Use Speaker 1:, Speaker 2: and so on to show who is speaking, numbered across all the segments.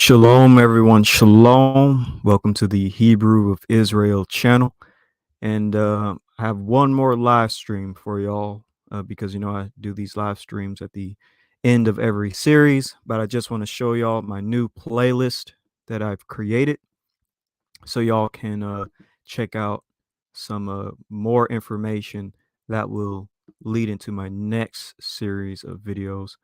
Speaker 1: Shalom, everyone. Shalom. Welcome to the Hebrew of Israel channel. And I have one more live stream for y'all because, I do these live streams at the end of every series. But I just want to show y'all my new playlist that I've created so y'all can check out some more information that will lead into my next series of videos.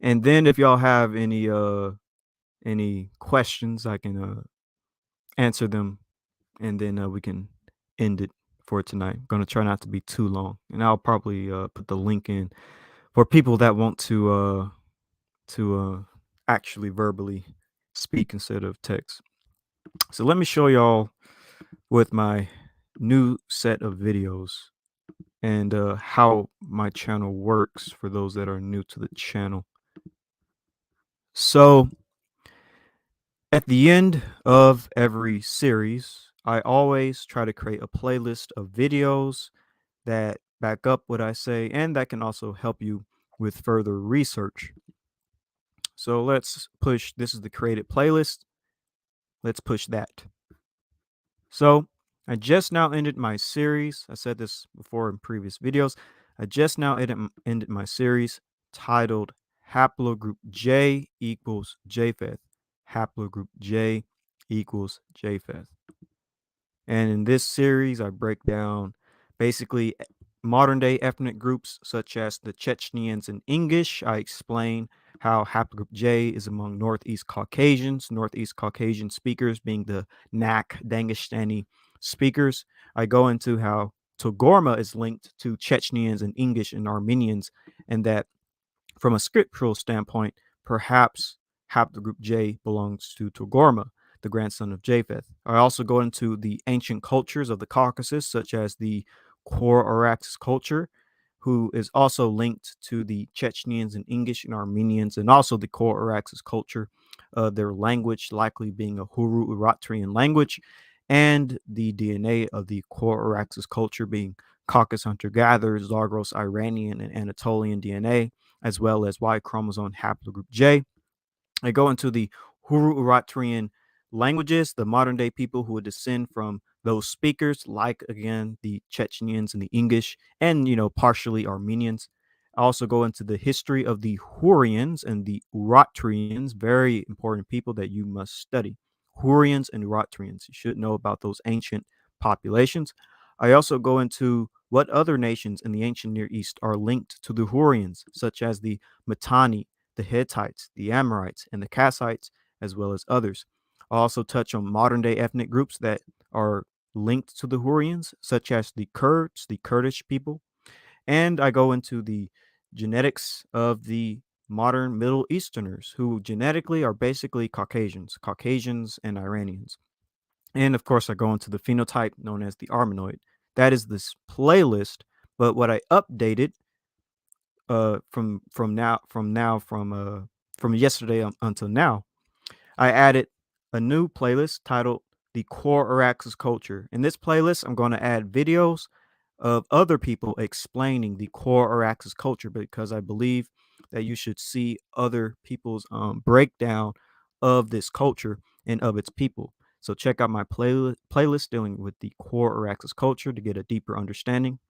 Speaker 1: And then if y'all have any questions, I can answer them, and then we can end it for tonight. I'm gonna try not to be too long, and I'll probably put the link in for people that want to actually verbally speak instead of text. So let me show y'all with my new set of videos and how my channel works for those that are new to the channel. So at the end of every series, I always try to create a playlist of videos that back up what I say and that can also help you with further research. So let's push, this is the created playlist. Let's push that. So I just now ended my series. I said this before in previous videos. I just now ended my series titled Haplogroup J equals Japheth. Haplogroup J equals Japheth. And in this series, I break down basically modern day ethnic groups such as the Chechens and English. I explain how haplogroup J is among Northeast Caucasian speakers being the Nak Dangestani speakers. I go into how Togorma is linked to Chechens and English and Armenians, and that from a scriptural standpoint, perhaps haplogroup J belongs to Togorma, the grandson of Japheth. I also go into the ancient cultures of the Caucasus, such as the Kor-Araxes culture, who is also linked to the Chechens and English and Armenians, and also the Kor-Araxes culture, their language likely being a Hurru-Uratrian language, and the DNA of the Kor-Araxes culture being Caucasus hunter-gatherers, Zagros Iranian and Anatolian DNA, as well as Y chromosome haplogroup J. I go into the Hurru-Uratrian languages, the modern day people who would descend from those speakers, like again the Chechens and the English, and partially Armenians. I also go into the history of the Hurrians and the Uratrians, very important people that you must study. Hurrians and Uratrians. You should know about those ancient populations. I also go into what other nations in the ancient Near East are linked to the Hurrians, such as the Mitanni, the Hittites, the Amorites, and the Kassites, as well as others. I'll also touch on modern day ethnic groups that are linked to the Hurrians, such as the Kurds, the Kurdish people. And I go into the genetics of the modern Middle Easterners, who genetically are basically Caucasians and Iranians. And of course, I go into the phenotype known as the Armanoid. That is this playlist, but what I updated from yesterday until now, I added a new playlist titled the Kor-Araxes culture. In this playlist, I'm going to add videos of other people explaining the Kor-Araxes culture because I believe that you should see other people's breakdown of this culture and of its people. So check out my playlist dealing with the Kor-Araxes culture to get a deeper understanding.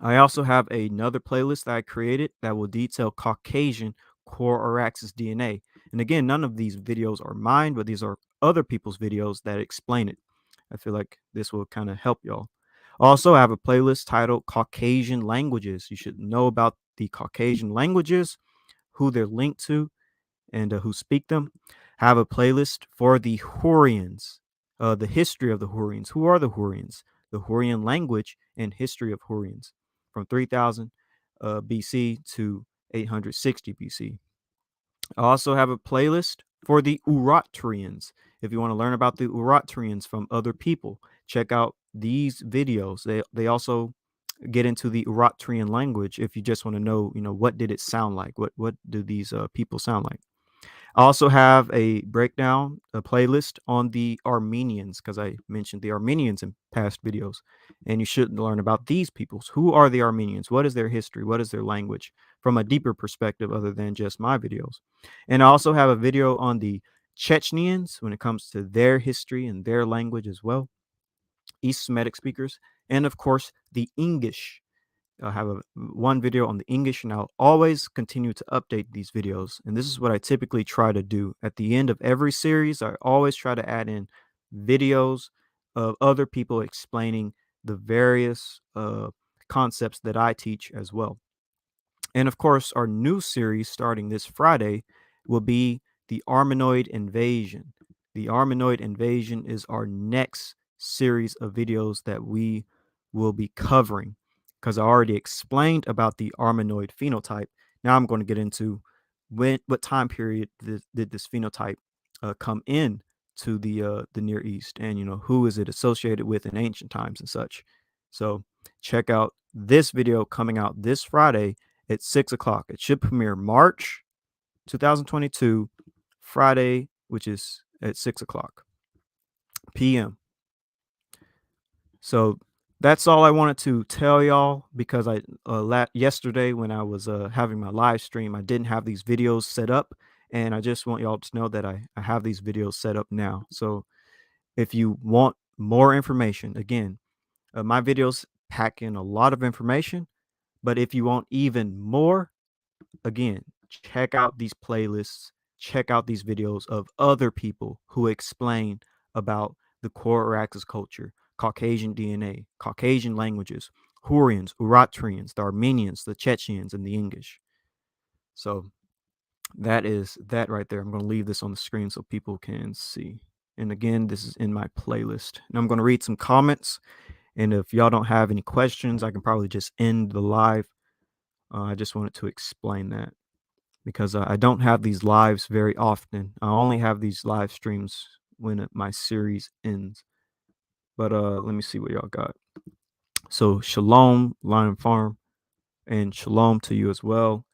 Speaker 1: I also have another playlist that I created that will detail Caucasian Kor-Araxes DNA. And again, none of these videos are mine, but these are other people's videos that explain it. I feel like this will kind of help y'all. Also, I have a playlist titled Caucasian Languages. You should know about the Caucasian languages, who they're linked to, and who speak them. I have a playlist for the Hurrians, the history of the Hurrians. Who are the Hurrians? The Hurrian language and history of Hurrians from 3000 BC to 860 BC. I also have a playlist for the Uratrians. If you want to learn about the Uratrians from other people, check out these videos. They also get into the Uratrian language if you just want to know, what did it sound like? What do these people sound like? I also have a breakdown, a playlist on the Armenians, because I mentioned the Armenians in past videos. And you should learn about these peoples. Who are the Armenians? What is their history? What is their language from a deeper perspective other than just my videos? And I also have a video on the Chechens when it comes to their history and their language as well, East Semitic speakers, and of course the English. I have one video on the English, and I'll always continue to update these videos. And this is what I typically try to do at the end of every series. I always try to add in videos of other people explaining the various concepts that I teach as well. And of course, our new series starting this Friday will be the Armanoid invasion. The Armanoid invasion is our next series of videos that we will be covering, because I already explained about the Armanoid phenotype. Now I'm going to get into what time period did this phenotype come in to the Near East, and who is it associated with in ancient times and such. So check out this video coming out this Friday at 6 o'clock. It should premiere March 2022, Friday, which is at 6 o'clock p.m. So that's all I wanted to tell y'all, because yesterday when I was having my live stream, I didn't have these videos set up, and I just want y'all to know that I have these videos set up now. So if you want more information, again, my videos pack in a lot of information, but if you want even more, again, check out these playlists, check out these videos of other people who explain about the core Araxes culture, Caucasian DNA, Caucasian languages, Hurrians, Uratrians, the Armenians, the Chechens, and the English. So that is that right there. I'm going to leave this on the screen so people can see. And again, this is in my playlist. And I'm going to read some comments. And if y'all don't have any questions, I can probably just end the live. I just wanted to explain that, because I don't have these lives very often. I only have these live streams when my series ends. But let me see what y'all got. So shalom, Lion Farm, and shalom to you as well.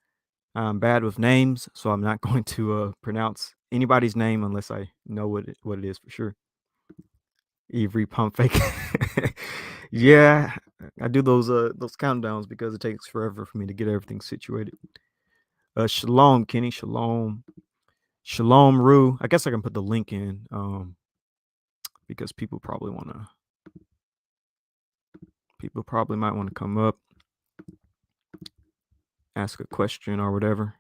Speaker 1: I'm bad with names, so I'm not going to pronounce anybody's name unless I know what it is for sure. Avery Pump Fake. Yeah, I do those countdowns because it takes forever for me to get everything situated. Shalom, Kenny. Shalom. Shalom Rue. I guess I can put the link in because people probably might want to come up, ask a question or whatever.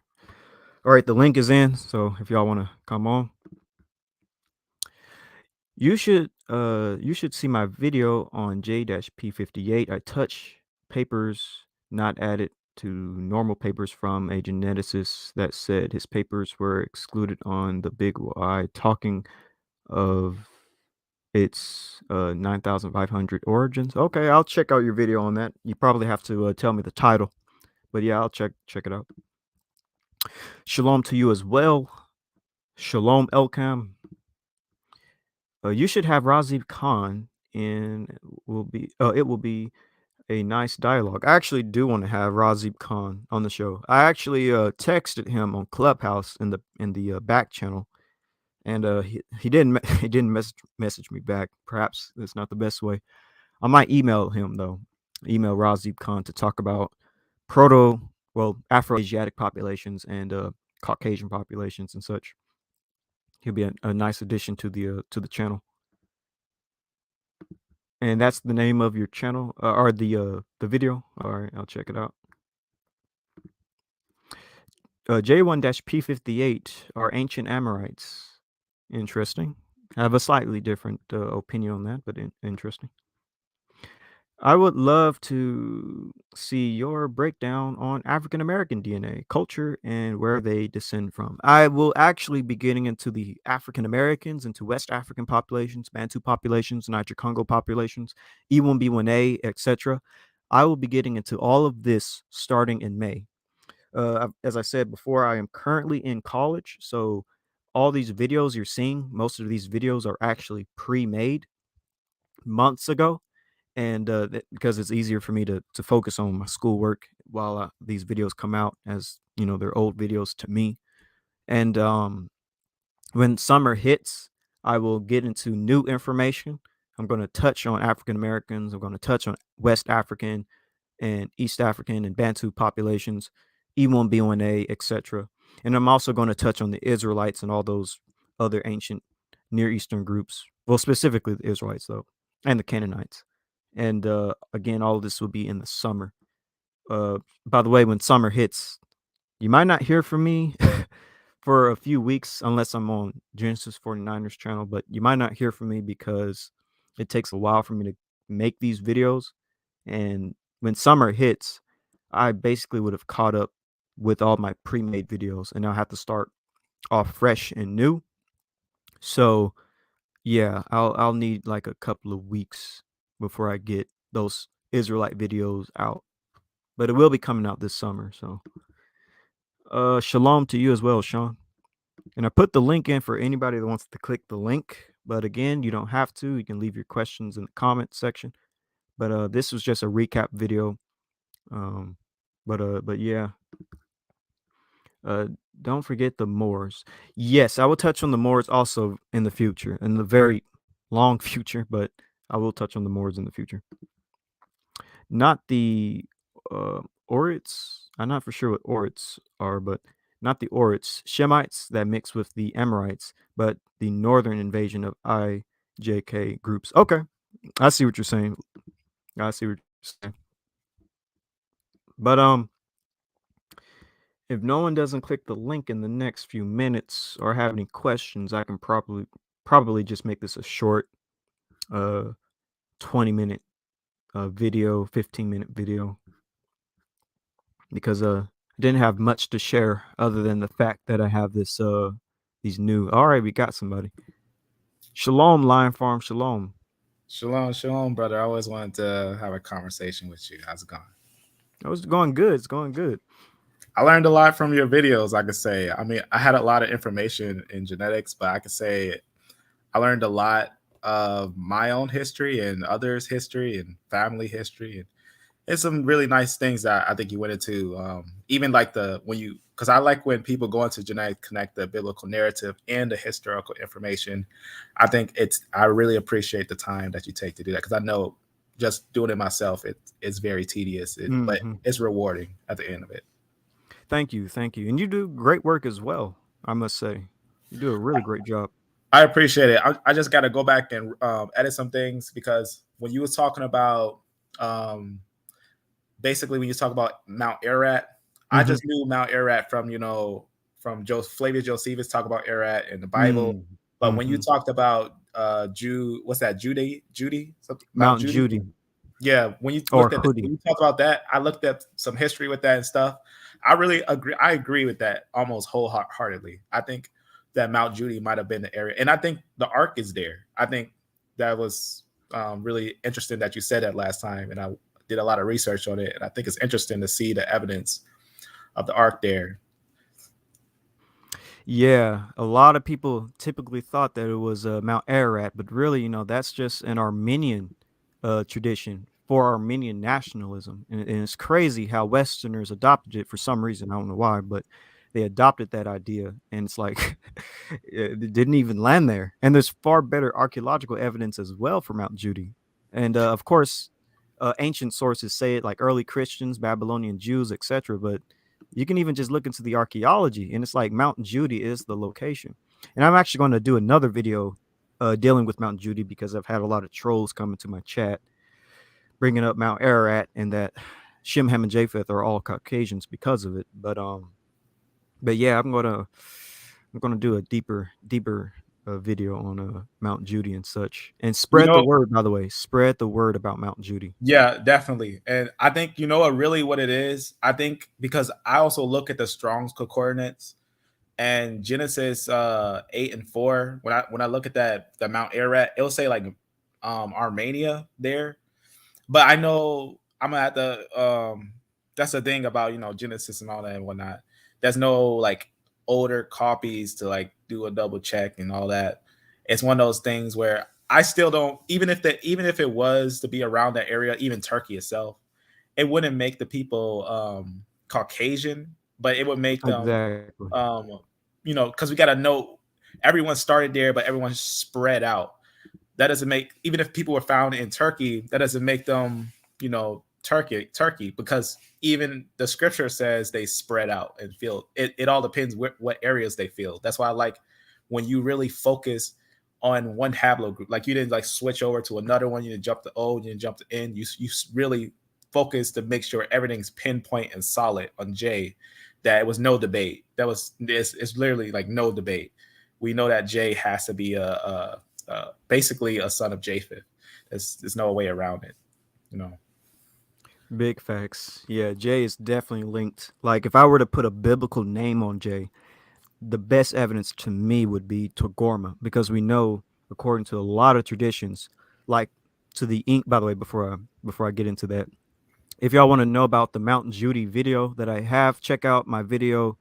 Speaker 1: All right, the link is in, so if y'all want to come on, you should see my video on J-P58. I touch papers not added to normal papers from a geneticist that said his papers were excluded on the Big Y, talking of its 9,500 origins. Okay, I'll check out your video on that. You probably have to tell me the title, but yeah, I'll check it out. Shalom to you as well. Shalom Elkam. You should have Razib Khan in. It will be a nice dialogue. I actually do want to have Razib Khan on the show. I actually texted him on Clubhouse in the back channel, and he didn't he didn't message me back. Perhaps that's not the best way. I might email him though. Email Razib Khan to talk about Afro-Asiatic populations and Caucasian populations and such. He'll be a nice addition to the channel. And that's the name of your channel or the video. All right, I'll check it out. J1-P58 are ancient Amorites. Interesting. I have a slightly different opinion on that, but interesting. I would love to see your breakdown on African American DNA, culture, and where they descend from. I will actually be getting into the African Americans, into West African populations, Bantu populations, Niger Congo populations, E1B1A, etc. I will be getting into all of this starting in May. As I said before, I am currently in college, so all these videos you're seeing, most of these videos are actually pre-made months ago. And because it's easier for me to focus on my schoolwork while these videos come out, as they're old videos to me. And when summer hits, I will get into new information. I'm going to touch on African Americans. I'm going to touch on West African and East African and Bantu populations, E1B1A, etc. And I'm also going to touch on the Israelites and all those other ancient Near Eastern groups. Well, specifically the Israelites, though, and the Canaanites. And again, all of this will be in the summer. By the way, when summer hits, you might not hear from me for a few weeks unless I'm on Genesis 49ers channel, but you might not hear from me because it takes a while for me to make these videos. And when summer hits, I basically would have caught up with all my pre-made videos and I'll have to start off fresh and new. So yeah, I'll need like a couple of weeks before I get those Israelite videos out. But it will be coming out this summer. So shalom to you as well, Sean. And I put the link in for anybody that wants to click the link. But again, you don't have to. You can leave your questions in the comment section. But this was just a recap video. Um, but yeah. Uh, don't forget the Moors. Yes, I will touch on the Moors also in the future, in the very long future, but I will touch on the Moors in the future. Not the Orites. I'm not for sure what Orites are, but not the Orites. Shemites that mix with the Amorites, but the northern invasion of IJK groups. Okay, I see what you're saying. I see what you're saying. But if no one doesn't click the link in the next few minutes or have any questions, I can probably just make this a short 20-minute video, 15-minute video, because I didn't have much to share other than the fact that I have this these new. All right, we got somebody. Shalom, Lion Farm. Shalom.
Speaker 2: Shalom, brother. I always wanted to have a conversation with you. How's it going?
Speaker 1: Oh, it's going good. It's going good.
Speaker 2: I learned a lot from your videos, I could say. I mean, I had a lot of information in genetics, but I could say I learned a lot of my own history and others' history and family history. And it's some really nice things that I think you went into. Even like because I like when people go into genetics, connect the biblical narrative and the historical information. I really appreciate the time that you take to do that, because I know just doing it myself, it's very tedious, but
Speaker 1: Mm-hmm.
Speaker 2: it's rewarding at the end of it.
Speaker 1: Thank you, and you do great work as well. I must say, you do a really great job.
Speaker 2: I appreciate it. I just got to go back and edit some things, because when you was talking about um, basically when you talk about Mount Ararat, I
Speaker 1: Mm-hmm.
Speaker 2: just knew Mount Ararat from from Flavius Josephus talk about Ararat in the Bible. But when you
Speaker 1: Mm-hmm.
Speaker 2: talked about what's that, Judy, Mount
Speaker 1: Mount
Speaker 2: Judy?
Speaker 1: Judy
Speaker 2: Yeah,
Speaker 1: or Hoodie.
Speaker 2: when you talked about that, I looked at some history with that and stuff. I really agree. I agree with that almost wholeheartedly. I think that Mount Judy might have been the area, and I think the Ark is there. I think that was really interesting that you said that last time, and I did a lot of research on it, and I think it's interesting to see the evidence of the Ark there.
Speaker 1: Yeah, a lot of people typically thought that it was Mount Ararat, but really, that's just an Armenian tradition for Armenian nationalism. And it's crazy how Westerners adopted it for some reason. I don't know why, but they adopted that idea. And it's like, it didn't even land there. And there's far better archaeological evidence as well for Mount Judy. And of course, ancient sources say it, like early Christians, Babylonian Jews, etc. But you can even just look into the archaeology, and it's like Mount Judy is the location. And I'm actually going to do another video dealing with Mount Judy, because I've had a lot of trolls come into my chat bringing up Mount Ararat and that Shem, Ham, and Japheth are all Caucasians because of it. But yeah, I'm gonna do a deeper video on Mount Judy and such, and
Speaker 2: You
Speaker 1: spread the
Speaker 2: know,
Speaker 1: word. By the way, spread the word about Mount Judy.
Speaker 2: yeah, definitely. And I think you know what it is. I think because I also look at the Strong's coordinates and Genesis 8 and 4. When I look at the Mount Ararat, it'll say like Armenia there. But I know I'm gonna have to that's the thing about Genesis and all that and whatnot. There's no like older copies to like do a double check and all that. It's one of those things where I still don't, even if it was to be around that area, even Turkey itself, it wouldn't make the people Caucasian, but it would make them
Speaker 1: Exactly.
Speaker 2: um because we gotta know everyone started there, but everyone spread out. That doesn't make, even if people were found in Turkey, that doesn't make them, Turkey, because even the scripture says they spread out and feel it. It all depends what areas they feel. That's why I like when you really focus on one haplogroup. Like you didn't like switch over to another one. You didn't jump to O. You didn't jump to N. You really focused to make sure everything's pinpoint and solid on J. That it was no debate. That was it's literally like no debate. We know that J has to be basically a son of Japheth. There's no way around it. You know.
Speaker 1: Big facts. Yeah, J is definitely linked. Like if I were to put a biblical name on J, the best evidence to me would be Togorma, because we know, according to a lot of traditions, like to the ink. By the way, before I get into that, if y'all want to know about the Mount Judy video that I have, check out my video,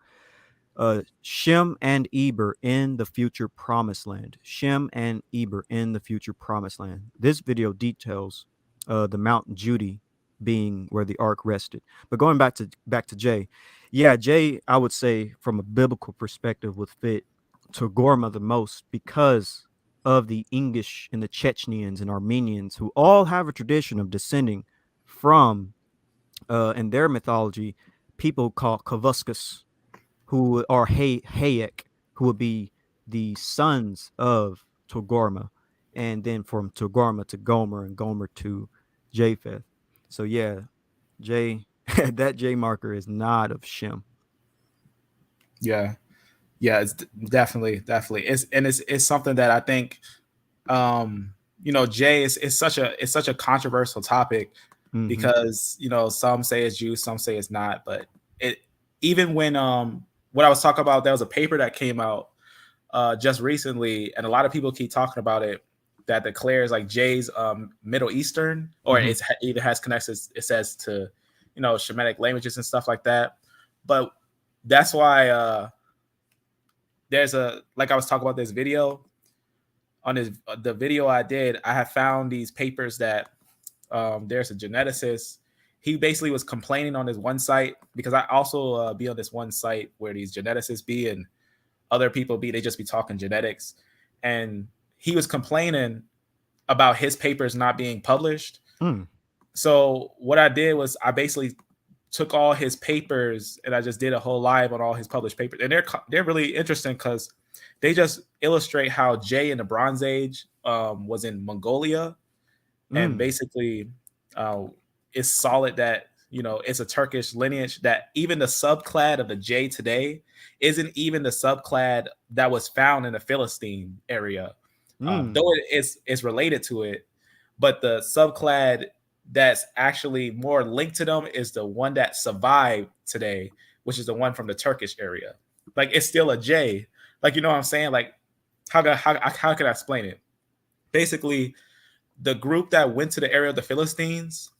Speaker 1: Shem and Eber in the Future Promised Land. Shem and Eber in the Future Promised Land. This video details the Mount Judy being where the ark rested. But going back to Jay, yeah, Jay, I would say from a biblical perspective would fit to Gorma the most because of the Ingish and the Chechenians and Armenians who all have a tradition of descending from, in their mythology, people called Kavuskas, who are Hayek, who would be the sons of Togorma, and then from Togorma to Gomer, and Gomer to Japheth. So yeah, J that J marker is not of Shem.
Speaker 2: Yeah, yeah, it's definitely it's something that I think Jay is such a controversial topic
Speaker 1: Mm-hmm.
Speaker 2: because some say it's Jew, some say it's not, but it even when what I was talking about, there was a paper that came out just recently, and a lot of people keep talking about it that declares like Jay's Middle Eastern, or
Speaker 1: Mm-hmm.
Speaker 2: it even has connections. It says to Shemitic languages and stuff like that, but that's why there's a like I was talking about this video on the video I did. I have found these papers that there's a geneticist. He basically was complaining on this one site because I also be on this one site where these geneticists be and other people be. They just be talking genetics, and he was complaining about his papers not being published.
Speaker 1: Mm.
Speaker 2: So what I did was I basically took all his papers and I just did a whole live on all his published papers, and they're really interesting because they just illustrate how Jay in the Bronze Age was in Mongolia, and
Speaker 1: Mm.
Speaker 2: basically uh, it's solid that it's a Turkish lineage. That even the subclad of the J today isn't even the subclad that was found in the Philistine area, though
Speaker 1: Mm.
Speaker 2: it's related to it, but the subclad that's actually more linked to them is the one that survived today, which is the one from the Turkish area. Like it's still a J. Like what I'm saying? Like how can I explain it? Basically, the group that went to the area of the Philistines,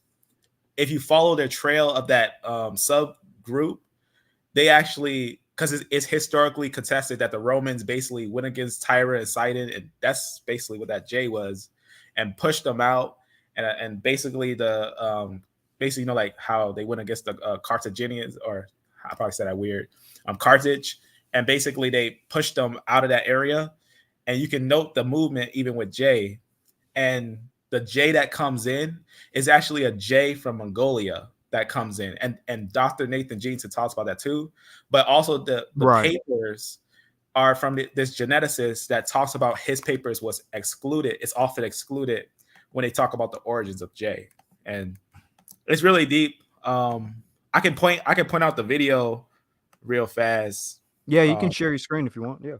Speaker 2: if you follow their trail of that subgroup, they actually, because it's historically contested that the Romans basically went against Tyre and Sidon, and that's basically what that J was, and pushed them out, and basically basically like how they went against the Carthaginians, or I probably said that weird, Carthage, and basically they pushed them out of that area, and you can note the movement even with J, and the J that comes in is actually a J from Mongolia that comes in, and Dr. Nathan Jeanson talks about that too. But also the
Speaker 1: Right.
Speaker 2: papers are from this geneticist that talks about his papers was excluded. It's often excluded when they talk about the origins of J, and it's really deep. I can point out the video real fast.
Speaker 1: Yeah, you can
Speaker 2: Um,
Speaker 1: share your screen if you want. Yeah.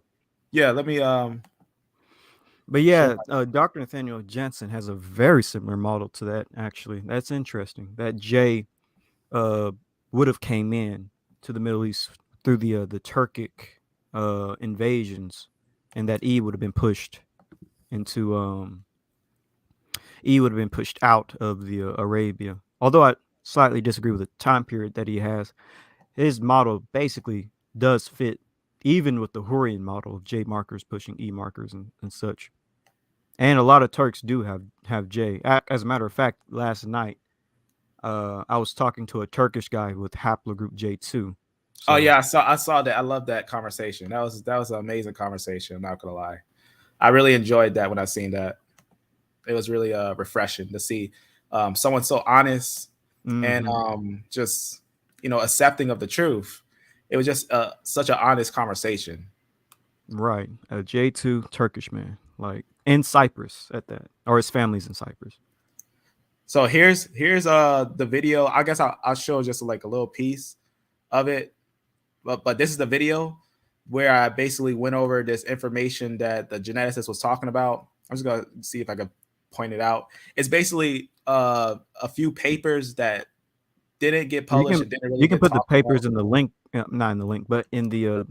Speaker 2: yeah, let me
Speaker 1: But
Speaker 2: share
Speaker 1: yeah,
Speaker 2: my.
Speaker 1: Dr. Nathaniel Jensen has a very similar model to that. Actually, that's interesting. That J uh, would have came in to the Middle East through the Turkic invasions, and that E would have been pushed into E would have been pushed out of the Arabia. Although I slightly disagree with the time period that he has, his model basically does fit, even with the Hurrian model of J markers pushing E markers and such. And a lot of Turks do have J. As a matter of fact, last night I was talking to a Turkish guy with Haplogroup J2.
Speaker 2: Oh
Speaker 1: So
Speaker 2: yeah, I saw that. I love that conversation. That was an amazing conversation. I'm not gonna lie. I really enjoyed that when I seen that. It was really refreshing to see someone so honest and
Speaker 1: hmm
Speaker 2: just accepting of the truth. It was just such an honest conversation.
Speaker 1: Right. A J2 Turkish man, like in Cyprus at that, or his family's in Cyprus.
Speaker 2: So here's the video. I guess I'll show just like a little piece of it, but this is the video where I basically went over this information that the geneticist was talking about. I'm just gonna see if I can point it out. It's basically a few papers that didn't get
Speaker 1: You
Speaker 2: published
Speaker 1: can
Speaker 2: and didn't really
Speaker 1: you can
Speaker 2: get
Speaker 1: put the
Speaker 2: talked about.
Speaker 1: papers in the link, not in the link, but in the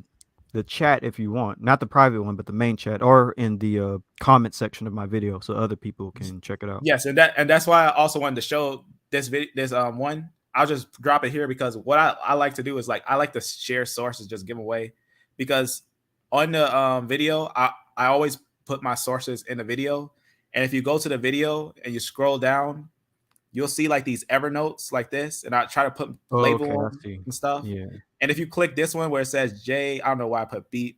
Speaker 1: chat if you want, not the private one, but the main chat, or in the comment section of my video, so other people can check it out.
Speaker 2: Yes, and that's why I also wanted to show this video. This one, I'll just drop it here because what I like to do is like I like to share sources, just give away, because on the video I always put my sources in the video, and if you go to the video and you scroll down, you'll see like these Evernotes like this, and I try to put
Speaker 1: Oh, okay,
Speaker 2: label
Speaker 1: I
Speaker 2: them
Speaker 1: see.
Speaker 2: and stuff.
Speaker 1: Yeah.
Speaker 2: And if you click this one where it says J, I don't know why I put B,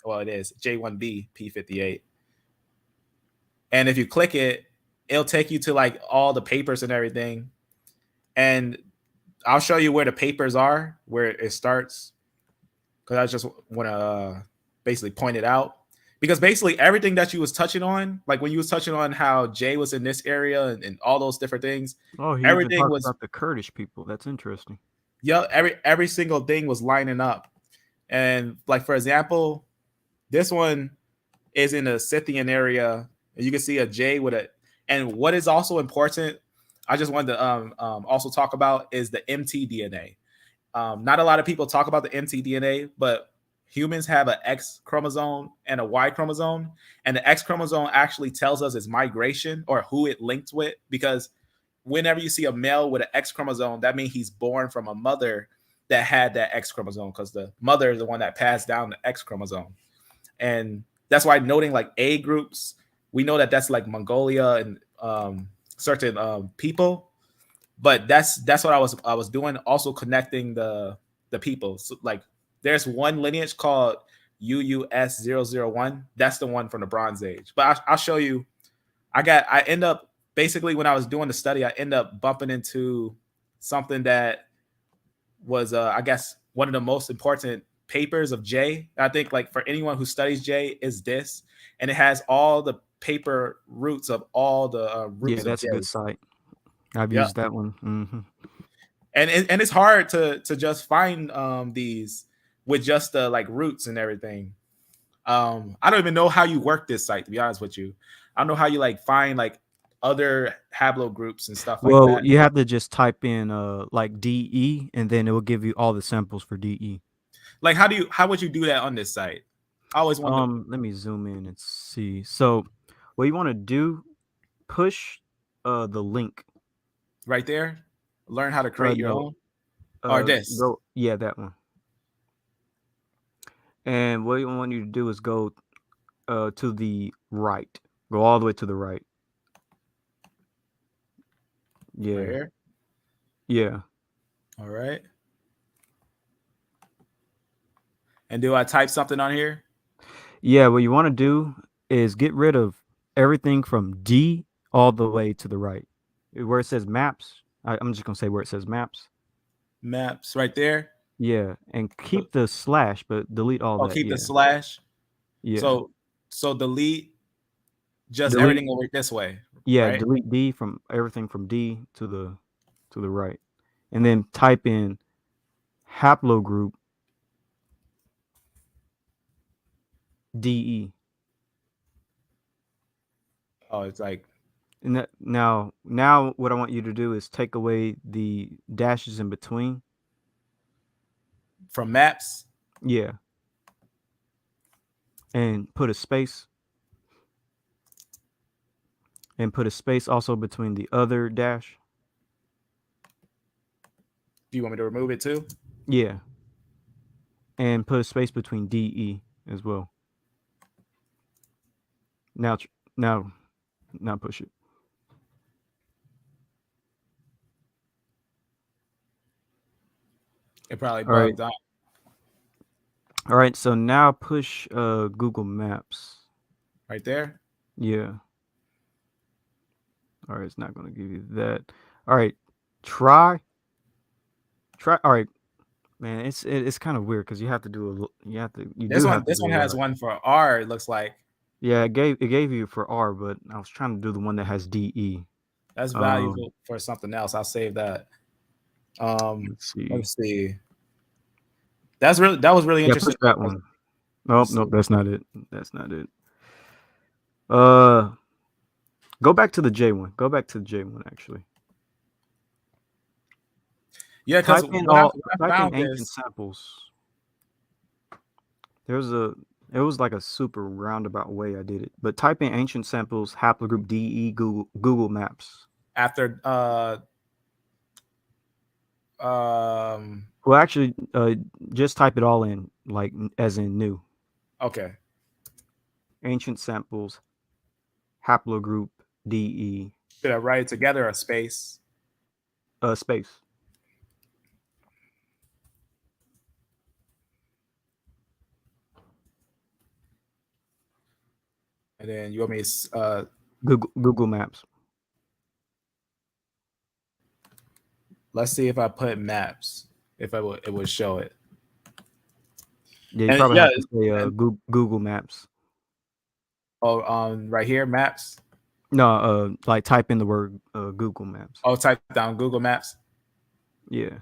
Speaker 2: well it is J1B P58, and if you click it, it'll take you to like all the papers and everything. And I'll show you where the papers are, where it starts, because I just want to basically point it out. Because basically everything that you was touching on, like when you was touching on how Jay was in this area and all those different things,
Speaker 1: Oh, he even
Speaker 2: everything
Speaker 1: talked
Speaker 2: was,
Speaker 1: about the Kurdish people. That's interesting.
Speaker 2: yeah, every single thing was lining up. And like for example, this one is in the Scythian area. And you can see a J with a. And what is also important, I just wanted to also talk about is the MtDNA. Not a lot of people talk about the MtDNA, but humans have an X chromosome and a Y chromosome, and the X chromosome actually tells us its migration or who it linked with. Because whenever you see a male with an X chromosome, that means he's born from a mother that had that X chromosome, because the mother is the one that passed down the X chromosome. And that's why noting like A groups, we know that that's like Mongolia and certain people, but that's what I was doing, also connecting the people. So, like there's one lineage called UUS001. That's the one from the Bronze Age. But I'll show you. I end up basically when I was doing the study, I end up bumping into something that was I guess one of the most important papers of J. I think like for anyone who studies J is this, and it has all the paper roots of all the
Speaker 1: Yeah,
Speaker 2: roots of
Speaker 1: that's
Speaker 2: J.
Speaker 1: a good site. I've
Speaker 2: Yeah,
Speaker 1: used that one.
Speaker 2: and it's hard to just find these with just the like roots and everything. I don't even know how you work this site, to be honest with you. I don't know how you like find like other haplogroups and stuff like
Speaker 1: Well,
Speaker 2: that.
Speaker 1: you have to just type in like DE, and then it will give you all the samples for DE.
Speaker 2: Like how would you do that on this site? I always wanted to.
Speaker 1: Let me zoom in and see. So, what you want to do, push the link.
Speaker 2: Right there, learn how to create your
Speaker 1: No,
Speaker 2: own, or this.
Speaker 1: go, yeah, that one. And what you want you to do is go to the right. Go all the way to the right.
Speaker 2: Right
Speaker 1: Yeah.
Speaker 2: here.
Speaker 1: Yeah.
Speaker 2: All right. And do I type something on here?
Speaker 1: Yeah, what you want to do is get rid of everything from D all the way to the right. Where it says maps, I'm just going to say where it says maps.
Speaker 2: Maps right there.
Speaker 1: Yeah, and keep the slash, but delete all
Speaker 2: I'll
Speaker 1: that.
Speaker 2: keep the
Speaker 1: Yeah.
Speaker 2: slash.
Speaker 1: Yeah.
Speaker 2: So delete just
Speaker 1: Delete
Speaker 2: everything over this way,
Speaker 1: yeah,
Speaker 2: right?
Speaker 1: delete D from everything from D to the right. And then type in haplogroup DE.
Speaker 2: Oh, it's like
Speaker 1: And that, now what I want you to do is take away the dashes in between.
Speaker 2: from maps.
Speaker 1: Yeah. And put a space, and put a space also between the other dash.
Speaker 2: Do you want me to remove it too?
Speaker 1: Yeah. And put a space between DE as well. Now now now push it.
Speaker 2: It probably
Speaker 1: All right.
Speaker 2: bugged out
Speaker 1: All right, so now push Google Maps.
Speaker 2: right there.
Speaker 1: Yeah. All right, it's not going to give you that. All right. Try all right, Man, it's kind of weird because you have to do you
Speaker 2: This
Speaker 1: do
Speaker 2: one,
Speaker 1: have to
Speaker 2: this
Speaker 1: do
Speaker 2: one
Speaker 1: a
Speaker 2: has
Speaker 1: lot.
Speaker 2: one for R. It looks like
Speaker 1: Yeah, it gave you for R, but I was trying to do the one that has DE.
Speaker 2: that's
Speaker 1: Um,
Speaker 2: valuable for something else. I'll save that.
Speaker 1: let's see.
Speaker 2: Let's see. That was really
Speaker 1: Yeah, push
Speaker 2: interesting.
Speaker 1: that one. Nope,
Speaker 2: Let's
Speaker 1: nope,
Speaker 2: see.
Speaker 1: that's not it. That's not it. Uh, go back to the J one. Go back to the J one actually.
Speaker 2: Yeah, because when I
Speaker 1: Type in
Speaker 2: found
Speaker 1: ancient
Speaker 2: this
Speaker 1: samples. There's a it was like a super roundabout way I did it. But type in ancient samples haplogroup DE Google Maps.
Speaker 2: after um
Speaker 1: Well, actually, just type it all in, like as in new.
Speaker 2: okay,
Speaker 1: Ancient samples haplogroup DE
Speaker 2: should I write it together a space?
Speaker 1: space.
Speaker 2: And then you want me to
Speaker 1: Google Maps.
Speaker 2: let's see if I put maps, if it would show it.
Speaker 1: Yeah, you
Speaker 2: And
Speaker 1: probably
Speaker 2: yeah,
Speaker 1: have to say
Speaker 2: and
Speaker 1: Google Maps.
Speaker 2: oh right here, maps.
Speaker 1: No, like type in the word Google Maps.
Speaker 2: Oh, type down Google Maps.
Speaker 1: Yeah.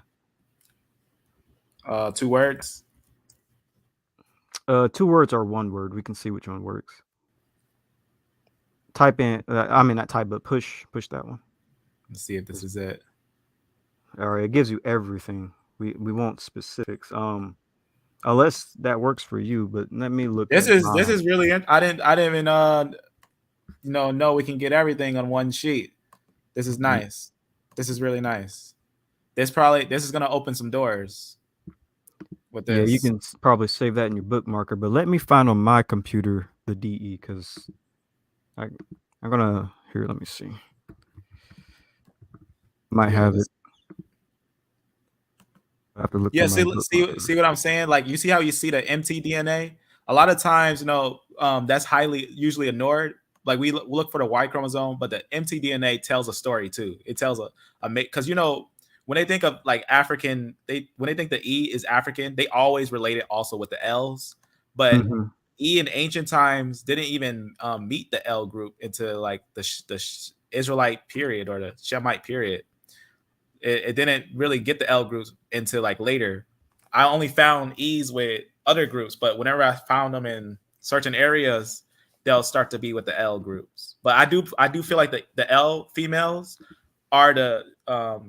Speaker 2: 2 words.
Speaker 1: Two words or one word. We can see which one works. Type in. I mean, not type, but push that one.
Speaker 2: Let's see if this is it.
Speaker 1: All right, it gives you everything. We want specifics. Unless that works for you, but let me look at
Speaker 2: This
Speaker 1: mine.
Speaker 2: is really I didn't even know we can get everything on one sheet. This is
Speaker 1: Y-
Speaker 2: nice. This is really nice. This is gonna open some doors with
Speaker 1: Yeah, you
Speaker 2: this.
Speaker 1: can probably save that in your bookmarker. But let me find on my computer the DE because I I'm gonna here. Let me see. Might
Speaker 2: Yeah,
Speaker 1: have it. I have to look
Speaker 2: yeah.
Speaker 1: for my
Speaker 2: See
Speaker 1: bookmarker.
Speaker 2: what I'm saying? Like you see how you see the MtDNA. A lot of times, that's highly usually ignored. Like we look for the Y chromosome, but the MtDNA tells a story too. It tells a because when they think of like African, they when they think the E is African, they always relate it also with the L's. But
Speaker 1: Hmm.
Speaker 2: E in ancient times didn't even meet the L group into like the Israelite period or the Shemite period. It didn't really get the L groups until like later. I only found E's with other groups, but whenever I found them in certain areas, they'll start to be with the L groups. But I do feel like the L females are the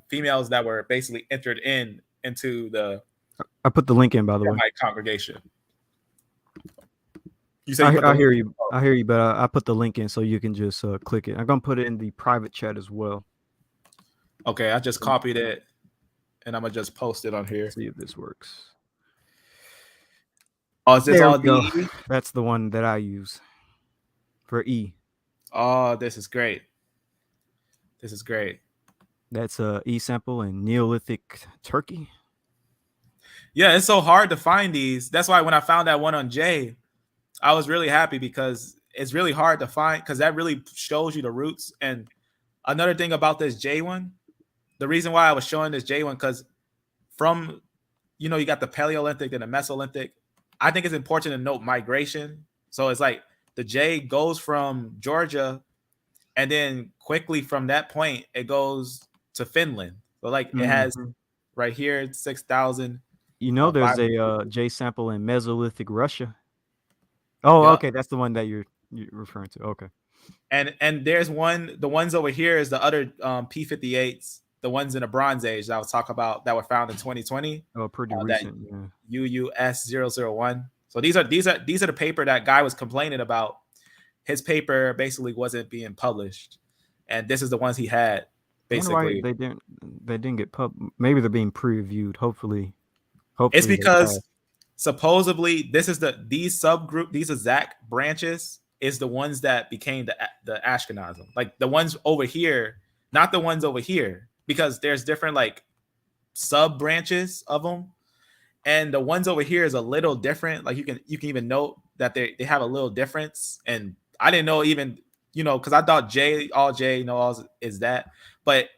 Speaker 2: females that were basically entered into the
Speaker 1: I put the link in, by the way.
Speaker 2: Semite congregation. You say you put the
Speaker 1: I
Speaker 2: link
Speaker 1: hear
Speaker 2: in?
Speaker 1: you.
Speaker 2: Oh,
Speaker 1: I hear you, but I put the link in so you can just click it. I'm gonna put it in the private chat as well.
Speaker 2: okay, I just copied it and I'm gonna just post it on here.
Speaker 1: See if this works.
Speaker 2: Oh, is this
Speaker 1: There we
Speaker 2: all
Speaker 1: go.
Speaker 2: DE?
Speaker 1: That's the one that I use for E.
Speaker 2: Oh, this is great. This is great.
Speaker 1: That's E sample in Neolithic Turkey.
Speaker 2: Yeah, it's so hard to find these. That's why when I found that one on J, I was really happy because it's really hard to find because that really shows you the roots. And another thing about this J one, the reason why I was showing this J one because from you got the Paleolithic and the Mesolithic. I think it's important to note migration. So it's like the J goes from Georgia, and then quickly from that point it goes to Finland. So like it has
Speaker 1: Hmm.
Speaker 2: right here 6,000.
Speaker 1: You know, there's
Speaker 2: 500.
Speaker 1: a J sample in Mesolithic Russia. Oh,
Speaker 2: Yep.
Speaker 1: okay, that's the one that you're referring to. Okay.
Speaker 2: And there's the ones over here is the other P58s, the ones in the Bronze Age that I was talking about that were found in 2020.
Speaker 1: Oh, pretty
Speaker 2: That
Speaker 1: recent. Yeah.
Speaker 2: UUS001. So these are the paper that guy was complaining about. His paper basically wasn't being published, and this is the ones he had
Speaker 1: I wonder why
Speaker 2: basically.
Speaker 1: they didn't get pub. Maybe they're being pre-reviewed.
Speaker 2: It's
Speaker 1: Hopefully they
Speaker 2: because
Speaker 1: pass.
Speaker 2: supposedly these subgroup these exact branches is the ones that became the Ashkenazim, like the ones over here, not the ones over here, because there's different like sub branches of them, and the ones over here is a little different. Like you can even note that they have a little difference, and I didn't know even because I thought J all is that, but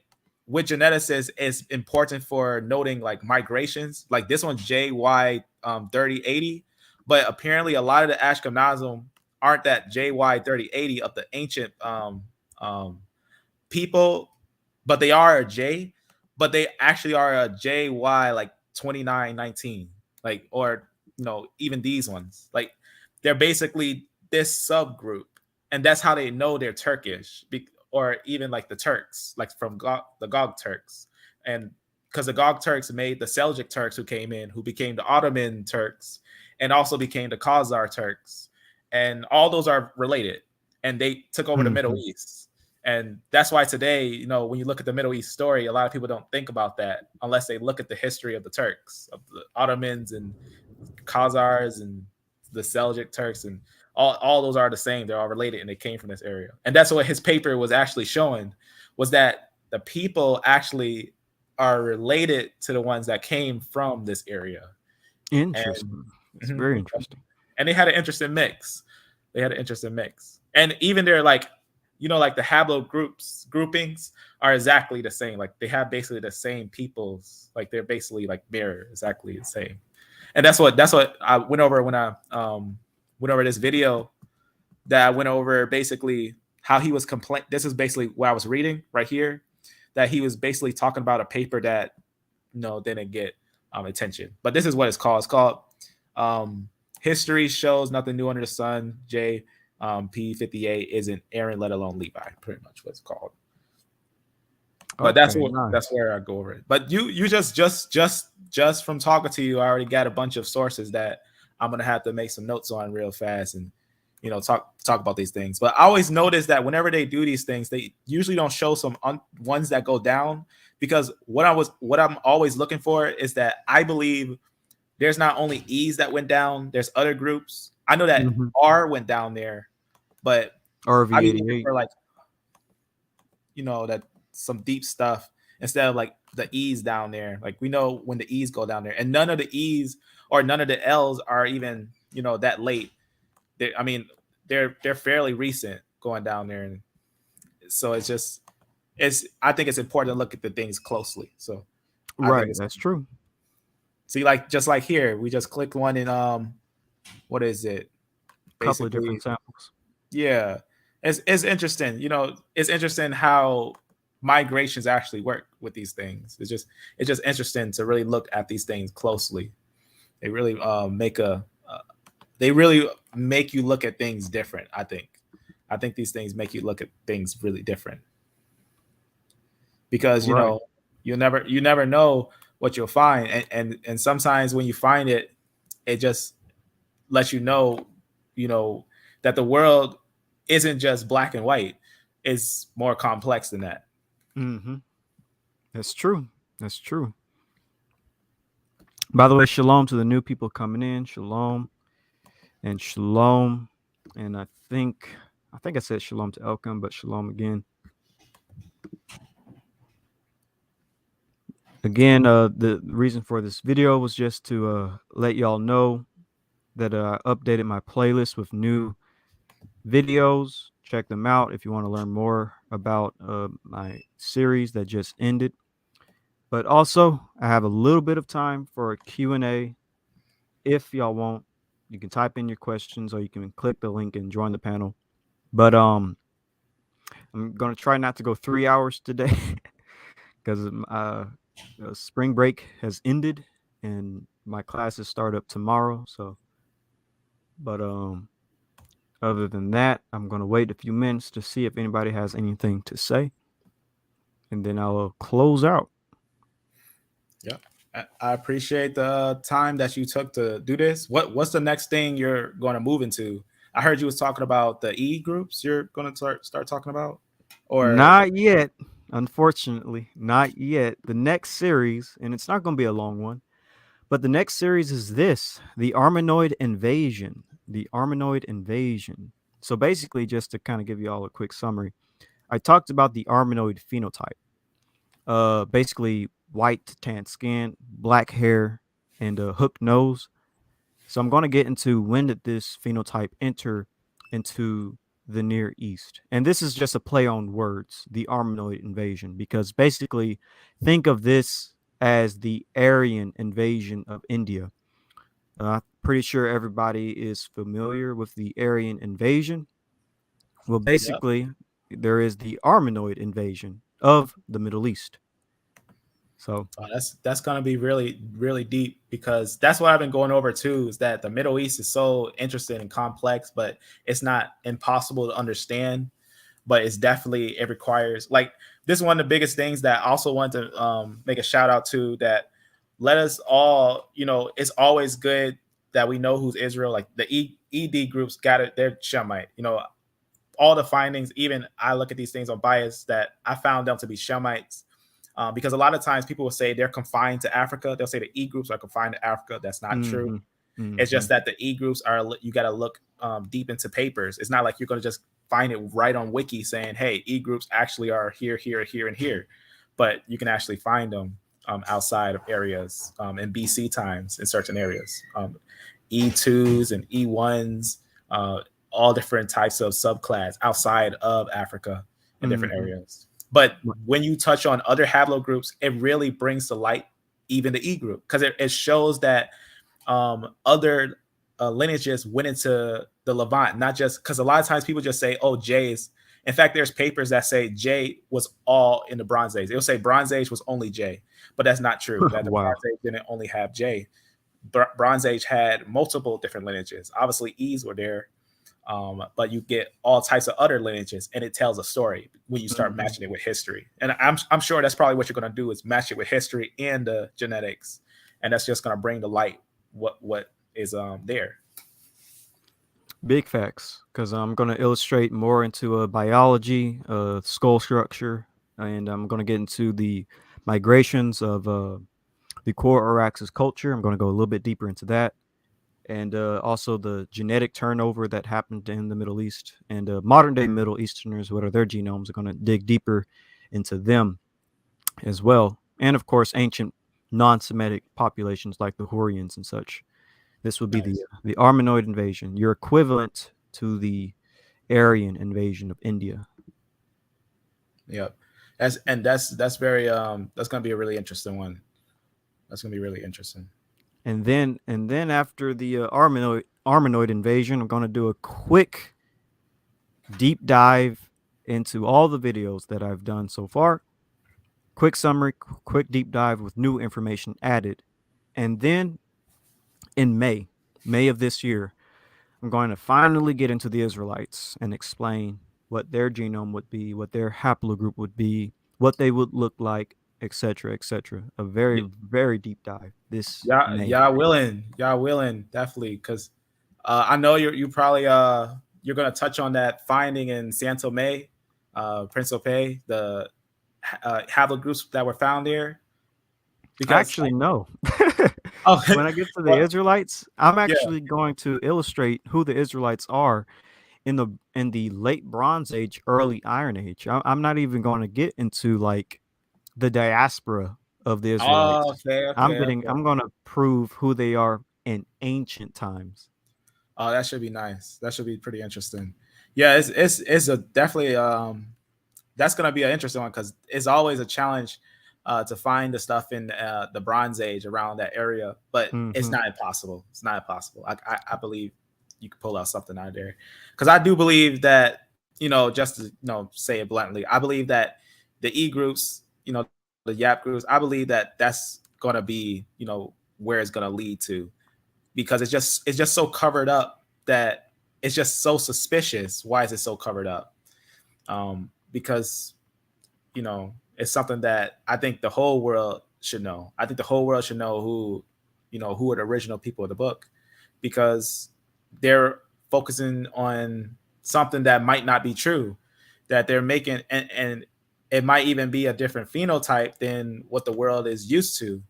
Speaker 2: with geneticists is important for noting like migrations. Like this one's JY 3080, but apparently a lot of the Ashkenazim aren't that JY 3080 of the ancient um, people, but they are a J, but they actually are a JY like 2919, like, or even these ones, like they're basically this subgroup, and that's how they know they're Turkish, or even like the Turks, like from the Gog Turks, and because the Gog Turks made the Seljuk Turks who came in, who became the Ottoman Turks, and also became the Khazar Turks, and all those are related, and they took over the Middle East. And that's why today, when you look at the Middle East story, a lot of people don't think about that unless they look at the history of the Turks, of the Ottomans and Khazars and the Seljuk Turks, and all those are the same. They're all related, and they came from this area. And that's what his paper was actually showing, was that the people actually are related to the ones that came from this area.
Speaker 1: Interesting. It's very interesting.
Speaker 2: And they had an interesting mix. And even they're like, like the Haplogroup groupings are exactly the same. Like they have basically the same peoples. Like they're basically like mirror, exactly the same. And that's what I went over when I went over this video, that I went over basically how he was This is basically what I was reading right here, that he was basically talking about a paper that didn't get attention. But this is what it's called. It's called History Shows Nothing New Under the Sun. P58 isn't Aaron, let alone Levi. Pretty much what it's called. But that's where I go over it. But you just from talking to you, I already got a bunch of sources that I'm gonna have to make some notes on real fast, and talk about these things. But I always notice that whenever they do these things, they usually don't show some ones that go down, because what I'm always looking for is that I believe there's not only E's that went down, there's other groups. I know that R went down there, but
Speaker 1: RV88
Speaker 2: for like that some deep stuff instead of like the E's down there. Like we know when the E's go down there, and none of the E's or none of the L's are even that late. They're fairly recent going down there, and so I think it's important to look at the things closely. So
Speaker 1: right, that's true.
Speaker 2: See, like just like here, we just clicked one in what is it?
Speaker 1: A couple of different samples.
Speaker 2: Yeah, it's interesting. It's interesting how migrations actually work with these things. It's just interesting to really look at these things closely. They really they really make you look at things different. I think these things make you look at things really different, because you never know what you'll find, and sometimes when you find it, it just lets you know that the world isn't just black and white. It's more complex than that.
Speaker 1: That's true. By the way, shalom to the new people coming in. Shalom and shalom. And I think I said shalom to Elkim, but shalom again. Again, the reason for this video was just to let y'all know that I updated my playlist with new videos. Check them out if you want to learn more about my series that just ended. But also, I have a little bit of time for a Q&A. If y'all want, you can type in your questions, or you can click the link and join the panel. But I'm going to try not to go 3 hours today because spring break has ended and my classes start up tomorrow. So, but other than that, I'm going to wait a few minutes to see if anybody has anything to say, and then I'll close out.
Speaker 2: Yeah, I appreciate the time that you took to do this. What's the next thing you're going to move into? I heard you was talking about the E groups you're going to start talking about, or
Speaker 1: not yet. Unfortunately, not yet. The next series, and it's not going to be a long one, but the next series is the Armanoid invasion. The Armanoid invasion. So basically, just to kind of give you all a quick summary, I talked about the Armanoid phenotype. Basically white to tan skin, black hair, and a hooked nose. So I'm going to get into when did this phenotype enter into the Near East. And this is just a play on words, the Armanoid invasion, because basically think of this as the Aryan invasion of India. Pretty sure everybody is familiar with the Aryan invasion. Well,
Speaker 2: Yep.
Speaker 1: basically, there is the Armanoid invasion of the Middle East. So,
Speaker 2: That's gonna be really really deep because that's what I've been going over too. Is that the Middle East is so interesting and complex, but it's not impossible to understand. But it's definitely it requires like this is one of the biggest things that I also want to make a shout out to that let us all it's always good that we know who's Israel like the ED groups got it they're Shemite all the findings even I look at these things on bias that I found them to be Shemites because a lot of times people will say they're confined to Africa. They'll say the E groups are confined to Africa. That's not true.
Speaker 1: mm-hmm,
Speaker 2: It's
Speaker 1: mm-hmm,
Speaker 2: just that the E groups are you got to look deep into papers. It's not like you're going to just find it right on Wiki saying, "Hey, E groups actually are here, here, here, and here," but you can actually find them outside of areas in BC times in certain areas. E2s and E1s, all different types of subclass outside of Africa in different
Speaker 1: mm-hmm.
Speaker 2: areas. But when you touch on other haplogroups, it really brings to light even the E group because it shows that other lineages went into the Levant, not just because a lot of times people just say, oh, J is. In fact, there's papers that say J was all in the Bronze Age. It'll say Bronze Age was only J, but that's not true. That the
Speaker 1: Wow.
Speaker 2: Bronze Age didn't only have J. Bronze Age had multiple different lineages. Obviously, E's were there, but you get all types of other lineages, and it tells a story when you start
Speaker 1: Mm-hmm.
Speaker 2: matching it with history. And I'm sure that's probably what you're going to do is match it with history and the genetics, and that's just going to bring to light what is there.
Speaker 1: Big facts, because I'm going to illustrate more into biology, skull structure, and I'm going to get into the migrations of the core Araxes culture. I'm going to go a little bit deeper into that, and also the genetic turnover that happened in the Middle East, and modern day Middle Easterners, what are their genomes? I'm going to dig deeper into them as well, and of course, ancient non-Semitic populations like the Hurrians and such. This would be
Speaker 2: Nice.
Speaker 1: the Armanoid invasion, your equivalent to the Aryan invasion of India.
Speaker 2: Yep. That's very that's going to be a really interesting one. That's going to be really interesting.
Speaker 1: And then after the Armanoid invasion, I'm going to do a quick deep dive into all the videos that I've done so far. Quick summary, quick deep dive with new information added. And then in May of this year, I'm going to finally get into the Israelites and explain what their genome would be, what their haplogroup would be, what they would look like, etc., etc. A very, very deep dive this
Speaker 2: Yeah,
Speaker 1: May.
Speaker 2: y'all willing, definitely, because I know you probably you're gonna touch on that finding in Santo May, Principe, the haplogroups that were found there. Because
Speaker 1: Actually, no.
Speaker 2: oh,
Speaker 1: When I get to the
Speaker 2: well,
Speaker 1: Israelites, I'm
Speaker 2: yeah,
Speaker 1: actually going to illustrate who the Israelites are in the late Bronze Age, early Iron Age. I'm not even going to get into like the diaspora of the
Speaker 2: oh,
Speaker 1: Israelites.
Speaker 2: okay,
Speaker 1: I'm
Speaker 2: okay,
Speaker 1: getting
Speaker 2: okay.
Speaker 1: I'm going to prove who they are in ancient times.
Speaker 2: Oh, that should be nice. That should be pretty interesting. Yeah, it's a definitely that's gonna be an interesting one because it's always a challenge to find the stuff in the Bronze Age around that area, but it's
Speaker 1: Mhm.
Speaker 2: not impossible. It's not impossible. I believe you could pull out something out of there because I do believe that just to say it bluntly, I believe that the E groups, the Yap groups, I believe that that's gonna be where it's gonna lead to because it's just so covered up that it's just so suspicious. Why is it so covered up? Because it's something that I think the whole world should know. I think the whole world should know who are the original people of the book, because they're focusing on something that might not be true, that they're making, and it might even be a different phenotype than what the world is used to,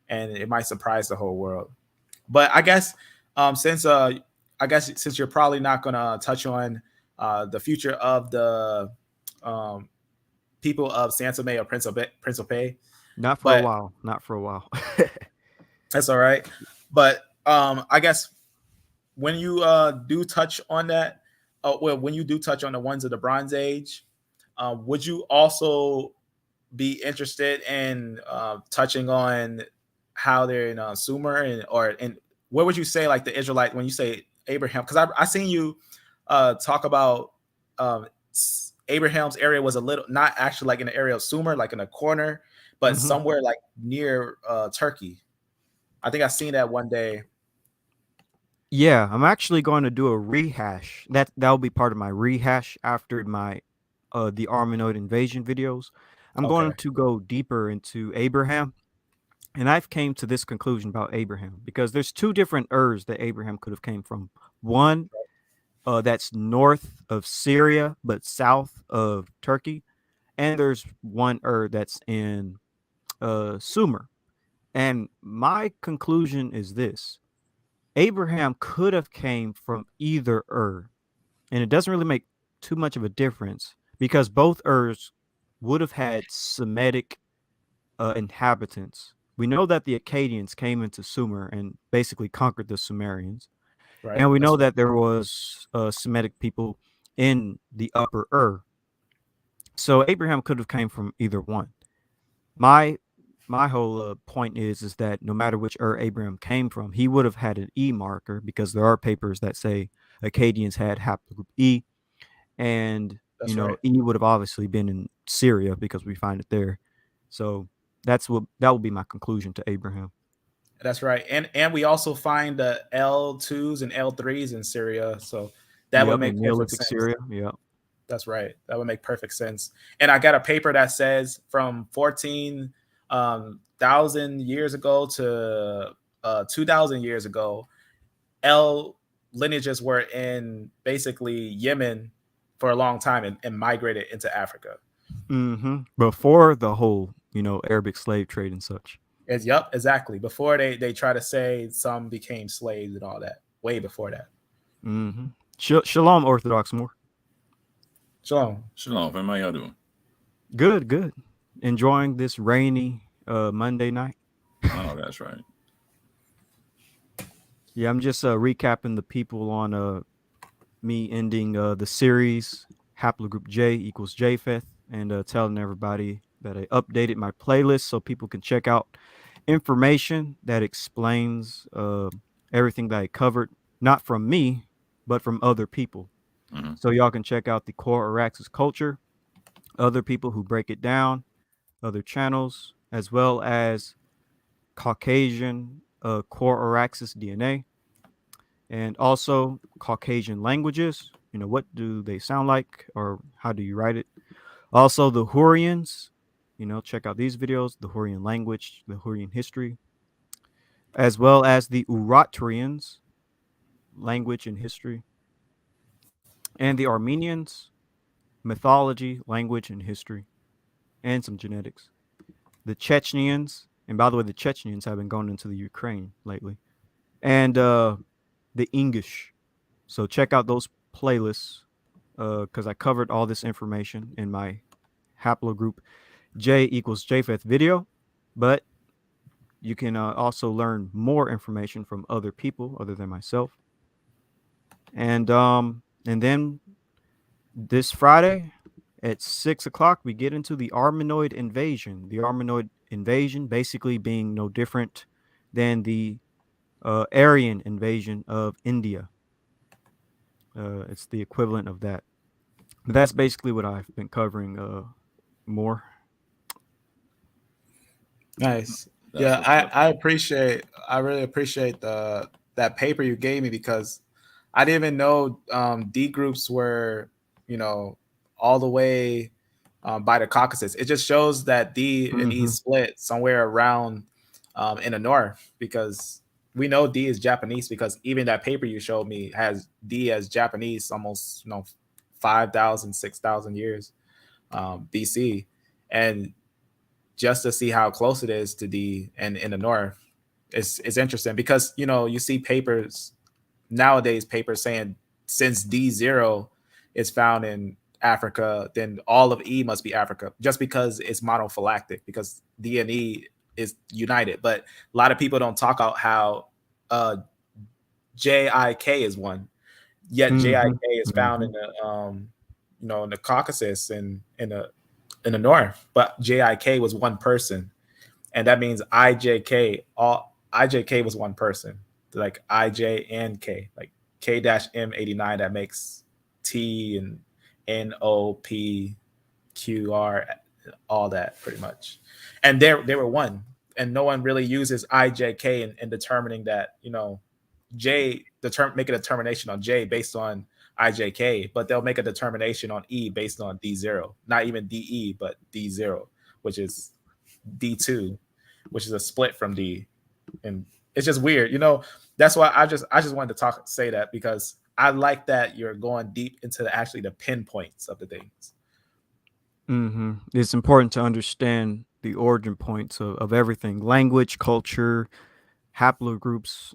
Speaker 2: and it might surprise the whole world. But since since you're probably not gonna touch on the future of the um, people of Santa Fe or Principe,
Speaker 1: Not for a
Speaker 2: but
Speaker 1: while. Not for a while.
Speaker 2: that's all right. But I guess when you do touch on that, well, when you do touch on the ones of the Bronze Age, would you also be interested in touching on how they're in Sumer, and or in what would you say like the Israelite when you say Abraham? Because I seen you talk about um, Abraham's area was a little not actually like in the area of Sumer, like in a corner, but
Speaker 1: Mhm.
Speaker 2: somewhere like near Turkey. I think I seen that one day.
Speaker 1: Yeah, I'm actually going to do a rehash. That'll be part of my rehash after my the Armanoid invasion videos. I'm going
Speaker 2: Okay,
Speaker 1: to go deeper into Abraham, and I've came to this conclusion about Abraham because there's two different Urs that Abraham could have came from. One that's north of Syria but south of Turkey, and there's one that's in Sumer. And my conclusion is this: Abraham could have came from either and it doesn't really make too much of a difference because both Urs would have had Semitic inhabitants. We know that the Akkadians came into Sumer and basically conquered the Sumerians,
Speaker 2: right.
Speaker 1: and we
Speaker 2: That's
Speaker 1: know
Speaker 2: right.
Speaker 1: that there was Semitic people in the Upper So Abraham could have came from either one. My my whole point is that no matter which Abraham came from, he would have had an E marker because there are papers that say Akkadians had haplogroup E, and
Speaker 2: That's right.
Speaker 1: E would have obviously been in Syria because we find it there. So that would be my conclusion to Abraham.
Speaker 2: That's right. And we also find the L2s and L3s in Syria. So that would
Speaker 1: Yep,
Speaker 2: make
Speaker 1: in
Speaker 2: perfect
Speaker 1: Neolithic
Speaker 2: sense.
Speaker 1: Syria. Yep.
Speaker 2: That's right. That would make perfect sense. And I got a paper that says from 14,000 years ago to 2,000 years ago, L lineages were in basically Yemen for a long time and migrated into Africa.
Speaker 1: Before the whole Arabic slave trade and such.
Speaker 2: Yep, exactly. Before they try to say some became slaves and all that. Way before that.
Speaker 1: hmm Shalom, Orthodox more.
Speaker 2: Shalom.
Speaker 3: Shalom, fam. How y'all doing?
Speaker 1: Good, good. Enjoying this rainy Monday night.
Speaker 3: I know that's right.
Speaker 1: Yeah, I'm just recapping the people on me ending the series Haplogroup J equals Japheth, and telling everybody that I updated my playlist so people can check out information that explains everything that I covered, not from me, but from other people.
Speaker 3: Mm-hmm.
Speaker 1: So y'all can check out the core Araxis culture, other people who break it down, other channels, as well as Caucasian core Araxis DNA, and also Caucasian languages. What do they sound like or how do you write it? Also, the Hurrians, check out these videos, the Hurrian language, the Hurrian history, as well as the Uratrians, language and history, and the Armenians, mythology, language and history, and some genetics. The Chechens, and by the way, the Chechens have been going into the Ukraine lately, and the English. So check out those playlists because I covered all this information in my haplogroup J equals Japheth video. But you can also learn more information from other people other than myself. And then this Friday at 6 o'clock, we get into the Armanoid invasion. The Armanoid invasion basically being no different than the Aryan invasion of India. It's the equivalent of that. But that's basically what I've been covering more.
Speaker 2: Nice.
Speaker 3: That's
Speaker 2: Yeah,
Speaker 3: what's up.
Speaker 2: I really appreciate the that paper you gave me because I didn't even know D groups were, you know, all the way by the Caucasus. It just shows that D and E
Speaker 1: Mm-hmm.
Speaker 2: split somewhere around in the north because we know D is Japanese because even that paper you showed me has D as Japanese almost 5,000, 6,000 years BC. And just to see how close it is to D and in the north. It's interesting because you see papers nowadays, papers saying since D0 is found in Africa, then all of E must be Africa, just because it's monophylactic, because D and E is united. But a lot of people don't talk about how JIK is one. Yet JIK
Speaker 1: Mhm,
Speaker 2: is found in
Speaker 1: mhm.
Speaker 2: the in the Caucasus and in the north. But JIK was one person, and that means IJK. All IJK was one person, like IJ and K, like K-M89. That makes T and NOPQR, all that pretty much. And they were one, and no one really uses IJK in determining that J make a determination on J based on IJK, but they'll make a determination on E based on D0, not even DE, but D0, which is D2, which is a split from D. And it's just weird. That's why I just wanted to say that, because I like that you're going deep into the pinpoints of the things.
Speaker 1: Mhm. It's important to understand the origin points of everything, language, culture, haplogroups,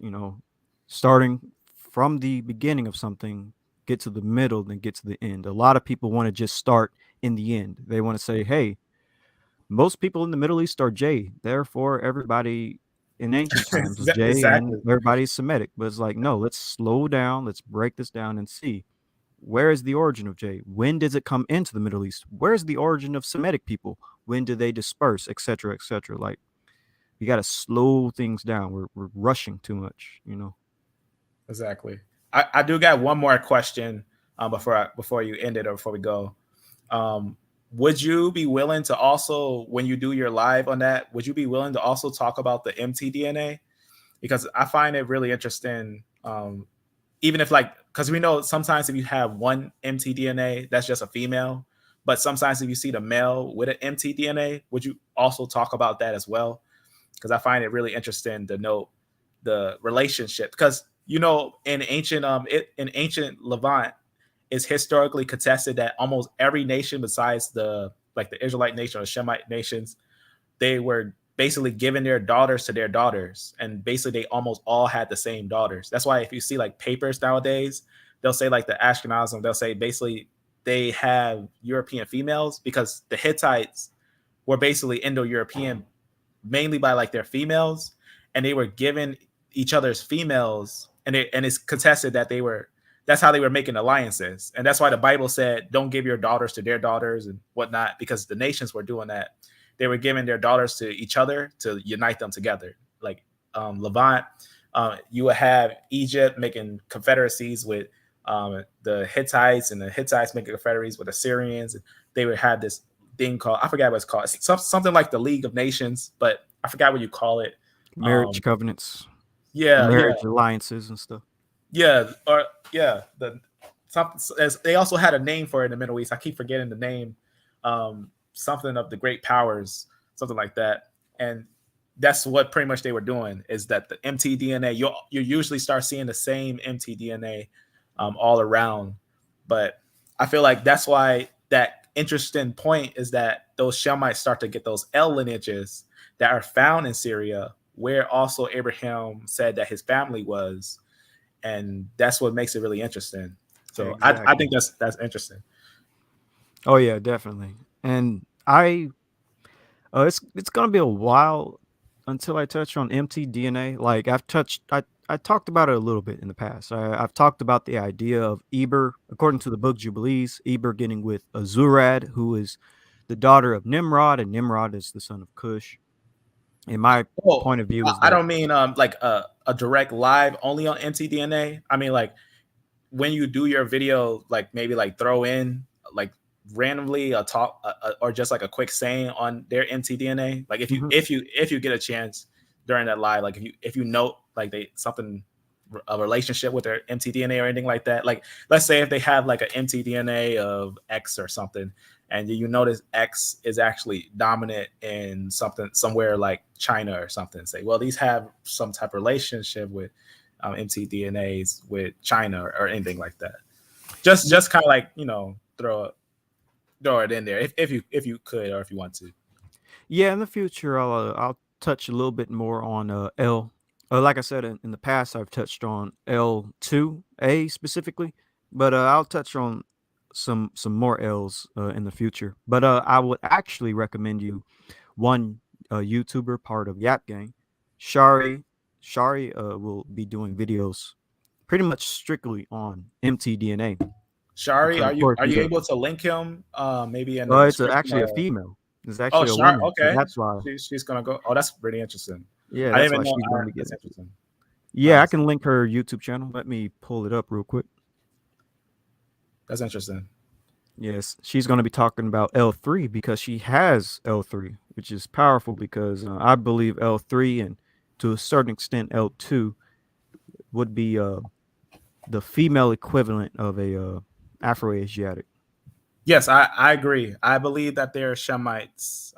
Speaker 1: starting from the beginning of something, get to the middle, then get to the end. A lot of people want to just start in the end. They want to say, hey, most people in the Middle East are J, therefore everybody in ancient times was J and
Speaker 2: Exactly.
Speaker 1: everybody's Semitic. But it's like, no, let's slow down, let's break this down and see, where is the origin of J? When does it come into the Middle East? Where's the origin of Semitic people? When do they disperse, etc., etc.? Like, you got to slow things down. We're rushing too much.
Speaker 2: Exactly. I do got one more question before you end it, or before we go. Um, would you be willing to also, when you do your live on that, would you be willing to also talk about the MtDNA? Because I find it really interesting. Even if, like, because we know sometimes if you have one MtDNA, that's just a female. But sometimes if you see the male with an MtDNA, would you also talk about that as well? Because I find it really interesting to note the relationship. Because in ancient Levant, it's historically contested that almost every nation besides the Israelite nation or Shemite nations, they were basically giving their daughters to their daughters, and basically they almost all had the same daughters. That's why if you see like papers nowadays, they'll say like the Ashkenazim, they'll say basically they have European females, because the Hittites were basically Indo-European mainly by like their females, and they were given each other's females, and it's contested that that's how they were making alliances, and that's why the Bible said don't give your daughters to their daughters and whatnot, because the nations were doing that. They were giving their daughters to each other to unite them together. Like Levant, you would have Egypt making confederacies with the Hittites, and the Hittites making confederacies with the Syrians. They would have this thing called, I forgot what it's called. It's something like the League of Nations, but I forgot what you call it.
Speaker 1: Marriage covenants,
Speaker 2: Yeah, yeah,
Speaker 1: marriage alliances, and stuff.
Speaker 2: yeah, or yeah. As they also had a name for it in the Middle East. I keep forgetting the name. Something of the great powers, something like that. And that's what pretty much they were doing, is that the MtDNA, you usually start seeing the same MtDNA all around. But I feel like that's why that interesting point is that those Shemites start to get those L lineages that are found in Syria, where also Abraham said that his family was, and that's what makes it really interesting. So I
Speaker 1: Exactly.
Speaker 2: think that's interesting.
Speaker 1: Oh yeah, definitely. And it's gonna be a while until I touch on mtDNA. Like, I talked about it a little bit in the past. I've talked about the idea of Eber, according to the Book Jubilees, Eber getting with Azurad, who is the daughter of Nimrod, and Nimrod is the son of Cush. In my
Speaker 2: Well,
Speaker 1: point of view, is
Speaker 2: I
Speaker 1: that
Speaker 2: don't mean like a direct live only on MtDNA. I mean like when you do your video, like maybe like throw in like randomly a talk or just like a quick saying on their MtDNA. Like
Speaker 1: Mhm.
Speaker 2: if you get a chance during that live, like if you note like they something, a relationship with their MtDNA or anything like that. Like let's say if they have like an MtDNA of X or something, and you notice X is actually dominant in something somewhere like China or something. Say, well, these have some type of relationship with MtDNAs with China or anything like that. Just kind of like throw it in there if you could, or if you want to.
Speaker 1: Yeah, in the future, I'll touch a little bit more on L. Like I said, in the past, I've touched on L2A specifically, but I'll touch on some more L's in the future. But I would actually recommend you one YouTuber part of Yap Gang, Shari. Shari will be doing videos pretty much strictly on MtDNA.
Speaker 2: Shari,
Speaker 1: Because
Speaker 2: are
Speaker 1: of
Speaker 2: you
Speaker 1: course
Speaker 2: are
Speaker 1: he's
Speaker 2: you
Speaker 1: a
Speaker 2: able to link him maybe in the
Speaker 1: it's
Speaker 2: description?
Speaker 1: actually a female. It's
Speaker 2: Oh,
Speaker 1: actually a
Speaker 2: Shari,
Speaker 1: woman, so
Speaker 2: okay.
Speaker 1: that's why.
Speaker 2: She's gonna go. Oh, that's pretty interesting.
Speaker 1: Yeah,
Speaker 2: I
Speaker 1: that's
Speaker 2: didn't
Speaker 1: why
Speaker 2: even know.
Speaker 1: she's going to be
Speaker 2: That's
Speaker 1: getting.
Speaker 2: interesting.
Speaker 1: Yeah, I
Speaker 2: Nice.
Speaker 1: can link her YouTube channel. Let me pull it up real quick.
Speaker 2: That's interesting.
Speaker 1: Yes, she's going to be talking about L3 because she has L3, which is powerful because I believe L3 and to a certain extent L2 would be the female equivalent of a Afro-Asiatic.
Speaker 2: Yes, I agree. I believe that they're Shemites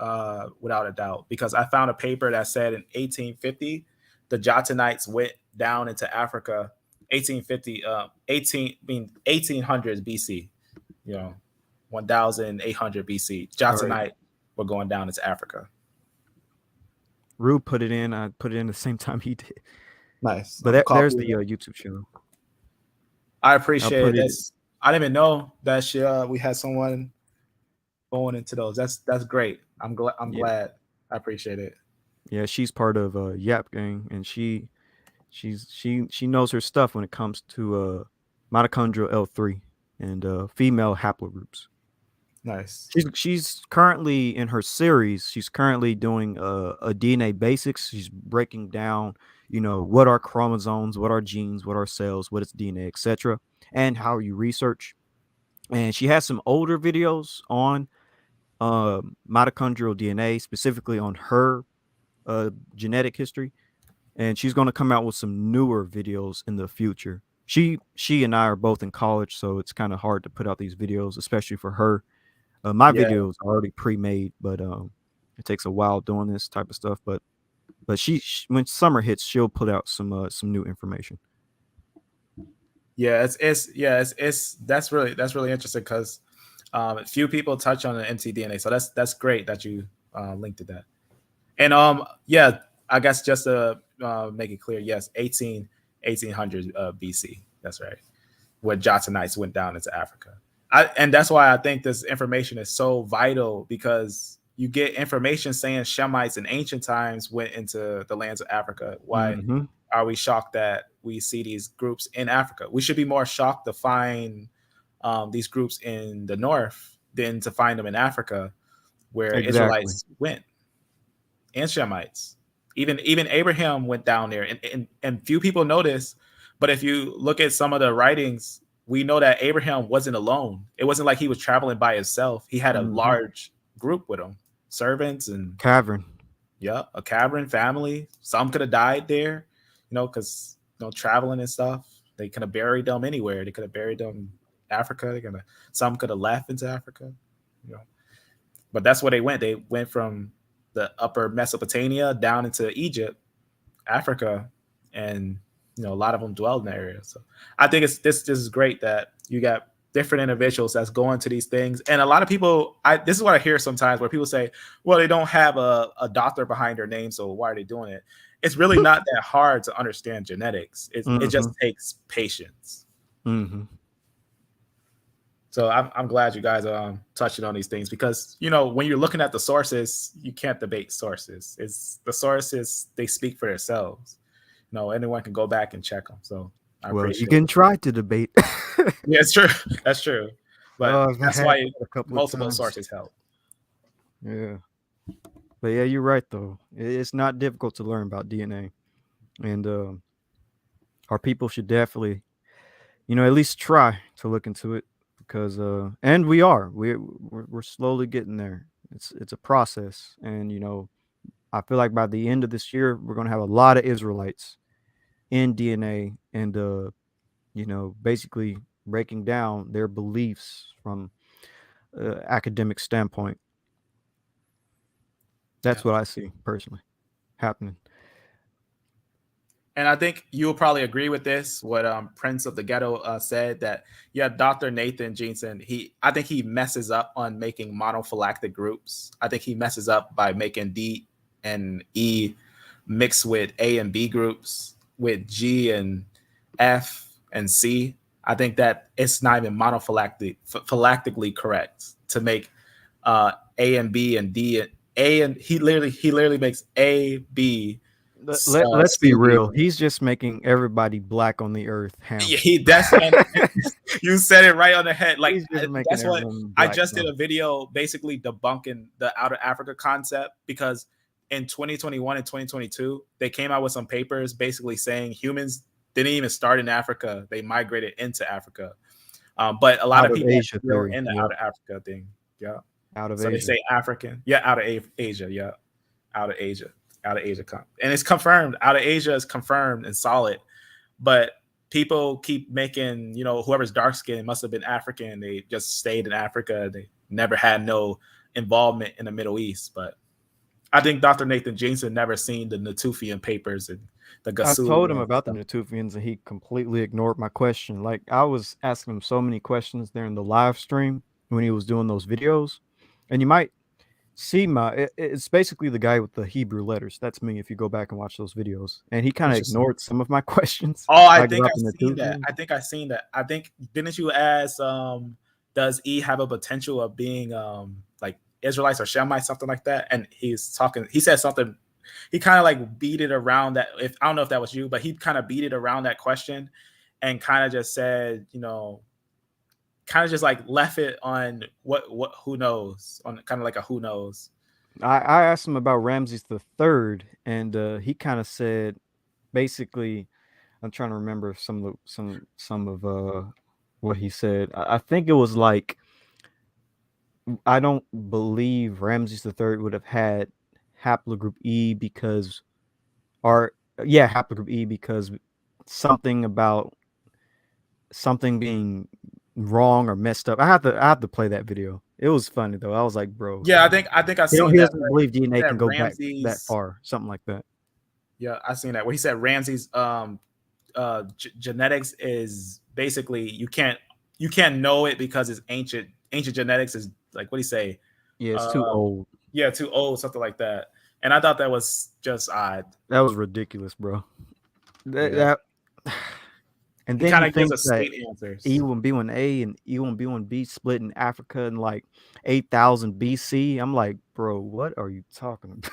Speaker 2: without a doubt because I found a paper that said in 1850 the Jotanites went down into Africa. 1850, 1800s BC. 1800 BC.
Speaker 1: All right.
Speaker 2: Jotanite were going down into Africa.
Speaker 1: Rue put it in. I put it in the same time he did.
Speaker 2: Nice.
Speaker 1: But
Speaker 2: I'm
Speaker 1: there's
Speaker 2: copying
Speaker 1: the
Speaker 2: it.
Speaker 1: YouTube channel.
Speaker 2: I
Speaker 1: I'll
Speaker 2: appreciate
Speaker 1: put
Speaker 2: it.
Speaker 1: it.
Speaker 2: I didn't even know that we had someone going into those. That's great. I'm
Speaker 1: Yeah,
Speaker 2: glad. I appreciate it.
Speaker 1: yeah. She's part of Yap Gang, and she knows her stuff when it comes to mitochondrial L3 and female haplogroups.
Speaker 2: Nice.
Speaker 1: She's currently in her series. She's currently doing a DNA basics. She's breaking down, what are chromosomes, what are genes, what are cells, what is DNA, etc., and how you research. And she has some older videos on mitochondrial DNA, specifically on her genetic history. And she's going to come out with some newer videos in the future. She and I are both in college, so it's kind of hard to put out these videos, especially for her. My
Speaker 2: Yeah.
Speaker 1: videos are already pre-made, but it takes a while doing this type of stuff. But she when summer hits, she'll put out some new information.
Speaker 2: Yeah, it's that's really interesting because few people touch on the MtDNA, so that's great that you linked to that. And yeah, I guess just to make it clear, yes, 1800 BC. That's right, where Jotanites went down into Africa. And that's why I think this information is so vital because you get information saying Shemites in ancient times went into the lands of Africa. Why are we shocked that we see these groups in Africa? We should be more shocked to find these groups in the north than to find them in Africa, where
Speaker 1: Exactly.
Speaker 2: Israelites went and Shemites. Even Abraham went down there, and few people know this. But if you look at some of the writings, we know that Abraham wasn't alone. It wasn't like he was traveling by himself. He had a large group with him, servants and
Speaker 1: cavern.
Speaker 2: Yeah, a cavern family. Some could have died there, because traveling and stuff. They could have buried them anywhere. They could have buried them in Africa. Some could have left into Africa, But that's where they went. They went from the upper Mesopotamia down into Egypt, Africa, and a lot of them dwelled in that area. So I think this is great that you got different individuals that's going to these things. And a lot of people, this is what I hear sometimes where people say, well, they don't have a doctor behind their name, so why are they doing it? It's really not that hard to understand genetics. It just takes patience. So I'm glad you guys are touching on these things because, when you're looking at the sources, you can't debate sources. It's the sources, they speak for themselves. Anyone can go back and check them. So I appreciate
Speaker 1: you can try to debate.
Speaker 2: Yeah, it's true. That's true. But that's why multiple sources help.
Speaker 1: Yeah. But yeah, you're right, though. It's not difficult to learn about DNA. And our people should definitely, at least try to look into it because, and we're slowly getting there. It's a process. And, I feel like by the end of this year, we're going to have a lot of Israelites in DNA and, basically breaking down their beliefs from academic standpoint. That's what I see personally happening.
Speaker 2: And I think you'll probably agree with this. What Prince of the Ghetto said that Dr. Nathan Jensen, I think he messes up on making monophylactic groups. I think he messes up by making D and E mixed with A and B groups with G and F and C. I think that it's not even monophylactically correct to make A and B and D and A, and he literally makes A, B,
Speaker 1: Let's be real.
Speaker 2: CD.
Speaker 1: He's just making everybody black on the earth ham.
Speaker 2: Yeah, that's and you said it right on the head. Like
Speaker 1: He's just making
Speaker 2: that's what
Speaker 1: everyone
Speaker 2: I
Speaker 1: black,
Speaker 2: just
Speaker 1: bro.
Speaker 2: did a video basically debunking the out of Africa concept, because in 2021 and 2022 they came out with some papers basically saying humans didn't even start in Africa; they migrated into Africa. But a lot
Speaker 1: Out
Speaker 2: of
Speaker 1: of
Speaker 2: people are
Speaker 1: Asia
Speaker 2: still
Speaker 1: theory.
Speaker 2: in the
Speaker 1: Yep.
Speaker 2: out of Africa thing. Yeah.
Speaker 1: Out of
Speaker 2: So they
Speaker 1: Asia.
Speaker 2: say African. Yeah, out of Asia. Yeah. Out of Asia. Out of Asia. And it's confirmed. Out of Asia is confirmed and solid. But people keep making, whoever's dark skinned must have been African. They just stayed in Africa. They never had no involvement in the Middle East. But I think Dr. Nathan Jensen never seen the Natufian papers and the
Speaker 1: I told him
Speaker 2: Gasula
Speaker 1: about the
Speaker 2: stuff.
Speaker 1: Natufians and he completely ignored my question. Like I was asking him so many questions during the live stream when he was doing those videos. And you might see it's basically the guy with the Hebrew letters. That's me if you go back and watch those videos. And he kind of
Speaker 2: Interesting.
Speaker 1: ignored some of my questions.
Speaker 2: Oh, I
Speaker 1: Like
Speaker 2: think
Speaker 1: about
Speaker 2: I've
Speaker 1: the
Speaker 2: seen that.
Speaker 1: Natufians.
Speaker 2: I think didn't you ask does E have a potential of being like Israelites or Shemites, something like that? And he said something, he kind of like beat it around that. If I don't know if that was you, but he kind of beat it around that question and kind of just said, kind of just like left it on what who knows, on kind of like a who knows.
Speaker 1: I asked him about Ramses the Third, and he kind of said, basically, I'm trying to remember some of what he said. I think it was like, I don't believe Ramses the Third would have had haplogroup E because, or yeah, haplogroup E because something about something being wrong or messed up. I have to play that video. It was funny though. I was like, bro,
Speaker 2: Yeah, I think I've
Speaker 1: he
Speaker 2: seen that.
Speaker 1: doesn't believe DNA
Speaker 2: That
Speaker 1: can go back that
Speaker 2: Ramses.
Speaker 1: far, something like that.
Speaker 2: Yeah, I've seen that where he said Ramses genetics is basically you can't know it because it's ancient genetics is like, what do you say?
Speaker 1: Yeah, it's too old.
Speaker 2: Yeah, too old, something like that. And I thought that was just odd.
Speaker 1: That was ridiculous, bro.
Speaker 2: Yeah.
Speaker 1: That and
Speaker 2: He
Speaker 1: then
Speaker 2: kind
Speaker 1: he
Speaker 2: of gives
Speaker 1: thinks
Speaker 2: us
Speaker 1: that
Speaker 2: state answers.
Speaker 1: E1B1A and E1B1B split in Africa in like 8,000 BC. I'm like, bro, what are you talking about?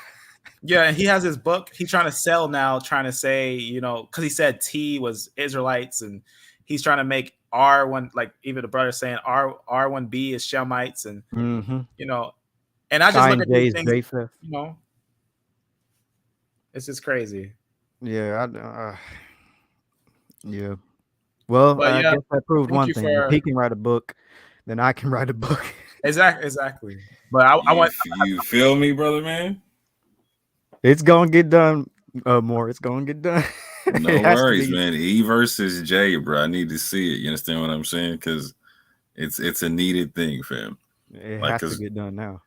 Speaker 2: Yeah, and he has his book. He's trying to sell now, trying to say, because he said T was Israelites, and he's trying to make R1, like even the brother saying R1B is Shemites, and and I just look
Speaker 1: Sign
Speaker 2: at
Speaker 1: J
Speaker 2: these
Speaker 1: is
Speaker 2: things,
Speaker 1: Japheth.
Speaker 2: It's just crazy.
Speaker 1: Yeah, yeah. Well,
Speaker 2: But
Speaker 1: I
Speaker 2: yeah,
Speaker 1: guess that proved
Speaker 2: thank
Speaker 1: one
Speaker 2: you
Speaker 1: thing. If
Speaker 2: for
Speaker 1: he can write a book, then I can write a book.
Speaker 2: exactly. But I want
Speaker 3: You feel me, brother, man?
Speaker 1: It's gonna get done. More. It's gonna get done.
Speaker 3: No
Speaker 1: It has to
Speaker 3: worries,
Speaker 1: be.
Speaker 3: man. E versus J, bro. I need to see it. You understand what I'm saying? Because it's a needed thing, fam.
Speaker 1: It
Speaker 3: Like,
Speaker 1: has to
Speaker 3: cause
Speaker 1: get done now.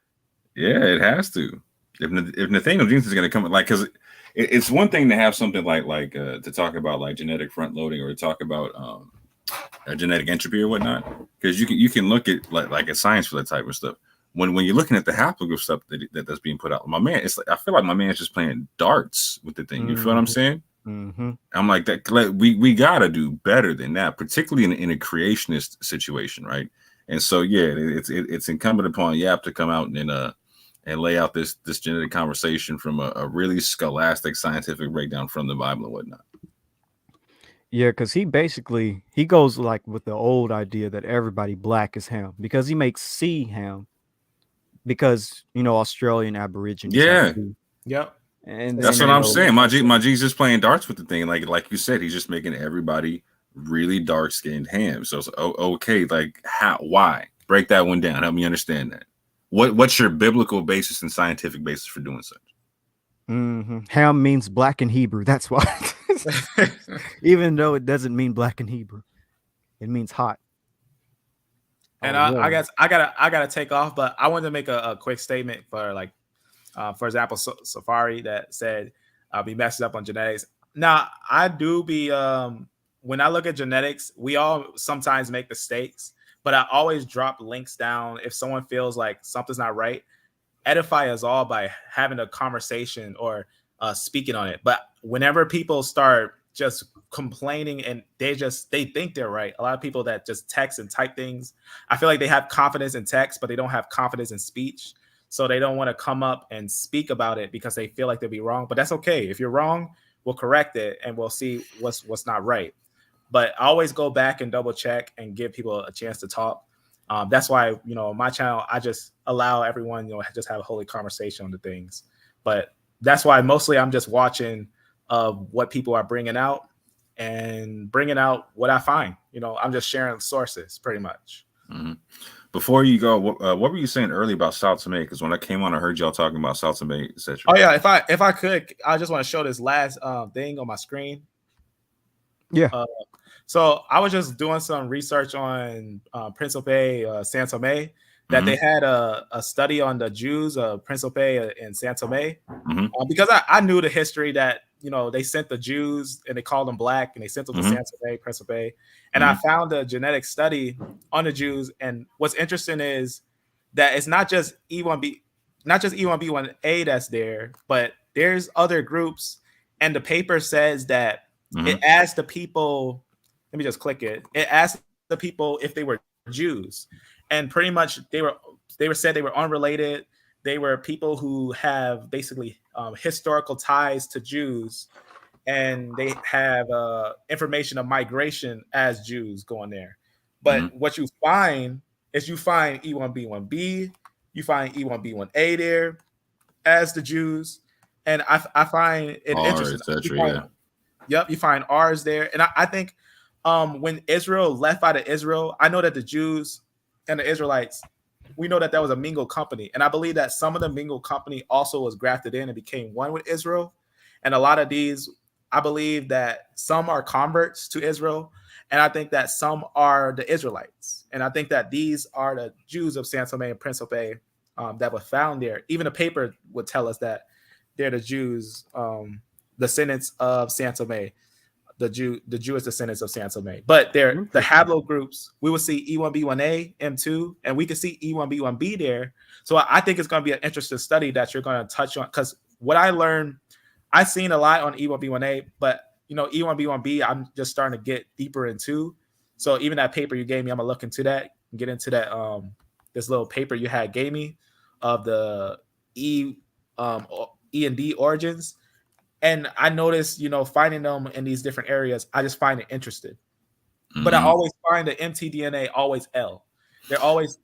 Speaker 3: yeah, it has to. If Nathaniel Jenkins is gonna come, like, cause it's one thing to have something like to talk about like genetic front loading or to talk about genetic entropy or whatnot, because you can look at like a science for that type of stuff. When you're looking at the haplogroup stuff that's being put out, my man, it's like I feel like my man's just playing darts with the thing. You feel what I'm saying?
Speaker 1: Mm-hmm.
Speaker 3: I'm like that. We gotta do better than that, particularly in a creationist situation, right? And so yeah, it's incumbent upon Yap to come out and lay out this genetic conversation from a really scholastic scientific breakdown from the Bible and whatnot.
Speaker 1: Yeah, because he goes like with the old idea that everybody black is ham because he makes C ham because Australian Aborigines have
Speaker 3: Yeah,
Speaker 1: C.
Speaker 2: yep.
Speaker 1: And
Speaker 3: that's
Speaker 1: then
Speaker 3: what I'm saying. My G's just playing darts with the thing. Like you said, he's just making everybody really dark skinned ham. So it's okay. Like why? Break that one down. Help me understand that. What's your biblical basis and scientific basis for doing such?
Speaker 1: Ham means black in Hebrew. That's why. Even though it doesn't mean black in Hebrew, it means hot.
Speaker 2: And
Speaker 1: Oh,
Speaker 2: I
Speaker 1: yeah.
Speaker 2: guess I gotta take off, but I wanted to make a quick statement for like, for example, Safari that said be messed up on genetics. Now I do be when I look at genetics, we all sometimes make mistakes, but I always drop links down if someone feels like something's not right. Edify us all by having a conversation or speaking on it. But whenever people start just complaining and they think they're right, a lot of people that just text and type things, I feel like they have confidence in text, but they don't have confidence in speech. So they don't want to come up and speak about it because they feel like they'll be wrong. But that's okay. If you're wrong, we'll correct it and we'll see what's not right. But I always go back and double check and give people a chance to talk. That's why, on my channel, I just allow everyone, just have a holy conversation on the things. But that's why mostly I'm just watching what people are bringing out and bringing out what I find. I'm just sharing sources pretty much.
Speaker 3: Mm-hmm. Before you go, what were you saying earlier about Sao Tome? Because when I came on, I heard y'all talking about Sao Tome, etc.
Speaker 2: Oh yeah, if I could, I just want to show this last thing on my screen.
Speaker 1: Yeah.
Speaker 2: So I was just doing some research on Principe, San Tome, that they had a study on the Jews of Principe and San Tome, because I knew the history that they sent the Jews and they called them black and they sent them to San Tome, Principe, and I found a genetic study on the Jews. And what's interesting is that it's not just E1B, not just E1B1A that's there, but there's other groups. And the paper says that it asked the people. Let me just click it. It asked the people if they were Jews, and pretty much they said they were unrelated. They were people who have basically historical ties to Jews, and they have information of migration as Jews going there. But what you find is you find E1B1B, you find E1B1A there as the Jews, and I find it interesting. You find R's there, and I think when Israel left out of Israel, I know that the Jews and the Israelites, we know that was a mingled company, and I believe that some of the mingled company also was grafted in and became one with Israel. And a lot of these, I believe that some are converts to Israel, and I think that some are the Israelites, and I think that these are the Jews of San Tome and Principe that were found there. Even the paper would tell us that they're the Jews, descendants of San Tome. The Jewish descendants of San Tome, but they're the haplogroups. We will see E1B1A, M2, and we can see E1B1B there. So I think it's going to be an interesting study that you're going to touch on, because what I learned, I've seen a lot on E1B1A, but E1B1B, I'm just starting to get deeper into. So even that paper you gave me, I'm gonna look into that and get into that. This little paper you had gave me of the E and D origins. And I noticed, finding them in these different areas, I just find it interesting. But I always find the MtDNA always L. They're always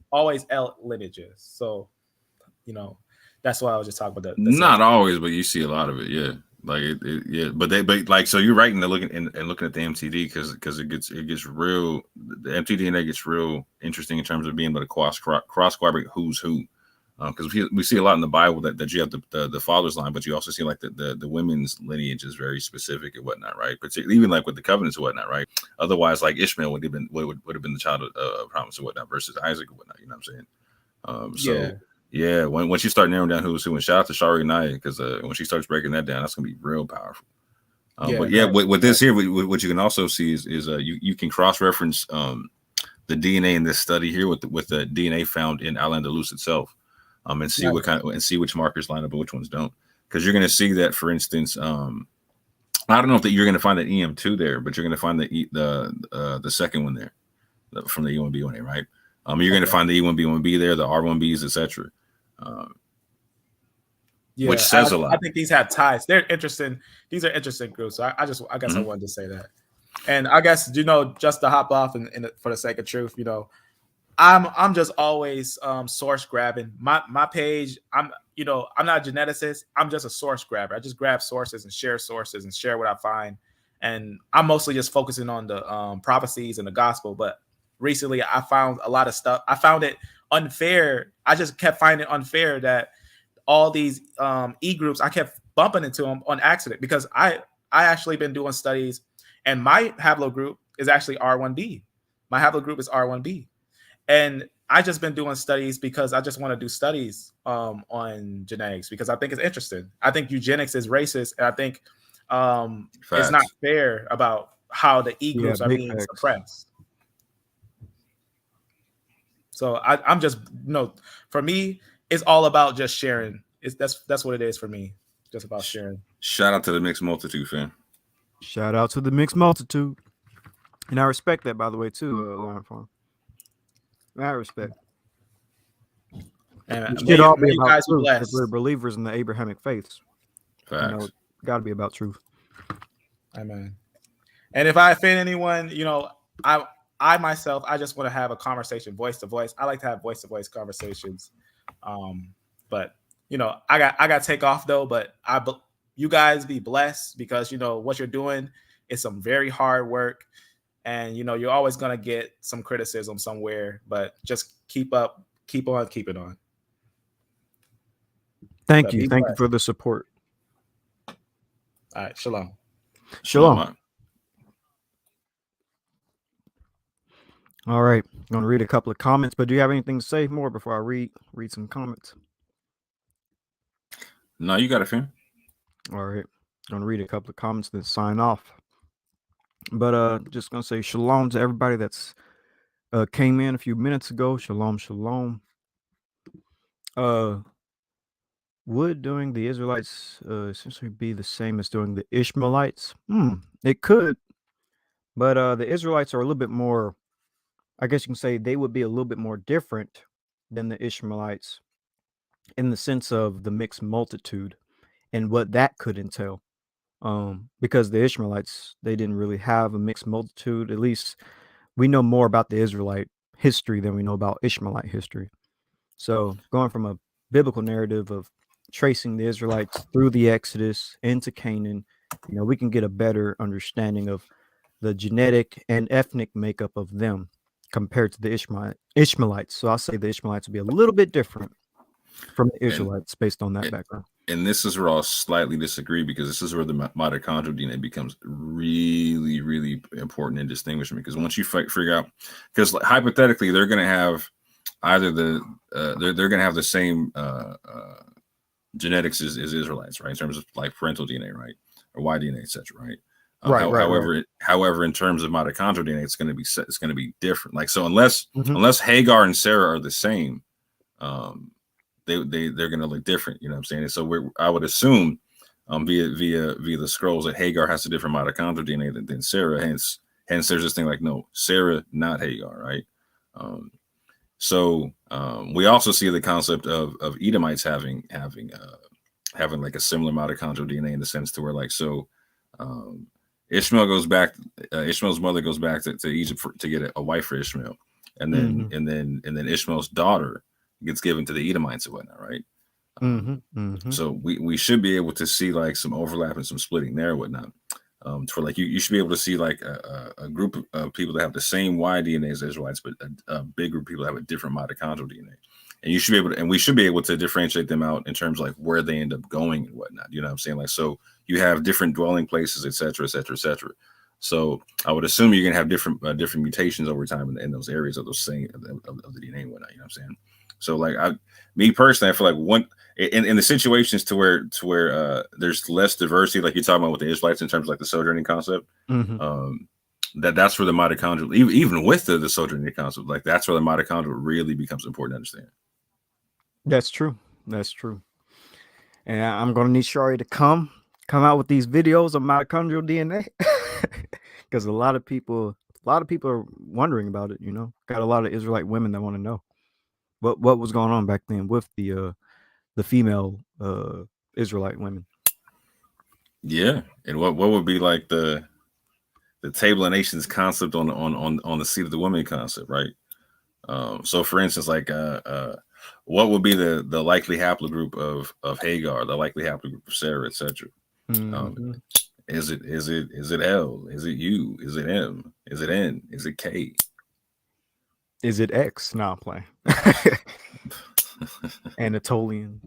Speaker 2: L lineages. So, that's why I was just talking about that.
Speaker 3: Not always, but you see a lot of it, yeah. Like yeah. But like, so you're right in looking at the MTD because it gets real. The MtDNA gets real interesting in terms of being able to cross corroborate who's who. Because we see a lot in the Bible that you have the father's line, but you also see like the women's lineage is very specific and whatnot, right? Particularly even like with the covenants and whatnot, right? Otherwise, like Ishmael would have been the child of promise and whatnot versus Isaac and whatnot. You know what I'm saying? Yeah. Once you start narrowing down who's who, and shout out to Shari Naya, because when she starts breaking that down, that's gonna be real powerful. With this here, what you can also see is you can cross reference the DNA in this study here with the DNA found in Al-Andalus itself. And see see which markers line up and which ones don't, because you're going to see that, for instance, I don't know if you're going to find the EM2 there, but you're going to find the second one there from the E1B1A, right? You're going to find the E1B1B there, the R1Bs, etc. Which says a lot.
Speaker 2: I think these have ties. They're interesting. These are interesting groups. So I guess I wanted to say that, and I guess just to hop off and for the sake of truth, I'm just always source grabbing. My page, I'm not a geneticist. I'm just a source grabber. I just grab sources and share what I find. And I'm mostly just focusing on the prophecies and the gospel. But recently I found a lot of stuff. I found it unfair. I just kept finding it unfair that all these E groups, I kept bumping into them on accident, because I actually been doing studies, and my haplogroup is actually R1B. My haplogroup is R1B. And I just been doing studies because I just want to do studies on genetics, because I think it's interesting. I think eugenics is racist, and I think it's not fair about how the E groups are being suppressed. So I'm just for me, it's all about just sharing. That's what it is for me. Just about sharing.
Speaker 3: Shout out to the mixed multitude, fam.
Speaker 1: Shout out to the mixed multitude, and I respect that, by the way, too, Lion Farm. I respect.
Speaker 2: And
Speaker 1: It should all be
Speaker 2: may you
Speaker 1: about
Speaker 2: guys be
Speaker 1: truth if
Speaker 2: blessed.
Speaker 1: we're believers in the Abrahamic faiths.
Speaker 3: Facts.
Speaker 1: You know, got to be about truth.
Speaker 2: Amen. And if I offend anyone, I myself, I just want to have a conversation, voice to voice. I like to have voice to voice conversations. But I got to take off though. But you guys be blessed, because what you're doing is some very hard work, and you're always gonna get some criticism somewhere. But just keep on keeping on.
Speaker 1: Thank you for the support.
Speaker 2: All right, shalom.
Speaker 1: Shalom. All right, I'm gonna read a couple of comments, but do you have anything to say more before I read some comments?
Speaker 3: No, you got it, fam.
Speaker 1: All right, I'm gonna read a couple of comments, then sign off. But just gonna say shalom to everybody that's came in a few minutes ago. Shalom, shalom. Would doing the Israelites essentially be the same as doing the Ishmaelites? It could, but the Israelites are a little bit more, I guess you can say they would be a little bit more different than the Ishmaelites in the sense of the mixed multitude and what that could entail. Because the Ishmaelites, they didn't really have a mixed multitude. At least we know more about the Israelite history than we know about Ishmaelite history. So going from a biblical narrative of tracing the Israelites through the Exodus into Canaan, we can get a better understanding of the genetic and ethnic makeup of them compared to the Ishmaelites. So I'll say the Ishmaelites will be a little bit different from the Israelites based on that background.
Speaker 3: And this is where I'll slightly disagree, because this is where the mitochondrial DNA becomes really, really important in distinguishing. Because once you figure out, because hypothetically they're going to have either they're going to have the same genetics as Israelites, right? In terms of like parental DNA, right, or Y DNA, etc., right? However, in terms of mitochondrial DNA, it's going to be different. Like, so unless Hagar and Sarah are the same, they're going to look different. You know what I'm saying? And so I would assume via the scrolls that Hagar has a different mitochondrial DNA than Sarah. Hence there's this thing like, no, Sarah, not Hagar, right? So we also see the concept of Edomites having like a similar mitochondrial DNA in the sense to where, like, so Ishmael's mother goes back to Egypt to get a wife for Ishmael, and then Ishmael's daughter gets given to the Edomites and whatnot, right? So we should be able to see like some overlap and some splitting there and whatnot. For like you should be able to see like a group of people that have the same Y DNA as Israelites, but a big group of people that have a different mitochondrial DNA. And we should be able to differentiate them out in terms of like where they end up going and whatnot. You know what I'm saying? Like, so you have different dwelling places, et cetera, et cetera, et cetera. So I would assume you're gonna have different mutations over time in those areas of those same of the DNA and whatnot. You know what I'm saying? So like me personally, I feel like one in the situations to where there's less diversity, like you're talking about with the Israelites in terms of like the sojourning concept, that's where the mitochondrial, even with the sojourning concept, like that's where the mitochondrial really becomes important to understand.
Speaker 1: That's true. And I'm gonna need Shari to come out with these videos of mitochondrial DNA because a lot of people are wondering about it. Got a lot of Israelite women that want to know what was going on back then with the female Israelite women.
Speaker 3: Yeah, and what would be like the Table of Nations concept on the seat of the woman concept, right? So for instance, like what would be the likely haplogroup of Hagar, the likely haplogroup of Sarah, etc. Is it L? Is it U? Is it M? Is it N? Is it K?
Speaker 1: Is it X? No, I'm playing. Anatolian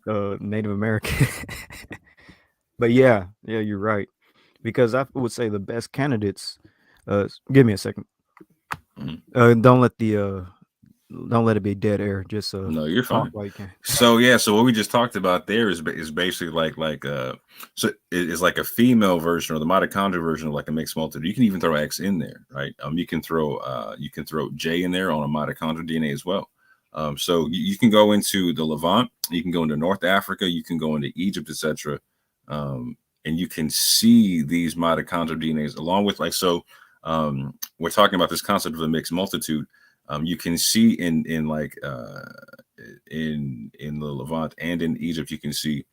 Speaker 1: Native American. But yeah, you're right. Because I would say the best candidates. Give me a second. Don't let it be dead air. Just
Speaker 3: no, you're fine.
Speaker 1: While you can.
Speaker 3: So what we just talked about there is basically like so it's like a female version or the mitochondrial version of like a mixed multitude. You can even throw X in there, right? You can throw J in there on a mitochondrial DNA as well. So you can go into the Levant, you can go into North Africa, you can go into Egypt, etc. And you can see these mitochondrial DNAs along with like, so we're talking about this concept of a mixed multitude. You can see in like in the Levant and in Egypt, you can see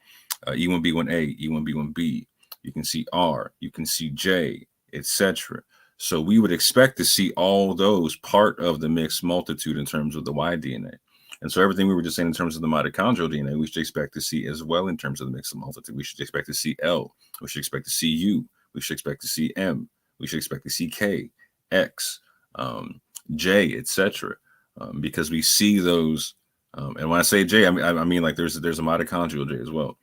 Speaker 3: E1B1A, E1B1B. You can see R, you can see J, etc. So we would expect to see all those part of the mixed multitude in terms of the Y DNA. And so everything we were just saying in terms of the mitochondrial DNA, we should expect to see as well in terms of the mixed multitude. We should expect to see L. We should expect to see U. We should expect to see M. We should expect to see K, X, J, etc. Because we see those. And when I say J, I mean like there's a mitochondrial J as well.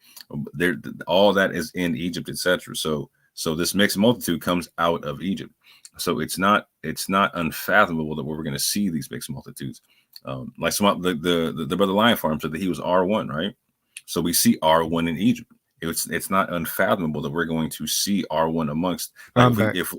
Speaker 3: There, all that is in Egypt, etc. So this mixed multitude comes out of Egypt. So it's not unfathomable that we're going to see these mixed multitudes. Like the brother Lion Farm said that he was R1, right? So we see R1 in Egypt. It's not unfathomable that we're going to see R1 amongst like if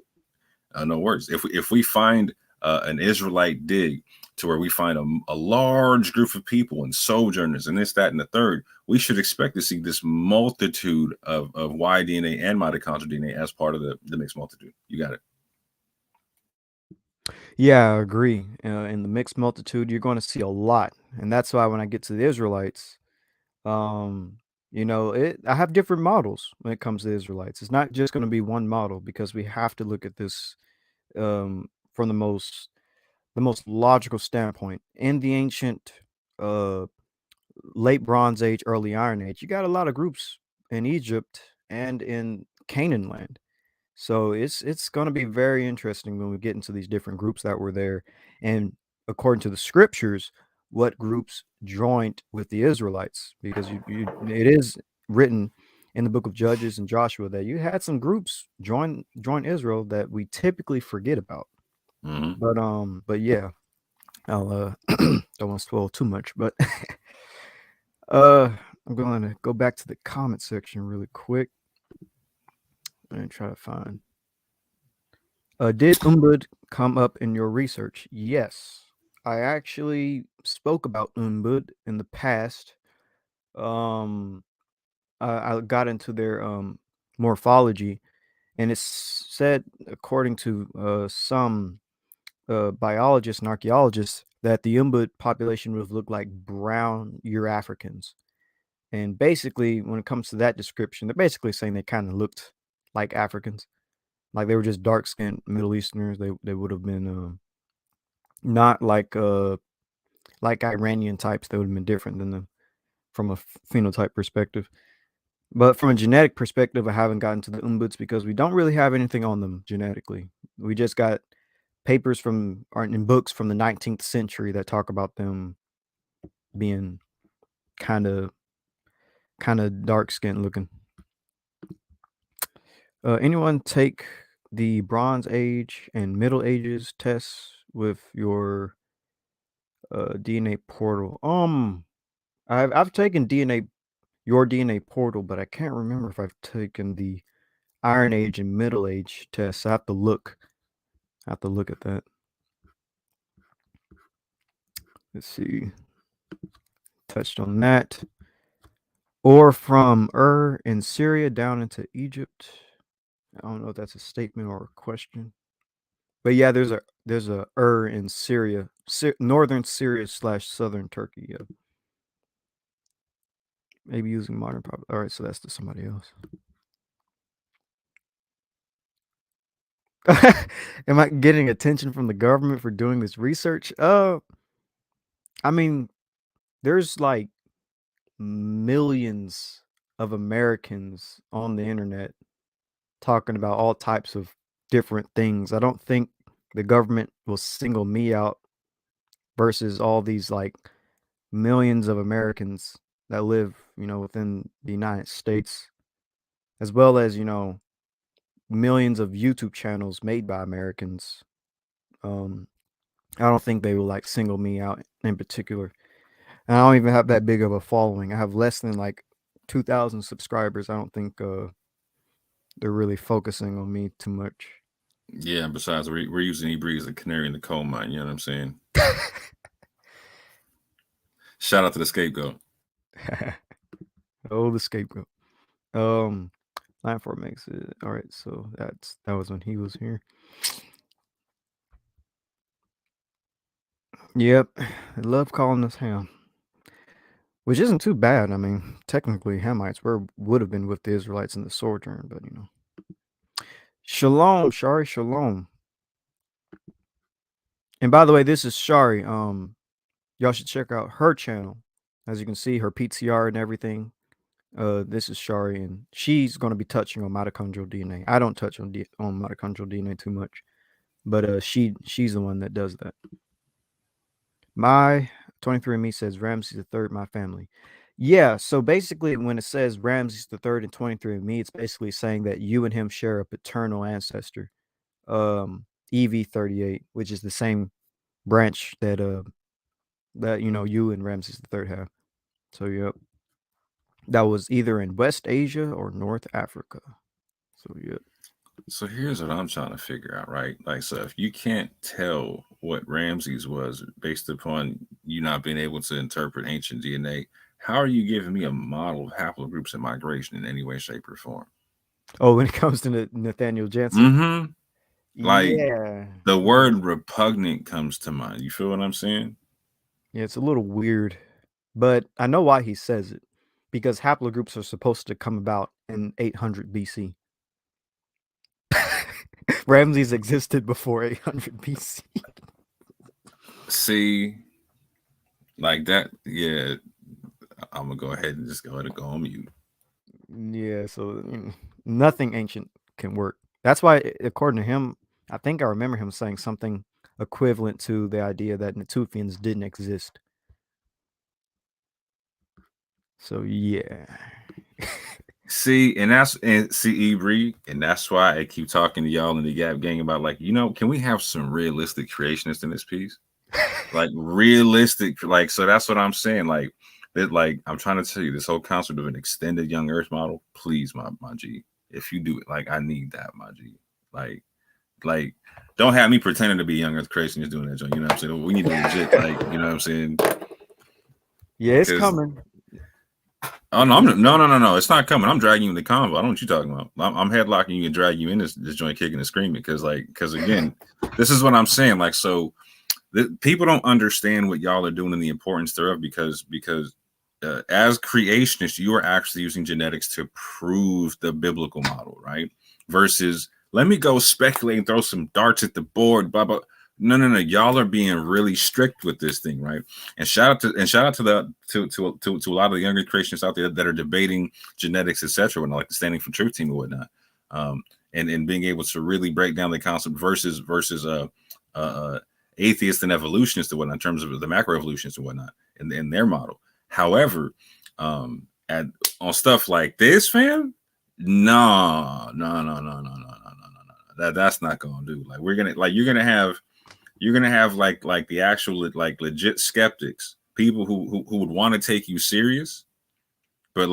Speaker 3: no words. If we find an Israelite dig to where we find a large group of people and sojourners and this, that, and the third, we should expect to see this multitude of Y DNA and mitochondrial DNA as part of the mixed multitude. You got it.
Speaker 1: Yeah, I agree. In the mixed multitude, you're going to see a lot, and that's why when I get to the Israelites, I have different models when it comes to Israelites. It's not just going to be one model because we have to look at this from the most logical standpoint. In the ancient uh, late Bronze Age, early Iron Age, you got a lot of groups in Egypt and in Canaan land. So it's going to be very interesting when we get into these different groups that were there, and according to the scriptures, what groups joined with the Israelites, because it is written in the book of Judges and Joshua that you had some groups join Israel that we typically forget about.
Speaker 3: Mm-hmm.
Speaker 1: But yeah, I'll don't want to spoil too much, but I'm going to go back to the comment section really quick and try to find. Did Umbud come up in your research? Yes. I actually spoke about Umbud in the past. Um, I got into their morphology, and it's said, according to some biologists and archaeologists, that the Umbud population would look like brown Eurafricans. And basically, when it comes to that description, they're basically saying they kind of looked like Africans. Like they were just dark skinned Middle Easterners. They would have been not like Iranian types. They would have been different than them from a phenotype perspective. But from a genetic perspective, I haven't gotten to the Umbuds because we don't really have anything on them genetically. We just got papers from in books from the 19th century that talk about them being kind of dark skinned looking. Anyone take the Bronze Age and Middle Ages tests with your DNA portal? I've taken your DNA portal, but I can't remember if I've taken the Iron Age and Middle Age tests. I have to look. At that. Let's see. Touched on that. Or from in Syria down into Egypt. I don't know if that's a statement or a question. But yeah, there's a in Syria, northern Syria / southern Turkey. Yeah. Maybe using modern probably. All right, so that's to somebody else. Am I getting attention from the government for doing this research? I mean, there's like millions of Americans on the internet talking about all types of different things. I don't think the government will single me out versus all these like millions of Americans that live, within the United States, as well as, millions of YouTube channels made by Americans. I don't think they will like single me out in particular. And I don't even have that big of a following. I have less than like 2,000 subscribers. I don't think they're really focusing on me too much.
Speaker 3: Yeah. Besides, we're using Hebrew as a canary in the coal mine. You know what I'm saying? Shout out to the scapegoat.
Speaker 1: Oh, the scapegoat. Line 4 makes it. All right, so that was when he was here. Yep. They love calling us Ham. Which isn't too bad. I mean, technically Hamites would have been with the Israelites in the sojourn, but you know. Shalom, Shari, shalom. And by the way, this is Shari. Y'all should check out her channel. As you can see, her PTR and everything. This is Shari, and she's going to be touching on mitochondrial DNA. I don't touch on on mitochondrial DNA too much, but she's the one that does that. My 23andMe says Ramses the third, my family. Yeah, so basically, when it says Ramses the third and 23andMe, it's basically saying that you and him share a paternal ancestor, EV38, which is the same branch that you know you and Ramses the third have. So yep, that was either in West Asia or North Africa. So yep.
Speaker 3: So here's what I'm trying to figure out, right? Like, so if you can't tell what Ramses was based upon you not being able to interpret ancient DNA, how are you giving me a model of haplogroups and migration in any way, shape, or form?
Speaker 1: Oh, when it comes to Nathaniel Jansen,
Speaker 3: Like
Speaker 1: yeah,
Speaker 3: the word repugnant comes to mind. You feel what I'm saying?
Speaker 1: yeah, it's a little weird, but I know why he says it, because haplogroups are supposed to come about in 800 BC. Ramses existed before 800 BC.
Speaker 3: See, like that, yeah. I'm gonna go ahead and just go ahead and go on mute.
Speaker 1: Yeah, so nothing ancient can work. That's why, according to him, I think I remember him saying something equivalent to the idea that Natufians didn't exist. So yeah.
Speaker 3: See, see, Ebri, and that's why I keep talking to y'all in the Gap Gang about, like, you know, can we have some realistic creationists in this piece? Like realistic, like, so that's what I'm saying. Like that, like I'm trying to tell you, this whole concept of an extended young Earth model, please, my G. If you do it, like I need that, my G. Like don't have me pretending to be young Earth creationist doing that, John. You know what I'm saying? We need to legit, like, you know what I'm saying?
Speaker 1: Yeah, it's coming.
Speaker 3: Oh no, no. It's not coming. I'm dragging you in the convo. I don't know what you're talking about. I'm headlocking you and dragging you in this joint, kicking and screaming. Because again, this is what I'm saying. Like, so people don't understand what y'all are doing and the importance thereof, because as creationists, you are actually using genetics to prove the biblical model, right? Versus, let me go speculate and throw some darts at the board, blah blah. No. Y'all are being really strict with this thing, right? And shout out to a lot of the younger creationists out there that are debating genetics, etc., and like the Standing for Truth team and whatnot, and being able to really break down the concept versus atheists and evolutionists and whatnot, in terms of the macroevolutionists and whatnot in their model. However, on stuff like this, fam, no. That's not gonna do. Like, you're gonna have like the actual, like, legit skeptics, people who would want to take you serious, but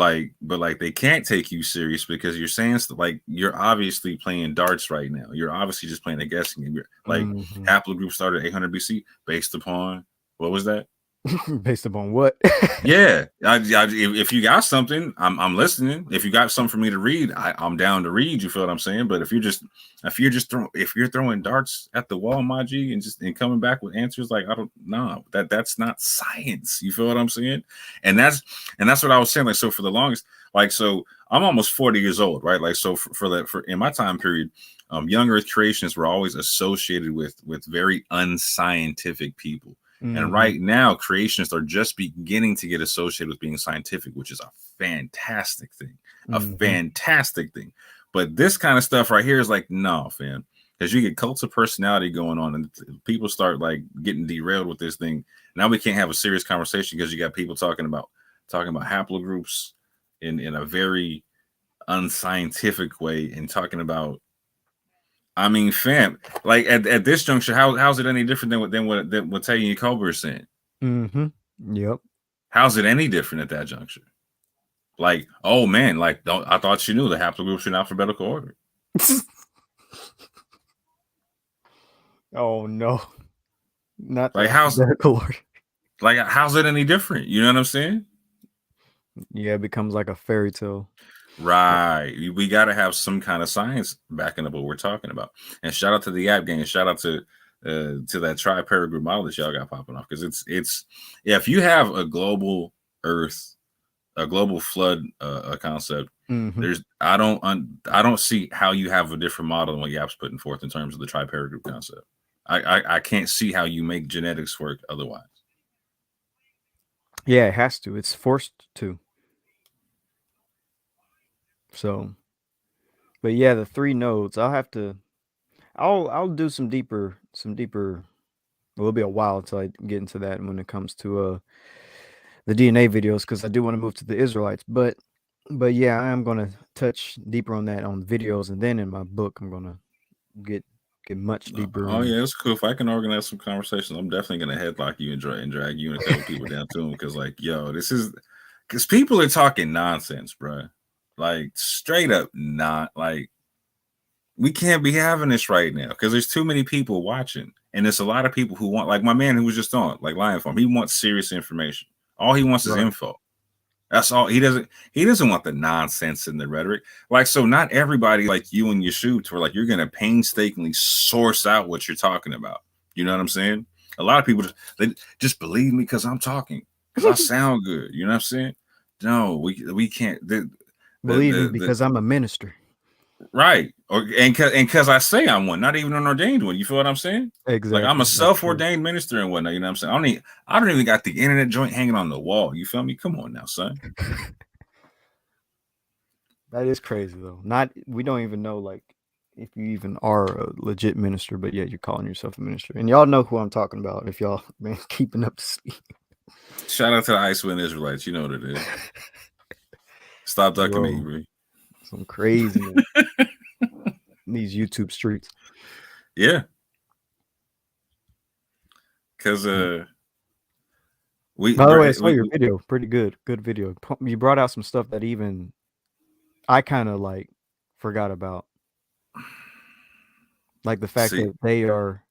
Speaker 3: they can't take you serious because you're saying stuff like, you're obviously playing darts right now. You're obviously just playing a guessing game. Like, haplogroup started 800 BC based upon, what was that?
Speaker 1: Based upon what?
Speaker 3: Yeah, if you got something, I'm listening. If you got something for me to read, I'm down to read. You feel what I'm saying? But if you're throwing darts at the wall, my G, and coming back with answers, like, I don't know, that's not science. You feel what I'm saying? And that's what I was saying. Like, so for the longest, like, so I'm almost 40 years old, right? Like, so for in my time period, young Earth creationists were always associated with very unscientific people. And right now, creationists are just beginning to get associated with being scientific, which is a fantastic thing. Fantastic thing. But this kind of stuff right here is like, no, fam. Because you get cults of personality going on, and people start like getting derailed with this thing. Now we can't have a serious conversation because you got people talking about haplogroups in a very unscientific way, and talking about, I mean, fam, like at this juncture, how's it any different than what Teddy and Colbert is saying?
Speaker 1: Yep.
Speaker 3: How's it any different at that juncture? Like, oh man, like, I thought you knew the haplogroups in alphabetical order.
Speaker 1: Oh no, not
Speaker 3: like
Speaker 1: alphabetical order.
Speaker 3: Like, how's it any different? You know what I'm saying?
Speaker 1: Yeah, it becomes like a fairy tale.
Speaker 3: Right. We got to have some kind of science backing up what we're talking about. And shout out to the app gang. And shout out to to that tri-paragroup model that y'all got popping off, because it's yeah, if you have a global Earth, a global flood concept, there's I don't see how you have a different model than what Yap's putting forth in terms of the tri-paragroup concept. I can't see how you make genetics work otherwise.
Speaker 1: Yeah, it has to. It's forced to. So, but yeah, the 3 nodes. I'll do some deeper. It'll be a while until I get into that when it comes to the DNA videos, because I do want to move to the Israelites. But yeah, I am gonna touch deeper on that on videos, and then in my book, I'm gonna get much deeper.
Speaker 3: Oh yeah, it's cool. If I can organize some conversations, I'm definitely gonna headlock you and drag you and a couple people down to them, because like, yo, this is because people are talking nonsense, bro. Like straight up, not like we can't be having this right now because there's too many people watching, and there's a lot of people who want, like my man who was just on, like Lion Farm. He wants serious information. All he wants is info. That's all. He doesn't want the nonsense and the rhetoric. Like, so not everybody like you and your shoot where like you're gonna painstakingly source out what you're talking about. You know what I'm saying? A lot of people they just believe me because I'm talking, because I sound good. You know what I'm saying? No, we can't
Speaker 1: believe me because I'm a minister.
Speaker 3: Right. And because I say I'm one, not even an ordained one. You feel what I'm saying?
Speaker 1: Exactly.
Speaker 3: Like I'm a self-ordained minister and whatnot. You know what I'm saying? I don't even got the internet joint hanging on the wall. You feel me? Come on now, son.
Speaker 1: That is crazy though. We don't even know like if you even are a legit minister, but yet you're calling yourself a minister. And y'all know who I'm talking about if y'all man keeping up to speed.
Speaker 3: Shout out to the Icewind Israelites. You know what it is. Stop ducking me, bro.
Speaker 1: Some crazy these YouTube streets.
Speaker 3: Yeah. Cause
Speaker 1: by the way, I saw your video. Pretty good. Good video. You brought out some stuff that even I kind of like forgot about. Like the fact that they are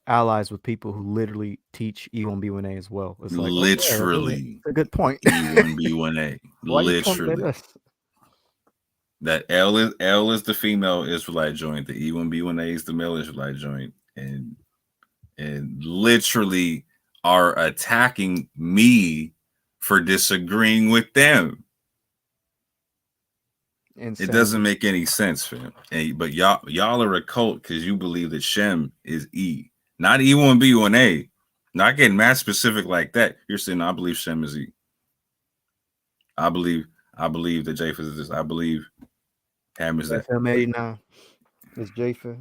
Speaker 1: allies with people who literally teach E1B1A as well. It's like
Speaker 3: literally
Speaker 1: that's a good point.
Speaker 3: E1B1A. Literally. That L is the female Israelite joint, the E1B1A is the male Israelite joint, and literally are attacking me for disagreeing with them. Insane. It doesn't make any sense, fam. But y'all are a cult because you believe that Shem is E, not E1B1A. Not getting mad specific like that. You're saying I believe Shem is E. I believe that Japheth is this. I believe Ham is that.
Speaker 1: FM89 is Japheth.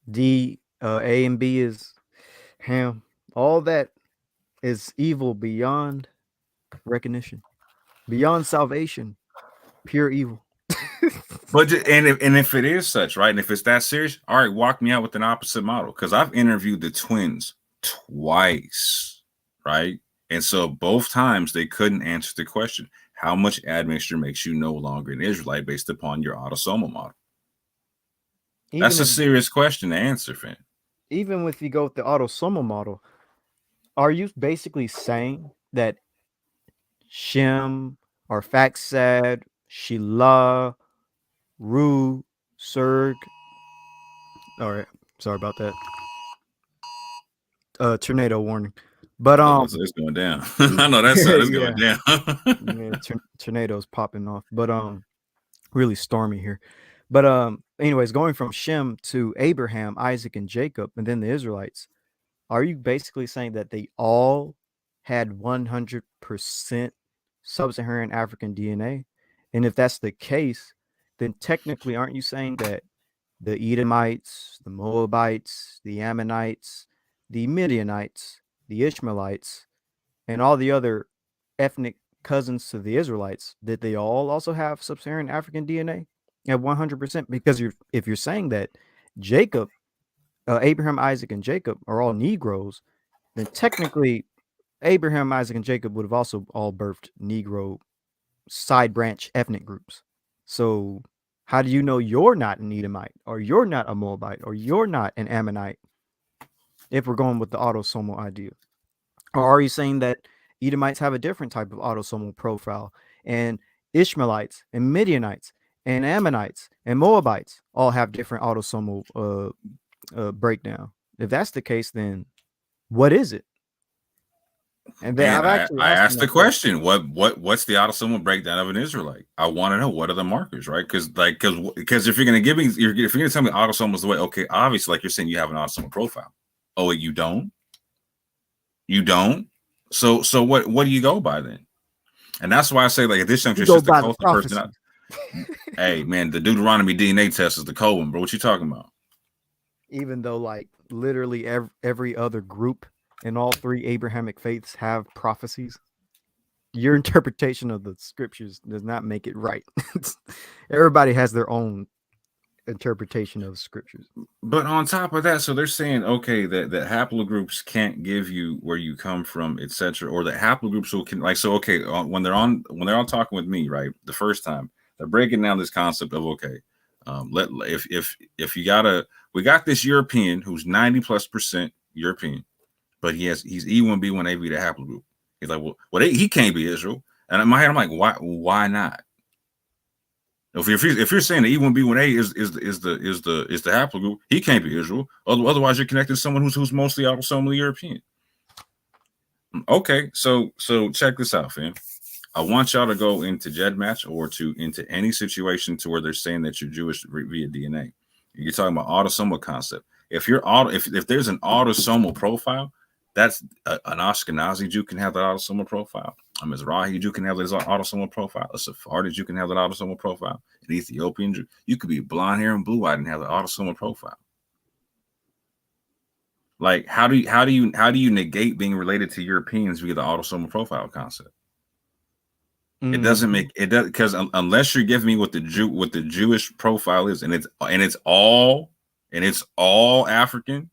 Speaker 1: D, A and B is Ham. All that is evil beyond recognition, beyond salvation, pure evil.
Speaker 3: But if it is such, right, and if it's that serious, all right, walk me out with an opposite model, because I've interviewed the twins twice, right, and so both times they couldn't answer the question: how much admixture makes you no longer an Israelite based upon your autosomal model? That's a serious question to answer, fam.
Speaker 1: Even if you go with the autosomal model, are you basically saying that Shem or Faxad, Shelah, Ru, Serg? All right, sorry about that. Tornado warning. But
Speaker 3: it's going down. I know that sound is going down.
Speaker 1: Yeah, tornadoes popping off. But really stormy here. But anyways, going from Shem to Abraham, Isaac, and Jacob, and then the Israelites, are you basically saying that they all had 100% sub-Saharan African DNA? And if that's the case, then technically aren't you saying that the Edomites, the Moabites, the Ammonites, the Midianites, the Ishmaelites, and all the other ethnic cousins to the Israelites, did they all also have sub-Saharan African DNA at 100%? Because if you're saying that Jacob, Abraham, Isaac, and Jacob are all Negroes, then technically Abraham, Isaac, and Jacob would have also all birthed Negro side branch ethnic groups. So how do you know you're not an Edomite, or you're not a Moabite, or you're not an Ammonite, if we're going with the autosomal idea? Or are you saying that Edomites have a different type of autosomal profile, and Ishmaelites and Midianites and Ammonites and Moabites all have different autosomal breakdown? if that's the case, then what is it? And then
Speaker 3: Man,
Speaker 1: I've actually
Speaker 3: I
Speaker 1: asked
Speaker 3: asked the
Speaker 1: them that question.
Speaker 3: question, what's the autosomal breakdown of an Israelite? I want to know what are the markers, right? Because if you're gonna give me, if you're gonna tell me autosomal is the way, okay, obviously, like you're saying, you have an autosomal profile. Oh, wait, you don't? You don't? So what do you go by then? And that's why I say, like, at this juncture,
Speaker 1: You
Speaker 3: it's
Speaker 1: go
Speaker 3: just the
Speaker 1: by the
Speaker 3: closest person.
Speaker 1: prophecy.
Speaker 3: Hey, man, the Deuteronomy DNA test is the cold one, bro. What you talking about?
Speaker 1: Even though like literally every other group in all three Abrahamic faiths have prophecies, your interpretation of the scriptures does not make it right. Everybody has their own interpretation of scriptures.
Speaker 3: But on top of that, so they're saying, okay, that haplogroups can't give you where you come from, etc., or that haplogroups will can like so. Okay, when they're on talking with me, right, the first time they're breaking down this concept of okay, if you we got this European who's 90+% European, but he's E1B1AB the haplogroup. He's like, well, he can't be Israel, and in my head I'm like, why not? If you're saying the E1B1A is the haplogroup, he can't be Israel. Otherwise, you're connected to someone who's mostly autosomally European. Okay, so check this out, fam. I want y'all to go into GEDmatch or into any situation to where they're saying that you're Jewish via DNA. You're talking about autosomal concept. If there's an autosomal profile, that's an Ashkenazi Jew can have that autosomal profile. A Mizrahi Jew can have that autosomal profile. A Sephardi Jew can have that autosomal profile. An Ethiopian Jew, you could be blonde hair and blue eyed and have the autosomal profile. Like, how do you negate being related to Europeans via the autosomal profile concept? It doesn't make it does because unless you're giving me what the Jewish profile is, and it's all African,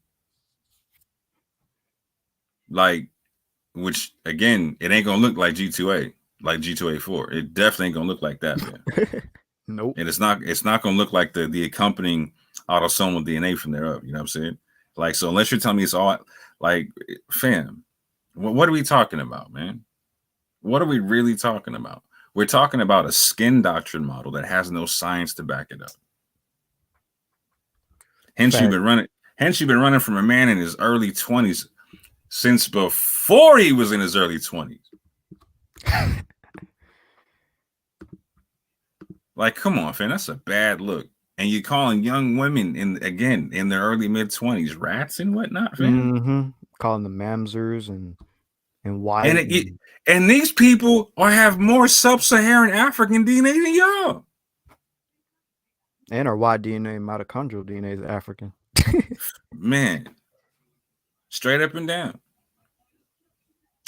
Speaker 3: like, which again, it ain't gonna look like G2A, like G2A4. It definitely ain't gonna look like that, man.
Speaker 1: Nope.
Speaker 3: And it's not gonna look like the accompanying autosomal DNA from there up. You know what I'm saying? Like, so unless you're telling me it's all like, fam, what are we talking about, man? What are we really talking about? We're talking about a skin doctrine model that has no science to back it up. Hence, you've been running from a man in his early 20s since before he was in his early 20s. Like, come on, fam, that's a bad look. And you're calling young women in their early mid-20s rats and whatnot, fam.
Speaker 1: Calling them mamzers and white.
Speaker 3: And these people have more sub-Saharan African DNA than y'all.
Speaker 1: And our Y DNA, mitochondrial DNA is African.
Speaker 3: Man, straight up and down.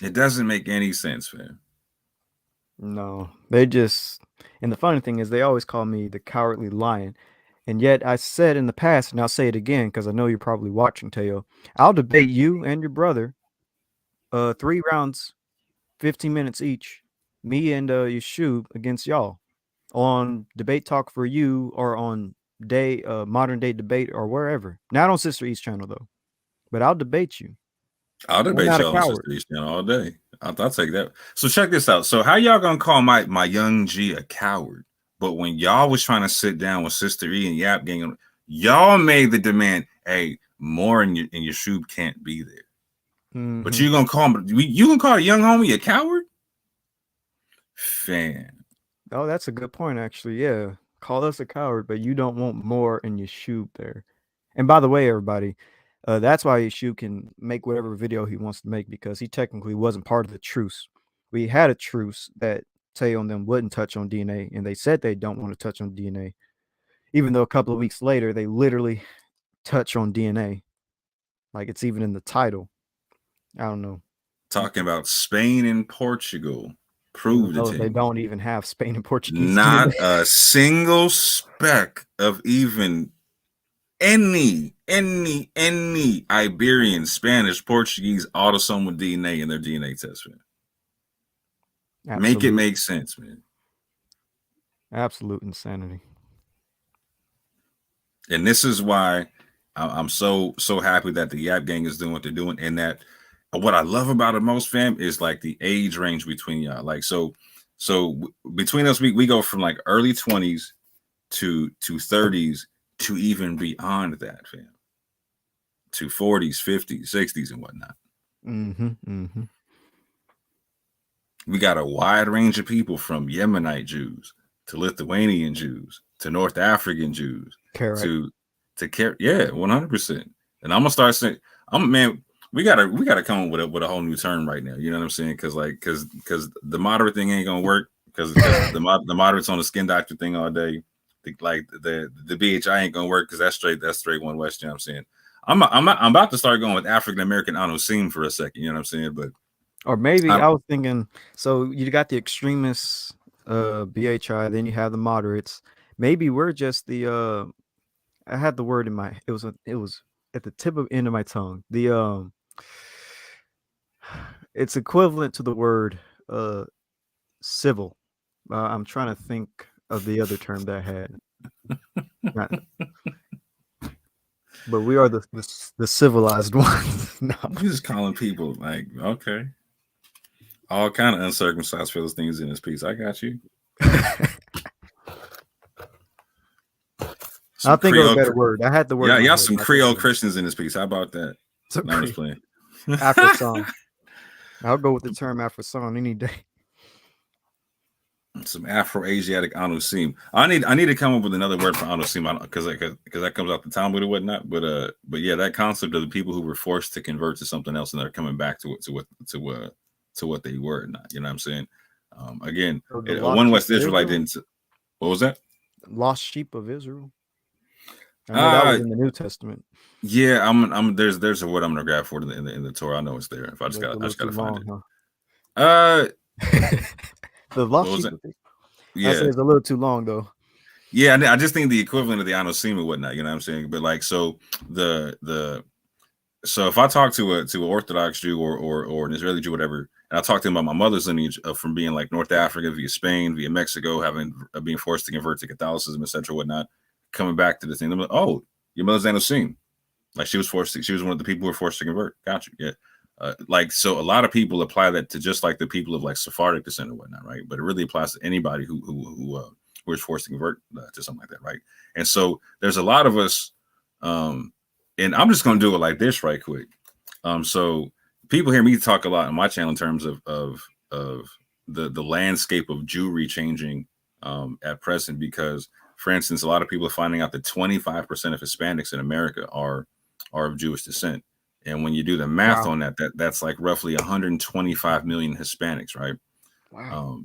Speaker 3: It doesn't make any sense, man.
Speaker 1: No, they just, and the funny thing is they always call me the cowardly lion. And yet I said in the past, and I'll say it again because I know you're probably watching, Teo, I'll debate you and your brother 3 rounds, 15 minutes each, me and Yeshub against y'all on Debate Talk for You or on Modern Day Debate or wherever. Not on Sister East channel though, but I'll debate you.
Speaker 3: I'll debate y'all on Sister East channel all day. I'll take that. So check this out. So how y'all gonna call my young G a coward? But when y'all was trying to sit down with Sister E and Yap Gang, y'all made the demand, hey, Moore and Yeshub can't be there. But you gonna call a young homie a coward? Fan.
Speaker 1: Oh, that's a good point, actually. Yeah. Call us a coward, but you don't want Moore and Yeshub there. And by the way, everybody, that's why Yeshub can make whatever video he wants to make, because he technically wasn't part of the truce. We had a truce that Tay on them wouldn't touch on DNA, and they said they don't want to touch on DNA, even though a couple of weeks later they literally touch on DNA, like it's even in the title. I don't know.
Speaker 3: Talking about Spain and Portugal. Prove it to
Speaker 1: They don't even have Spain and Portuguese.
Speaker 3: Not
Speaker 1: DNA.
Speaker 3: a single speck of even any Iberian, Spanish, Portuguese autosomal DNA in their DNA test, man. Absolute. Make it make sense, man.
Speaker 1: Absolute insanity.
Speaker 3: And this is why I'm so happy that the Yap Gang is doing what they're doing. And that what I love about it most, fam, is like the age range between y'all. Like, so between us, we go from like early 20s to 30s to even beyond that, fam. to 40s, 50s, 60s, and whatnot. We got a wide range of people from Yemenite Jews to Lithuanian Jews to North African Jews to 100%. And I'm gonna start saying, we gotta come up with a whole new term right now. You know what I'm saying? Because the moderate thing ain't gonna work because the moderates on the skin doctor thing all day. The BHI ain't gonna work because that's straight one West. You know what I'm saying? I'm about to start going with African American Autosomal for a second. You know what I'm saying? But
Speaker 1: or maybe I was thinking. So you got the extremists, BHI. Then you have the moderates. Maybe we're just the. I had the word in my. It was at the tip of end of my tongue. The it's equivalent to the word civil. I'm trying to think of the other term that I had. But we are the civilized ones. No.
Speaker 3: I'm just calling people like, okay, all kind of uncircumcised Philistines in this piece. I got you.
Speaker 1: I'll think of a better word. I had the word.
Speaker 3: Yeah, y'all some Creole Christians in this piece. How about that?
Speaker 1: No, I'm just playing. Afro song. I'll go with the term Afro song any day.
Speaker 3: Some Afro-Asiatic Autosomal. I need to come up with another word for Autosomal because that comes out the Talmud or whatnot. But yeah, that concept of the people who were forced to convert to something else and they're coming back to what they were not. You know what I'm saying? Again, one West Israelite didn't. What was that?
Speaker 1: Lost sheep of Israel. I know that was in the New Testament.
Speaker 3: Yeah, there's a word I'm gonna grab for it in the Torah. I know it's there. If I just gotta find it.
Speaker 1: The lost sheep.
Speaker 3: Yeah,
Speaker 1: I say it's a little too long though.
Speaker 3: Yeah, I just think the equivalent of the Autosomal and whatnot. You know what I'm saying? But like, so so if I talk to an Orthodox Jew or an Israeli Jew, whatever, and I talk to them about my mother's lineage from being like North Africa via Spain, via Mexico, being forced to convert to Catholicism, etc., whatnot, coming back to the thing, I'm like, oh, your mother's Autosomal. Like she was one of the people who were forced to convert. Got you. Yeah. So a lot of people apply that to just like the people of like Sephardic descent or whatnot, right? But it really applies to anybody who was forced to convert to something like that, right? And so there's a lot of us, and I'm just going to do it like this right quick. So people hear me talk a lot on my channel in terms of the landscape of Jewry changing at present, because, for instance, a lot of people are finding out that 25% of Hispanics in America are of Jewish descent. And when you do the math on that's like roughly 125 million Hispanics, right?
Speaker 1: Wow.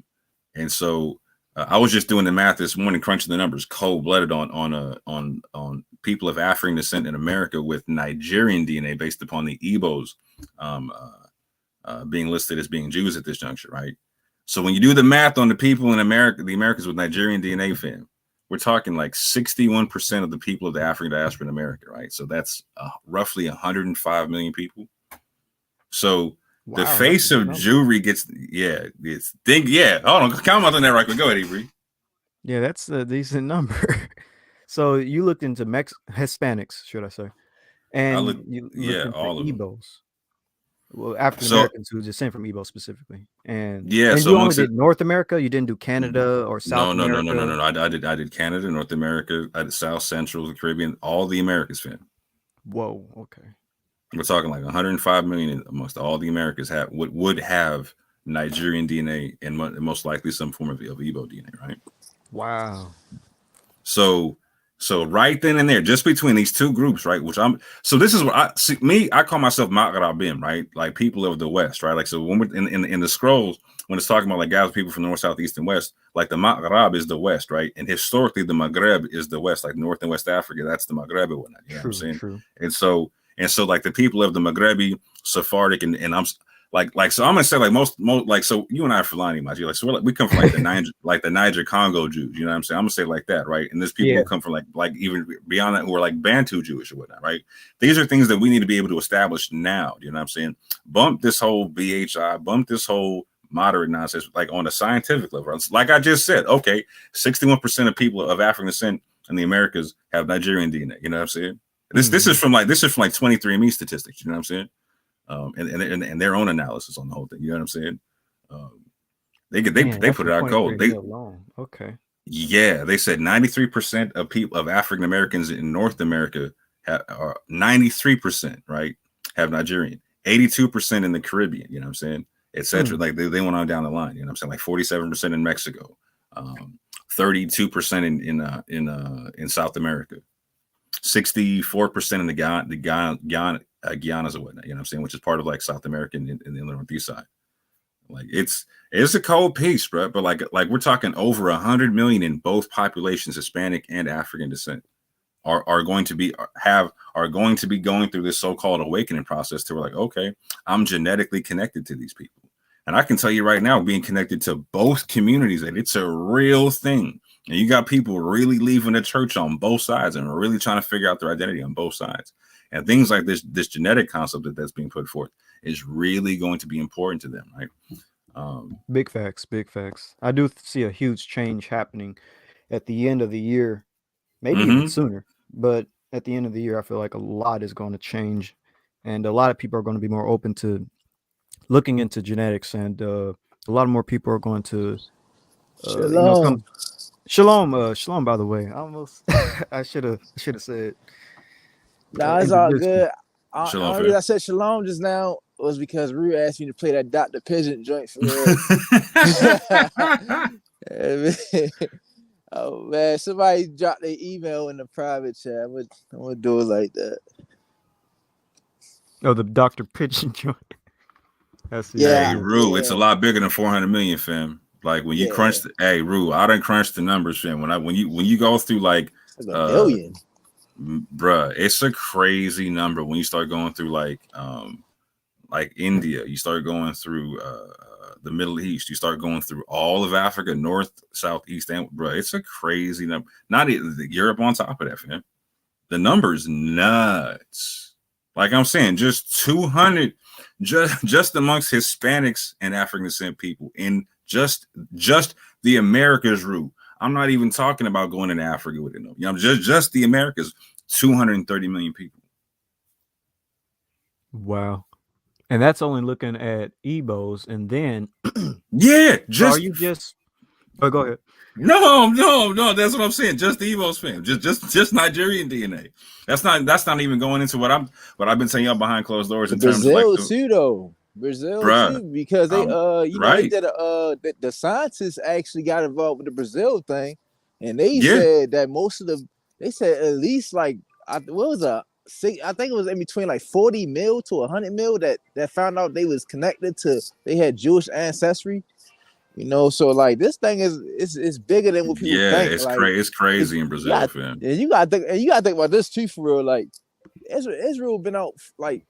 Speaker 3: And so I was just doing the math this morning, crunching the numbers, cold-blooded on people of African descent in America with Nigerian DNA based upon the Igbos being listed as being Jews at this juncture, right? So when you do the math on the people in America, the Americans with Nigerian DNA, fam, we're talking like 61% of the people of the African diaspora in America, right? So that's roughly 105 million people. So the face of Jewry gets, hold on, comment on that right quick. Go ahead, Avery.
Speaker 1: Yeah, that's a decent number. So you looked into Hispanics, should I say? And you looked into
Speaker 3: all of
Speaker 1: Igbos.
Speaker 3: them.
Speaker 1: Well, African Americans who descend from Igbo specifically, and
Speaker 3: so
Speaker 1: you only did North America. You didn't do Canada or South America.
Speaker 3: No. I did Canada, North America, I did South, Central, the Caribbean, all the Americas, fam.
Speaker 1: Whoa, okay.
Speaker 3: We're talking like 105 million amongst all the Americas would have Nigerian DNA and most likely some form of Igbo DNA, right?
Speaker 1: Wow.
Speaker 3: So right then and there, just between these two groups, right? This is what I call myself Maghrabim, right? Like people of the West, right? Like, so when we're in the scrolls, when it's talking about like guys, people from North, South, East, and West, like the Maghrab is the West, right? And historically, the Maghreb is the West, like North and West Africa. That's the Maghreb and whatnot. You know what I'm saying? True. And so like the people of the Maghrebi, Sephardic, and I'm like, so I'm gonna say like most like, so you and I are Fulani, Maji, like, so we come from like the Niger Congo Jews, you know what I'm saying? I'm gonna say like that, right? And there's people who come from like even beyond that who are like Bantu Jewish or whatnot, right? These are things that we need to be able to establish now. You know what I'm saying? Bump this whole BHI, bump this whole moderate nonsense, like on a scientific level. It's like I just said, okay, 61% of people of African descent in the Americas have Nigerian DNA. You know what I'm saying? This is from like 23andMe statistics. You know what I'm saying? And their own analysis on the whole thing. You know what I'm saying? They put it out cold. Okay. Yeah, they said 93% of people of African Americans in North America are 93%, right? Have Nigerian, 82% in the Caribbean, you know what I'm saying? Etc. Like they went on down the line, you know what I'm saying? Like 47% in Mexico, 32% in South America, 64% in the Guianas or whatnot, you know what I'm saying? Which is part of like South America in the northeast side. Like it's a cold piece, bro. But like we're talking over 100 million in both populations, Hispanic and African descent, are going to be going through this so-called awakening process to where like, okay, I'm genetically connected to these people. And I can tell you right now, being connected to both communities, that it's a real thing. And you got people really leaving the church on both sides and really trying to figure out their identity on both sides. And things like this genetic concept that's being put forth is really going to be important to them, right?
Speaker 1: Big facts, big facts. I do see a huge change happening at the end of the year, maybe even sooner. But at the end of the year, I feel like a lot is going to change, and a lot of people are going to be more open to looking into genetics, and a lot more people are going to,
Speaker 4: Shalom.
Speaker 1: Shalom. By the way, I should have said.
Speaker 4: Nah, it's all good.
Speaker 3: Shalom,
Speaker 4: the only reason I said shalom just now was because Rue asked me to play that Dr. Pigeon joint for real. Oh man, somebody dropped their email in the private chat. I'm gonna do it like that.
Speaker 1: Oh, the Dr. Pigeon joint.
Speaker 3: Hey, Rue, it's a lot bigger than 400 million, fam. Like when you crunch hey, Rue, I done crunched the numbers, fam. When you go through like
Speaker 4: a billion,
Speaker 3: bruh, it's a crazy number when you start going through like India, you start going through the Middle East, you start going through all of Africa, north, south, east, and bro, it's a crazy number. Not even Europe on top of that, fam. The number's nuts. Like I'm saying, just 200, just amongst Hispanics and African descent people in just the Americas route. I'm not even talking about going into Africa with it. No, you know, just the Americas, 230 million people.
Speaker 1: Wow. And that's only looking at Igbos, and then
Speaker 3: are
Speaker 1: you just? Oh, go ahead.
Speaker 3: No, that's what I'm saying. Just the Igbos, fam. Just Nigerian DNA. That's not even going into what I've been saying y'all behind closed doors in terms of like
Speaker 4: too, though. Brazil too, because they they did the scientists actually got involved with the Brazil thing, and they said that they said at least like I think it was in between like 40 mil to 100 mil that found out they was connected to, they had Jewish ancestry, you know. So like this thing is bigger than what people think.
Speaker 3: It's crazy in Brazil, fam.
Speaker 4: And you gotta think about this too, for real. Like Israel been out like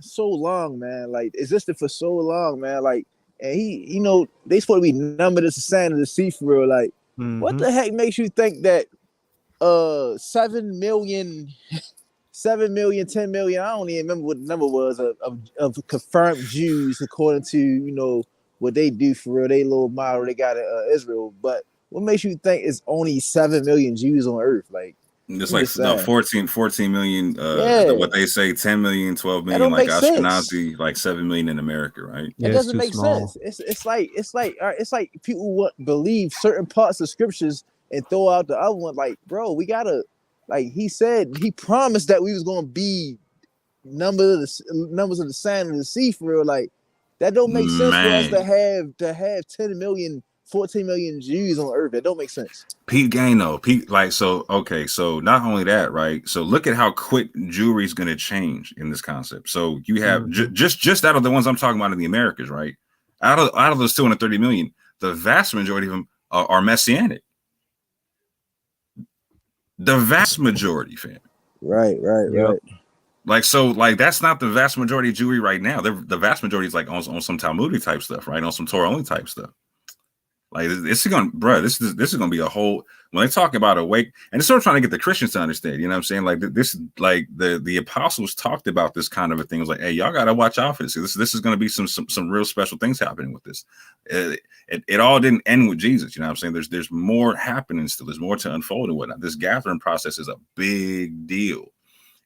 Speaker 4: so long, man. Like existed for so long, man. Like, and he, they supposed to be numbered as the sand of the sea, for real. Like, what the heck makes you think that 7 million, 10 million, I don't even remember what the number was of confirmed Jews according to what they do for real, they little model they got in Israel. But what makes you think it's only 7 million Jews on earth? Like,
Speaker 3: it's like 14 million, what they say, 10 million, 12 million, like Ashkenazi, like 7 million in America, right?
Speaker 4: It doesn't make sense. It's like people believe certain parts of scriptures and throw out the other one. Like, bro, we gotta, like he promised that we was gonna be numbers of the sand of the sea, for real. Like, that don't make sense for us to have 10 million, 14 million Jews on earth. That don't make sense.
Speaker 3: Pete Gaino, so not only that, right? So look at how quick jewelry is going to change in this concept. So you have just out of the ones I'm talking about in the Americas, right? Out of those 230 million, the vast majority of them are messianic. The vast majority, fam.
Speaker 4: Right.
Speaker 3: Like, so, like, that's not the vast majority of Jewry right now. The vast majority is like on some Talmudic type stuff, right? On some Torah only type stuff. Like, this is gonna be a whole, when they talk about awake, and it's sort of trying to get the Christians to understand, you know what I'm saying? Like, this, like the apostles talked about this kind of a thing. It was like, hey, y'all gotta watch out for this. This is gonna be some real special things happening with this. It all didn't end with Jesus, you know what I'm saying? There's more happening still. There's more to unfold and whatnot. This gathering process is a big deal.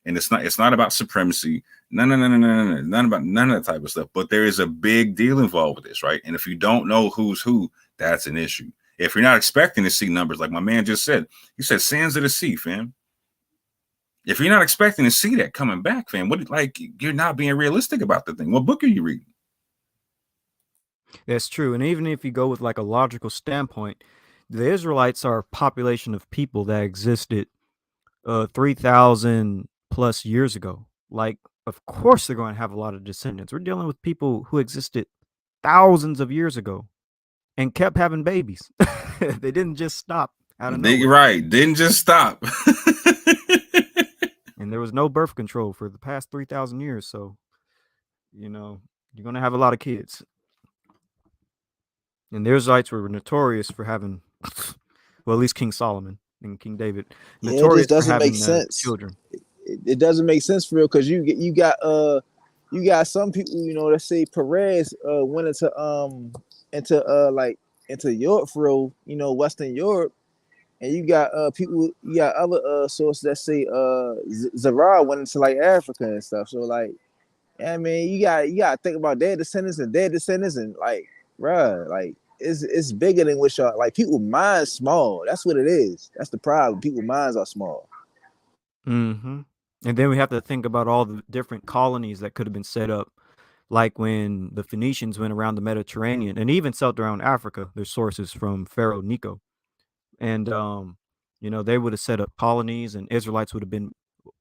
Speaker 3: And it's not about supremacy. None about none of that type of stuff. But there is a big deal involved with this, right? And if you don't know who's who, that's an issue. If you're not expecting to see numbers, like my man just said, he said sands of the sea, fam. If you're not expecting to see that coming back, fam, what like you're not being realistic about the thing. What book are you reading?
Speaker 1: That's true. And even if you go with like a logical standpoint, the Israelites are a population of people that existed 3,000 plus years ago. Like, of course, they're going to have a lot of descendants. We're dealing with people who existed thousands of years ago and kept having babies. They didn't just stop out of nowhere.
Speaker 3: Right. Didn't just stop.
Speaker 1: And there was no birth control for the past 3,000 years. So, you know, you're going to have a lot of kids. And the Israelites were notorious for having, well, at least King Solomon and King David,
Speaker 4: Yeah, it
Speaker 1: notorious
Speaker 4: just
Speaker 1: for
Speaker 4: doesn't
Speaker 1: having
Speaker 4: make sense.
Speaker 1: children.
Speaker 4: It doesn't make sense for real, because you got some people, you know, that say Perez went into Europe for real, you know, Western Europe, and you got other sources that say Zara went into like Africa and stuff. So like, yeah, man, you gotta think about their descendants and like, bruh, like it's bigger than what y'all like. People minds small. That's what it is. That's the problem. People minds are small.
Speaker 1: Mm-hmm. And then we have to think about all the different colonies that could have been set up, like when the Phoenicians went around the Mediterranean and even settled around Africa. There's sources from Pharaoh Necho, and you know, they would have set up colonies, and Israelites would have been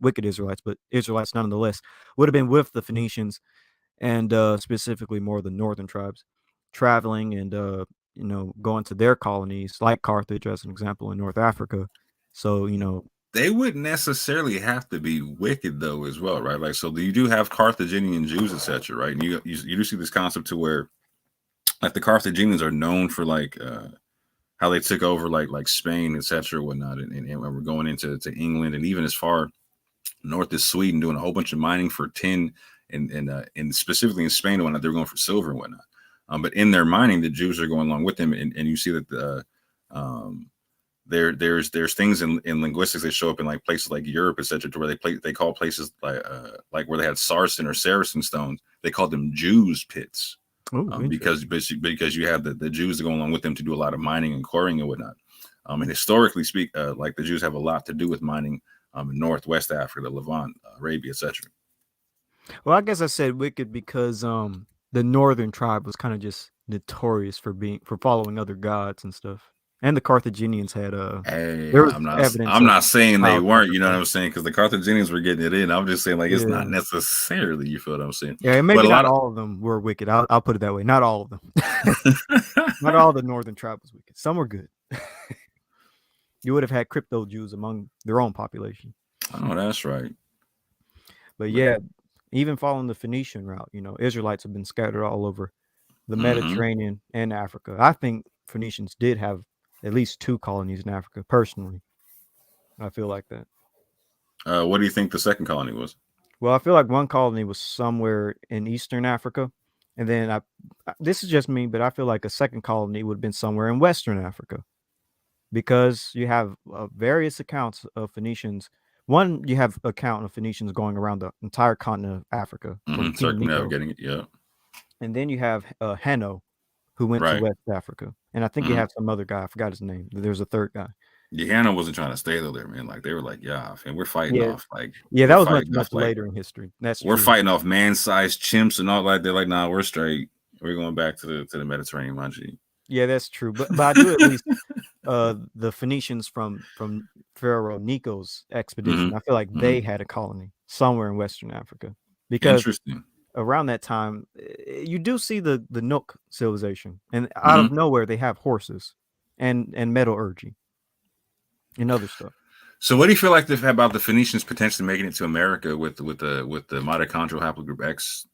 Speaker 1: wicked Israelites, but Israelites nonetheless would have been with the Phoenicians, and specifically more of the northern tribes, traveling and you know, going to their colonies, like Carthage, as an example, in North Africa. So you know,
Speaker 3: They wouldn't necessarily have to be wicked though, as well, right? Like, so you do have Carthaginian Jews, etc., right? And you do see this concept to where, like, the Carthaginians are known for like how they took over like Spain, etc., whatnot, and we're going into England and even as far north as Sweden, doing a whole bunch of mining for tin and specifically in Spain and whatnot, they're going for silver and whatnot. But in their mining, the Jews are going along with them, and you see that the there's things in linguistics that show up in like places like Europe, etc., to where they call places like where they had Sarsen or Saracen stones, they called them Jews pits. Because you have the Jews that go along with them to do a lot of mining and quarrying and whatnot. And historically like the Jews have a lot to do with mining in Northwest Africa, the Levant, Arabia, etc.
Speaker 1: well, I guess I said wicked because the northern tribe was kind of just notorious for following other gods and stuff. And the Carthaginians had
Speaker 3: Hey,
Speaker 1: there was evidence
Speaker 3: I'm
Speaker 1: of
Speaker 3: not saying they
Speaker 1: child
Speaker 3: weren't, you know what
Speaker 1: sacrifice.
Speaker 3: I'm saying? Because the Carthaginians were getting it in. I'm just saying, like, it's not
Speaker 1: Yeah.
Speaker 3: necessarily, you feel what I'm saying?
Speaker 1: Yeah, and
Speaker 3: But
Speaker 1: maybe
Speaker 3: a
Speaker 1: not
Speaker 3: lot of
Speaker 1: all of them were wicked. I'll put it that way. Not all of them. Not all the northern tribe was wicked. Some were good. You would have had crypto Jews among their own population.
Speaker 3: Oh, that's right.
Speaker 1: But yeah, even following the Phoenician route, you know, Israelites have been scattered all over the Mediterranean and Africa. I think Phoenicians did have at least 2 colonies in Africa, personally. I feel like that.
Speaker 3: What do you think the second colony was?
Speaker 1: Well, I feel like one colony was somewhere in Eastern Africa, and then this is just me, but I feel like a second colony would have been somewhere in Western Africa, because you have various accounts of Phoenicians. One, you have account of Phoenicians going around the entire continent of Africa from King Necho,
Speaker 3: Circumnavigating it, yeah.
Speaker 1: and then you have Hanno, who went to
Speaker 3: Right.
Speaker 1: West Africa, and I think you have some other guy. I forgot his name. There's a third guy.
Speaker 3: Yeah, Hannah wasn't trying to stay there, man. Like, they were like, yeah, and we're fighting
Speaker 1: Yeah,
Speaker 3: off like
Speaker 1: yeah,
Speaker 3: we're
Speaker 1: that was much
Speaker 3: fighting off like
Speaker 1: later in history. That's
Speaker 3: we're
Speaker 1: true.
Speaker 3: fighting off man-sized chimps and all that. They're like, nah, we're straight. We're going back to the Mediterranean, my G.
Speaker 1: Yeah, that's true. But I do at least the Phoenicians from Pharaoh Necho's expedition. I feel like they had a colony somewhere in Western Africa, because
Speaker 3: Interesting.
Speaker 1: around that time you do see the Nook civilization, and out of nowhere they have horses and metallurgy and other stuff.
Speaker 3: So, what do you feel like about the Phoenicians potentially making it to America with the mitochondrial haplogroup X,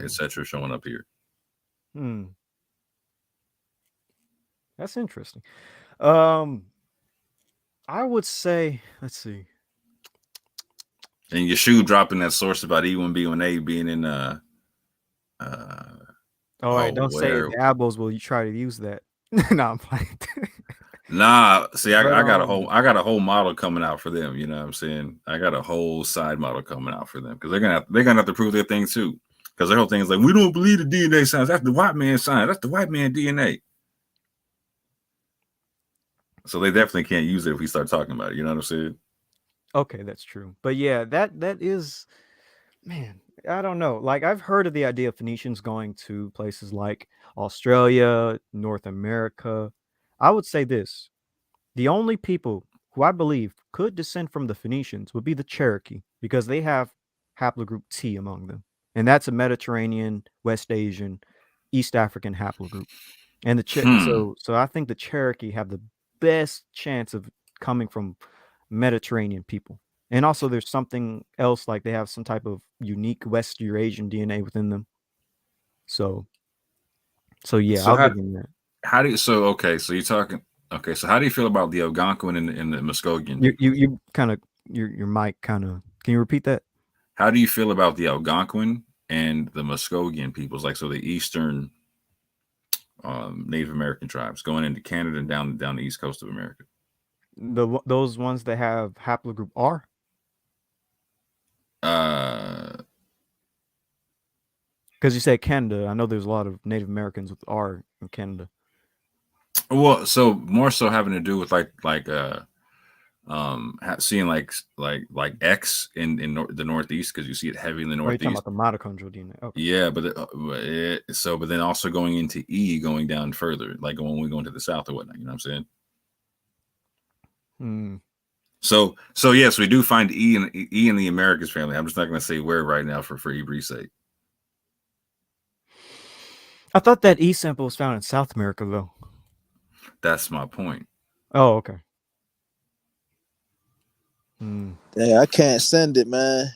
Speaker 3: etc., showing up here?
Speaker 1: That's interesting. I would say, let's see.
Speaker 3: And your shoe dropping that source about E1B1A being in
Speaker 1: all right, don't say it. The Abos will try to use that. No, I'm playing.
Speaker 3: Nah, see, I got a whole model coming out for them. You know what I'm saying? I got a whole side model coming out for them, because they're gonna have to prove their thing too. Because their whole thing is like, we don't believe the DNA science. That's the white man science. That's the white man DNA. So they definitely can't use it if we start talking about it. You know what I'm saying?
Speaker 1: Okay, that's true. But yeah, that is, man, I don't know. Like I've heard of the idea of Phoenicians going to places like Australia, North America. I would say this. The only people who I believe could descend from the Phoenicians would be the Cherokee because they have haplogroup T among them. And that's a Mediterranean, West Asian, East African haplogroup. And
Speaker 3: Hmm.
Speaker 1: so I think the Cherokee have the best chance of coming from Mediterranean people. And also there's something else, like they have some type of unique West Eurasian DNA within them. So yeah,
Speaker 3: So
Speaker 1: I'll give them that.
Speaker 3: how do you so okay, so you're talking okay, so how do you feel about the Algonquin and the Muskogean
Speaker 1: You
Speaker 3: people?
Speaker 1: kind of your mic kind of, can you repeat that?
Speaker 3: How do you feel about the Algonquin and the Muskogean peoples, like so the eastern Native American tribes going into Canada and down the east coast of America?
Speaker 1: Those ones that have haplogroup R.
Speaker 3: Uh,
Speaker 1: Because you said Canada, I know there's a lot of Native Americans with R in Canada.
Speaker 3: well, so more so having to do with seeing like X in the Northeast because you see it heavy in the
Speaker 1: Oh, you're talking
Speaker 3: Northeast.
Speaker 1: about the mitochondrial DNA. Okay.
Speaker 3: Yeah, but then also going into E, going down further, like when we go into the South or whatnot. You know what I'm saying?
Speaker 1: Hmm.
Speaker 3: So yes, we do find E in the Americas family. I'm just not going to say where right now for Ebrie's sake.
Speaker 1: I thought that E sample was found in South America, though.
Speaker 3: That's my point.
Speaker 1: Oh, okay. Hmm.
Speaker 4: Yeah, I can't send it, man.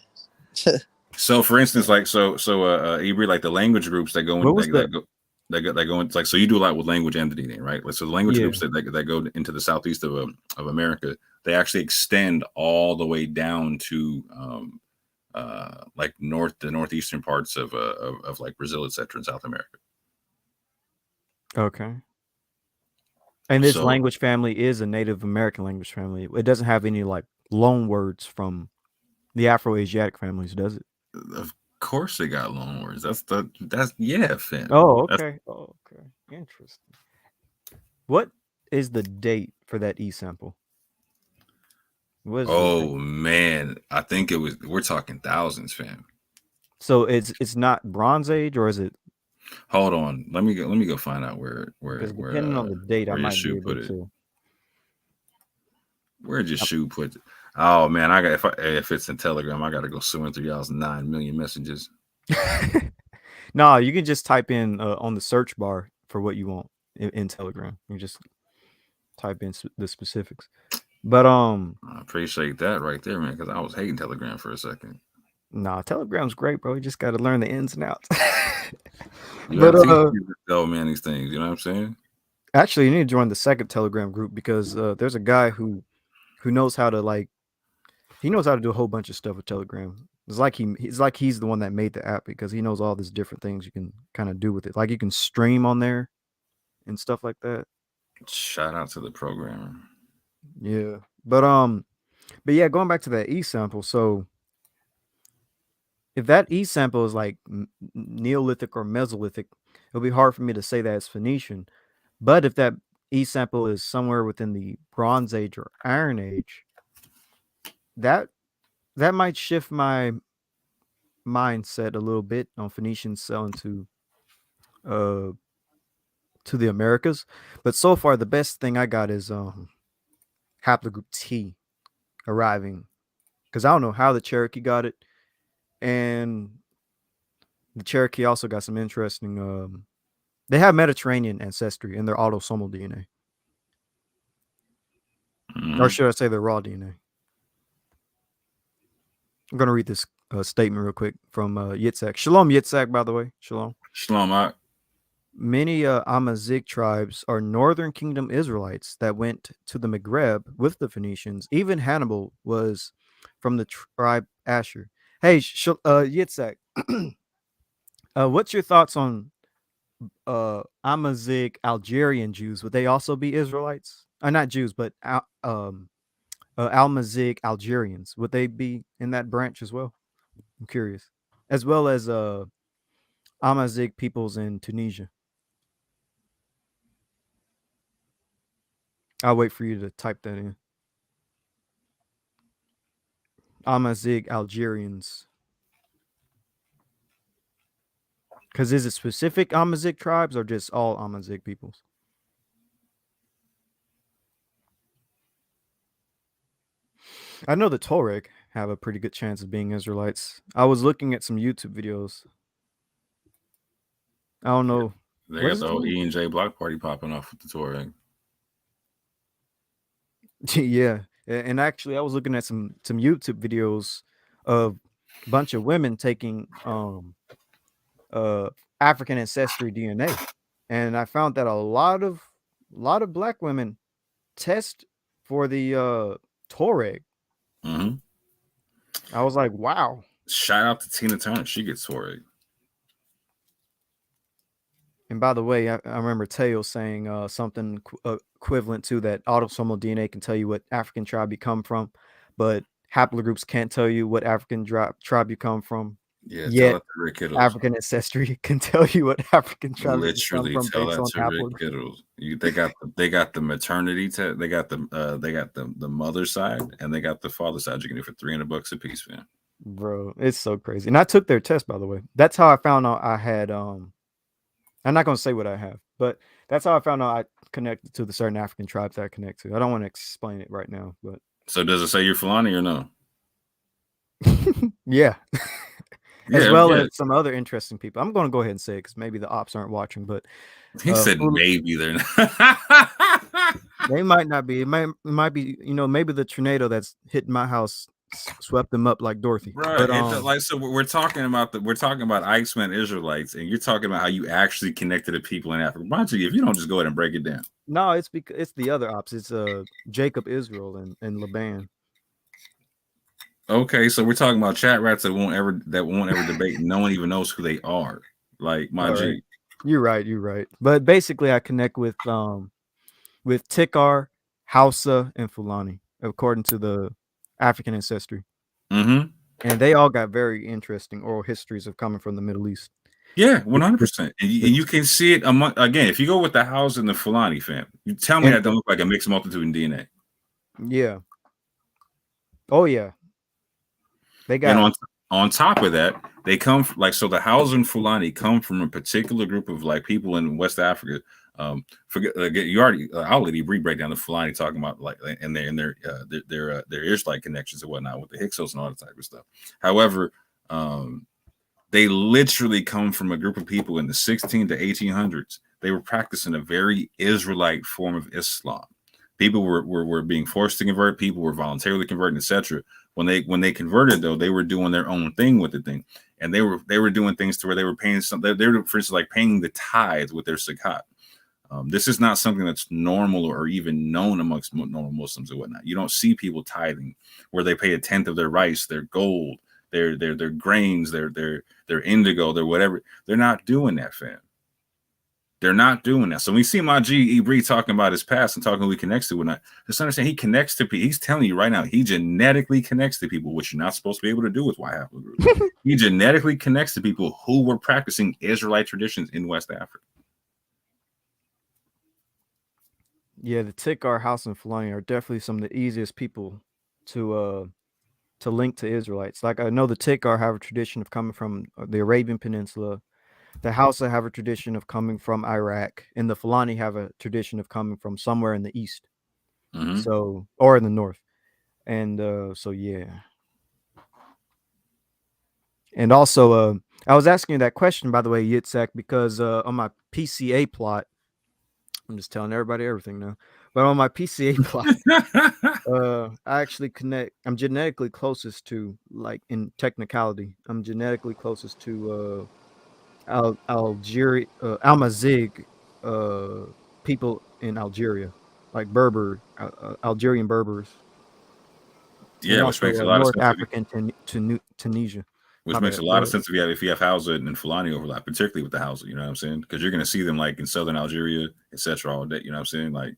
Speaker 3: So, for instance, like Ebri, like the language groups that go in
Speaker 1: What was the?
Speaker 3: that go into like so you do a lot with language and the DNA, right? Like so the language
Speaker 1: Yeah.
Speaker 3: groups that go into the southeast of America, they actually extend all the way down to like the northeastern parts of like Brazil, etc., in South America.
Speaker 1: Okay. And this
Speaker 3: So
Speaker 1: language family is a Native American language family. It doesn't have any like loan words from the Afro-Asiatic families, does it?
Speaker 3: of course they got loan words. That's yeah, fam.
Speaker 1: Oh,
Speaker 3: That's
Speaker 1: okay. Oh, okay. Interesting. What is the date for that E sample? What is the date?
Speaker 3: oh man, I think we're talking thousands, fam.
Speaker 1: So it's not Bronze Age, or is it?
Speaker 3: Hold on, let me go find out
Speaker 1: Because depending on the date, I
Speaker 3: where your
Speaker 1: might be
Speaker 3: shoe
Speaker 1: able
Speaker 3: put it.
Speaker 1: to.
Speaker 3: Where'd your shoe put it? Oh man, I got if it's in Telegram, I gotta go swimming through y'all's 9 million messages.
Speaker 1: No, you can just type in on the search bar for what you want in Telegram. You just type in the specifics. But
Speaker 3: I appreciate that right there, man, because I was hating Telegram for a second.
Speaker 1: nah, Telegram's great, bro. You just got to learn the ins and outs.
Speaker 3: You
Speaker 1: But
Speaker 3: gotta teach people though, man, these things. You know what I'm saying?
Speaker 1: actually, you need to join the second Telegram group because there's a guy who knows how to like, he knows how to do a whole bunch of stuff with Telegram. It's like he's the one that made the app because he knows all these different things you can kind of do with it. Like you can stream on there and stuff like that.
Speaker 3: Shout out to the programmer.
Speaker 1: Yeah. But yeah, going back to that E sample. So if that E sample is like Neolithic or Mesolithic, it'll be hard for me to say that it's Phoenician. But if that E sample is somewhere within the Bronze Age or Iron Age, that might shift my mindset a little bit on Phoenicians selling uh to the Americas. But so far the best thing I got is haplogroup T arriving, because I don't know how the Cherokee got it, and the Cherokee also got some interesting they have Mediterranean ancestry in their autosomal DNA. Or
Speaker 3: Mm-hmm.
Speaker 1: should I say their raw DNA? I'm going to read this statement real quick from Yitzhak. Shalom, Yitzhak, by the way. Shalom.
Speaker 3: Shalom.
Speaker 1: Many Amazigh tribes are northern kingdom Israelites that went to the Maghreb with the Phoenicians. Even Hannibal was from the tribe Asher. Hey, Yitzhak, what's your thoughts on Amazigh Algerian Jews? Would they also be Israelites? Not Jews, but Almazigh Algerians. Would they be in that branch as well? I'm curious. As well as Amazigh peoples in Tunisia. I'll wait for you to type that in. Amazigh Algerians. Because is it specific Amazigh tribes or just all Amazigh peoples? I know the Tuareg have a pretty good chance of being Israelites. I was looking at some YouTube videos. I don't know.
Speaker 3: They
Speaker 1: What
Speaker 3: got
Speaker 1: is
Speaker 3: the
Speaker 1: his
Speaker 3: whole
Speaker 1: name?
Speaker 3: E&J block party popping off with the Tuareg.
Speaker 1: Yeah, and actually, I was looking at some YouTube videos of a bunch of women taking African ancestry DNA, and I found that a lot of black women test for the Tuareg.
Speaker 3: Mm-hmm.
Speaker 1: I was like, wow.
Speaker 3: Shout out to Tina Turner. She gets Tuareg.
Speaker 1: And by the way, I remember Teo saying something equivalent to that autosomal DNA can tell you what African tribe you come from, but haplogroups can't tell you what African tribe you come from.
Speaker 3: Yeah, tell
Speaker 1: Yet
Speaker 3: that to Rick Kittles.
Speaker 1: African ancestry can tell you what African tribe you come
Speaker 3: Literally
Speaker 1: from
Speaker 3: tell
Speaker 1: based
Speaker 3: that
Speaker 1: on
Speaker 3: to Rick
Speaker 1: haplogroup.
Speaker 3: Kittles. They got the maternity test. They got the mother side and they got the father side. You can do for $300 a piece, man.
Speaker 1: Bro, it's so crazy. And I took their test, by the way. That's how I found out I had I'm not gonna say what I have, but that's how I found out I connected to the certain African tribes that I connect to. I don't want to explain it right now, but
Speaker 3: So does it say you're Fulani or no?
Speaker 1: yeah. As
Speaker 3: Yeah,
Speaker 1: well
Speaker 3: yeah.
Speaker 1: as some other interesting people. I'm going to go ahead and say it because maybe the ops aren't watching, but
Speaker 3: He said
Speaker 1: Ful-
Speaker 3: maybe they're not.
Speaker 1: they might not be. It might be, maybe the tornado that's hitting my house swept them up like Dorothy.
Speaker 3: Bro,
Speaker 1: But
Speaker 3: so we're talking about Iceman Israelites, and you're talking about how you actually connected to people in Africa. Why don't you, if you don't just go ahead and break it down?
Speaker 1: no, it's because it's the other ops. It's Jacob Israel and Laban.
Speaker 3: Okay, so we're talking about chat rats that won't ever debate. No one even knows who they are. Like my
Speaker 1: All
Speaker 3: G.
Speaker 1: right. You're right. But basically, I connect with Tikar, Hausa, and Fulani according to the African ancestry.
Speaker 3: Mm-hmm.
Speaker 1: And they all got very interesting oral histories of coming from the Middle East.
Speaker 3: Yeah, 100%. And you can see it again if you go with the Hausa and the Fulani fam. You tell me that don't look like a mixed multitude in DNA.
Speaker 1: Yeah. Oh yeah. They got.
Speaker 3: And on top of that, they come so the Hausa and Fulani come from a particular group of like people in West Africa. Forget you already. I'll let you break down the Fulani talking about like and their Israelite connections and whatnot with the Hyksos and all that type of stuff. However, they literally come from a group of people in the 16 to 1800s. They were practicing a very Israelite form of Islam. People were being forced to convert. People were voluntarily converting, etc. When they converted, though, they were doing their own thing with the thing, and they were doing things to where they were paying some. They were, for instance, like paying the tithes with their zakat. This is not something that's normal or even known amongst normal Muslims and whatnot. You don't see people tithing where they pay a tenth of their rice, their gold, their grains, their indigo, their whatever. They're not doing that, fam. They're not doing that. So when we see my G Ebri talking about his past and talking who he connects to, not just understand he connects to people. He's telling you right now, he genetically connects to people, which you're not supposed to be able to do with Y haplogroup. He genetically connects to people who were practicing Israelite traditions in West Africa.
Speaker 1: Yeah, the Tikar, House, and Fulani are definitely some of the easiest people to link to Israelites. Like I know the Tikar have a tradition of coming from the Arabian Peninsula. The Hausa have a tradition of coming from Iraq, and the Fulani have a tradition of coming from somewhere in the east.
Speaker 3: Mm-hmm.
Speaker 1: So, or in the north. And so yeah. And also, I was asking you that question, by the way, Yitzhak, because on my PCA plot, I'm just telling everybody everything now. But on my PCA plot, I actually I'm genetically closest to, like in technicality, I'm genetically closest to Algeria, Amazigh people in Algeria, like Berber, Algerian Berbers.
Speaker 3: Yeah,
Speaker 1: And
Speaker 3: which
Speaker 1: also
Speaker 3: makes a lot of
Speaker 1: North
Speaker 3: sense.
Speaker 1: African Tunisia.
Speaker 3: Which makes a lot of sense if you have Hausa and Fulani overlap, particularly with the Hausa, you know what I'm saying? Because you're going to see them like in southern Algeria, etc. all day, you know what I'm saying? Like,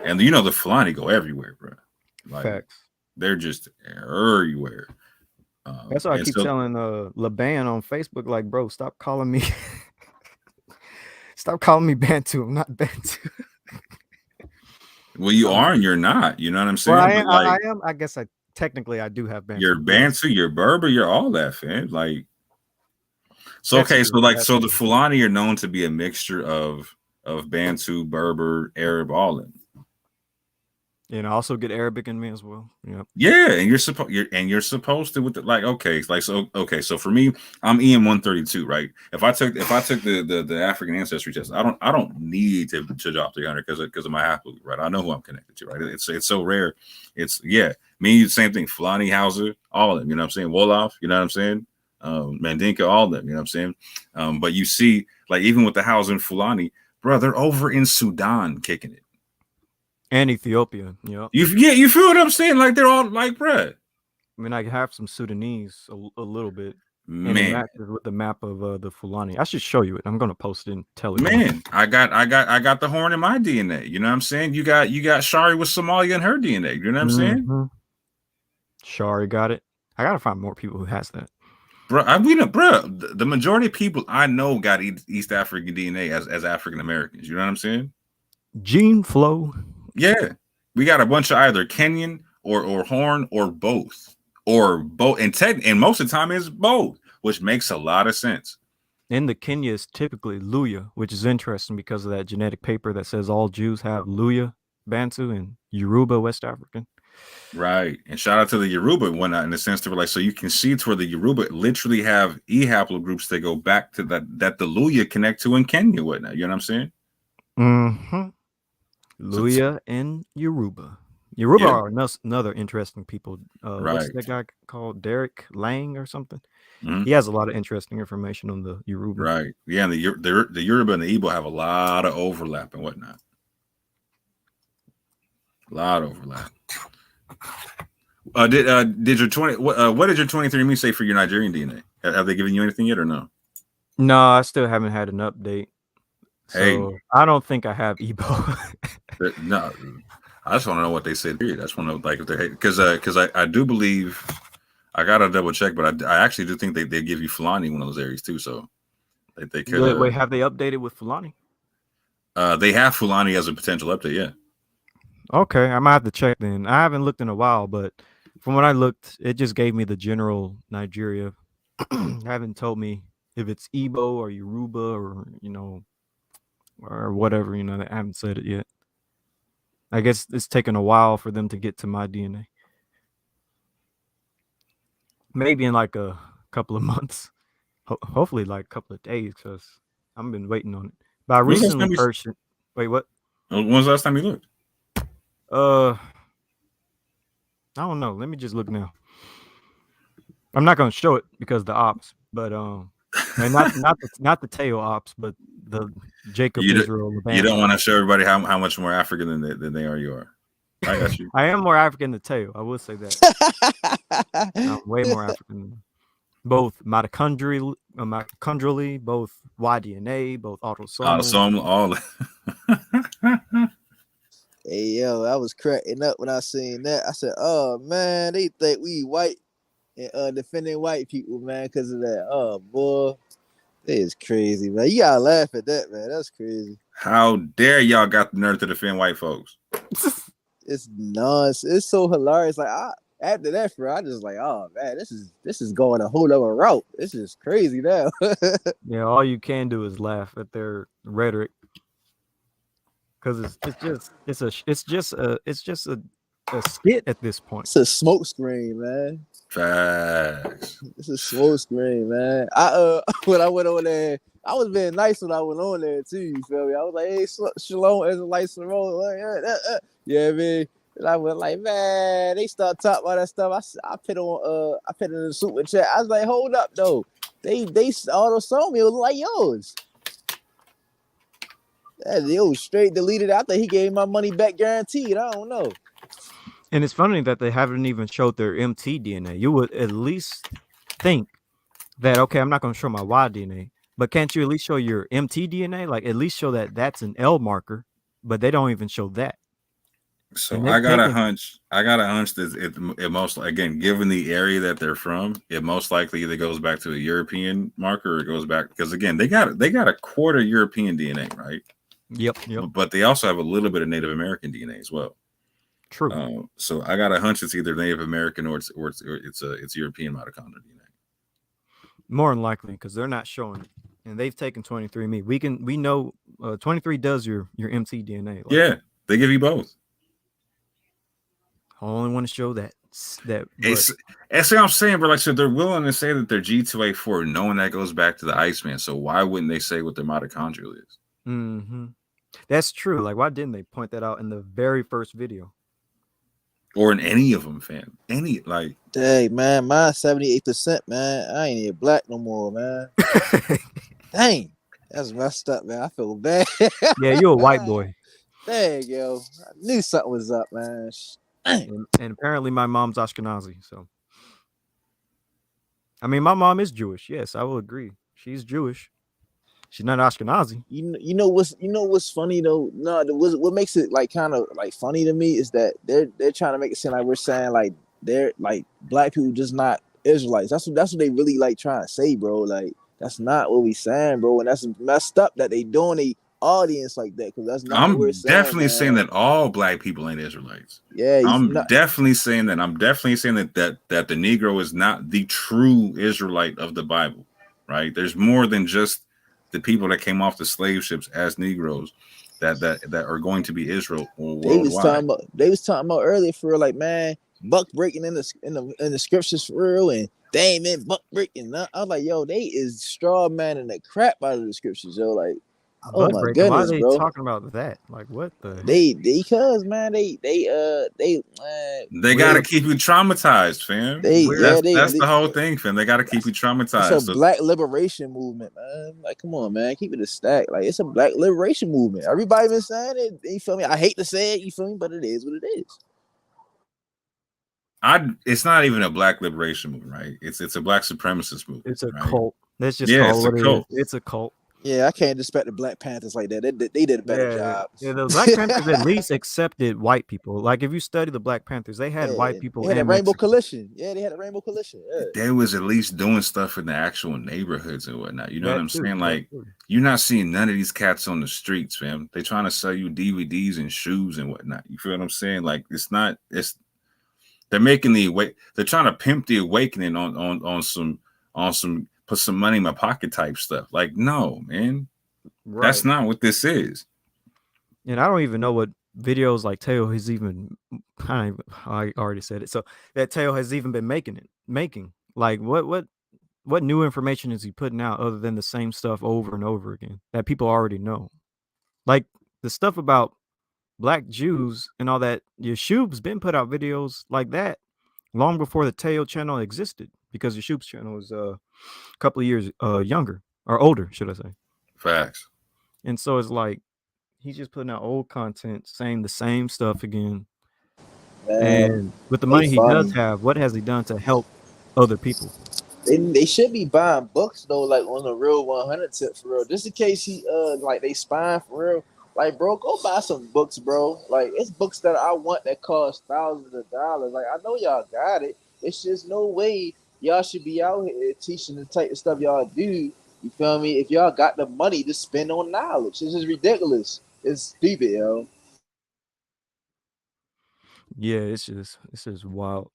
Speaker 3: and the Fulani go everywhere, bro. Like,
Speaker 1: Facts.
Speaker 3: They're just everywhere.
Speaker 1: That's why I keep telling Laban on Facebook, like, bro, stop calling me. Stop calling me Bantu. I'm not Bantu.
Speaker 3: Well, you are and you're not. You know what I'm saying?
Speaker 1: Well,
Speaker 3: But like,
Speaker 1: I am. I guess I technically I do have
Speaker 3: you're
Speaker 1: Bantu. Yes.
Speaker 3: Bantu, you're Berber, you're all that, fam. Like, so
Speaker 1: That's
Speaker 3: okay,
Speaker 1: true.
Speaker 3: so like,
Speaker 1: That's
Speaker 3: so the
Speaker 1: true.
Speaker 3: Fulani are known to be a mixture of Bantu, Berber, Arab, all of them.
Speaker 1: And I also get Arabic in me as well. Yep.
Speaker 3: Yeah, and you're supposed to with the, like, okay, like, so okay, so for me, I'm EM 132, right? If I took the African ancestry test, I don't need to drop 300 because of my haplogroup, right? I know who I'm connected to, right? It's so rare. It's me, same thing. Fulani, Hausa, all of them. You know what I'm saying? Wolof, you know what I'm saying? Mandinka, all of them. You know what I'm saying? But you see, like, even with the Hausa and Fulani, bro, they're over in Sudan kicking it.
Speaker 1: And Ethiopia. Yep.
Speaker 3: You feel what I'm saying? Like, they're all like, bruh.
Speaker 1: I mean, I have some Sudanese a little bit, and it
Speaker 3: Man,
Speaker 1: matches with the map of the Fulani. I should show you it. I'm gonna post it in Telegram.
Speaker 3: man, I got the horn in my DNA. You know what I'm saying? You got Shari with Somalia in her DNA. You know what I'm saying?
Speaker 1: Mhm. Shari got it. I gotta find more people who has that.
Speaker 3: Bro, the majority of people I know got East African DNA as African Americans. You know what I'm saying?
Speaker 1: Gene flow.
Speaker 3: Yeah, we got a bunch of either Kenyan or Horn or both, and most of the time it's both, which makes a lot of sense.
Speaker 1: In the Kenya is typically Luya, which is interesting because of that genetic paper that says all Jews have Luya, Bantu, and Yoruba, West African.
Speaker 3: Right, and shout out to the Yoruba and whatnot in the sense to like, so you can see to where the Yoruba literally have haplogroups that go back to that the Luya connect to in Kenya and whatnot. You know what I'm saying?
Speaker 1: Mm-hmm. Luya and Yoruba. Yoruba are another interesting people. What's that guy called? Derek Lang or something? Mm-hmm. He has a lot of interesting information on the Yoruba.
Speaker 3: Right. Yeah, and the Yoruba and the Igbo have a lot of overlap and whatnot. A lot of overlap. Did your 20 what did your 23andMe say for your Nigerian DNA? Have they given you anything yet or no?
Speaker 1: No, I still haven't had an update. So hey, I don't think I have Igbo.
Speaker 3: No, I just want to know what they said. Period. I just want to know, like, if they're because I do believe, I gotta double check, but I actually do think they give you Fulani in one of those areas too. So they could.
Speaker 1: Wait, have they updated with Fulani?
Speaker 3: They have Fulani as a potential update. Yeah.
Speaker 1: Okay, I might have to check then. I haven't looked in a while, but from what I looked, it just gave me the general Nigeria. Haven't told me if it's Igbo or Yoruba or or whatever. They haven't said it yet. I guess it's taken a while for them to get to my DNA. Maybe in like a couple of months. Hopefully like a couple of days, because I've been waiting on it. But I recently purchased. Wait, what?
Speaker 3: When was the last time you looked?
Speaker 1: I don't know. Let me just look now. I'm not gonna show it because the ops, but and not the tail ops, but the Jacob Israel.
Speaker 3: You don't want to show everybody how much more African than they are. You are. I got you.
Speaker 1: I am more African than tail. I will say that. I'm way more African. Both mitochondrially, both YDNA, both autosomal.
Speaker 3: All.
Speaker 4: Hey yo, I was cracking up when I seen that. I said, "Oh man, they think we white and defending white people, man, because of that." Oh boy, it is crazy, man. You gotta laugh at that, man. That's crazy.
Speaker 3: How dare y'all got the nerve to defend white folks?
Speaker 4: It's nonsense. It's so hilarious. Like after that, I just like, oh man, this is going a whole other route. This is crazy now.
Speaker 1: Yeah, all you can do is laugh at their rhetoric. Because it's just a skit at this point.
Speaker 4: It's a smoke screen, man.
Speaker 3: Facts.
Speaker 4: It's a smoke screen, man. When I went over there, I was being nice when I went on there too. You feel me? I was like, "Hey, shalom," as a lights and roll. Like, yeah, man. And I was like, "Man," they start talking about that stuff. I put it in the super chat. I was like, "Hold up, though. They Autosomal was like yours." They was straight deleted. I think he gave my money back guaranteed. I don't know.
Speaker 1: And it's funny that they haven't even showed their MtDNA. You would at least think that, okay, I'm not going to show my YDNA, but can't you at least show your MtDNA? Like, at least show that that's an L marker, but they don't even show that.
Speaker 3: So I got a hunch that it most, again, given the area that they're from, it most likely either goes back to a European marker or it goes back, because again, they got a quarter European DNA, right?
Speaker 1: Yep.
Speaker 3: But they also have a little bit of Native American DNA as well.
Speaker 1: True.
Speaker 3: So I got a hunch it's either Native American or it's European mitochondrial DNA.
Speaker 1: More than likely, because they're not showing it, and they've taken 23andMe. We know 23 does your MtDNA. Like,
Speaker 3: Yeah, they give you both.
Speaker 1: I only want to show that.
Speaker 3: That's what I'm saying, bro. Like, so they're willing to say that they're G2A4, knowing that goes back to the Iceman. So why wouldn't they say what their mitochondrial is?
Speaker 1: Mm-hmm. That's true. Like, why didn't they point that out in the very first video?
Speaker 3: Or in any of them, fam. Any, like.
Speaker 4: Dang, man, mine's 78%, man. I ain't even black no more, man. Dang, that's messed up, man. I feel bad.
Speaker 1: Yeah, you're a white boy.
Speaker 4: Dang, yo. I knew something was up, man.
Speaker 1: And apparently my mom's Ashkenazi, so. I mean, my mom is Jewish. Yes, I will agree. She's Jewish. She's not Ashkenazi.
Speaker 4: You know what's funny though? No, what makes it like kind of like funny to me is that they're trying to make it seem like we're saying like they're like black people just not Israelites. That's what they really like trying to say, bro. Like that's not what we saying, bro. And that's messed up that they doing a audience like that because that's not what we're saying.
Speaker 3: I'm definitely saying that all black people ain't Israelites.
Speaker 4: Yeah,
Speaker 3: I'm definitely saying that. I'm definitely saying that the Negro is not the true Israelite of the Bible, right? There's more than just the people that came off the slave ships as Negroes that are going to be Israel or worldwide.
Speaker 4: They was talking about earlier for real, like, man, buck breaking in the scriptures for real, and they ain't meant buck breaking. I was like, yo, they is straw man in the crap out of the scriptures, yo. Like, oh my goodness,
Speaker 1: why are they
Speaker 4: bro.
Speaker 1: talking about that? Like, what the?
Speaker 4: Because man, they
Speaker 3: gotta keep you traumatized, fam. That's the whole thing, fam. They gotta keep you traumatized.
Speaker 4: It's a black liberation movement, man. Like, come on, man, keep it a stack. Like, it's a black liberation movement. Everybody been saying it. You feel me? I hate to say it. You feel me? But it is what it is.
Speaker 3: It's not even a black liberation movement, right? It's a black supremacist movement.
Speaker 1: It's a
Speaker 3: right?
Speaker 1: cult. That's just call it cult. It's a cult.
Speaker 4: Yeah, I can't disrespect the Black Panthers like that. They did a better job.
Speaker 1: Yeah, the Black Panthers at least accepted white people. Like, if you study the Black Panthers, they had white people.
Speaker 4: They had a Rainbow Coalition. Yeah, they had a Rainbow Coalition. Yeah.
Speaker 3: They was at least doing stuff in the actual neighborhoods and whatnot. You know what I'm saying? Like, you're not seeing none of these cats on the streets, fam. They trying to sell you DVDs and shoes and whatnot. You feel what I'm saying? Like, they're making they're trying to pimp the awakening on some put some money in my pocket type stuff. Like, no, man. Right. That's not what this is.
Speaker 1: And I don't even know what videos like Teo has even, I already said it. So that Teo has even been making. Like, what new information is he putting out other than the same stuff over and over again that people already know? Like, the stuff about Black Jews and all that, Yeshub's been put out videos like that long before the Teo channel existed, because Yeshub's channel is a couple of years younger or older, should I say.
Speaker 3: Facts.
Speaker 1: And so it's like he's just putting out old content, saying the same stuff again. And with the money he does have, what has he done to help other people?
Speaker 4: They should be buying books though, like on the real 100 tip for real. Just in case he like they spying for real. Like, bro, go buy some books, bro. Like, it's books that I want that cost thousands of dollars. Like, I know y'all got it. It's just no way y'all should be out here teaching the type of stuff y'all do. You feel me? If y'all got the money to spend on knowledge, this is ridiculous. It's stupid, yo.
Speaker 1: Yeah, it's just wild.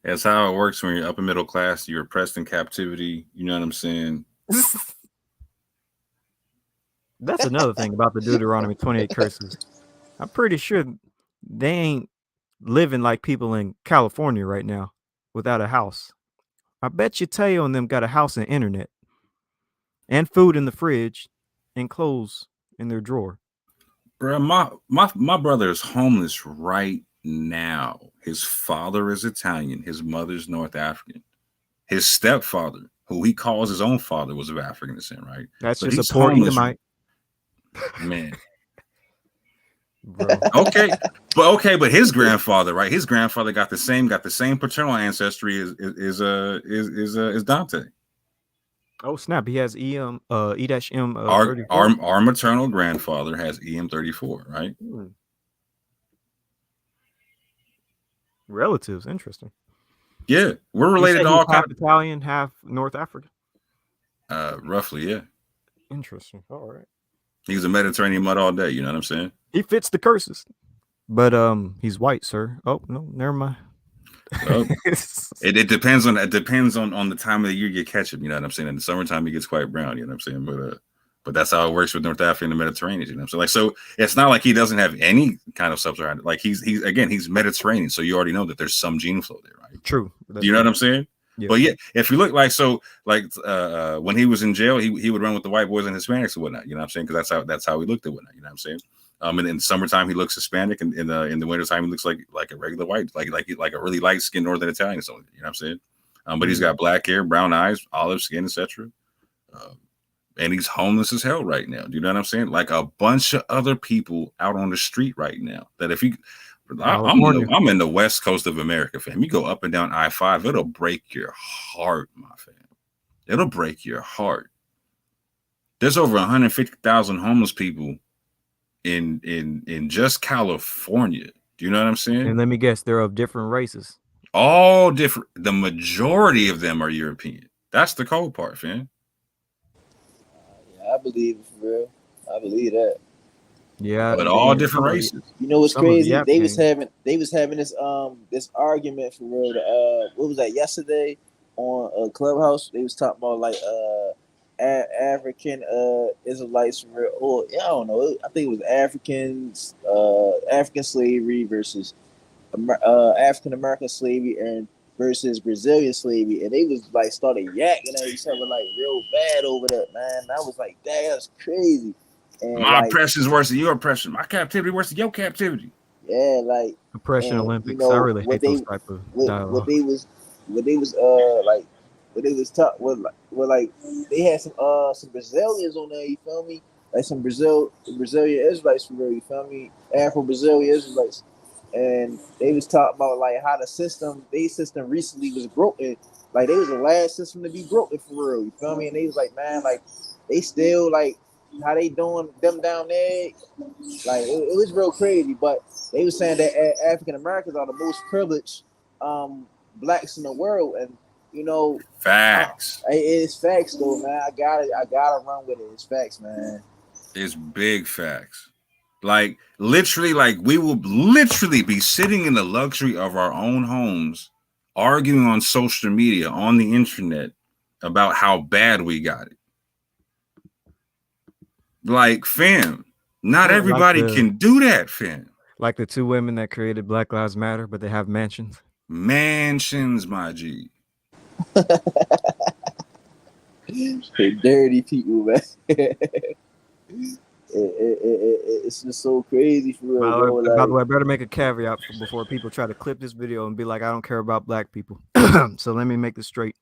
Speaker 3: That's how it works when you're upper middle class. You're oppressed in captivity. You know what I'm saying?
Speaker 1: That's another thing about the Deuteronomy 28 curses. I'm pretty sure they ain't living like people in California right now without a house. I bet you Teo and them got a house and internet and food in the fridge and clothes in their drawer.
Speaker 3: Bro, my brother is homeless right now. His father is Italian. His mother's North African. His stepfather, who he calls his own father, was of African descent, right?
Speaker 1: That's but just a poor Edomite.
Speaker 3: Man. Bro. Okay, but his grandfather, right? His grandfather got the same paternal ancestry as Dante.
Speaker 1: Oh snap! He has E-M.
Speaker 3: Our maternal grandfather has EM34, right?
Speaker 1: Relatives, interesting.
Speaker 3: Yeah, we're related to all
Speaker 1: half Italian, half North African.
Speaker 3: Roughly, yeah.
Speaker 1: Interesting. All right.
Speaker 3: He's a Mediterranean mud all day. You know what I'm saying?
Speaker 1: He fits the curses. But he's white, sir. Oh no, never mind.
Speaker 3: Well, it depends on the time of the year you catch him. You know what I'm saying? In the summertime, he gets quite brown. You know what I'm saying? But that's how it works with North Africa and the Mediterranean. You know, so it's not like he doesn't have any kind of sub-Saharan. Like he's Mediterranean, so you already know that there's some gene flow there, right?
Speaker 1: True.
Speaker 3: Do you know what I'm saying? Yeah. But yeah, if you look when he was in jail, he would run with the white boys and Hispanics and whatnot. You know what I'm saying? Because that's how he looked at whatnot. You know what I'm saying? And in the summertime he looks Hispanic, and in the wintertime he looks like a regular white, like a really light skinned Northern Italian or something. You know what I'm saying? But he's got black hair, brown eyes, olive skin, etc. And he's homeless as hell right now. Do you know what I'm saying? Like a bunch of other people out on the street right now. That if you, I'm in the West Coast of America, fam. You go up and down I-5, it'll break your heart, my fam. It'll break your heart. There's over 150,000 homeless people in just California. Do you know what I'm saying?
Speaker 1: And let me guess, they're of different races.
Speaker 3: All different. The majority of them are European. That's the cold part, fam.
Speaker 4: I believe it for real. I believe that.
Speaker 1: Yeah,
Speaker 3: but all different races.
Speaker 4: You know what's crazy? They was having this argument for real. What was that yesterday on Clubhouse? They was talking about like African Israelites from real. Or I don't know. I think it was African slavery versus African American slavery and versus Brazilian slavery, and they was like started yakking at each other like real bad over that, man. I was like, that's crazy. And
Speaker 3: my oppression is worse than your oppression. My captivity worse than your captivity.
Speaker 4: Yeah, like
Speaker 1: oppression Olympics. You know, I really hate those type of dialogue.
Speaker 4: What they was like they had some Brazilians on there. You feel me? Like some Brazilian Israelites from there. You feel me? Afro-Brazilian Israelites. And they was talking about like how their system recently was broken. Like they was the last system to be broken for real. You feel me? And they was like, man, like they still like how they doing them down there. Like it was real crazy. But they was saying that African Americans are the most privileged blacks in the world, and you know,
Speaker 3: facts.
Speaker 4: It's facts though, man. I gotta run with it. It's facts, man.
Speaker 3: It's big facts. Like literally, like we will literally be sitting in the luxury of our own homes, arguing on social media, on the internet, about how bad we got it. Like, fam, not everybody can do that, fam.
Speaker 1: Like the two women that created Black Lives Matter, but they have mansions.
Speaker 3: Mansions, my G.
Speaker 4: Dirty people, man. It's just so crazy for real.
Speaker 1: By the way, I better make a caveat before people try to clip this video and be like, I don't care about black people. So let me make this straight.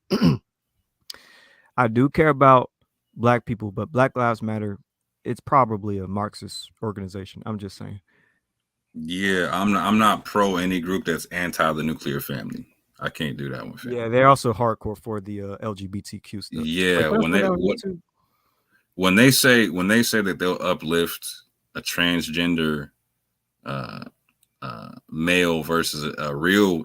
Speaker 1: I do care about black people, but Black Lives Matter, it's probably a Marxist organization. I'm just saying.
Speaker 3: Yeah, I'm not pro any group that's anti the nuclear family. I can't do that one. Fam.
Speaker 1: Yeah, they're also hardcore for the LGBTQ stuff.
Speaker 3: Yeah, when they say that they'll uplift a transgender male versus a real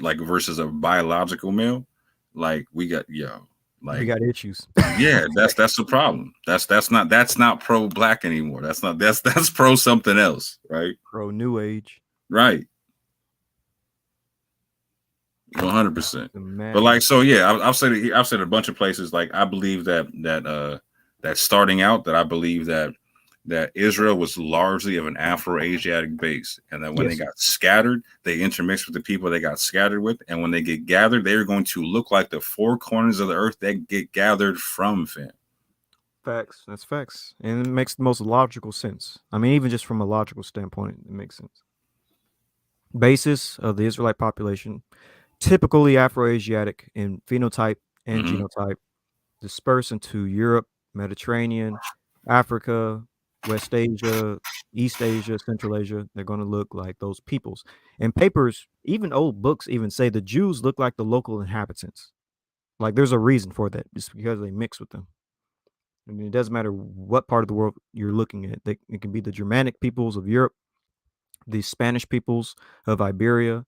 Speaker 3: like versus a biological male, like we got
Speaker 1: we got issues.
Speaker 3: Yeah, that's the problem. That's not pro black anymore. That's pro something else, right?
Speaker 1: Pro new age,
Speaker 3: right? 100%. But like, so yeah, I've said a bunch of places. Like, I believe that starting out, that I believe that Israel was largely of an Afro-Asiatic base, and that when they got scattered, they intermixed with the people they got scattered with, and when they get gathered, they're going to look like the four corners of the earth they get gathered from, fam.
Speaker 1: Facts. That's facts. And it makes the most logical sense. I mean, even just from a logical standpoint, it makes sense. Basis of the Israelite population, typically Afro-Asiatic in phenotype and genotype, dispersed into Europe, Mediterranean, Africa, West Asia, East Asia, Central Asia. They're going to look like those peoples. And papers, even old books, even say the Jews look like the local inhabitants. Like, there's a reason for that, just because they mix with them. I mean, it doesn't matter what part of the world you're looking at. It can be the Germanic peoples of Europe, the Spanish peoples of Iberia,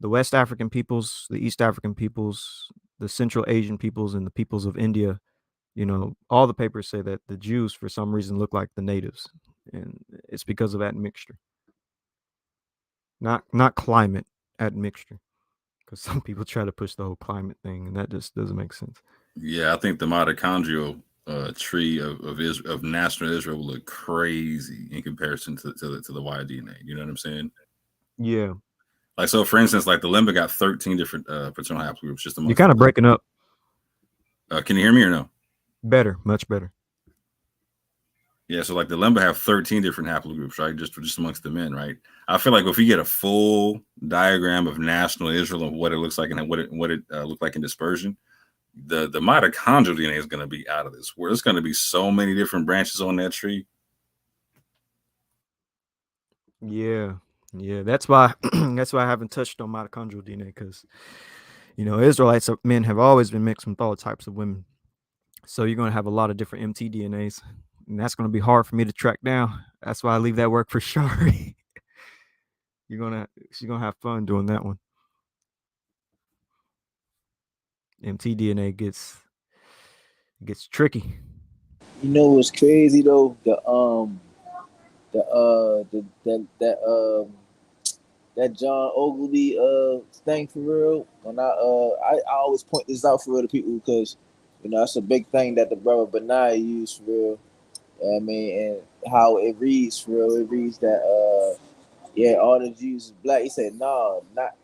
Speaker 1: the West African peoples, the East African peoples, the Central Asian peoples, and the peoples of India. All the papers say that the Jews for some reason look like the natives, and it's because of admixture, not climate admixture. Because some people try to push the whole climate thing, and that just doesn't make sense.
Speaker 3: Yeah, I think the mitochondrial tree of national Israel will look crazy in comparison to the Y DNA. You know what I'm saying?
Speaker 1: Yeah,
Speaker 3: Like, so for instance, like the Limba got 13 different paternal haplogroups just
Speaker 1: you're
Speaker 3: amongst
Speaker 1: kind
Speaker 3: the
Speaker 1: of breaking up.
Speaker 3: Can you hear me or no?
Speaker 1: Better, much better.
Speaker 3: Yeah, so like the Limba have 13 different haplogroups, right? Just amongst the men, right? I feel like if we get a full diagram of national Israel and what it looks like and what it looked like in dispersion, the mitochondrial DNA is going to be out of this world. There's going to be so many different branches on that tree.
Speaker 1: Yeah, yeah. That's why that's why I haven't touched on mitochondrial DNA, because Israelites men have always been mixed with all types of women. So you're going to have a lot of different MtDNAs, and that's going to be hard for me to track down. That's why I leave that work for Shari. She's gonna have fun doing that one. MtDNA gets tricky.
Speaker 4: You know what's crazy though? The that John Ogilvy thing for real. When I always point this out for real to people because it's a big thing that the brother Benai used for real. I mean, and how it reads for real. It reads that yeah, all the Jews is black. He said no, not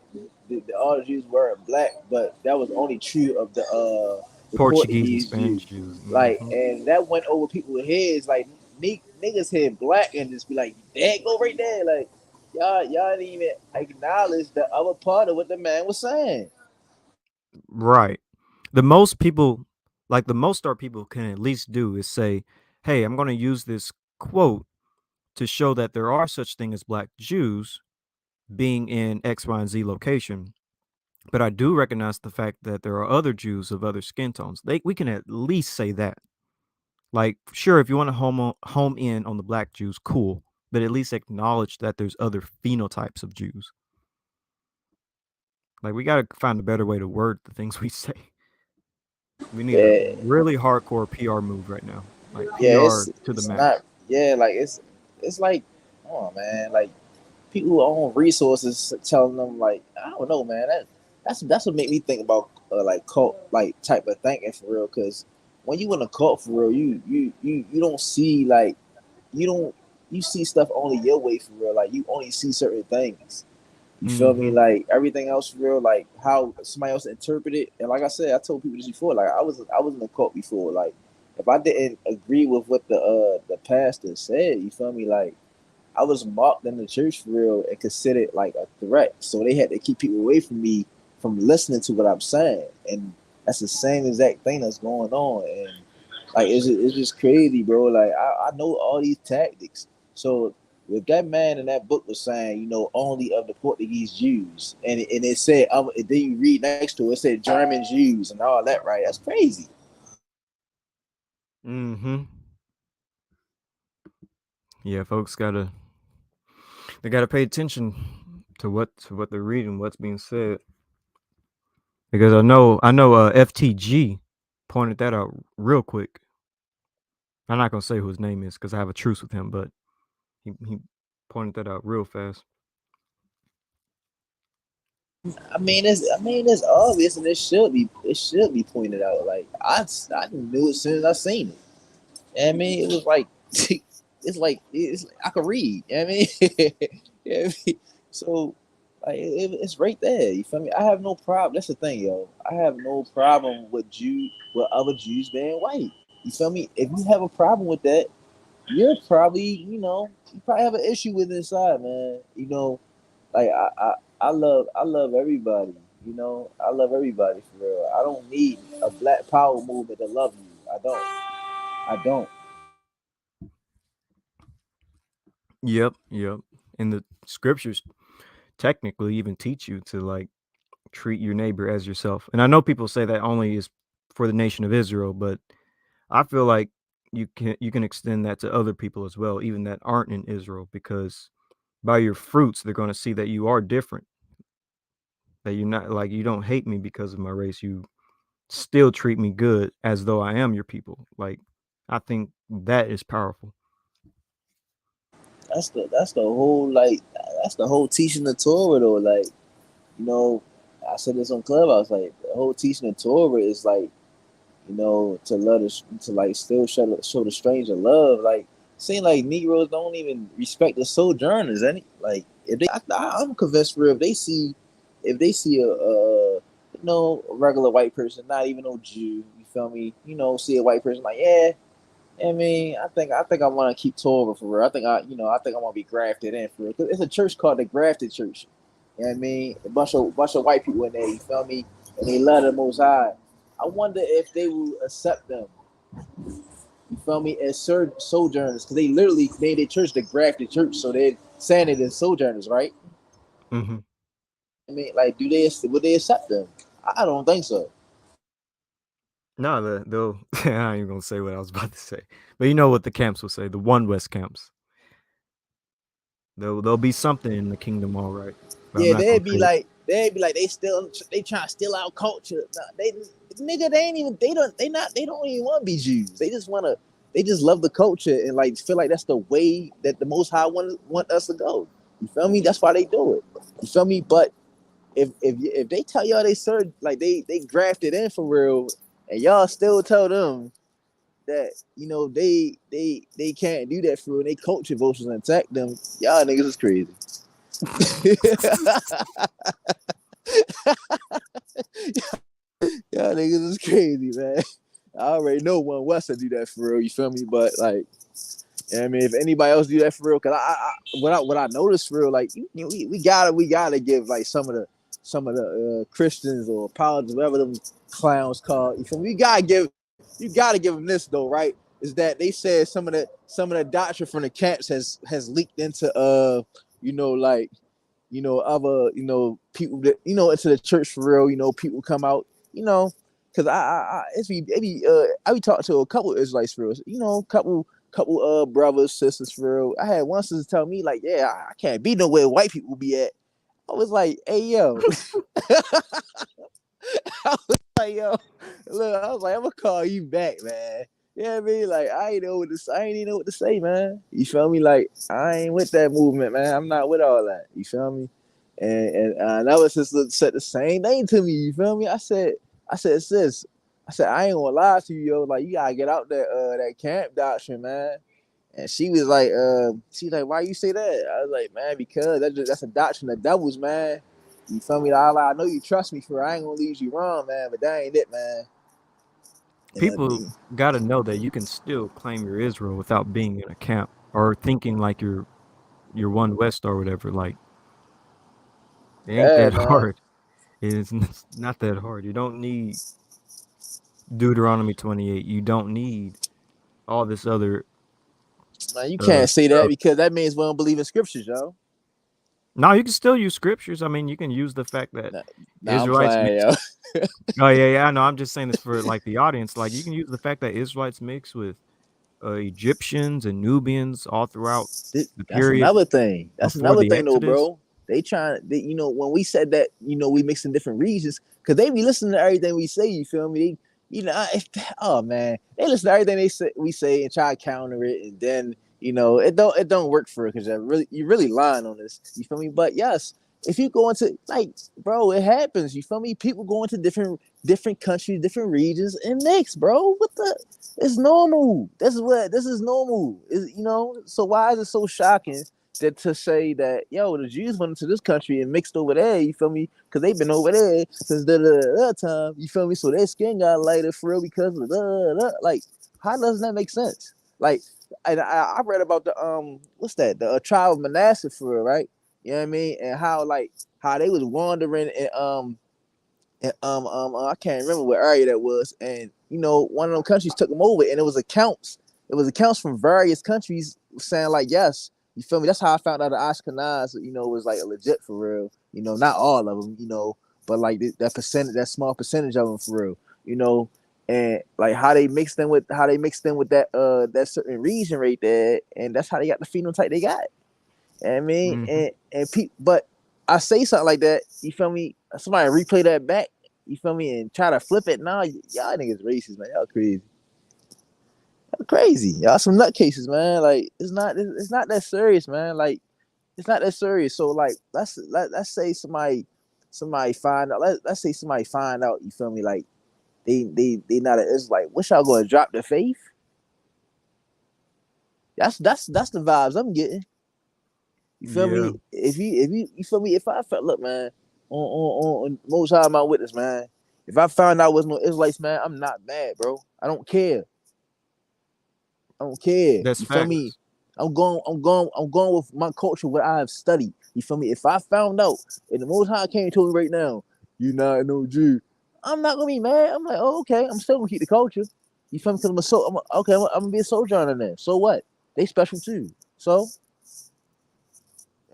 Speaker 4: all the Jews weren't black, but that was only true of the
Speaker 1: Portuguese and
Speaker 4: Portuguese
Speaker 1: Spanish
Speaker 4: Jews.
Speaker 1: Jews.
Speaker 4: Like,
Speaker 1: Mm-hmm.
Speaker 4: and that went over people's heads. Like, niggas head black and just be like, that go right there. Like, y'all didn't even acknowledge the other part of what the man was saying.
Speaker 1: Right. The most people, like the most our people can at least do is say, "Hey, I'm going to use this quote to show that there are such thing as black Jews being in X, Y, and Z location." But I do recognize the fact that there are other Jews of other skin tones. We can at least say that. Like, sure, if you want to home in on the black Jews, cool. But at least acknowledge that there's other phenotypes of Jews. Like, we got to find a better way to word the things we say. We need a
Speaker 4: Yeah,
Speaker 1: really hardcore PR move right now. Like
Speaker 4: yeah,
Speaker 1: PR to the
Speaker 4: it's
Speaker 1: max.
Speaker 4: not. Yeah, like it's like, come on, man. Like people who own resources telling them like, I don't know, man. That's what made me think about like cult like type of thinking for real. Because when you in a cult for real, you don't see like you don't you see stuff only your way for real. Like you only see certain things. You feel me?
Speaker 1: Mm-hmm.
Speaker 4: Like everything else for real, like how somebody else interpret it. And like I said, I told people this before. Like I was in a cult before. Like if I didn't agree with what the pastor said, you feel me? Like I was mocked in the church for real and considered like a threat. So they had to keep people away from me from listening to what I'm saying. And that's the same exact thing that's going on. And like it's just crazy, bro. Like I know all these tactics. So if that man in that book was saying, only of the Portuguese Jews, and it said, then you read next to it, it said German Jews and all that, right? That's crazy.
Speaker 1: Mm-hmm. Yeah, folks gotta pay attention to what they're reading, what's being said. Because I know FTG pointed that out real quick. I'm not gonna say who his name is because I have a truce with him, but he pointed that out real fast.
Speaker 4: I mean, it's obvious, and it should be pointed out. Like I knew it as soon as I seen it. I mean, it was like it's I could read. I mean, yeah. So like it's right there. You feel me? I have no problem. That's the thing, yo. I have no problem with other Jews being white. You feel me? If you have a problem with that, you're probably you probably have an issue with inside, man. Like I love everybody. I love everybody for real. I don't need a black power movement to love you. I don't.
Speaker 1: Yep. And the scriptures technically even teach you to like treat your neighbor as yourself. And I know people say that only is for the nation of Israel, but I feel like you can extend that to other people as well, even that aren't in Israel, because by your fruits they're going to see that you are different. That you're not like you don't hate me because of my race. still treat me good as though I am your people. Like, I think that is powerful.
Speaker 4: That's the whole like that's the whole teaching the Torah though. Like, you know, I said this on Clubhouse. Like the whole teaching the Torah is like, you know, to love to like still show the stranger love. Like, seem like Negroes don't even respect the sojourners. Any like if they, I'm convinced for if they see a you know, a regular white person, not even no Jew, you feel me? You know, see a white person like, yeah, I mean, I think I want to keep Torah for real. I think I want to be grafted in for real. 'Cause it's a church called the Grafted Church. You know what I mean? A bunch of white people in there. You feel me? And they love the Most High. I wonder if they will accept them. You feel me? As sojourners, because they literally made their church the Grafted Church, so they're saying it as sojourners, right?
Speaker 1: Mm-hmm.
Speaker 4: I mean, like, would they accept them? I don't think so.
Speaker 1: No, they'll. I ain't even gonna say what I was about to say, but you know what the camps will say. The One West camps. There'll be something in the kingdom, all right. But I'm
Speaker 4: Yeah,
Speaker 1: not gonna say it.
Speaker 4: they'd be like they trying to steal our culture. Nah, they ain't even they don't even want to be Jews. They just love the culture and like feel like that's the way that the Most High want us to go. You feel me? That's why they do it. You feel me? But if they tell y'all they serve like they grafted in for real, and y'all still tell them that you know they can't do that for real, and they culture vultures and attack them, y'all niggas is crazy. Y'all niggas is crazy, man. I already know One West to do that for real. You feel me? But like, yeah, I mean, if anybody else do that for real, cause what I noticed for real, like we gotta give like some of the Christians or apologists, whatever them clowns call. You feel me? You gotta give them this though, right? Is that they said some of the doctrine from the camps has leaked into you know, like, you know, other, you know, people that, you know, into the church for real, you know, people come out, you know, because I be talking to a couple of Israelites for real, you know, couple brothers, sisters for real. I had one sister tell me, like, yeah, I can't be nowhere white people be at. I was like, hey, yo. I was like, yo, look, I was like, I'm gonna call you back, man. You know what I mean? Like, I ain't even know what to say, man. You feel me? Like, I ain't with that movement, man. I'm not with all that. You feel me? And that was just said the same thing to me. You feel me? I said, sis, I said, I ain't gonna lie to you, yo. Like, you gotta get out that camp doctrine, man. And she's like, why you say that? I was like, man, because that's a doctrine of devils, man. You feel me? I know you trust me for it. I ain't gonna lead you wrong, man, but that ain't it, man. And I
Speaker 1: People
Speaker 4: mean,
Speaker 1: gotta know that you can still claim your Israel without being in a camp or thinking like you're One West or whatever. Like, it ain't
Speaker 4: yeah,
Speaker 1: that
Speaker 4: man.
Speaker 1: hard. It's not that hard. You don't need Deuteronomy 28. You don't need all this other
Speaker 4: Man, you can't say that
Speaker 1: stuff.
Speaker 4: because that means we don't believe in scriptures, yo.
Speaker 1: No, you can still use scriptures. I mean, you can use the fact that
Speaker 4: Nah, I'm
Speaker 1: Israelites
Speaker 4: playing,
Speaker 1: mix.
Speaker 4: yo.
Speaker 1: Oh yeah, yeah. No, I'm just saying this for like the audience. Like, you can use the fact that Israelites mix with Egyptians and Nubians all throughout the
Speaker 4: That's
Speaker 1: period
Speaker 4: another thing. That's
Speaker 1: before
Speaker 4: another
Speaker 1: the
Speaker 4: thing, though,
Speaker 1: Exodus.
Speaker 4: bro. You know, when we said that, you know, we mix in different regions, because they be listening to everything we say. You feel me? You know, oh man, they listen to everything we say and try to counter it, and then you know, it don't work for it because you really lying on this. You feel me? But yes, if you go into like, bro, it happens. You feel me? People go into different countries, different regions, and mix, bro. What the? It's normal. This is normal. You know, so why is it so shocking that to say that yo the Jews went into this country and mixed over there? You feel me? Because they've been over there since the time. You feel me? So their skin got lighter for real because of like how doesn't that make sense? Like, and I read about the what's that the tribe of Manasseh for real, right? You know what I mean? And how they was wandering and I can't remember what area that was, and you know, one of them countries took them over, and it was accounts. It was accounts from various countries saying like, yes, you feel me? That's how I found out the Ashkenaz, you know, was like a legit for real. You know, not all of them, you know, but like that small percentage of them for real. You know, and like how they mixed in with that certain region right there, and that's how they got the phenotype they got. You know what I mean,
Speaker 1: Hmm.
Speaker 4: but I say something like that, you feel me? Somebody replay that back. You feel me? And try to flip it. Nah, y'all niggas racist, man. Y'all crazy. Y'all crazy. Y'all some nutcases, man. Like it's not that serious, man. Like it's not that serious. So like let's say somebody find out. Let's say somebody find out. You feel me? Like they not an Israelite. What y'all gonna drop the faith? That's the vibes I'm getting. You feel
Speaker 1: Yeah.
Speaker 4: me? If you feel me? If I felt look, man, on Most High my witness, man. If I found out was no Israelites, man, I'm not mad, bro. I don't care. I don't care.
Speaker 1: That's
Speaker 4: You feel me?
Speaker 1: facts.
Speaker 4: I'm going with my culture, what I have studied. You feel me? If I found out and the Most High came to me right now, you not no Jew, I'm not gonna be mad. I'm like, oh, okay, I'm still gonna keep the culture. You feel me? Because I'm gonna be a sojourner there. So what? They special too. So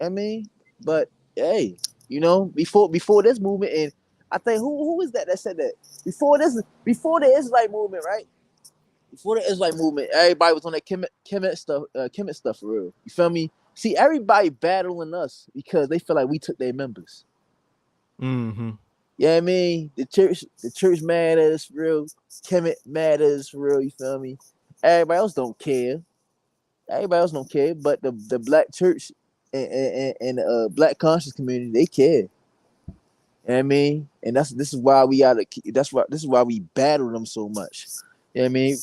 Speaker 4: I mean, but hey, you know, before this movement, and I think who is that said that before the Israelite movement, right? Before the Israelite movement, everybody was on that Kemet stuff for real. You feel me? See, everybody battling us because they feel like we took their members.
Speaker 1: Mm-hmm.
Speaker 4: Yeah, I mean, the church mad at us for real. Kemet mad at us for real. You feel me? Everybody else don't care. Everybody else don't care, but the black church and the black conscious community, they care. You know what I mean? And this is why we gotta this is why we battle them so much. You know what I mean?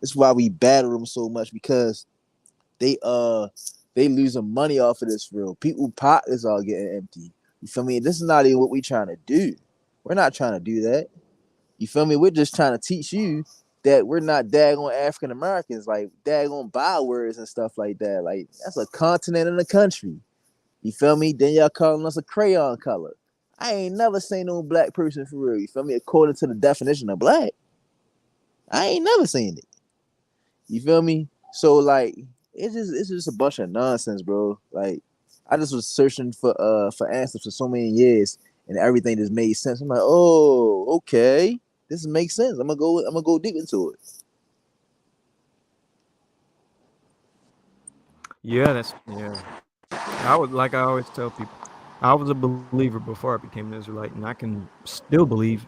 Speaker 4: That's why we battle them so much because they losing money off of this for real. People pockets are getting empty. You feel me? This is not even what we trying to do. We're not trying to do that. You feel me? We're just trying to teach you that we're not daggone African Americans, like daggone bywords and stuff like that. Like that's a continent in a country. You feel me? Then y'all calling us a crayon color. I ain't never seen no black person for real. You feel me? According to the definition of black, I ain't never seen it. You feel me? So like, it's just a bunch of nonsense, bro. Like, I just was searching for answers for so many years, and everything just made sense. I'm like, oh, okay, this makes sense. I'm gonna go deep into it.
Speaker 1: Yeah. I would like I always tell people, I was a believer before I became an Israelite, and I can still believe,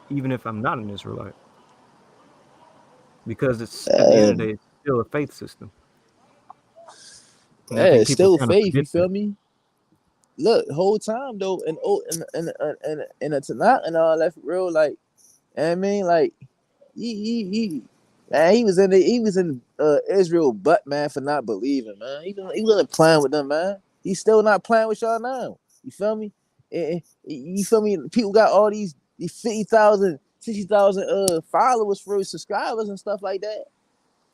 Speaker 1: even if I'm not an Israelite, because it's at the end of the day, it's still a faith system, and I
Speaker 4: Yeah,
Speaker 1: think
Speaker 4: it's
Speaker 1: people
Speaker 4: still
Speaker 1: kind of
Speaker 4: faith. You
Speaker 1: forget
Speaker 4: feel
Speaker 1: that.
Speaker 4: me? Look, whole time though, and the Tanakh and all that for real, like, you know what I mean, like, man, he was in Israel, but man, for not believing, man, he wasn't playing with them, man. He's still not playing with y'all now. You feel me? You feel me? People got all these 50,000, 60,000 followers for subscribers and stuff like that.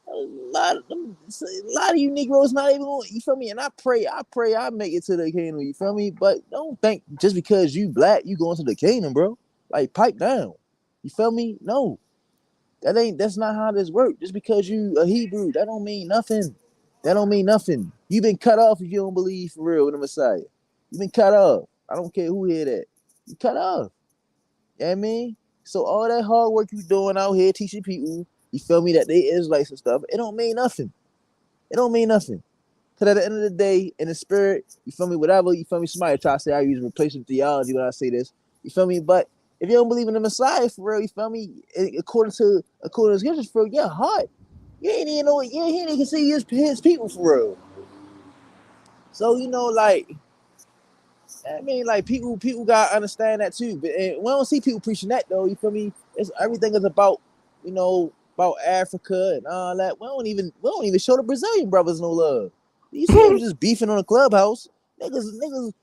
Speaker 4: A lot of you Negroes not even going, you feel me? And I pray I make it to the kingdom, you feel me? But don't think just because you black, you going to the kingdom, bro. Like pipe down. You feel me? No. That's not how this works. Just because you a Hebrew, that don't mean nothing. That don't mean nothing. You've been cut off if you don't believe for real in the Messiah. You've been cut off. I don't care who hear that. You cut off. You know what I mean? So all that hard work you doing out here teaching people, you feel me, that they Israelites and stuff, it don't mean nothing. It don't mean nothing. Because at the end of the day, in the spirit, you feel me, whatever, you feel me, somebody try to say I use replacement theology when I say this. You feel me? But if you don't believe in the Messiah for real, you feel me, according to scriptures for real, you're hot. You ain't even know it. Yeah, he ain't even see his people for real. So, you know, like, I mean, like people gotta understand that too. But and we don't see people preaching that though. You feel me? It's everything is about, you know, about Africa and all that. We don't even show the Brazilian brothers no love. You see, they was just beefing on the clubhouse. Niggas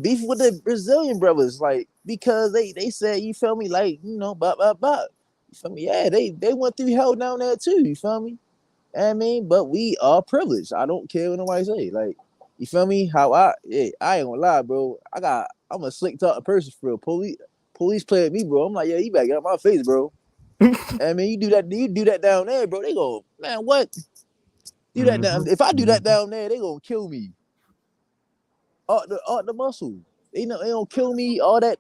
Speaker 4: beefing with the Brazilian brothers, like because they said, you feel me, like, you know, blah. You feel me? Yeah, they went through hell down there too. You feel me? I mean, but we are privileged. I don't care what nobody say. Like, you feel me? I ain't gonna lie, bro. I'm a slick talking person for real. Police play at me, bro. I'm like, yeah, you better get out my face, bro. I mean, you do that down there, bro. They go, man, what? Do that down. If I do that down there, they gonna kill me. All the muscle. They know they don't kill me. All that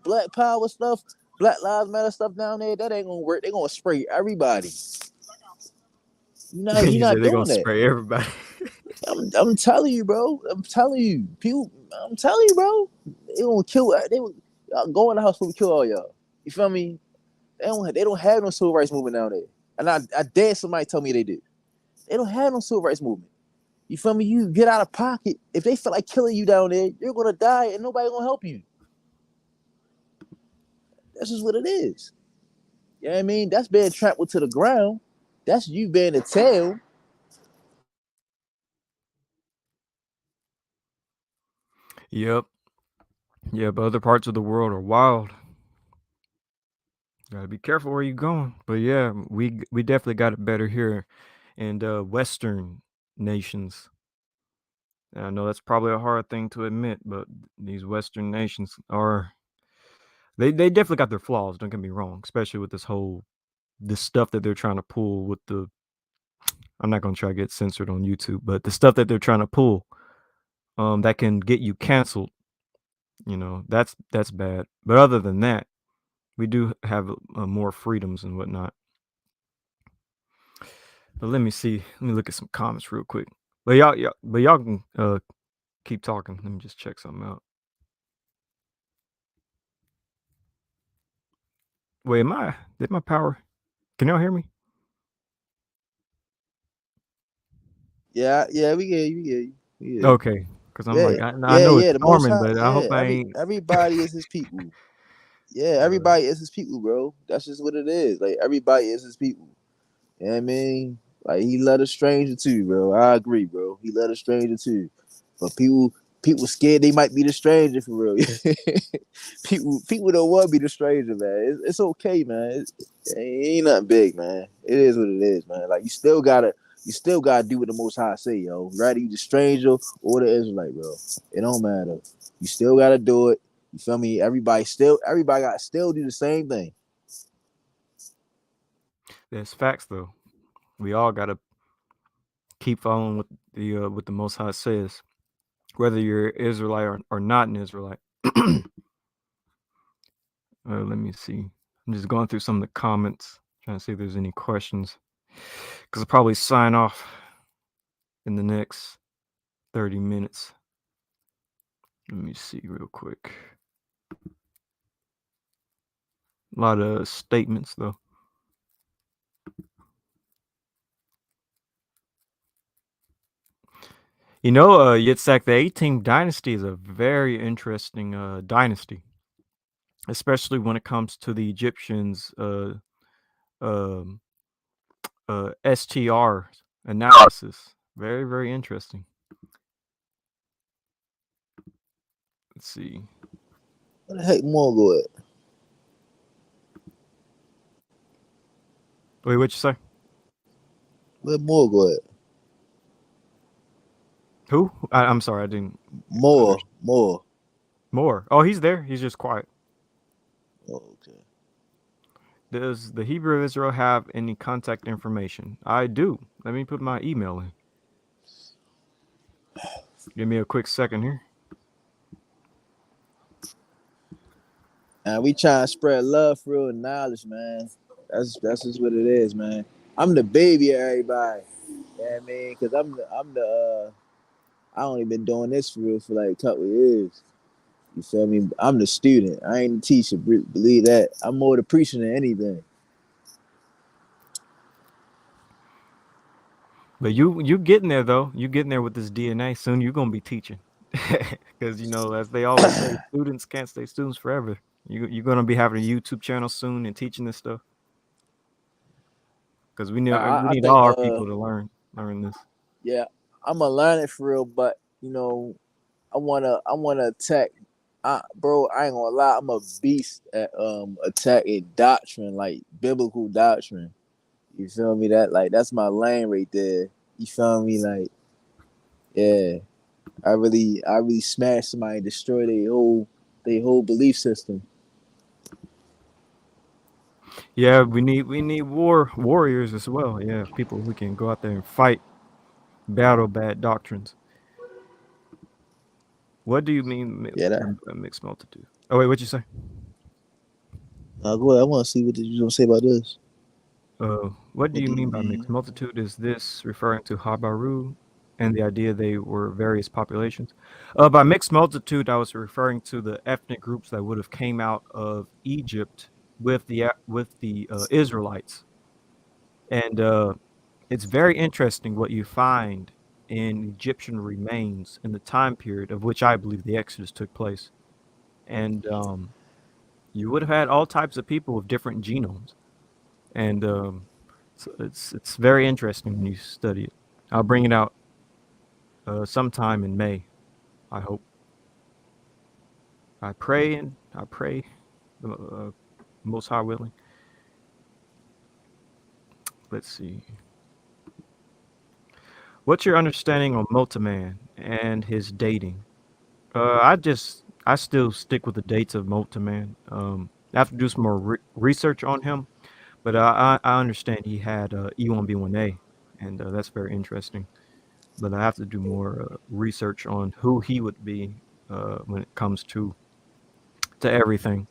Speaker 4: black power stuff, Black Lives Matter stuff down there, that ain't gonna work. They gonna spray everybody.
Speaker 1: You
Speaker 4: You're
Speaker 1: said
Speaker 4: not
Speaker 1: they're gonna
Speaker 4: doing that.
Speaker 1: spray everybody.
Speaker 4: I'm telling you, bro. I'm telling you, people. I'm telling you, bro. They gonna kill. They will go in the house before we kill all y'all. You feel me? They don't have no civil rights movement down there. And I dare somebody tell me they do. They don't have no civil rights movement. You feel me? You get out of pocket. If they feel like killing you down there, you're gonna die and nobody gonna help you. That's just what it is. You know what I mean? That's being trampled to the ground. That's you being a tail.
Speaker 1: Yep. Yeah, but other parts of the world are wild. Gotta be careful where you're going. But yeah, we definitely got it better here in Western nations. And I know that's probably a hard thing to admit, but these Western nations are they definitely got their flaws. Don't get me wrong, especially with this stuff that they're trying to pull with the. I'm not gonna try to get censored on YouTube, but the stuff that they're trying to pull, that can get you canceled. You know, that's bad. But other than that, we do have more freedoms and whatnot. But let me see. Let me look at some comments real quick. But y'all can keep talking. Let me just check something out. Wait, did my power? Can y'all hear me?
Speaker 4: Yeah, we get you, we get you. Yeah.
Speaker 1: Okay, because I'm like,
Speaker 4: Yeah,
Speaker 1: I
Speaker 4: yeah,
Speaker 1: know it's
Speaker 4: yeah. The most
Speaker 1: storming,
Speaker 4: high,
Speaker 1: but I hope
Speaker 4: yeah.
Speaker 1: I ain't.
Speaker 4: Everybody is his people. Yeah,
Speaker 1: Uh,
Speaker 4: everybody is his people, bro. That's just what it is. Like everybody is his people. You know what I mean? Like he let a stranger too, bro. I agree, bro. He let a stranger too. But people scared they might be the stranger for real. people don't want to be the stranger, man. It's okay, man. It ain't nothing big, man. It is what it is, man. Like you still gotta do what the Most High say, yo. Rather you the stranger or the Israelite, bro. It don't matter. You still gotta do it. You feel me? Everybody got to still do the same thing.
Speaker 1: There's facts though. We all gotta keep following what the Most High says, whether you're Israelite or not an Israelite. Let me see. I'm just going through some of the comments, trying to see if there's any questions. Because I'll probably sign off in the next 30 minutes. Let me see real quick. A lot of statements, though. You know, Yitzhak, the 18th dynasty is a very interesting dynasty, especially when it comes to the Egyptians' um, STR analysis. Very, very interesting. Let's see.
Speaker 4: What the heck more go at?
Speaker 1: Wait, what you say?
Speaker 4: Where more go at?
Speaker 1: Who? I'm sorry, I didn't
Speaker 4: More,
Speaker 1: understand.
Speaker 4: more.
Speaker 1: More. Oh, he's there. He's just quiet.
Speaker 4: Oh, okay.
Speaker 1: Does the Hebrew of Israel have any contact information? I do. Let me put my email in. Give me a quick second here.
Speaker 4: And we trying to spread love, for real knowledge, man. That's just what it is, man. I'm the baby of everybody. You know what I mean? Because I'm the I only been doing this for real for like a couple of years. You feel me? I'm the student. I ain't the teacher. Believe that. I'm more the preacher than anything.
Speaker 1: But you getting there though. You getting there with this DNA. Soon you're gonna be teaching. Because you know, as they always say, students can't stay students forever. You're gonna be having a YouTube channel soon and teaching this stuff. Because we
Speaker 4: I
Speaker 1: need all
Speaker 4: think
Speaker 1: our people to learn this.
Speaker 4: yeah, I'm gonna learn it for real, but you know, I wanna attack. Bro, I ain't gonna lie, I'm a beast at attacking doctrine, like biblical doctrine. You feel me? That's my lane right there. You feel me? Like, yeah. I really smash somebody, destroy their whole belief system.
Speaker 1: Yeah, we need warriors as well. Yeah, people who can go out there and fight, battle bad doctrines. What do you mean
Speaker 4: Yeah, that.
Speaker 1: mixed multitude? Oh wait, what you say?
Speaker 4: Go ahead. I want to see what you gonna say about this.
Speaker 1: What do
Speaker 4: What
Speaker 1: you
Speaker 4: do you
Speaker 1: mean by mixed
Speaker 4: mean?
Speaker 1: multitude? Is this referring to Habaru? and the idea they were various populations. By mixed multitude, I was referring to the ethnic groups that would have came out of Egypt with the Israelites, and it's very interesting what you find in Egyptian remains in the time period of which I believe the Exodus took place, and you would have had all types of people with different genomes, and so it's very interesting when you study it. I'll bring it out sometime in May, I hope. I pray, Most High willing. Let's see. What's your understanding on Multiman and his dating? I still stick with the dates of Multiman. I have to do some more research on him, but I understand he had E1B1A, and that's very interesting. But I have to do more research on who he would be when it comes to everything.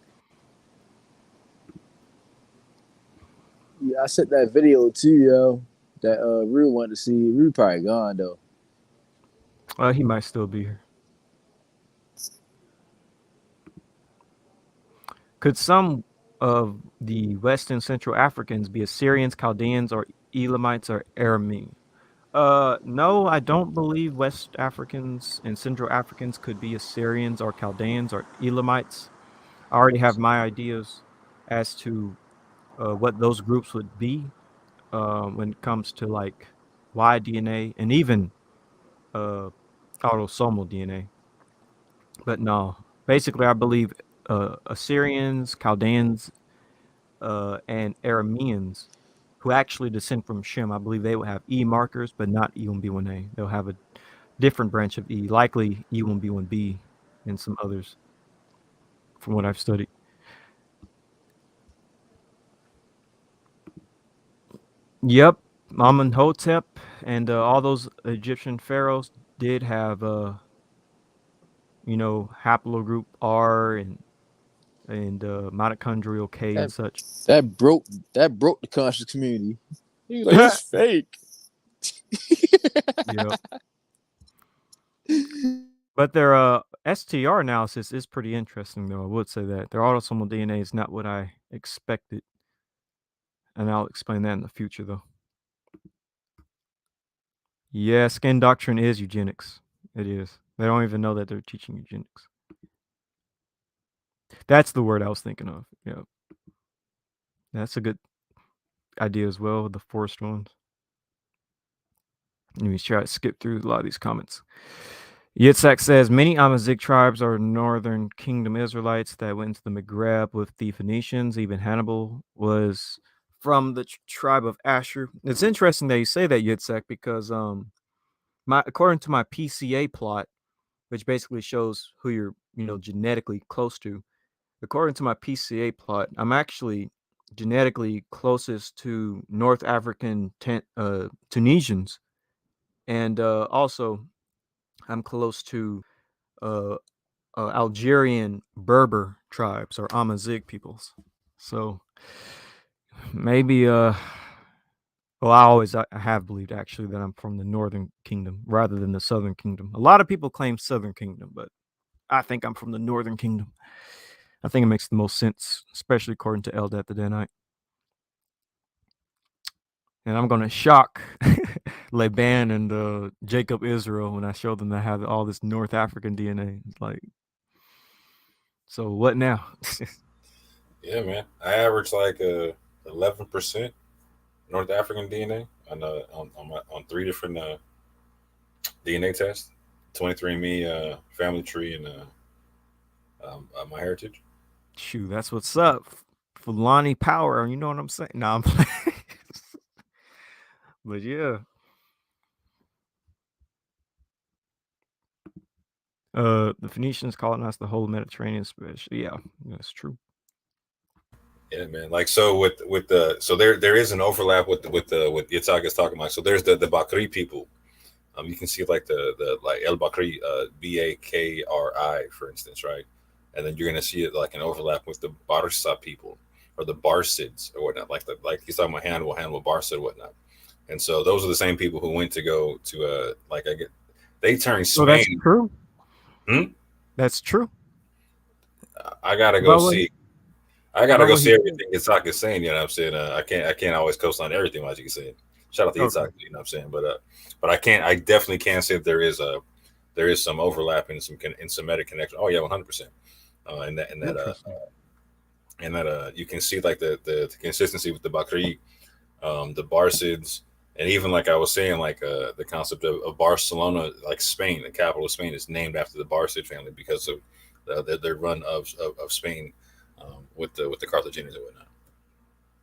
Speaker 4: Yeah, I sent that video too, yo. That Rue wanted to see. Rue probably gone though.
Speaker 1: He might still be here. Could some of the West and Central Africans be Assyrians, Chaldeans, or Elamites or Aramean? No, I don't believe West Africans and Central Africans could be Assyrians or Chaldeans or Elamites. I already have my ideas as to what those groups would be when it comes to like Y-DNA and even uh, autosomal DNA. But no, basically, I believe Assyrians, Chaldeans, and Arameans, who actually descend from Shem, I believe they will have E markers, but not E1B1A. They'll have a different branch of E, likely E1B1B, and some others, from what I've studied. Yep, Amenhotep and all those Egyptian pharaohs did have, haplogroup R and mitochondrial K and
Speaker 4: That
Speaker 1: such.
Speaker 4: that broke the conscious community. He was like, it's fake.
Speaker 1: Yep. But their STR analysis is pretty interesting, though. I would say that their autosomal DNA is not what I expected, and I'll explain that in the future, though. Yeah, skin doctrine is eugenics. It is. They don't even know that they're teaching eugenics. That's the word I was thinking of. Yeah, that's a good idea as well. The forced ones. Let me try to skip through a lot of these comments. Yitzhak says many Amazigh tribes are northern kingdom Israelites that went into the Maghreb with the Phoenicians. Even Hannibal was from the tribe of Asher. It's interesting that you say that, Yitzhak, because according to my PCA plot, which basically shows who you're genetically close to. According to my PCA plot, I'm actually genetically closest to North African Tunisians, and also I'm close to uh, Algerian Berber tribes or Amazigh peoples. So maybe, well, I have believed actually that I'm from the Northern Kingdom rather than the Southern Kingdom. A lot of people claim Southern Kingdom, but I think I'm from the Northern Kingdom. I think it makes the most sense, especially according to Eldad the Danite. And I'm gonna shock Laban and Jacob Israel when I show them that I have all this North African DNA. It's like, so what now?
Speaker 3: Yeah, man. I average like 11% North African DNA on 3 different DNA tests: 23andMe, Family Tree, and My Heritage.
Speaker 1: Shoot, that's what's up. Fulani power, you know what I'm saying? No, I'm playing. But yeah. The Phoenicians colonized the whole Mediterranean, especially. Yeah, that's true.
Speaker 3: Yeah, man. Like so with the so there is an overlap with what Yitzhak is talking about. So there's the Bakri people. You can see like the like El Bakri, Bakri, for instance, right? And then you're gonna see it like an overlap with the Barsa people or the Barsids or whatnot. Like he's talking about Hannibal Barsa and whatnot. And so those are the same people who went to go to like I get they turned
Speaker 1: So that's
Speaker 3: Spain.
Speaker 1: true.
Speaker 3: Hmm?
Speaker 1: That's true.
Speaker 3: I gotta go
Speaker 1: About what
Speaker 3: see. I gotta
Speaker 1: about
Speaker 3: go
Speaker 1: what he
Speaker 3: see
Speaker 1: said.
Speaker 3: everything Itzhak is saying. You know what I'm saying? I can't always co-sign everything like you said. Shout out to
Speaker 1: Okay.
Speaker 3: Itzhak. You know what I'm saying? But I can't. I definitely can't say that there is some overlap in in Semitic connection. Oh yeah, 100%. And
Speaker 1: Interesting.
Speaker 3: you can see like the consistency with the Bakri, the Barcids, and even like I was saying, like the concept of Barcelona, like Spain, the capital of Spain, is named after the Barcid family because of their run of Spain with the Carthaginians and whatnot.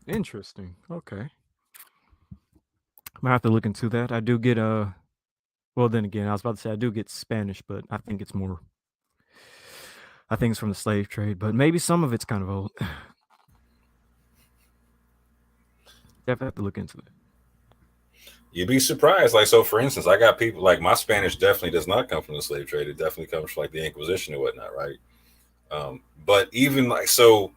Speaker 1: Interesting. Okay. I'm gonna have to look into that. I do get well then again, I was about to say I do get Spanish, but I think it's more I think it's from the slave trade, but maybe some of it's kind of old. Definitely have to look into it.
Speaker 3: You'd be surprised. Like, so for instance, I got people like my Spanish definitely does not come from the slave trade. It definitely comes from like the Inquisition and whatnot, right? But even like so,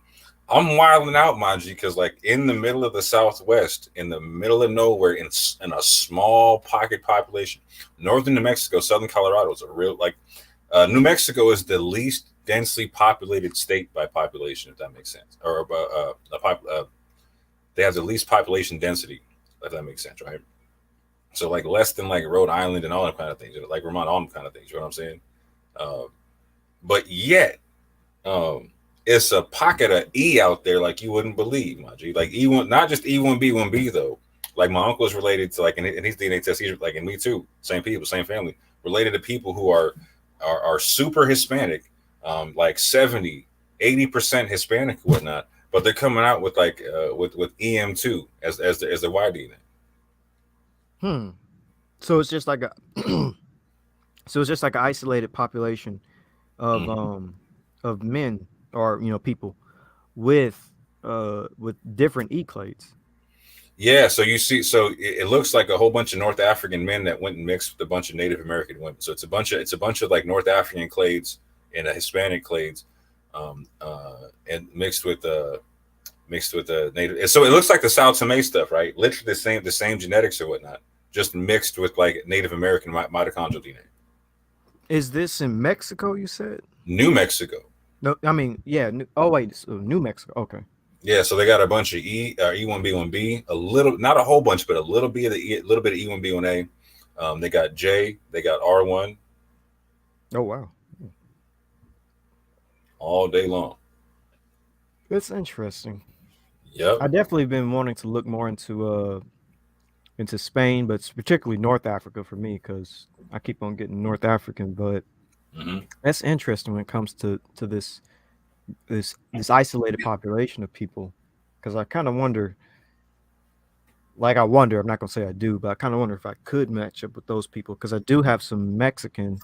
Speaker 3: I'm wilding out, Manji, because like in the middle of the Southwest, in the middle of nowhere, in a small pocket population, northern New Mexico, southern Colorado is a real like New Mexico is the least densely populated state by population, if that makes sense, or they have the least population density, if that makes sense, right? So like less than like Rhode Island and all that kind of things, like Vermont, all them kind of things. You know what I'm saying? Uh, but yet um, it's a pocket of E out there like you wouldn't believe, my G. Like E1, not just E1B1B though. Like my uncle is related to like, and his DNA test, he's like, and me too, same people, same family, related to people who are super Hispanic, like 70, 80% Hispanic and whatnot, but they're coming out with like with EM2 as the Y DNA.
Speaker 1: Hmm. So it's just like a so it's just like an isolated population of
Speaker 3: Mhm.
Speaker 1: um of men or people with different E clades.
Speaker 3: Yeah, so you see, so it looks like a whole bunch of North African men that went and mixed with a bunch of Native American women. So it's a bunch of like North African clades and a Hispanic clades, and mixed with the native. And so it looks like the South Tome stuff, right? Literally the same genetics or whatnot, just mixed with like Native American mitochondrial DNA.
Speaker 1: Is this in Mexico, you said?
Speaker 3: New Mexico.
Speaker 1: No, I mean, yeah. Oh, wait, so New Mexico. Okay.
Speaker 3: Yeah, so they got a bunch of E1B1B, a little, not a whole bunch, but a little bit of a little bit of E1B1A. They got J, they got R1
Speaker 1: Oh, wow.
Speaker 3: all day long.
Speaker 1: That's interesting.
Speaker 3: Yep.
Speaker 1: I definitely been wanting to look more into Spain, but particularly North Africa for me because I keep on getting North African. But
Speaker 3: Hmm.
Speaker 1: that's interesting when it comes to this isolated population of people, because I kind of wonder. Like I wonder, I'm not gonna say I do, but I kind of wonder if I could match up with those people because I do have some Mexican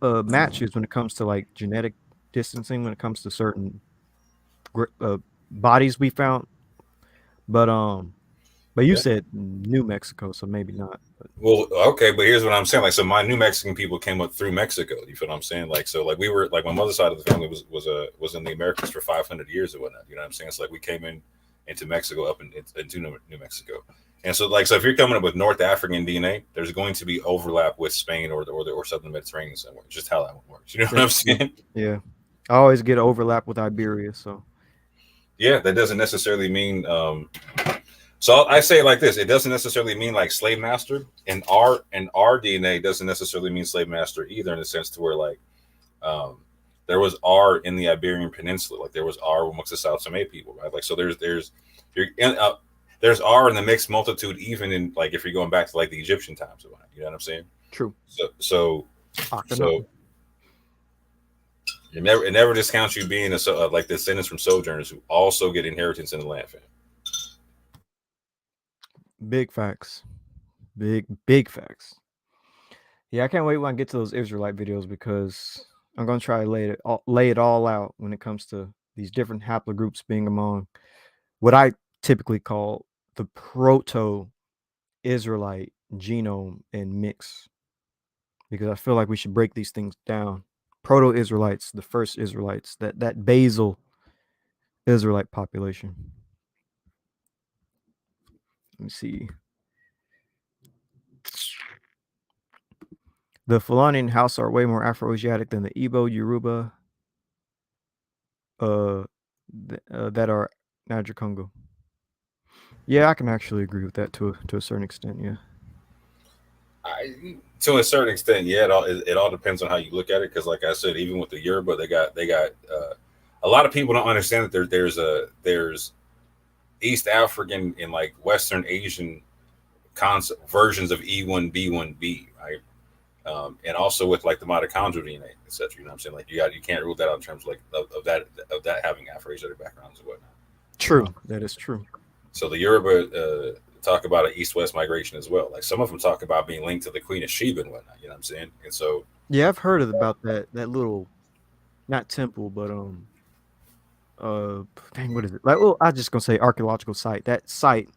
Speaker 1: matches when it comes to like genetic distancing when it comes to certain bodies we found. But you
Speaker 3: Yeah.
Speaker 1: said New Mexico, so maybe not. But
Speaker 3: Well, okay, but here's what I'm saying. Like, so my New Mexican people came up through Mexico. You feel what I'm saying? Like, so like we were like my mother's side of the family was in the Americas for 500 years or whatnot. You know what I'm saying? It's like we came into Mexico up into New Mexico. And so like so if you're coming up with North African DNA, there's going to be overlap with Spain or Southern Mediterranean somewhere. It's just how that one works. You know what I'm saying?
Speaker 1: yeah, I always get overlap with Iberia. So
Speaker 3: Yeah, that doesn't necessarily mean so I say it like this: it doesn't necessarily mean like slave master, and our DNA doesn't necessarily mean slave master either, in the sense to where like um, there was R in the Iberian Peninsula, like there was R amongst the South Tome people, right? Like so you're in, there's R in the mixed multitude, even in like if you're going back to like the Egyptian times, or whatnot, you know what I'm saying?
Speaker 1: true.
Speaker 3: So it never discounts you being like descendants from sojourners who also get inheritance in the land, fam.
Speaker 1: Big facts. Big facts. Yeah, I can't wait when I get to those Israelite videos because I'm gonna try to lay it all out when it comes to these different haplogroups being among what I typically call the proto Israelite genome and mix, because I feel like we should break these things down. Proto Israelites, the first Israelites, that basal Israelite population. Let me see. The Fulani and Hausa are way more Afro-Asiatic than the Igbo, Yoruba, that are Niger Congo. Yeah, I can actually agree with that to a certain extent. Yeah.
Speaker 3: To a certain extent, yeah, it all depends on how you look at it. Because, like I said, even with the Yoruba, they got a lot of people don't understand that there's East African and like Western Asian concept versions of E1B1B, right? And also with like the mitochondrial DNA, etc. You know what I'm saying? Like you can't rule that out in terms of like of that having Afro-Asiatic backgrounds and whatnot.
Speaker 1: True, that is true.
Speaker 3: So the Yoruba talk about an east-west migration as well. Like some of them talk about being linked to the Queen of Sheba and whatnot. You know what I'm saying? And so
Speaker 1: yeah, I've heard about that little, not temple, but dang, what is it? Like, well, I'm just gonna say archaeological site. That site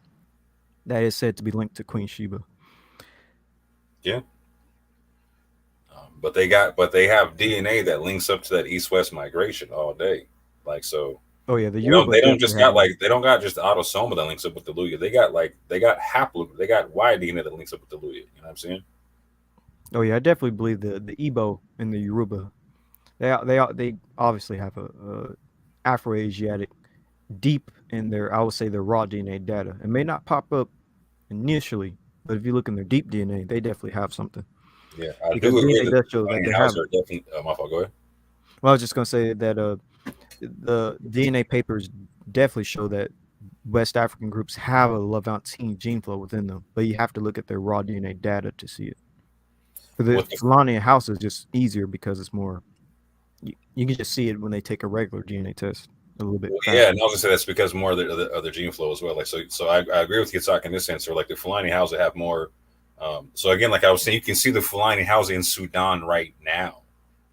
Speaker 1: that is said to be linked to Queen Sheba.
Speaker 3: Yeah. But they have DNA that links up to that east-west migration all day. Like so.
Speaker 1: Oh yeah, the Yoruba.
Speaker 3: They don't just got like they don't got just autosomal that links up with the Luya. They got haplogroup. They got Y DNA that links up with the Luya. You know what I'm saying?
Speaker 1: Oh yeah, I definitely believe the Igbo and the Yoruba. They obviously have a Afro-Asiatic deep in their, I would say, their raw DNA data. It may not pop up initially, but if you look in their deep DNA, they definitely have something.
Speaker 3: Yeah, I
Speaker 1: because
Speaker 3: do agree
Speaker 1: DNA does show that they have.
Speaker 3: Definitely, my fault. Go ahead.
Speaker 1: Well, I was just gonna say that the DNA papers definitely show that West African groups have a Levantine gene flow within them, but you have to look at their raw DNA data to see it. For the Fulani and Hausa, is just easier because it's more. You can just see it when they take a regular DNA test a little bit.
Speaker 3: Yeah, and I was gonna say that's because more of the gene flow as well. Like so I agree with Yitzhak in this sense. Or like the Fulani Hausa have more. So again, like I was saying, you can see the Fulani Hausa in Sudan right now.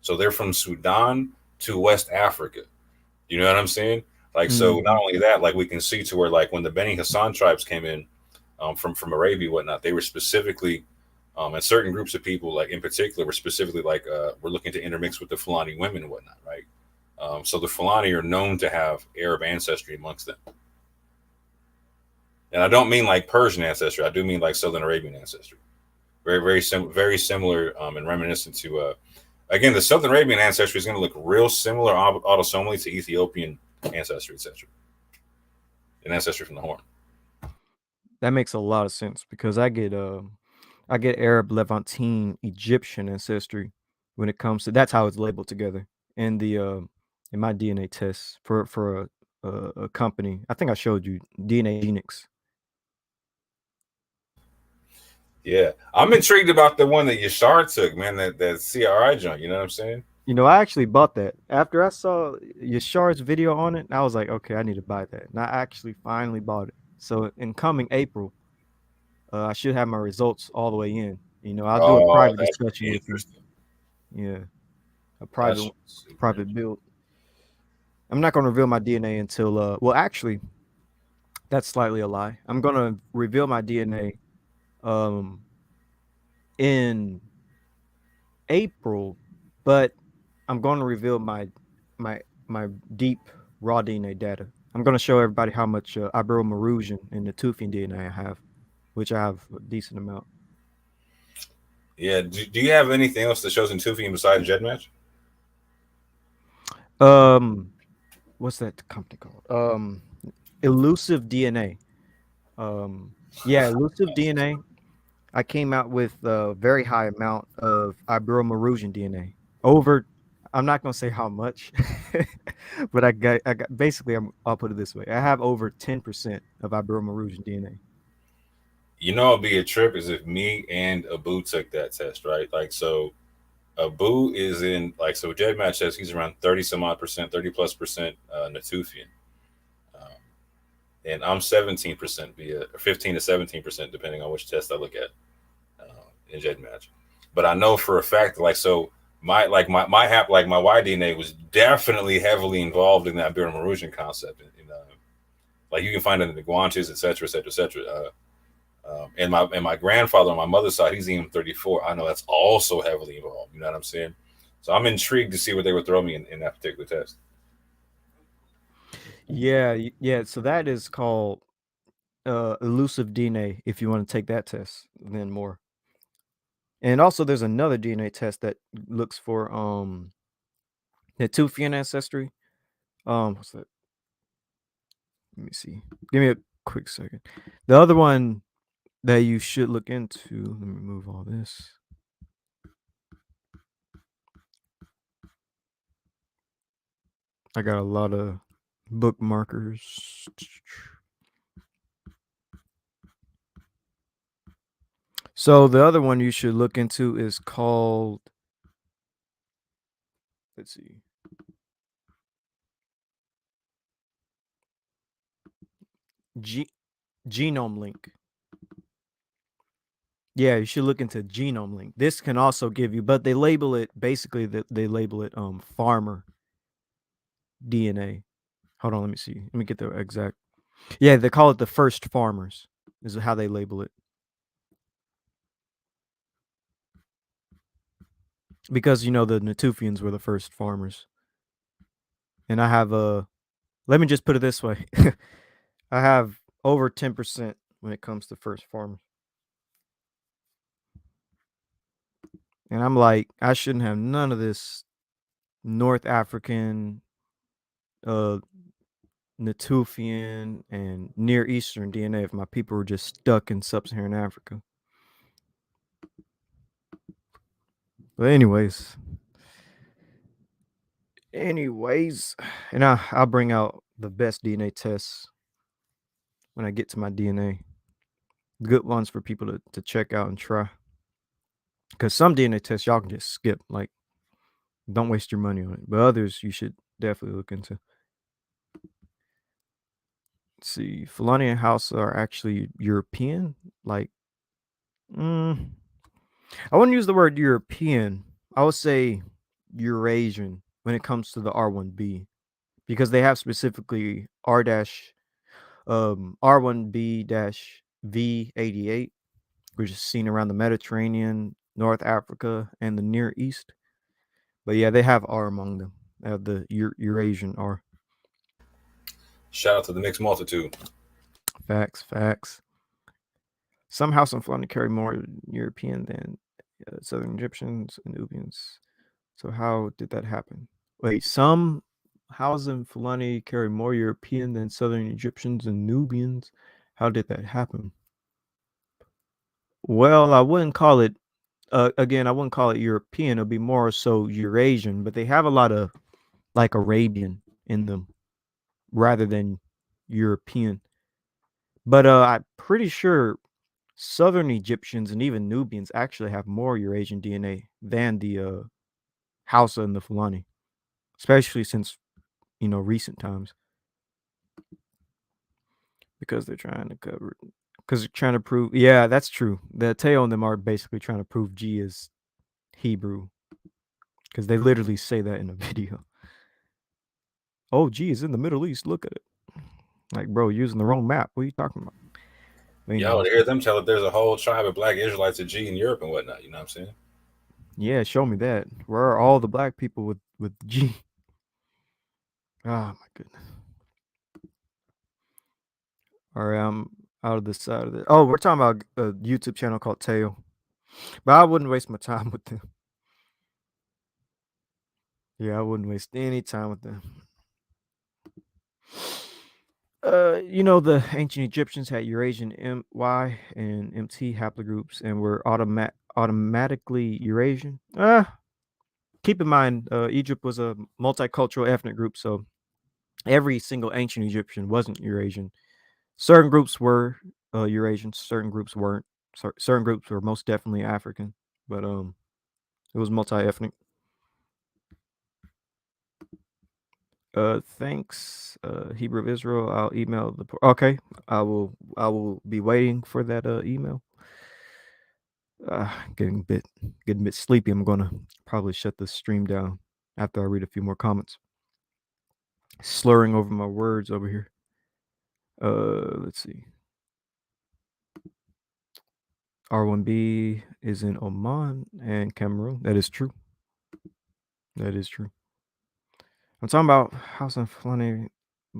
Speaker 3: So they're from Sudan to West Africa. You know what I'm saying? Like, so not only that, like we can see to where like when the Beni Hassan tribes came in from Arabia and whatnot, they were specifically, and certain groups of people, like in particular, were specifically like we're looking to intermix with the Fulani women and whatnot, right? So the Fulani are known to have Arab ancestry amongst them. And I don't mean like Persian ancestry. I do mean like Southern Arabian ancestry. Very similar and reminiscent to again, the Southern Arabian ancestry is going to look real similar autosomally to Ethiopian ancestry, etc. An ancestry from the Horn.
Speaker 1: That makes a lot of sense because I get Arab, Levantine, Egyptian ancestry when it comes to, that's how it's labeled together in the in my DNA test for a company. I think I showed you DNA Genix.
Speaker 3: Yeah, I'm intrigued about the one that Yashar took, man. That CRI joint. You know what I'm saying?
Speaker 1: You know, I actually bought that after I saw Yashar's video on it. I was like, okay, I need to buy that, and I actually finally bought it. So in coming April, I should have my results all the way in. You know, I'll do a private discussion with you. Yeah, a private build. I'm not going to reveal my DNA until well, actually, that's slightly a lie. I'm going to reveal my DNA in April, but I'm going to reveal my deep raw DNA data. I'm going to show everybody how much Ibero-Marusian and Natufian DNA I have, which I have a decent amount.
Speaker 3: Yeah. Do you have anything else that shows Natufian besides GEDmatch?
Speaker 1: What's that company called? Elusive DNA. Yeah, Elusive DNA. I came out with a very high amount of Ibero-Marusian DNA. Over, I'm not gonna say how much, but I got basically. I'll put it this way: I have over 10% of Ibero-Marusian DNA.
Speaker 3: You know, it'd be a trip is if me and Abu took that test, right? Like, so Abu is in like so. GEDmatch says he's around 30 some odd percent, 30+% Natufian, and I'm 17% via 15 to 17% depending on which test I look at in GEDmatch. But I know for a fact, like so, my Y DNA was definitely heavily involved in that Ibero-Marusian concept. Like you can find it in the Guanches, etc., etc., etc. And my grandfather on my mother's side, he's even 34. I know that's also heavily involved. You know what I'm saying? So I'm intrigued to see what they would throw me in that particular test.
Speaker 1: Yeah. So that is called elusive DNA. If you want to take that test, then more. And also, there's another DNA test that looks for Natufian ancestry. What's that? Let me see. Give me a quick second. The other one that you should look into. Let me move all this. I got a lot of bookmarkers. So the other one you should look into is called, let's see. Genome Link. Yeah, you should look into Genome Link. This can also give you, but they label it basically they label it farmer DNA. Hold on, let me see. Let me get the exact. Yeah, they call it the first farmers. Is how they label it. Because the Natufians were the first farmers. And I have let me just put it this way. I have over 10% when it comes to first farmers. And I'm like, I shouldn't have none of this North African, Natufian, and Near Eastern DNA if my people were just stuck in sub-Saharan Africa. But anyways, and I'll bring out the best DNA tests when I get to my DNA. Good ones for people to check out and try. Because some DNA tests y'all can just skip. Like, don't waste your money on it. But others you should definitely look into. Let's see, Fulani and Hausa are actually European. Like, I wouldn't use the word European. I would say Eurasian when it comes to the R1B, because they have specifically R1B V88, which is seen around the Mediterranean, North Africa, and the Near East. But yeah, they have R among them. They have the Eurasian R.
Speaker 3: Shout out to the mixed multitude.
Speaker 1: Facts. Some House and Fulani carry more European than Southern Egyptians and Nubians. So how did that happen? Wait, some House and Fulani carry more European than Southern Egyptians and Nubians. How did that happen? Well, I wouldn't call it. Again, I wouldn't call it European. It'll be more so Eurasian, but they have a lot of like Arabian in them rather than European. But I'm pretty sure Southern Egyptians and even Nubians actually have more Eurasian DNA than the Hausa and the Fulani, especially since recent times, because they're trying to cover. Because they're trying to prove. Yeah, that's true. The Teo and them are basically trying to prove G is Hebrew, because they literally say that in a video. Oh, G is in the Middle East. Look at it. Like, bro, using the wrong map. What are you talking about?
Speaker 3: Y'all would hear them tell that there's a whole tribe of black Israelites at G in Europe and whatnot. You know what I'm saying?
Speaker 1: Yeah, show me that. Where are all the black people with G? Oh my goodness. All right, I'm out of the side of it. Oh, we're talking about a YouTube channel called Teo, but I wouldn't waste my time with them. Yeah, I wouldn't waste any time with them. The ancient Egyptians had Eurasian Y and MT haplogroups and were automatically Eurasian. Keep in mind, Egypt was a multicultural ethnic group, so every single ancient Egyptian wasn't Eurasian. Certain groups were Eurasian, certain groups weren't. Certain groups were most definitely African, but it was multi-ethnic. Thanks, Hebrew of Israel. I'll email the. Okay, I will be waiting for that email. Getting a bit sleepy. I'm gonna probably shut the stream down after I read a few more comments. Slurring over my words over here. Let's see. R1B is in Oman and Cameroon. That is true. That is true. I'm talking about House and Fulani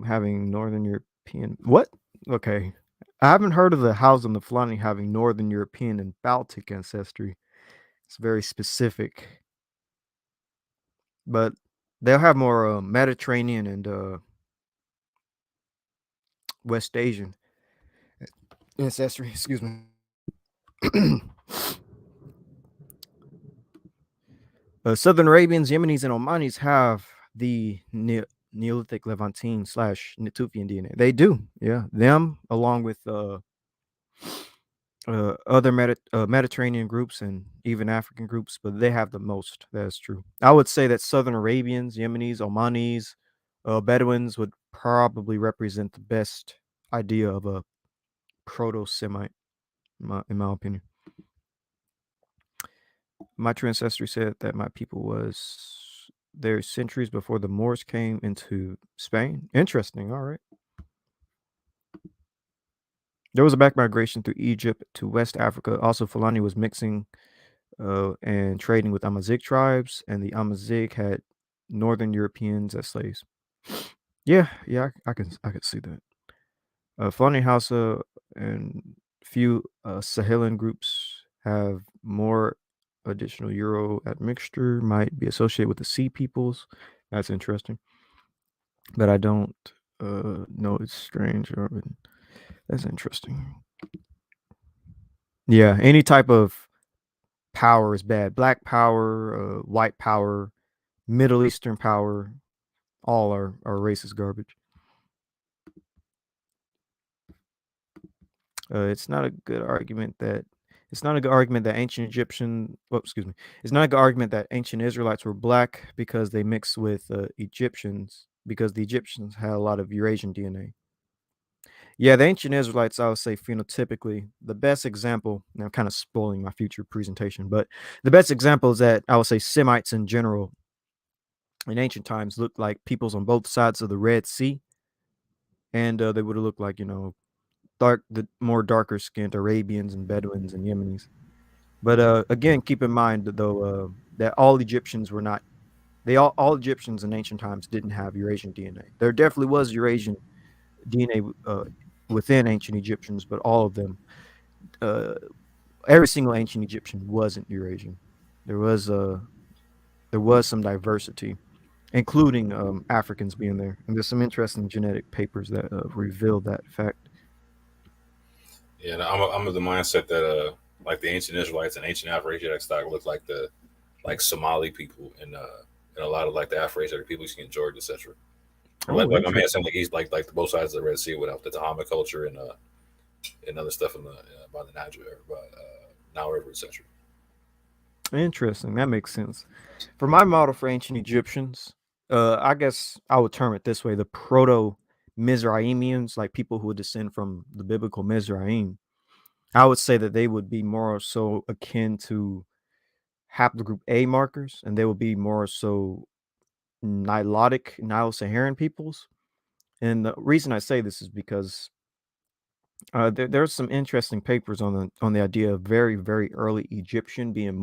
Speaker 1: having Northern European. What? Okay. I haven't heard of the House and the Fulani having Northern European and Baltic ancestry. It's very specific, but they'll have more Mediterranean and West Asian ancestry. Excuse me. Southern Arabians, Yemenis, and Omanis have the Neolithic Levantine / Natufian DNA. They do, yeah. Them along with other Mediterranean groups and even African groups, but they have the most. That's true. I would say that Southern Arabians, Yemenis, Omanis, Bedouins would probably represent the best idea of a proto-Semite, in my opinion. My true ancestry said that my people was there centuries before the Moors came into Spain. Interesting. All right. There was a back migration through Egypt to West Africa. Also, Fulani was mixing and trading with Amazigh tribes, and the Amazigh had Northern Europeans as slaves. Yeah, I can see that. Fulani Hausa and few Sahelan groups have more additional Euro admixture, might be associated with the Sea peoples. That's interesting, but I don't know it's strange or that's interesting. Yeah, any type of power is bad. Black power, white power, Middle Eastern power, all are racist garbage. It's not a good argument that ancient Egyptian. Well, excuse me. It's not a good argument that ancient Israelites were black because they mixed with Egyptians because the Egyptians had a lot of Eurasian DNA. Yeah, the ancient Israelites, I would say phenotypically, the best example. Now, I'm kind of spoiling my future presentation, but the best example is that I would say Semites in general in ancient times looked like peoples on both sides of the Red Sea, and they would have looked like the more darker skinned Arabians and Bedouins and Yemenis. But again, keep in mind though that all Egyptians were not. All Egyptians in ancient times didn't have Eurasian DNA. There definitely was Eurasian DNA within ancient Egyptians, but all of them, uh, every single ancient Egyptian wasn't Eurasian. There was some diversity, including Africans being there, and there's some interesting genetic papers that reveal that fact.
Speaker 3: Yeah, and I'm of the mindset that like the ancient Israelites and ancient Afro-Asiatic stock look like the like Somali people and a lot of like the Afro-Asiatic people you see in Georgia, etc.
Speaker 1: Oh,
Speaker 3: Like my man saying like he's like the both sides of the Red Sea without the Tahama culture and other stuff in the by the Niger by Nile River, etc.
Speaker 1: interesting. That makes sense. For my model for ancient Egyptians, I guess I would term it this way: the proto Mizraimians, like people who would descend from the biblical Mizraim. I would say that they would be more so akin to Haplogroup A markers, and they would be more so Nilotic, Nilo-Saharan peoples. And the reason I say this is because there's some interesting papers on the idea of very very early Egyptian being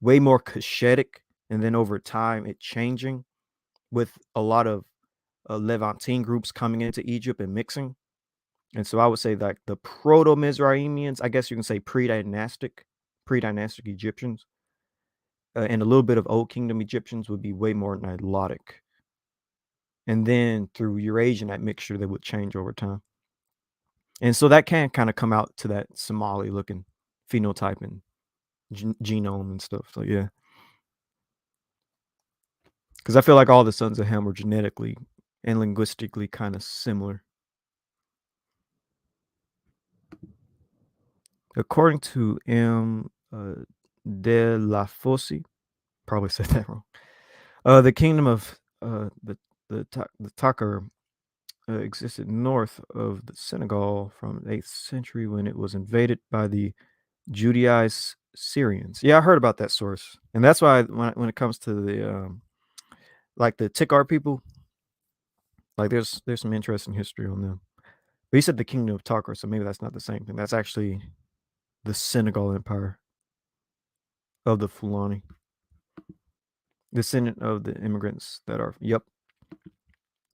Speaker 1: way more Cushitic, and then over time it changing with a lot of Levantine groups coming into Egypt and mixing. And so I would say that the proto Mizraimians, I guess you can say pre-dynastic Egyptians, and a little bit of Old Kingdom Egyptians would be way more Nilotic. And then through Eurasian, that mixture that would change over time. And so that can kind of come out to that Somali looking phenotype and genome and stuff. So yeah, because I feel like all the sons of Ham were genetically and linguistically kind of similar. According to M. De La Fosse, probably said that wrong. The kingdom of the Takar existed north of the Senegal from the 8th century when it was invaded by the Judaized Syrians. Yeah, I heard about that source, and that's why when it comes to the like the Tikar people, like there's some interesting history on them. But he said the kingdom of Takar, so maybe that's not the same thing. That's actually the Senegal Empire of the Fulani, descendant of the immigrants that are. Yep.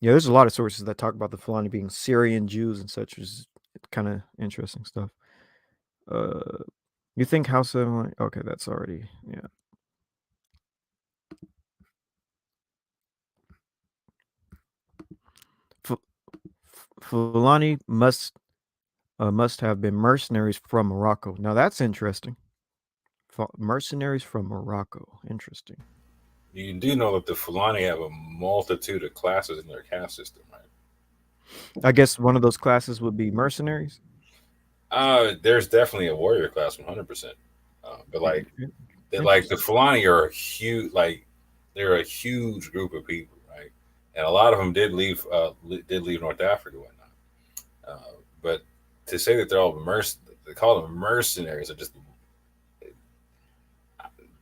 Speaker 1: Yeah, there's a lot of sources that talk about the Fulani being Syrian Jews and such, which is kind of interesting stuff. Uh, You think House of okay, that's already yeah. Fulani must have been mercenaries from Morocco. Now that's interesting. Mercenaries from Morocco. Interesting.
Speaker 3: You do know that the Fulani have a multitude of classes in their caste system, right?
Speaker 1: I guess one of those classes would be mercenaries.
Speaker 3: There's definitely a warrior class, 100%. But like, the Fulani are a huge, they're a huge group of people, right? And a lot of them did leave North Africa and whatnot. But to say that they're all they call them mercenaries, are just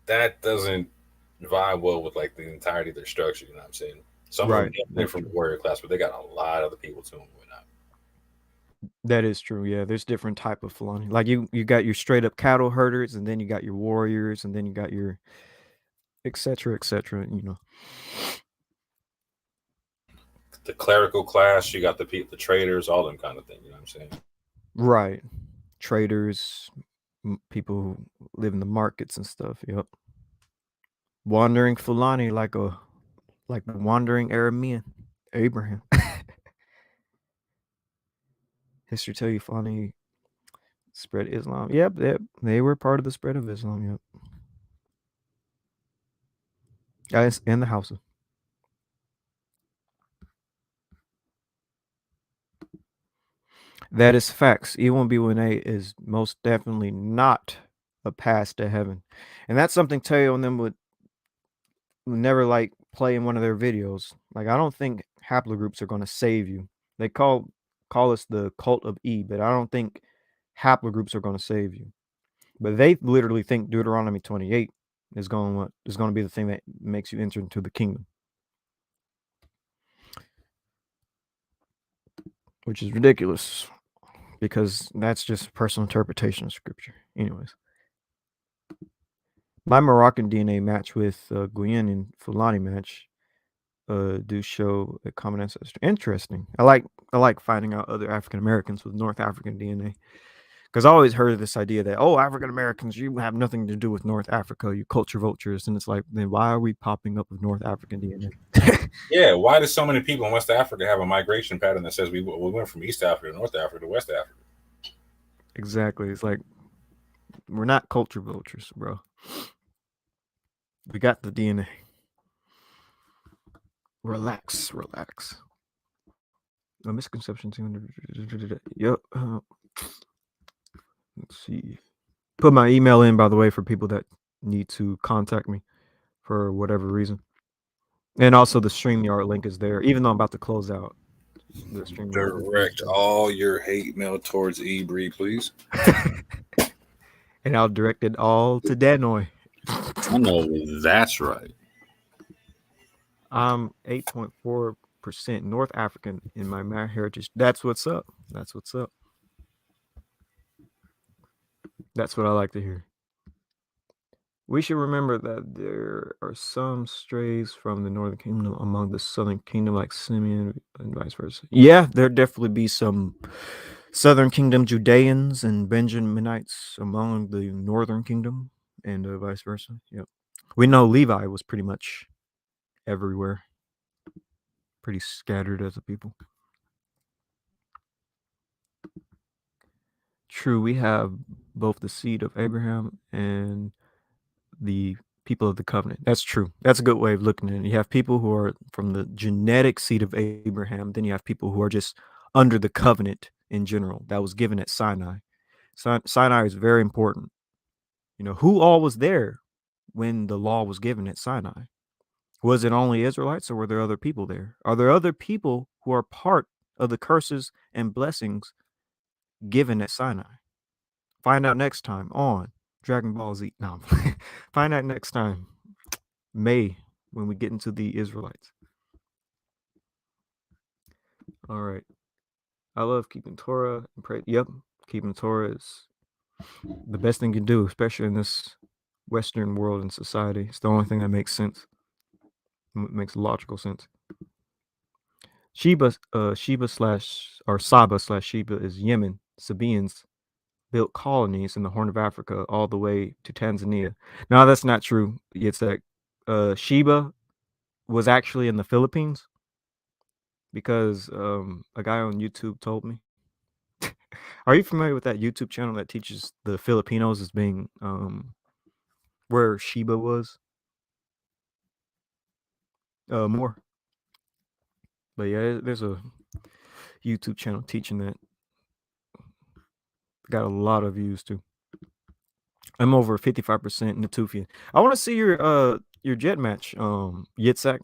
Speaker 3: that doesn't vibe well with like the entirety of their structure. You know what I'm saying? Some of them definitely from the warrior class, but they got a lot of the people to them and whatnot.
Speaker 1: That is true. Yeah, there's different type of Fulani. Like you got your straight up cattle herders, and then you got your warriors, and then you got your etc. etc. You know,
Speaker 3: the clerical class. You got the traders, all them kind of thing. You know what I'm saying?
Speaker 1: Right. Traders, people who live in the markets and stuff. Yep. Wandering Fulani like the wandering Aramean Abraham. History tell you Fulani spread Islam. Yep, they were part of the spread of Islam. Yep. Guys, in the house. That is facts. E1B1A is most definitely not a pass to heaven. And that's something Teo and them would never like play in one of their videos. Like I don't think haplogroups are going to save you. They call us the cult of E, but I don't think haplogroups are going to save you. But they literally think Deuteronomy 28 is going to be the thing that makes you enter into the kingdom. Which is ridiculous because that's just personal interpretation of scripture. Anyways. My Moroccan DNA match with Guyanian Fulani match do show a common ancestor. Interesting. I like finding out other African Americans with North African DNA. Because I always heard of this idea that, oh, African Americans, you have nothing to do with North Africa, you culture vultures. And it's like, then why are we popping up with North African DNA?
Speaker 3: Yeah, why do so many people in West Africa have a migration pattern that says we went from East Africa to North Africa to West Africa?
Speaker 1: Exactly. It's like, we're not culture vultures, bro. We got the DNA. Relax. A misconception. Yep. Let's see. Put my email in, by the way, for people that need to contact me for whatever reason. And also the StreamYard link is there, even though I'm about to close out. The StreamYard
Speaker 3: Direct all your hate mail towards Ebree, please.
Speaker 1: And I'll direct it all to Danoy.
Speaker 3: I know that's right.
Speaker 1: I'm 8.4% North African in my heritage. That's what's up. That's what I like to hear. We should remember that there are some strays from the Northern Kingdom among the Southern Kingdom, like Simeon and vice versa. Yeah, there definitely be some Southern Kingdom Judeans and Benjaminites among the Northern Kingdom and vice versa. Yep. We know Levi was pretty much everywhere. Pretty scattered as a people. True, we have both the seed of Abraham and the people of the covenant. That's true. That's a good way of looking at it. You have people who are from the genetic seed of Abraham. Then you have people who are just under the covenant in general that was given at Sinai. Sinai is very important. You know, who all was there when the law was given at Sinai? Was it only Israelites or were there other people there? Are there other people who are part of the curses and blessings given at Sinai? Find out next time on Dragon Ball Z. No, find out next time, May, when we get into the Israelites. All right. I love keeping Torah and pray. Yep, keeping Torah is the best thing you can do, especially in this Western world and society. It's the only thing that makes sense. It makes logical sense. Sheba slash Saba slash Sheba is Yemen, Sabaeans, built colonies in the Horn of Africa all the way to Tanzania. No, that's not true. It's that Sheba was actually in the Philippines because a guy on YouTube told me. Are you familiar with that YouTube channel that teaches the Filipinos as being where Sheba was? More. But yeah, there's a YouTube channel teaching that. Got a lot of views too. I'm over 55% Natufian. I want to see your jet match, Yitzhak,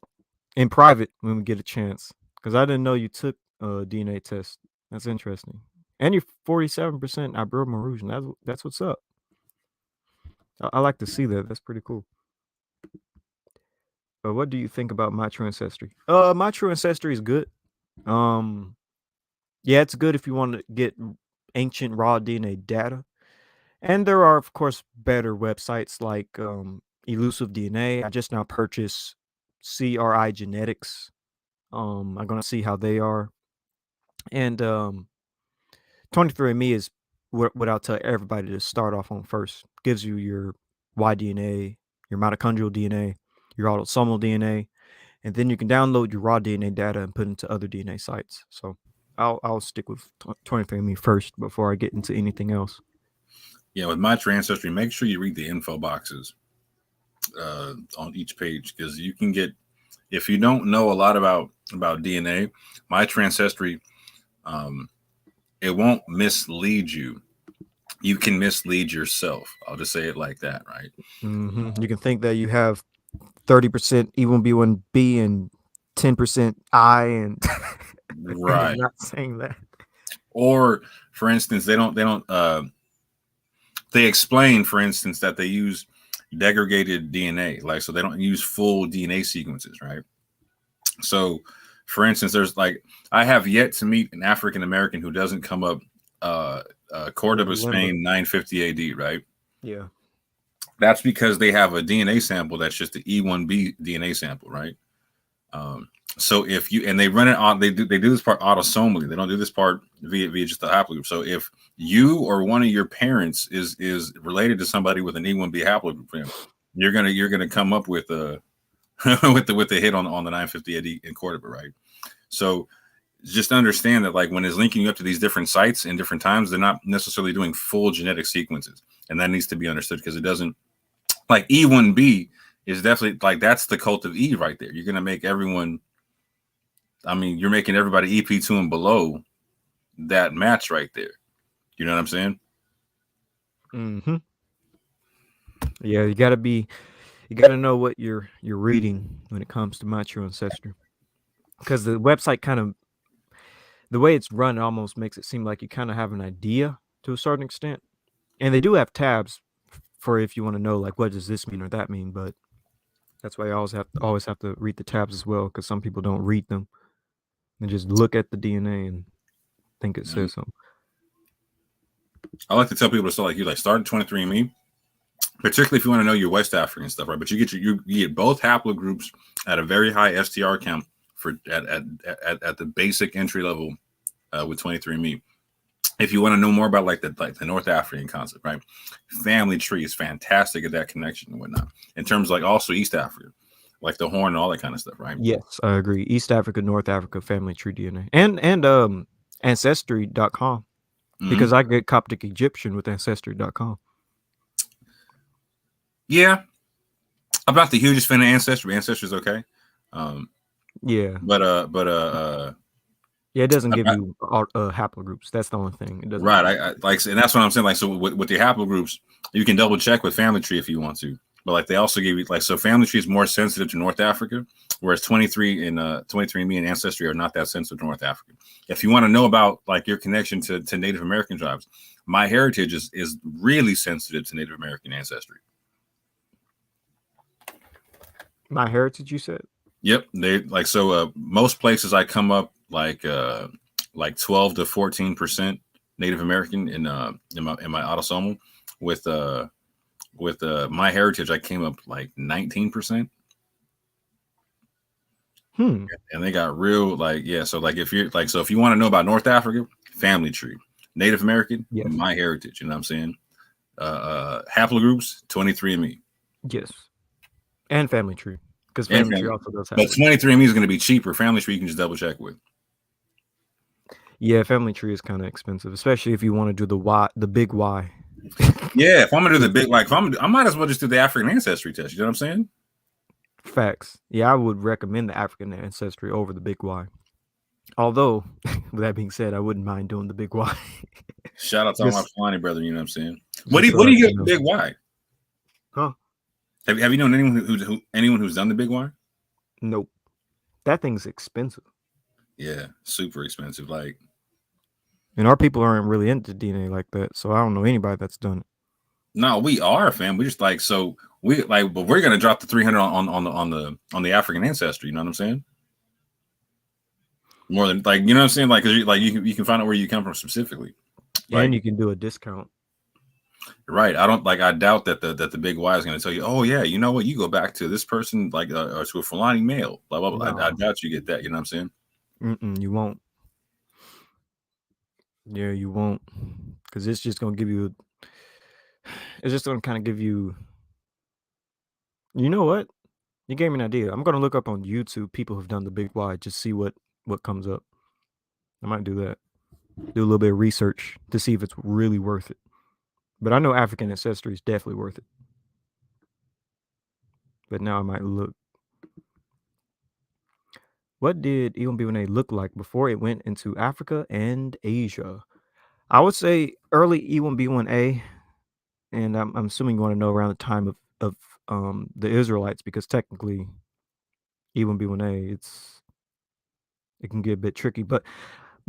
Speaker 1: in private when we get a chance. Because I didn't know you took a DNA test. That's interesting. And you're 47% Ibero Marouge. That's what's up. I like to see that. That's pretty cool. But what do you think about My True Ancestry? My True Ancestry is good. Yeah, it's good if you want to get ancient raw DNA data. And there are, of course, better websites like Elusive DNA. I just now purchased CRI Genetics. I'm gonna see how they are. And 23andMe is what I'll tell everybody to start off on first. Gives you your Y-DNA, your mitochondrial DNA, your autosomal DNA, and then you can download your raw DNA data and put into other DNA sites. So I'll stick with 23andMe first before I get into anything else.
Speaker 3: Yeah, with My True Ancestry, make sure you read the info boxes on each page, because you can get, if you don't know a lot about DNA, My True Ancestry, it won't mislead you. You can mislead yourself. I'll just say it like that, right?
Speaker 1: Mm-hmm. You can think that you have 30% E1B1B and 10% I, and
Speaker 3: Right.
Speaker 1: not saying that.
Speaker 3: Or, for instance, they explain, for instance, that they use degraded DNA, like, so they don't use full DNA sequences, right? So, for instance, there's like, I have yet to meet an African American who doesn't come up Cordoba, Spain, 950 AD, right?
Speaker 1: Yeah.
Speaker 3: That's because they have a DNA sample that's just the E1B DNA sample, right? So if you, and they run it on, they do this part autosomally. They don't do this part via just the haplogroup. So if you or one of your parents is related to somebody with an E1B haplogroup, you're gonna come up with a with the hit on the 950 AD in Cordoba, right? So just understand that, like, when it's linking you up to these different sites in different times, they're not necessarily doing full genetic sequences, and that needs to be understood, because it doesn't, like, E1B is definitely, like, that's the cult of E right there. You're gonna make everyone, I mean, you're making everybody EP2 and below that match right there. You know what I'm saying?
Speaker 1: Mm-hmm. Yeah, you gotta know what you're reading when it comes to My True Ancestry, because the website kind of, the way it's run almost makes it seem like you kind of have an idea to a certain extent, and they do have tabs for if you want to know, like, what does this mean or that mean. But that's why I always have to read the tabs as well, because some people don't read them and just look at the DNA and think it says something.
Speaker 3: I like to tell people to start like you, like, start at 23andMe, particularly if you want to know your West African stuff, right? But you get both haplogroups at a very high STR count for at the basic entry level with 23andMe. If you want to know more about like the North African concept, right? Family tree is fantastic at that connection and whatnot. In terms of, like, also East Africa, like the Horn and all that kind of stuff, right?
Speaker 1: Yes, I agree. East Africa, North Africa, family tree DNA, and ancestry.com, because I get Coptic Egyptian with ancestry.com.
Speaker 3: Yeah, I'm not the hugest fan of Ancestry. Ancestry's okay.
Speaker 1: Yeah,
Speaker 3: but
Speaker 1: yeah, it doesn't give you haplogroups. That's the only thing. It doesn't.
Speaker 3: Right. I like, and that's what I'm saying. Like, so with your haplogroups, you can double check with family tree if you want to. But, like, they also give you, like, so family tree is more sensitive to North Africa, whereas 23andMe and Ancestry are not that sensitive to North Africa. If you want to know about, like, your connection to Native American tribes, MyHeritage is really sensitive to Native American ancestry.
Speaker 1: MyHeritage, you said?
Speaker 3: Yep. They, like, so most places I come up like 12 to 14% Native American in my autosomal. With MyHeritage, I came up like 19%. And they got real, like, yeah. So, like, if you're like, so if you want to know about North Africa, family tree. Native American,
Speaker 1: Yes.
Speaker 3: my heritage. You know what I'm saying? Haplogroups, 23andMe.
Speaker 1: Yes. And Family Tree. Because
Speaker 3: And
Speaker 1: Family Tree
Speaker 3: family.
Speaker 1: also does have
Speaker 3: But 23andMe is going to be cheaper. Family Tree you can just double check with.
Speaker 1: Yeah, Family Tree is kind of expensive, especially if you want to do the big Y.
Speaker 3: Yeah, if I'm gonna do the big, like, if I might as well just do the African ancestry test. You know what I'm saying?
Speaker 1: Facts. Yeah, I would recommend the African ancestry over the big Y. Although, with that being said, I wouldn't mind doing the big Y.
Speaker 3: Shout out to all my
Speaker 1: Just-
Speaker 3: Fulani brother. You know what I'm saying?
Speaker 1: just so
Speaker 3: What do
Speaker 1: I
Speaker 3: you
Speaker 1: can
Speaker 3: get
Speaker 1: know.
Speaker 3: with the big Y?
Speaker 1: Huh?
Speaker 3: Have you known anyone who's done the big Y?
Speaker 1: Nope. That thing's expensive.
Speaker 3: Yeah, super expensive. Like,
Speaker 1: And our people aren't really into DNA like that, so I don't know anybody that's done it.
Speaker 3: no, we are, fam. We just like, so we like, but we're gonna drop the 300 on the African ancestry. You know what I'm saying? More than, like, you know what I'm saying? Like, 'cause you can find out where you come from specifically. Like,
Speaker 1: And you can do a discount.
Speaker 3: right. I doubt that the big Y is going to tell you, oh yeah, you know what, you go back to this person, like, or to a Fulani male, blah blah blah.
Speaker 1: No.
Speaker 3: I doubt you get that. You know what I'm saying?
Speaker 1: You won't. Yeah, you won't. Because it's just going to give you. It's just going to kind of give you. You know what? You gave me an idea. I'm going to look up on YouTube people who've done the big Y, just see what comes up. I might do that. Do a little bit of research to see if it's really worth it. But I know African ancestry is definitely worth it. But now I might look. What did E1B1A look like before it went into Africa and Asia? I would say early E1B1A, and I'm assuming you want to know around the time of the Israelites, because technically E1B1A it can get a bit tricky, but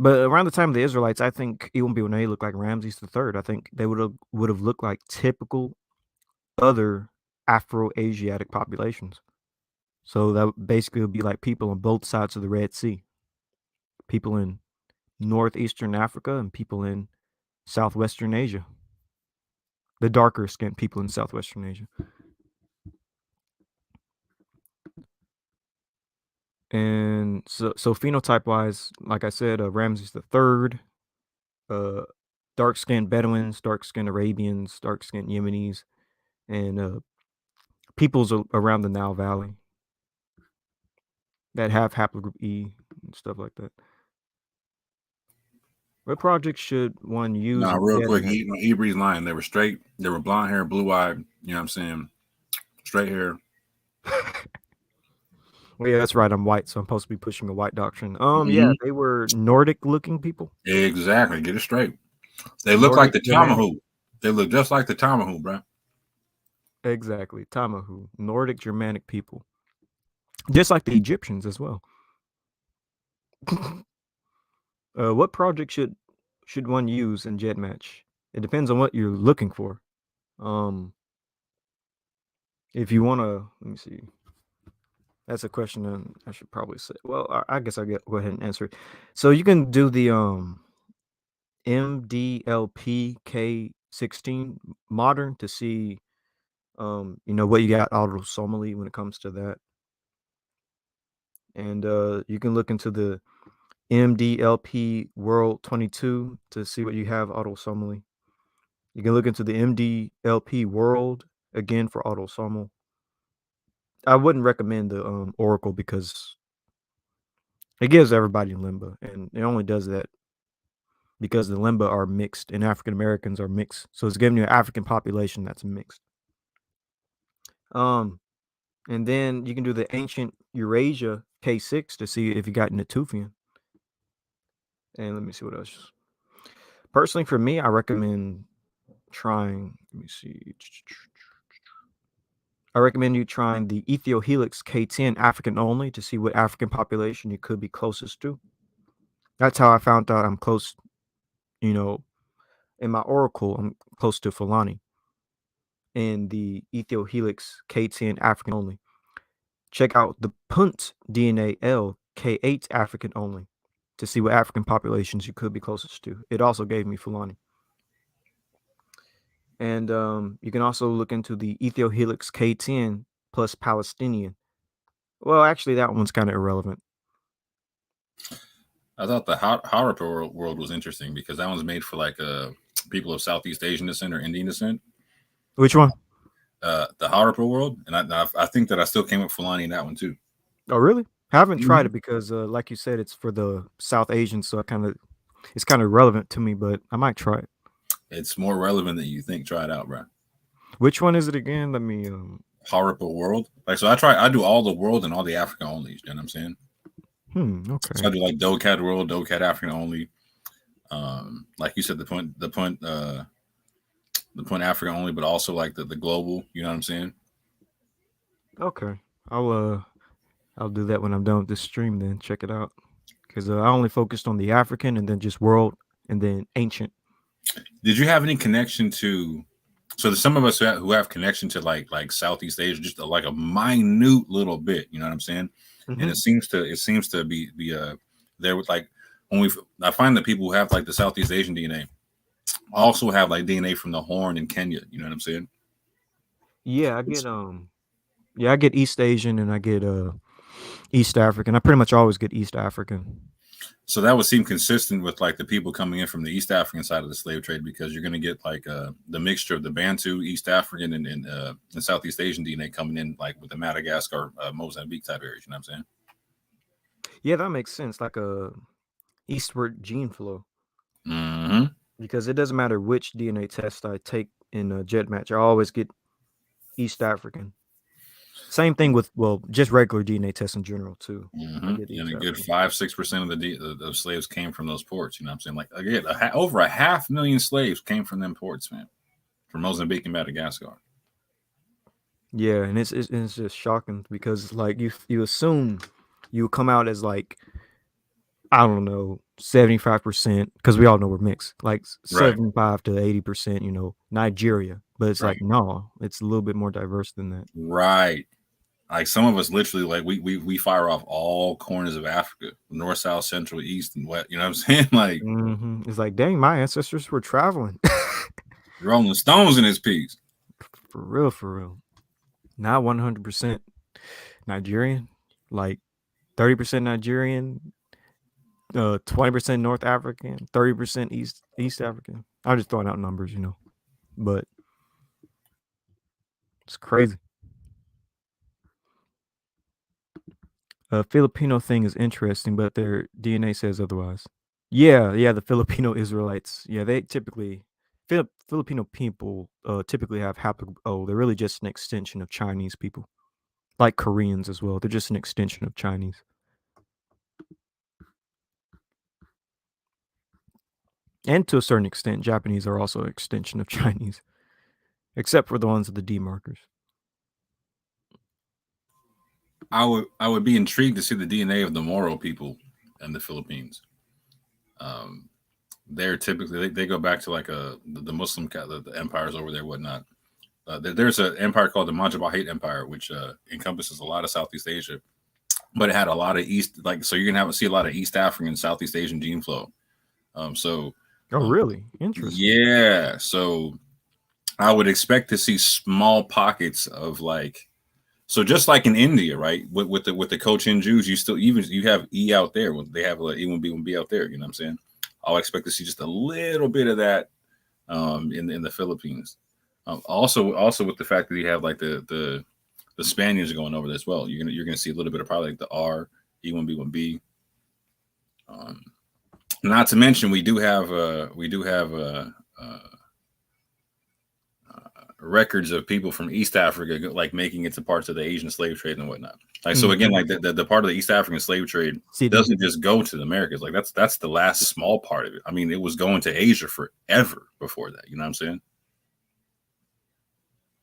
Speaker 1: around the time of the Israelites, I think E1B1A looked like Ramses III. I think they would have looked like typical other Afro-Asiatic populations. So that basically would be like people on both sides of the Red Sea, people in northeastern Africa and people in southwestern Asia, the darker skinned people in southwestern Asia. And so phenotype wise, like I said, Ramses III, dark skinned Bedouins, dark skinned Arabians, dark skinned Yemenis, and peoples around the Nile Valley that have haplogroup E and stuff like that. What project should one use?
Speaker 3: No,
Speaker 1: in
Speaker 3: real quick,
Speaker 1: GEDmatch?
Speaker 3: Hebrews lying. They were straight. They were blonde hair, blue eyed. You know what I'm saying? Straight hair.
Speaker 1: Well, yeah, that's right. I'm white, so I'm supposed to be pushing a white doctrine.
Speaker 3: Mhm.
Speaker 1: Yeah, they were Nordic-looking people.
Speaker 3: Exactly. Get it straight. They look like the Tamahu. They look just like the Tamahu, bro.
Speaker 1: Exactly, Tamahu, Nordic Germanic people, just like the Egyptians as well. What project should one use in GEDmatch? It depends on what you're looking for. If you want to, let me see. That's a question that I should probably say. Well, I guess I'll go ahead and answer it. So you can do the MDLP K16 modern to see what you got autosomally when it comes to that. And you can look into the MDLP World 22 to see what you have autosomally. You can look into the MDLP World again for autosomal. I wouldn't recommend the Oracle because it gives everybody limba, and it only does that because the limba are mixed and African Americans are mixed. So it's giving you an African population that's mixed. And then you can do the ancient Eurasia K6 to see if you got Natufian. And let me see what else. Personally, for me, I recommend trying. Let me see. I recommend you trying the Ethiohelix K10 African only to see what African population you could be closest to. That's how I found out I'm close. In my Oracle, I'm close to Fulani. And the Ethiohelix K10 African only. Check out the Punt DNA L K8 African only to see what African populations you could be closest to. It also gave me Fulani. And you can also look into the Ethiohelix K10 plus Palestinian. Well, actually, that one's kind of irrelevant.
Speaker 3: I thought the Harappa world was interesting because that one's made for like people of Southeast Asian descent or Indian descent.
Speaker 1: Which one?
Speaker 3: The Harappa world, and I think that I still came up Fulani in that one too.
Speaker 1: Oh, really? I haven't tried
Speaker 3: Mhm.
Speaker 1: it because, like you said, it's for the South Asian, so it's kind of relevant to me. But I might try it.
Speaker 3: It's more relevant than you think. Try it out, bro.
Speaker 1: Which one is it again? Let me.
Speaker 3: Harappa world, like so. I do all the world and all the Africa only. You know what I'm saying? So
Speaker 1: Okay.
Speaker 3: I do like Docat world, Docat African only. Like you said, the point Africa only, but also like the global. You know what I'm saying?
Speaker 1: Okay. I'll do that when I'm done with this stream. Then check it out because I only focused on the African and then just world and then ancient.
Speaker 3: Did you have any connection to? So there's some of us who have connection to like Southeast Asia, just like a minute little bit. You know what I'm saying? And
Speaker 1: Hmm.
Speaker 3: it seems to be there with like when I find that people who have like the Southeast Asian DNA also have like DNA from the Horn in Kenya. You know what I'm saying?
Speaker 1: Yeah, I get East Asian and I get East African. I pretty much always get East African.
Speaker 3: So that would seem consistent with like the people coming in from the East African side of the slave trade because you're going to get like the mixture of the Bantu, East African, and Southeast Asian DNA coming in like with the Madagascar, Mozambique type areas. You know what I'm saying?
Speaker 1: Yeah, that makes sense. Like a eastward gene flow
Speaker 3: Mm-hmm.
Speaker 1: because it doesn't matter which DNA test I take in a jet match. I always get East African. Same thing with just regular DNA tests in general too. I
Speaker 3: Mm-hmm.
Speaker 1: get
Speaker 3: And
Speaker 1: East
Speaker 3: a good
Speaker 1: African.
Speaker 3: 5-6% of the slaves came from those ports. You know what I'm saying? Like again, over 500,000 slaves came from them ports, man, from Mozambique and Madagascar.
Speaker 1: Yeah, and it's just shocking because like you assume you come out as like I don't know 75% because we all know we're mixed like
Speaker 3: Right.
Speaker 1: 75 to 80% Nigeria, but it's
Speaker 3: Right.
Speaker 1: like no, it's a little bit more diverse than that.
Speaker 3: Right. Like some of us literally like we fire off all corners of Africa, north, south, central, east, and west. You know what I'm saying? Like
Speaker 1: It's like dang, my ancestors were traveling
Speaker 3: Rolling Stones in this piece.
Speaker 1: for real. Not 100% Nigerian, like 30% Nigerian, 20% North African, 30% East African. I'm just throwing out numbers, but it's crazy. Filipino thing is interesting, but their DNA says otherwise. Yeah, the Filipino Israelites. Yeah, they typically Filipino people typically have they're really just an extension of Chinese people, like Koreans as well. They're just an extension of Chinese. And to a certain extent, Japanese are also an extension of Chinese, except for the ones with the D markers.
Speaker 3: I would be intrigued to see the DNA of the Moro people in the Philippines. Um, they're typically they go back to like the Muslim the empires over there, whatnot. There's an empire called the Majapahit Empire, which encompasses a lot of Southeast Asia, but it had a lot of East, like so you're gonna see a lot of East African, Southeast Asian gene flow. So
Speaker 1: Oh,
Speaker 3: um,
Speaker 1: really? Interesting.
Speaker 3: yeah, so I would expect to see small pockets of like so just like in India, right? With the Cochin Jews, you have E out there. They have like E1B1B out there. You know what I'm saying? I'll expect to see just a little bit of that in the Philippines. Also with the fact that you have like the Spaniards going over there as well. You're gonna see a little bit of probably like the R E1B1B. Um, Not to mention we do have records of people from East Africa like making it to parts of the Asian slave trade and whatnot. Like so again, like the part of the East African slave trade
Speaker 1: CD.
Speaker 3: doesn't just go to the Americas. Like that's the last small part of it. I mean, it was going to Asia forever before that. You know what I'm saying?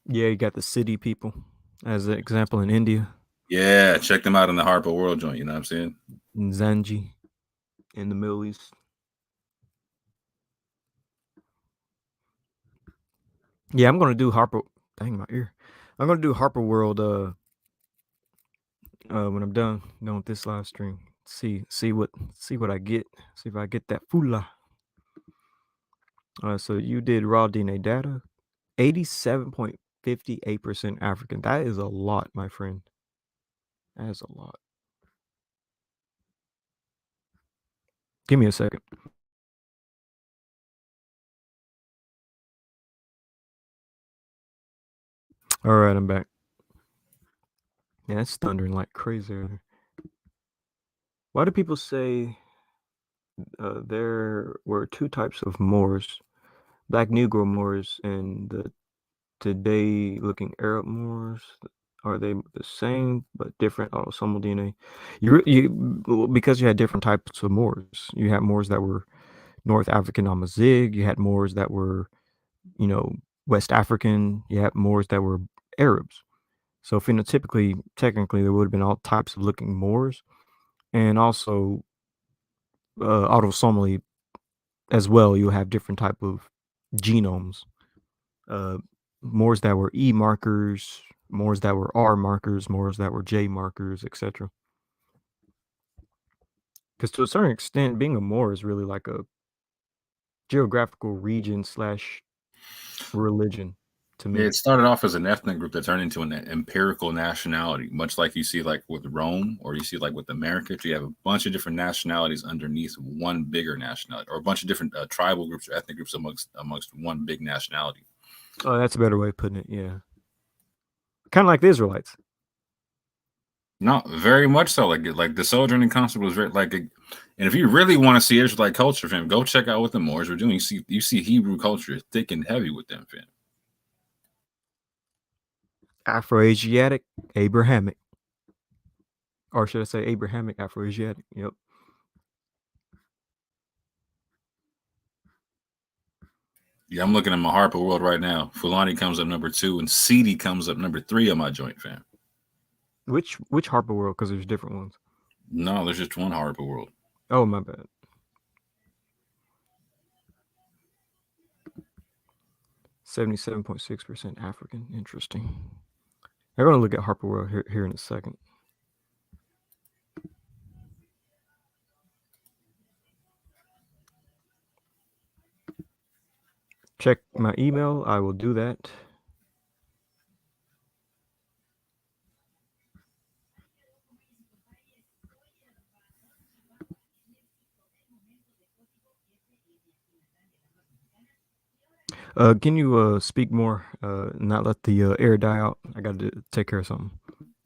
Speaker 1: Yeah, you got the city people as an example in India,
Speaker 3: Yeah, check them out in the Harper World joint. You know what I'm saying?
Speaker 1: in Zanji in the Middle East. Yeah, I'm gonna do Harper. Dang my ear. I'm gonna do Harper World when I'm done with this live stream. See what I get. See if I get that fula. So you did raw DNA data. 87.58% African. That is a lot, my friend. That is a lot. Give me a second. All right, I'm back. Yeah, it's thundering like crazy. Why do people say there were two types of Moors, Black Negro Moors and the today looking Arab Moors? Are they the same but different autosomal DNA? Because you had different types of Moors. You had Moors that were North African Amazigh. You had Moors that were, West African. You had Moors that were Arabs. So phenotypically, technically, there would have been all types of looking Moors, and also autosomally as well. You'll have different type of genomes. Uh, Moors that were E markers, Moors that were R markers, Moors that were J markers, etc. Because to a certain extent, being a Moor is really like a geographical region slash religion to
Speaker 3: Yeah,
Speaker 1: me.
Speaker 3: it started off as an ethnic group that turned into an empirical nationality, much like you see like with Rome or you see like with America. You have a bunch of different nationalities underneath one bigger nationality, or a bunch of different tribal groups or ethnic groups amongst one big nationality.
Speaker 1: Oh, that's a better way of putting it. Yeah, kind of like the Israelites.
Speaker 3: Not very much so. Like the sojourning concept was very and if you really want to see Israelite culture, fam, go check out what the Moors were doing. You see Hebrew culture thick and heavy with them, fam.
Speaker 1: Afro-Asiatic, Abrahamic, or should I say Abrahamic Afro-Asiatic? Yep.
Speaker 3: Yeah, I'm looking at my Harper World right now. Fulani comes up number 2, and Seedy comes up number 3 on my joint, fam.
Speaker 1: Which Harper World? Because there's different ones.
Speaker 3: No, there's just one Harper World.
Speaker 1: Oh, my bad. 77.6% African. Interesting. I'm going to look at Harper World here in a second. Check my email. I will do that. Can you speak more? Not let the air die out. I got to take care of something.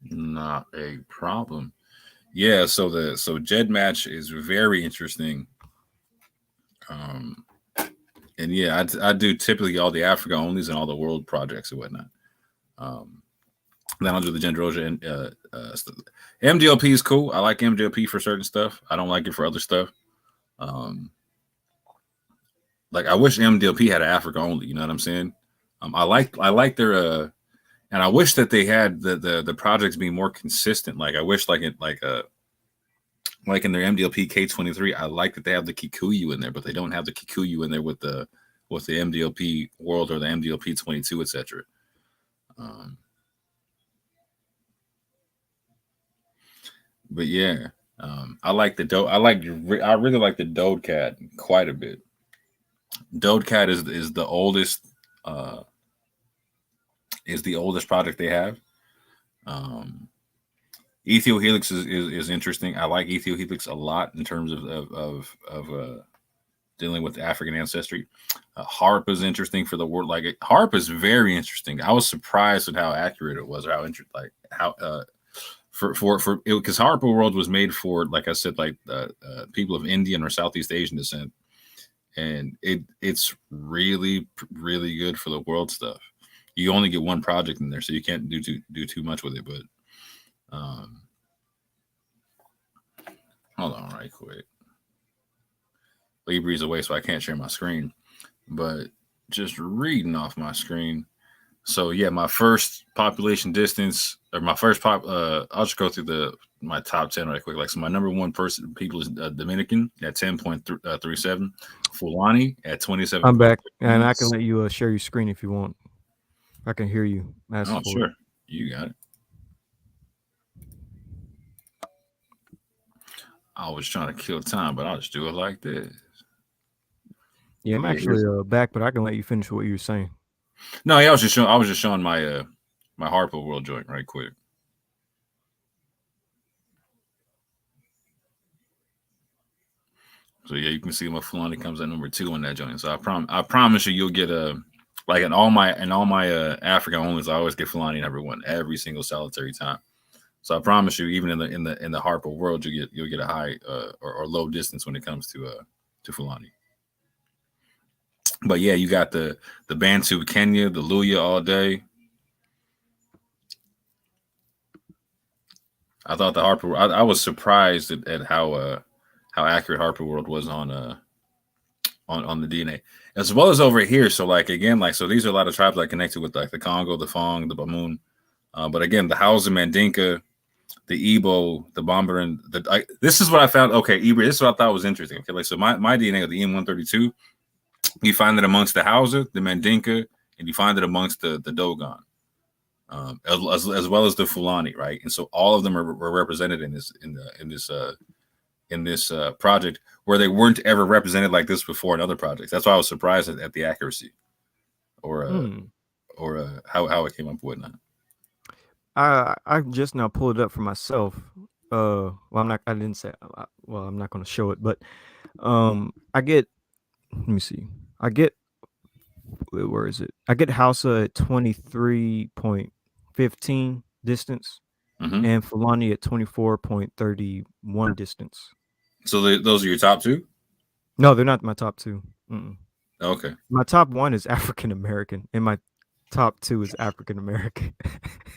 Speaker 3: Not a problem. Yeah, so Jed match is very interesting. And yeah, I do typically all the Africa onlys and all the world projects and whatnot. Then I'll do the Gendrosia and MDLP is cool. I like MDLP for certain stuff. I don't like it for other stuff. Like I wish MDLP had an Africa only. You know what I'm saying? I like their and I wish that they had the projects being more consistent. Like I wish like in their MDLP K23, I like that they have the Kikuyu in there, but they don't have the Kikuyu in there with the MDLP world or the MDLP 22, etc. But yeah, I like the Dode. I really like the Dode Cat quite a bit. Dode Cat is the oldest project they have. Ethiohelix is interesting. I like Ethiohelix a lot in terms of dealing with African ancestry. Harp is interesting for the word. Like Harp is very interesting. I was surprised at how accurate it was, or because Harper World was made for, like I said, like people of Indian or Southeast Asian descent, and it's really really good for the world stuff. You only get one project in there, so you can't do too much with it. But hold on, right quick. Libra's away, so I can't share my screen. But just reading off my screen. So yeah, my first population distance, or my first I'll just go through my top 10 right quick. Like, so my number one people is Dominican at 10.37, Fulani at 27.
Speaker 1: I'm back, and I can let you share your screen if you want. I can hear you.
Speaker 3: Oh, sure, you got it. I was trying to kill time, but I'll just do it like this.
Speaker 1: Yeah, I'm actually back, but I can let you finish what you were saying.
Speaker 3: No, yeah, I was just showing my my Harpo World joint right quick. So yeah, you can see my Fulani comes at number 2 on that joint. So I promise you'll get a like in all my African onlys, I always get Fulani number 1 every single solitary time. So I promise you, even in the Harper world, you'll get a high or low distance when it comes to Fulani. But yeah, you got the Bantu Kenya, the Luya all day. I thought the Harper. I was surprised at how accurate Harper World was on the DNA, as well as over here. So like again, like so these are a lot of tribes I connected with, like the Congo, the Fong, the Bamoon. But again, the Hausa, Mandinka, the Igbo, the Bomberan. This is what I found. Okay, Igbo. This is what I thought was interesting. Okay, like so my DNA of the EM132, you find it amongst the Hausa, the Mandinka, and you find it amongst the Dogon. As well as the Fulani, right? And so all of them were represented in this project where they weren't ever represented like this before in other projects. That's why I was surprised at the accuracy or how it came up with.
Speaker 1: I just now pulled it up for myself. Well, I'm not. I didn't say. Well, I'm not going to show it, but I get. Let me see. I get. Where is it? I get Hausa at 23.15 distance, and Fulani at 24.31 distance.
Speaker 3: So those are your top 2?
Speaker 1: No, they're not my top 2.
Speaker 3: Okay.
Speaker 1: My top 1 is African American, and my top 2 is African American.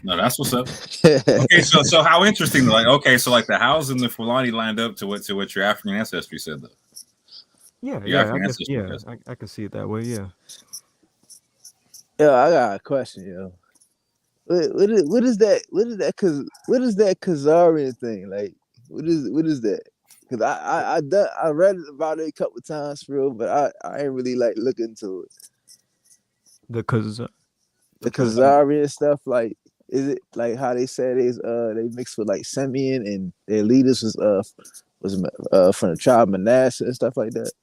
Speaker 3: No, that's what's up. Okay, so how interesting. Like, okay, so like the Hausa and the Fulani lined up to what your African ancestry said, though.
Speaker 1: Yeah, I can see it that way. Yeah.
Speaker 4: Yo, I got a question, yo. What is that? What is that Khazarian thing? Like, what is that? Because I read about it a couple of times, for real, but I ain't really like look into it.
Speaker 1: The
Speaker 4: Khazarian stuff, like, is it like how they said they mixed with like Simeon and their leaders was from the tribe Manasseh and stuff like that?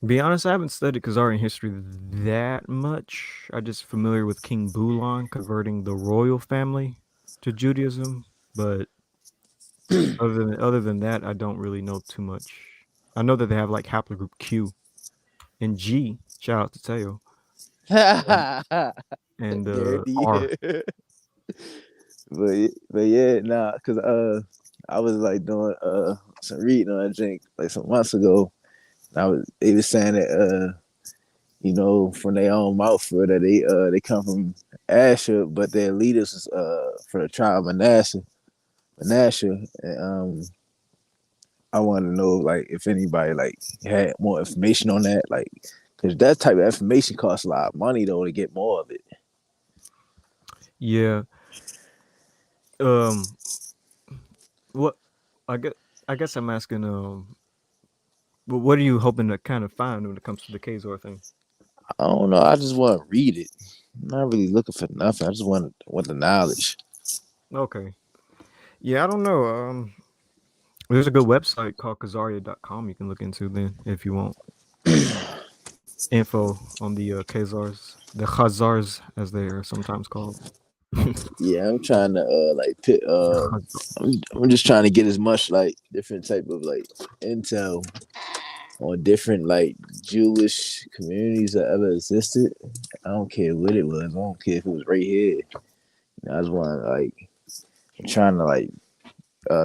Speaker 1: Be honest, I haven't studied Khazarian history that much. I'm just familiar with King Bulan converting the royal family to Judaism, but other than that, I don't really know too much. I know that they have like Haplogroup Q and G. Shout out to Teo. And R.
Speaker 4: But yeah, nah, because I was like doing some reading on that drink like some months ago. They were saying that from their own mouth for that they come from Asher, but their leaders was for the tribe Manasseh. And I wanted to know like if anybody like had more information on that, like because that type of information costs a lot of money though to get more of it.
Speaker 1: Yeah. What I guess I'm asking what are you hoping to kind of find when it comes to the Khazar thing?
Speaker 4: I don't know. I just want to read it. I'm not really looking for nothing. I just want the knowledge.
Speaker 1: Okay. Yeah, I don't know. There's a good website called Khazaria.com you can look into then if you want info on the Khazars, the Khazars as they are sometimes called.
Speaker 4: Yeah, I'm trying to I'm just trying to get as much like different type of like intel on different like Jewish communities that ever existed. I don't care what it was. I don't care if it was right here. I just want to like I'm trying to like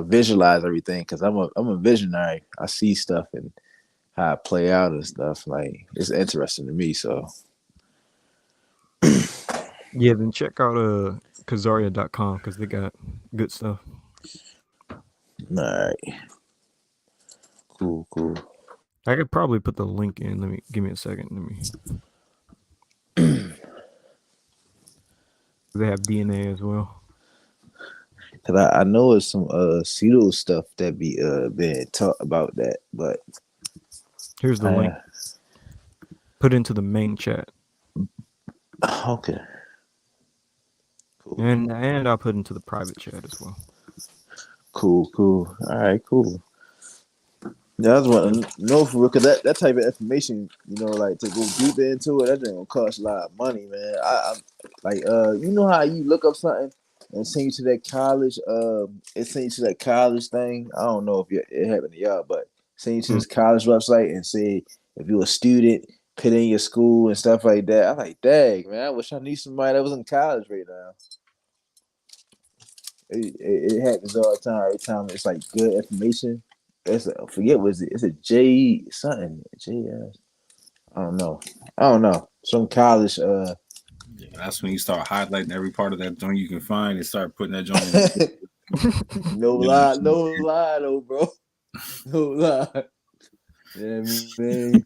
Speaker 4: visualize everything because I'm a visionary. I see stuff and how it play out and stuff. Like it's interesting to me. So
Speaker 1: yeah, then check out Khazaria.com because they got good stuff.
Speaker 4: All right. Cool.
Speaker 1: I could probably put the link in. Give me a second. They have DNA as well.
Speaker 4: Cause I know it's some pseudo stuff that be being taught about that, but
Speaker 1: here's the link. Put into the main chat.
Speaker 4: Okay. Cool.
Speaker 1: And I'll put into the private chat as well.
Speaker 4: Cool. All right, cool. Yeah, I just want to know for real, because that type of information, like to go deeper into it, that thing gonna cost a lot of money, man. I like, you know how you look up something and send you to that college. It sent you to that college thing. I don't know if it happened to y'all, but send you to this college website and say if you're a student, put in your school and stuff like that. I'm like, dang man, I wish I knew somebody that was in college right now. It happens all the time. Every time it's like good information. I forget what is it? It's a J something. JS. I don't know. Some college.
Speaker 3: Yeah, that's when you start highlighting every part of that joint you can find and start putting that joint in.
Speaker 4: No lie though, bro. No lie. Yeah, man.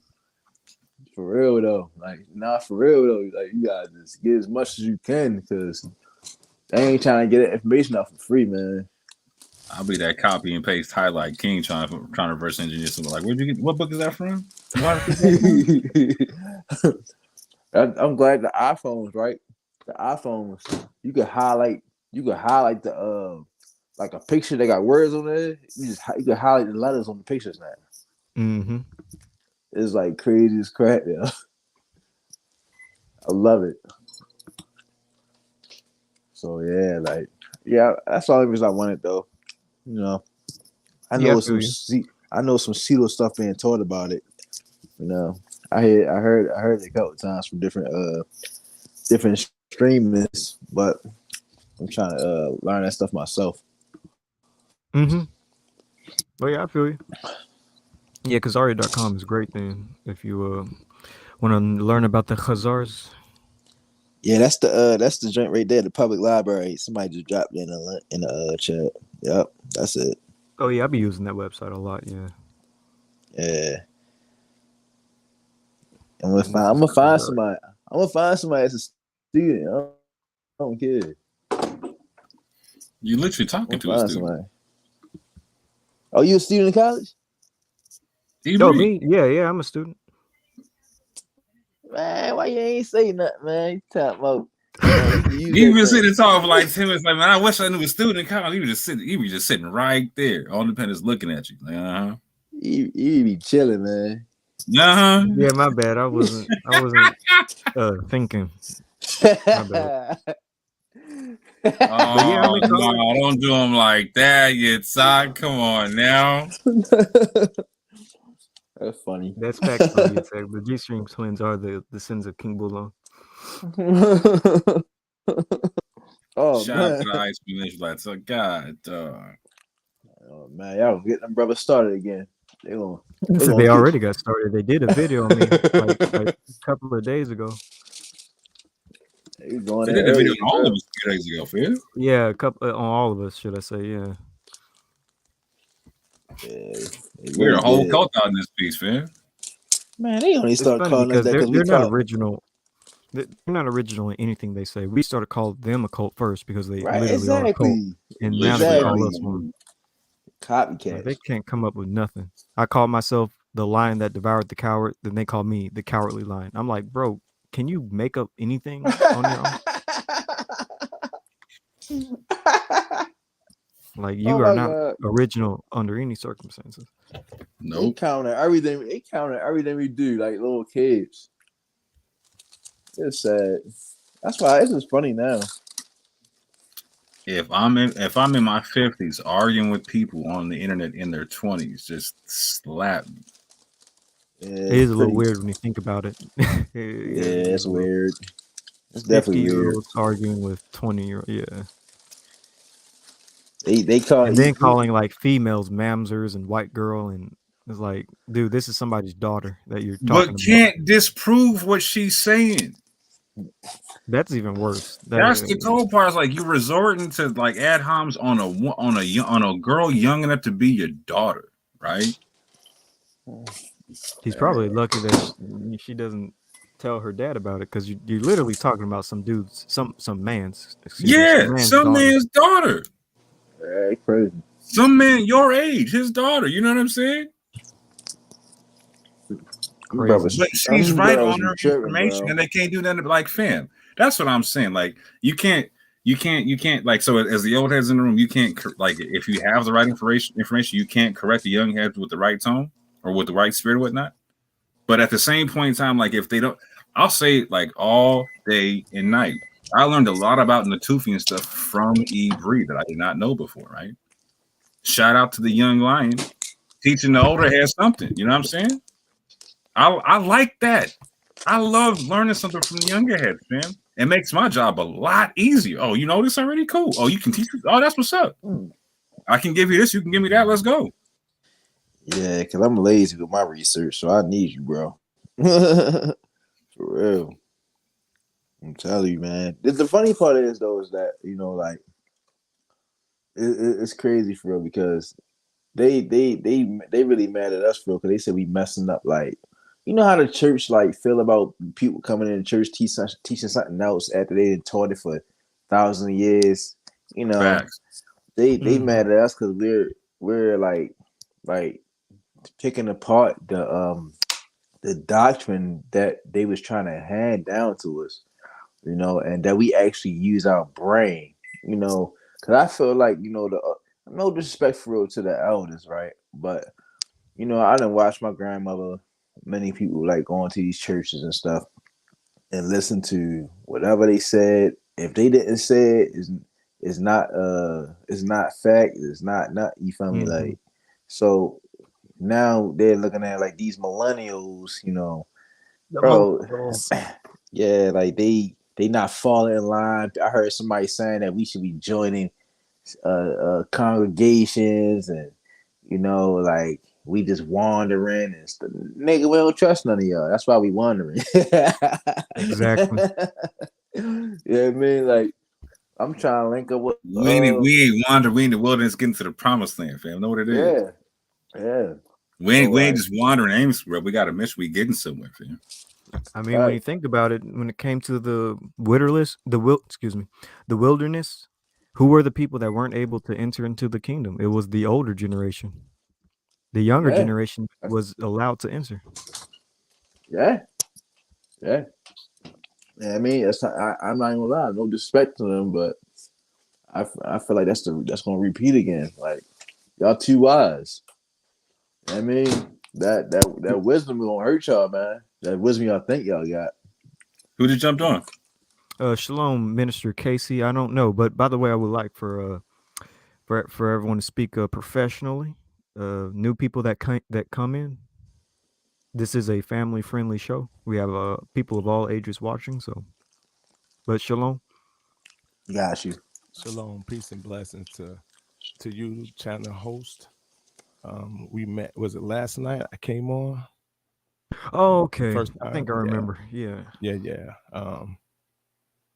Speaker 4: For real though, like not for real though. Like you gotta just get as much as you can because they ain't trying to get that information out for free, man.
Speaker 3: I'll be that copy and paste highlight king trying to reverse engineer something. Like, where'd you get? What book is that from?
Speaker 4: I'm glad the iPhones, right? The iPhones, you could highlight the like a picture that got words on there. You can highlight the letters on the pictures now.
Speaker 1: Mm-hmm.
Speaker 4: It's like crazy as crap, yeah. I love it. So yeah, that's the only reason I want it though. You know, I know some CeeLo stuff being taught about it. You know, I heard it a couple of times from different streamers, but I'm trying to learn that stuff myself.
Speaker 1: Mm-hmm. Well, yeah, I feel you. Yeah, Khazari.com is great then if you want to learn about the Khazars.
Speaker 4: Yeah, that's the joint right there, the public library. Somebody just dropped it in the chat. Yep, that's it.
Speaker 1: Oh yeah, I'll be using that website a lot. Yeah.
Speaker 4: Yeah. I'm gonna find somebody. I'm gonna find somebody as a student. I don't care.
Speaker 3: You literally talking to a student. Somebody.
Speaker 4: Oh, you a student in college?
Speaker 1: Oh, me? Yeah, I'm a student.
Speaker 4: Man, why you ain't say nothing, man? You talking about
Speaker 3: you been sitting talking for like 10 minutes. Like, man, I wish I knew a student in college. You be just sitting right there, all independents looking at you. Like,
Speaker 4: You be chilling, man.
Speaker 1: Yeah, my bad. I wasn't thinking. My bad.
Speaker 3: Oh, yeah, no, don't do them like that, you sock. Come on now.
Speaker 4: That's funny.
Speaker 1: That's facts for you, Tech. The G-Stream twins are the sins of King Bulon.
Speaker 4: Oh,
Speaker 3: shout out to the Ice Cream Lights. So God, dog.
Speaker 4: Oh man, y'all get them brothers started again.
Speaker 1: They already got started. They did a video on me like a couple of days ago.
Speaker 3: They did a video on all of us 2 days ago, fam.
Speaker 1: Yeah, a couple on all of us, should I say? Yeah.
Speaker 3: We're a whole cult out in this piece, fam.
Speaker 4: Man, they only started calling us that
Speaker 1: because they're not original. They're not original in anything they say. We started calling them a cult first because they literally are a cult, and now they call us one.
Speaker 4: Copycat.
Speaker 1: They can't come up with nothing. I call myself the lion that devoured the coward. Then they call me the cowardly lion. I'm like, bro, can you make up anything on your own? Like you are not original under any circumstances.
Speaker 3: Nope.
Speaker 4: They counter everything. They counter everything we do like little kids. It's sad. That's why it's just funny now.
Speaker 3: If I'm in my 50s arguing with people on the internet in their 20s, just slap me.
Speaker 1: Yeah, it is a little weird when you think about it.
Speaker 4: It's weird. It's definitely weird.
Speaker 1: Arguing with 20-year-old, yeah.
Speaker 4: They call
Speaker 1: and then calling like females mamsers and white girl, and it's like, dude, this is somebody's daughter that you're talking about.
Speaker 3: But can't disprove what she's saying.
Speaker 1: That's even worse.
Speaker 3: That's the cold part. Is like you resorting to like ad homs on a girl young enough to be your daughter, right?
Speaker 1: He's probably lucky that she doesn't tell her dad about it, because you're literally talking about some dude's some man's
Speaker 3: man's daughter.
Speaker 4: Crazy.
Speaker 3: Some man your age, his daughter. You know what I'm saying?
Speaker 1: Crazy.
Speaker 3: But she's right on her information, and they can't do nothing. Like, fam, that's what I'm saying. Like, you can't. Like, so as the old heads in the room, you can't, like, if you have the right information, you can't correct the young heads with the right tone or with the right spirit or whatnot. But at the same point in time, like, if they don't, I'll say like all day and night, I learned a lot about Natufian stuff from E-Bree that I did not know before, right? Shout out to the young lion teaching the older head something. You know what I'm saying? I like that. I love learning something from the younger heads, man. It makes my job a lot easier. Oh, you know this already? Cool. Oh, you can teach me. Oh, that's what's up. I can give you this. You can give me that. Let's go.
Speaker 4: Yeah, because I'm lazy with my research, so I need you, bro. For real. I'm telling you, man. The funny part is, though, is that, like, it's crazy for real because they really mad at us for real because they said we messing up. Like, you know how the church like feel about people coming in the church teaching something else after they had taught it for thousands of years.
Speaker 3: Facts.
Speaker 4: They mad at us because we're like picking apart the doctrine that they was trying to hand down to us, and that we actually use our brain, because I feel like no disrespect for real to the elders, right? But I didn't watch my grandmother, many people like going to these churches and stuff and listen to whatever they said. If they didn't say it, it's not fact. It's not you feel me? Like, so now they're looking at like these millennials, bro. Yeah, like they not falling in line. I heard somebody saying that we should be joining congregations and like we just wandering and stuff. Nigga, we don't trust none of y'all. That's why we wandering.
Speaker 1: Exactly.
Speaker 4: Yeah, I mean, like I'm trying to link up with.
Speaker 3: We ain't wander. We in the wilderness getting to the promised land, fam. Know what it is?
Speaker 4: Yeah.
Speaker 3: We ain't just wandering aimlessly, bro. We got a mission. We getting somewhere, fam.
Speaker 1: I mean, when you think about it, when it came to the wilderness, the wilderness, who were the people that weren't able to enter into the kingdom? It was the older generation. The younger generation was allowed to enter.
Speaker 4: Yeah. Yeah, I mean, I'm not even gonna lie, no disrespect to them, but I feel like that's gonna repeat again. Like y'all too wise. I mean, that wisdom gonna hurt y'all, man. That wisdom y'all think y'all got.
Speaker 3: Who just jumped on?
Speaker 1: Shalom, Minister Casey. I don't know, but by the way, I would like for everyone to speak professionally. New people that come in. This is a family-friendly show. We have people of all ages watching. So, but shalom.
Speaker 4: Got you.
Speaker 5: Shalom, peace and blessings to you, channel host. We met. Was it last night? I came on.
Speaker 1: Oh, okay.
Speaker 5: First time.
Speaker 1: I think I remember. Yeah.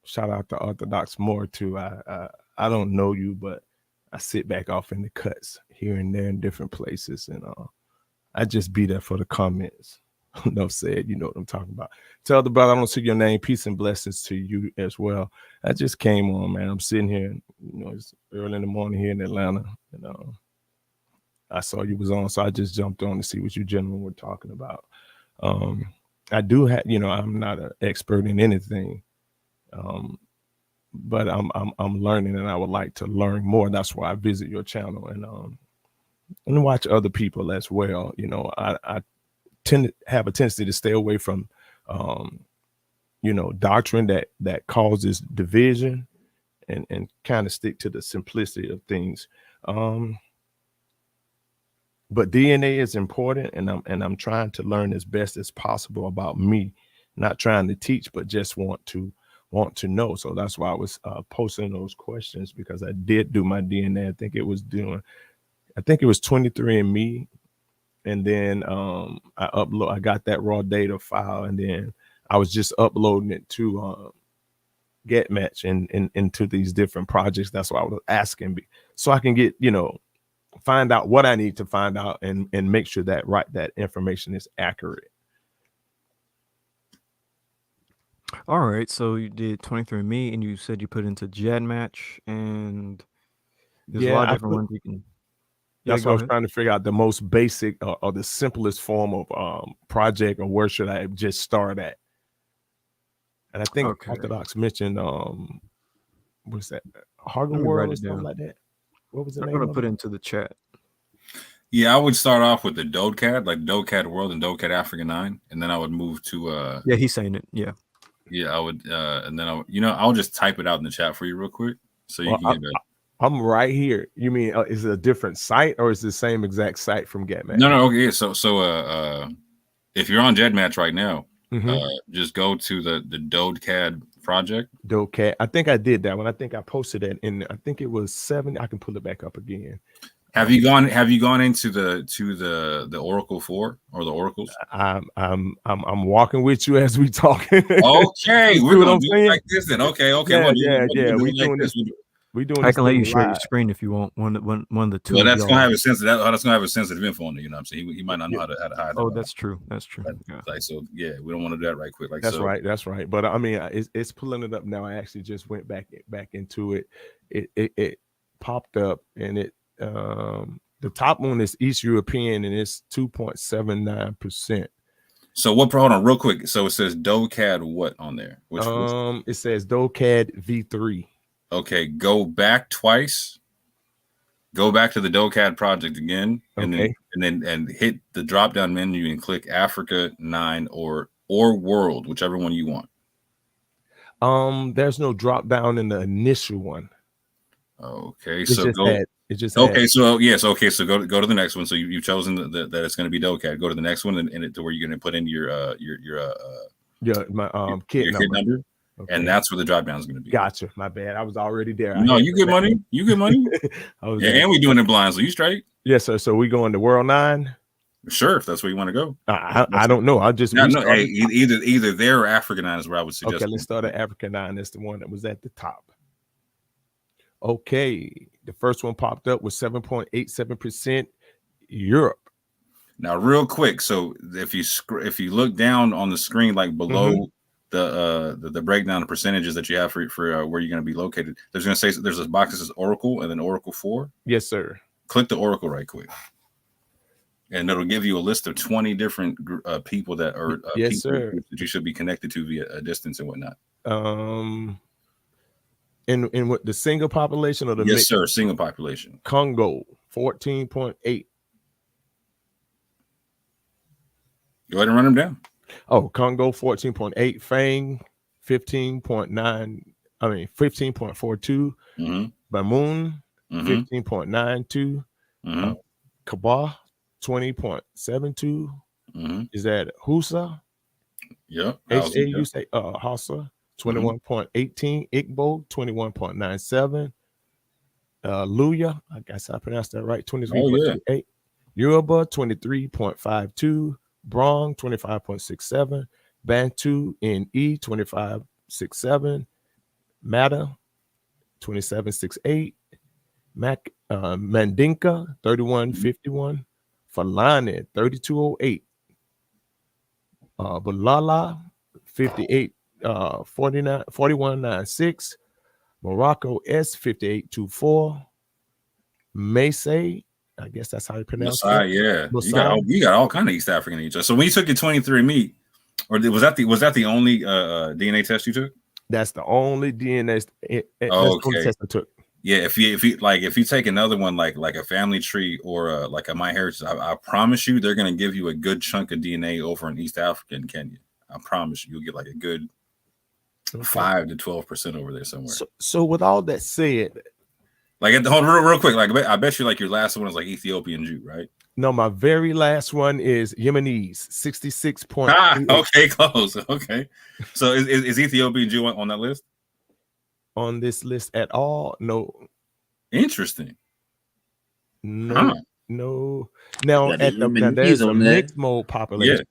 Speaker 5: Shout out to Orthodox More too. I don't know you, but I sit back off in the cuts here and there in different places, and I just be there for the comments. Enough said. You know what I'm talking about. Tell the brother I don't see your name. Peace and blessings to you as well. I just came on, man. I'm sitting here. It's early in the morning here in Atlanta, and I saw you was on, so I just jumped on to see what you gentlemen were talking about. I do have, I'm not an expert in anything, but I'm learning, and I would like to learn more. That's why I visit your channel and watch other people as well. I tend to have a tendency to stay away from, doctrine that causes division, and kind of stick to the simplicity of things. But DNA is important, and I'm trying to learn as best as possible about me, not trying to teach, but just want to know. So that's why I was posting those questions, because I did do my DNA. I think it was 23andMe, and then I got that raw data file, and then I was just uploading it to GetMatch and into these different projects. That's why I was asking, so I can get find out what I need to find out and make sure that information is accurate.
Speaker 1: All right, so you did 23andMe, and you said you put into GetMatch, and there's a lot of different ones you can.
Speaker 5: That's what I was trying to figure out, the most basic or the simplest form of project, or where should I just start at? And I think Orthodox mentioned what's that? Hagen World or something like that. What was the name? I'm gonna
Speaker 1: put it into the chat.
Speaker 3: Yeah, I would start off with the DodeCat, like DodeCat World and DodeCat Africa 9, and then I would move to
Speaker 1: yeah, he's saying it. Yeah.
Speaker 3: Yeah, I would, and then I'll just type it out in the chat for you real quick, so you
Speaker 5: Well,
Speaker 3: can get that.
Speaker 5: I'm right here. You mean is it a different site or is it the same exact site from GetMatch?
Speaker 3: No, okay. So, if you're on GEDmatch right now, just go to the DodeCAD project.
Speaker 5: DodeCAD. I think I did that one. I think I posted it in. I think it was 7. I can pull it back up again.
Speaker 3: Have you gone into the Oracle 4 or the Oracles?
Speaker 5: I'm walking with you as we talking.
Speaker 3: Okay, we're gonna do it like this then. Okay.
Speaker 5: Yeah.
Speaker 3: We doing this.
Speaker 5: We doing.
Speaker 1: I can let you share your
Speaker 5: live.
Speaker 1: screen if you want. One of the two.
Speaker 3: Well,
Speaker 1: of
Speaker 3: that's
Speaker 1: y'all.
Speaker 3: gonna have a sensitive. That's gonna have a sensitive info on it. You know what I'm saying? He might not know how to hide.
Speaker 1: Oh,
Speaker 3: that.
Speaker 1: that's true. That's true. Yeah.
Speaker 3: Like so, yeah. We don't want to do that right quick. Like
Speaker 5: That's
Speaker 3: so.
Speaker 5: right. That's right. But I mean, it's pulling it up now. I actually just went back into it. It popped up, and it the top one is East European, and it's 2.79%.
Speaker 3: So what? Hold on, real quick. So it says DodeCAD what on there? Which
Speaker 5: it says DodeCAD V3.
Speaker 3: Okay, go back twice. Go back to the DodeCAD project again, and then hit the drop down menu and click Africa 9 or world, whichever one you want.
Speaker 5: There's no drop down in the initial one.
Speaker 3: Okay,
Speaker 5: So go to the next one. So you've chosen that it's going to be DodeCAD. Go to the next one and to where you're going to put in your kit number.
Speaker 3: Okay. And that's where the drop down is going to be.
Speaker 5: Gotcha. My bad. I was already there.
Speaker 3: No, you good money. You good money. And we doing it blind. So you straight?
Speaker 5: Yes, sir. So we going to World 9.
Speaker 3: Sure, if that's where you want to go.
Speaker 5: I don't know. I just
Speaker 3: hey, either there or Africa 9 is where I would suggest.
Speaker 5: Okay, let's start at Africa 9. That's the one that was at the top. Okay, the first one popped up with 7.87% Europe.
Speaker 3: Now, real quick, so if you look down on the screen, like below the breakdown of percentages that you have for where you're going to be located, there's going to say there's a box that says Oracle and then Oracle 4.
Speaker 5: Yes, sir.
Speaker 3: Click the Oracle right quick, and it'll give you a list of 20 different people that are
Speaker 5: yes, sir,
Speaker 3: that you should be connected to via a distance and whatnot.
Speaker 5: In what the single population or the
Speaker 3: yes, sir, single population.
Speaker 5: Congo 14.8.
Speaker 3: Go ahead and run them down.
Speaker 5: Oh, Congo 14.8, Fang 15.9. I mean 15.42. Bamoun 15.92. Kabah 20.72. Is that Husa?
Speaker 3: Yep.
Speaker 5: You say Hausa 21.18. Igbo 21.97. Luya, I guess I pronounced that right. 23.28. Yoruba 23.52. Brong 25.67. Bantu NE 25.67. Mata 27.68. Mandinka 31.51. Fulani 32.08. Balala 58 41.96. Morocco S 58.24. Maasai, I guess that's how you pronounce it.
Speaker 3: Yeah. You got all kind of East African in each other. So when you took your 23andMe, or was that the only DNA test you took?
Speaker 5: That's the only DNA test I took.
Speaker 3: Yeah, if you take another one like a family tree or like a MyHeritage, I promise you they're gonna give you a good chunk of DNA over in East Africa and Kenya. I promise you'll get like a good 5 to 12% over there somewhere.
Speaker 5: So with all that said,
Speaker 3: like hold real quick, like I bet you like your last one is like Ethiopian Jew, right?
Speaker 5: No, my very last one is Yemenis, 66.
Speaker 3: Okay, close. Okay, so is Ethiopian Jew on that list?
Speaker 5: On this list at all? No.
Speaker 3: Interesting.
Speaker 5: No. Now there's a mixed mode population.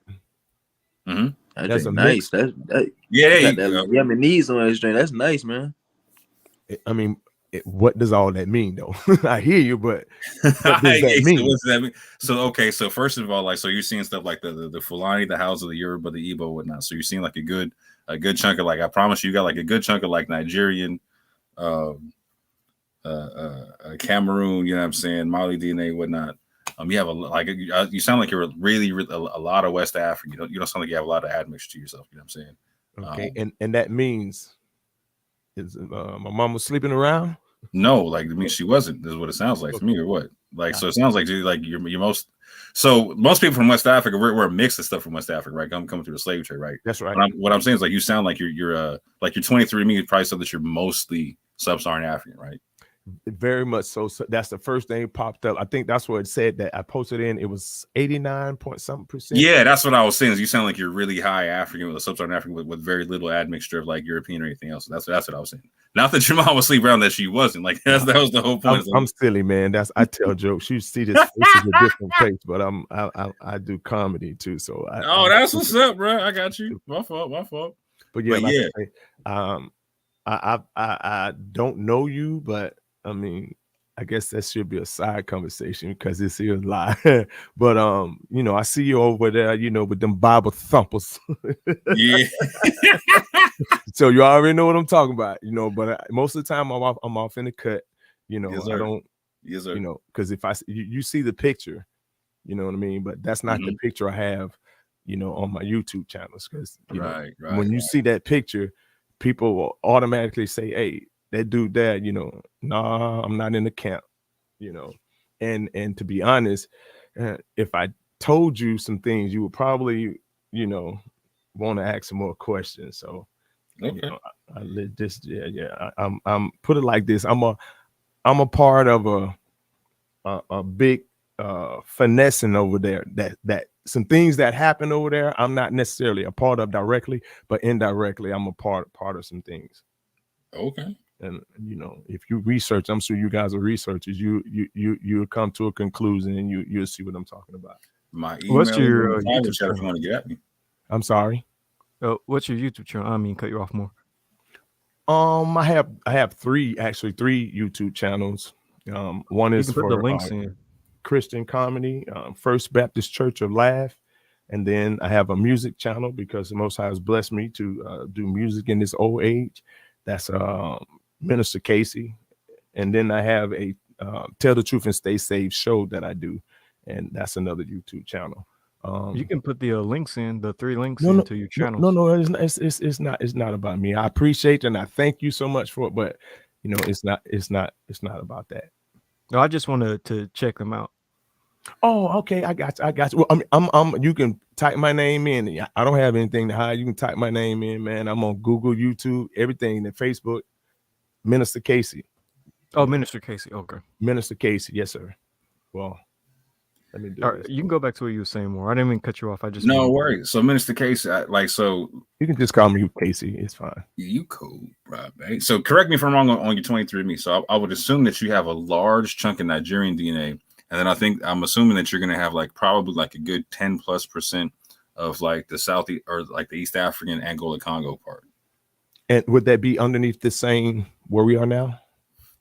Speaker 2: Yeah. That's nice. That Yemenis on that string. That's nice, man.
Speaker 5: I mean, what does all that mean, though? I hear you, but what does that mean?
Speaker 3: So what does that mean? So okay, so first of all, like, so you're seeing stuff like the Fulani, the Hausa, the Yoruba, the Igbo, whatnot. So you're seeing like a good chunk of like, I promise you got like a good chunk of like Nigerian, Cameroon, you know what I'm saying, Mali DNA, whatnot. You have you sound like you're really a lot of West Africa. You don't sound like you have a lot of admixture to yourself. You know what I'm saying?
Speaker 5: Okay, and that means is my mom was sleeping around?
Speaker 3: No, like I mean she wasn't. This is what it sounds like to me, or what? Like, so it sounds like you're most. So most people from West Africa, we're a mix of stuff from West Africa, right? Coming through the slave trade, right?
Speaker 5: That's right.
Speaker 3: What I'm saying is like you sound like you're like your 23andMe probably said that you're mostly sub-Saharan African, right?
Speaker 5: Very much so. So that's the first thing popped up. I think that's what it said that I posted in. It was 89 point something percent.
Speaker 3: Yeah, that's what I was saying. Is you sound like you're really high African with a sub-Saharan African with very little admixture of like European or anything else. That's what I was saying. Not that your mom was sleep around, that she wasn't. Like that was the whole point.
Speaker 5: I'm silly, man. I tell jokes. You see this is a different place, but I do comedy too. So
Speaker 3: that's what's up, bro. I got you. My fault.
Speaker 5: But yeah, I don't know you, but I mean, I guess that should be a side conversation because this is live. But I see you over there, with them Bible thumpers.
Speaker 3: Yeah.
Speaker 5: So you already know what I'm talking about, But most of the time I'm off in the cut,
Speaker 3: Yes,
Speaker 5: I don't,
Speaker 3: yes, sir.
Speaker 5: Because if you see the picture, you know what I mean. But that's not the picture I have, on my YouTube channels. Because
Speaker 3: right,
Speaker 5: when you see that picture, people will automatically say, "Hey, that dude there, nah, I'm not in the camp," and to be honest, if I told you some things, you would probably, want to ask some more questions. So,
Speaker 3: okay.
Speaker 5: I'm put it like this. I'm a part of a big finessing over there that some things that happen over there, I'm not necessarily a part of directly, but indirectly, I'm a part of some things.
Speaker 3: Okay.
Speaker 5: And if you research, I'm sure you guys are researchers. You'll come to a conclusion, and you'll see what I'm talking about.
Speaker 3: My email.
Speaker 1: What's your
Speaker 3: YouTube channel if you want to get at me?
Speaker 5: I'm sorry.
Speaker 1: What's your YouTube channel? I mean, cut you off more.
Speaker 5: I have three YouTube channels. One is
Speaker 1: for
Speaker 5: for
Speaker 1: the links in
Speaker 5: Christian comedy, First Baptist Church of Laugh, and then I have a music channel because the Most High has blessed me to do music in this old age. That's Minister Casey, and then I have a Tell the Truth and Stay Saved show that I do, and that's another YouTube channel.
Speaker 1: You can put the links in, the 3 links into your channel.
Speaker 5: No, it's not about me. I appreciate and I thank you so much for it, but it's not about that.
Speaker 1: No, I just wanted to check them out.
Speaker 5: Oh, okay, I got you. Well, I'm you can type my name in. I don't have anything to hide. You can type my name in, man. I'm on Google, YouTube, everything, and Facebook. Minister Casey.
Speaker 1: Oh, Minister Casey. Okay.
Speaker 5: Minister Casey, yes, sir. Well, let me do
Speaker 1: all right,
Speaker 5: this.
Speaker 1: You can go back to what you were saying more. I didn't mean cut you off. I just
Speaker 3: no worries. So Minister Casey, so
Speaker 5: you can just call me Casey. It's fine.
Speaker 3: You cool, right? So correct me if I'm wrong on your 23andMe. So I would assume that you have a large chunk of Nigerian DNA, and then I'm assuming that you're going to have probably a good 10+% of the South or the East African Angola Congo part.
Speaker 5: And would that be underneath the same where we are now?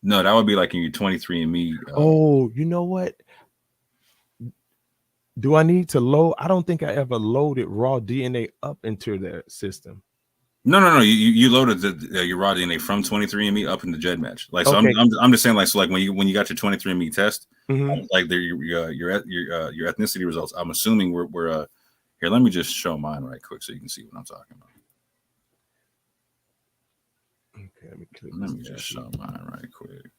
Speaker 3: No, that would be in your 23andMe.
Speaker 5: Oh, you know what? Do I need to load? I don't think I ever loaded raw DNA up into their system.
Speaker 3: No. You loaded your raw DNA from 23andMe up into GEDmatch. So okay. I'm just saying when you got your 23andMe test, your ethnicity results. I'm assuming we're here. Let me just show mine right quick so you can see what I'm talking about.
Speaker 5: Okay,
Speaker 3: let me just show mine right quick.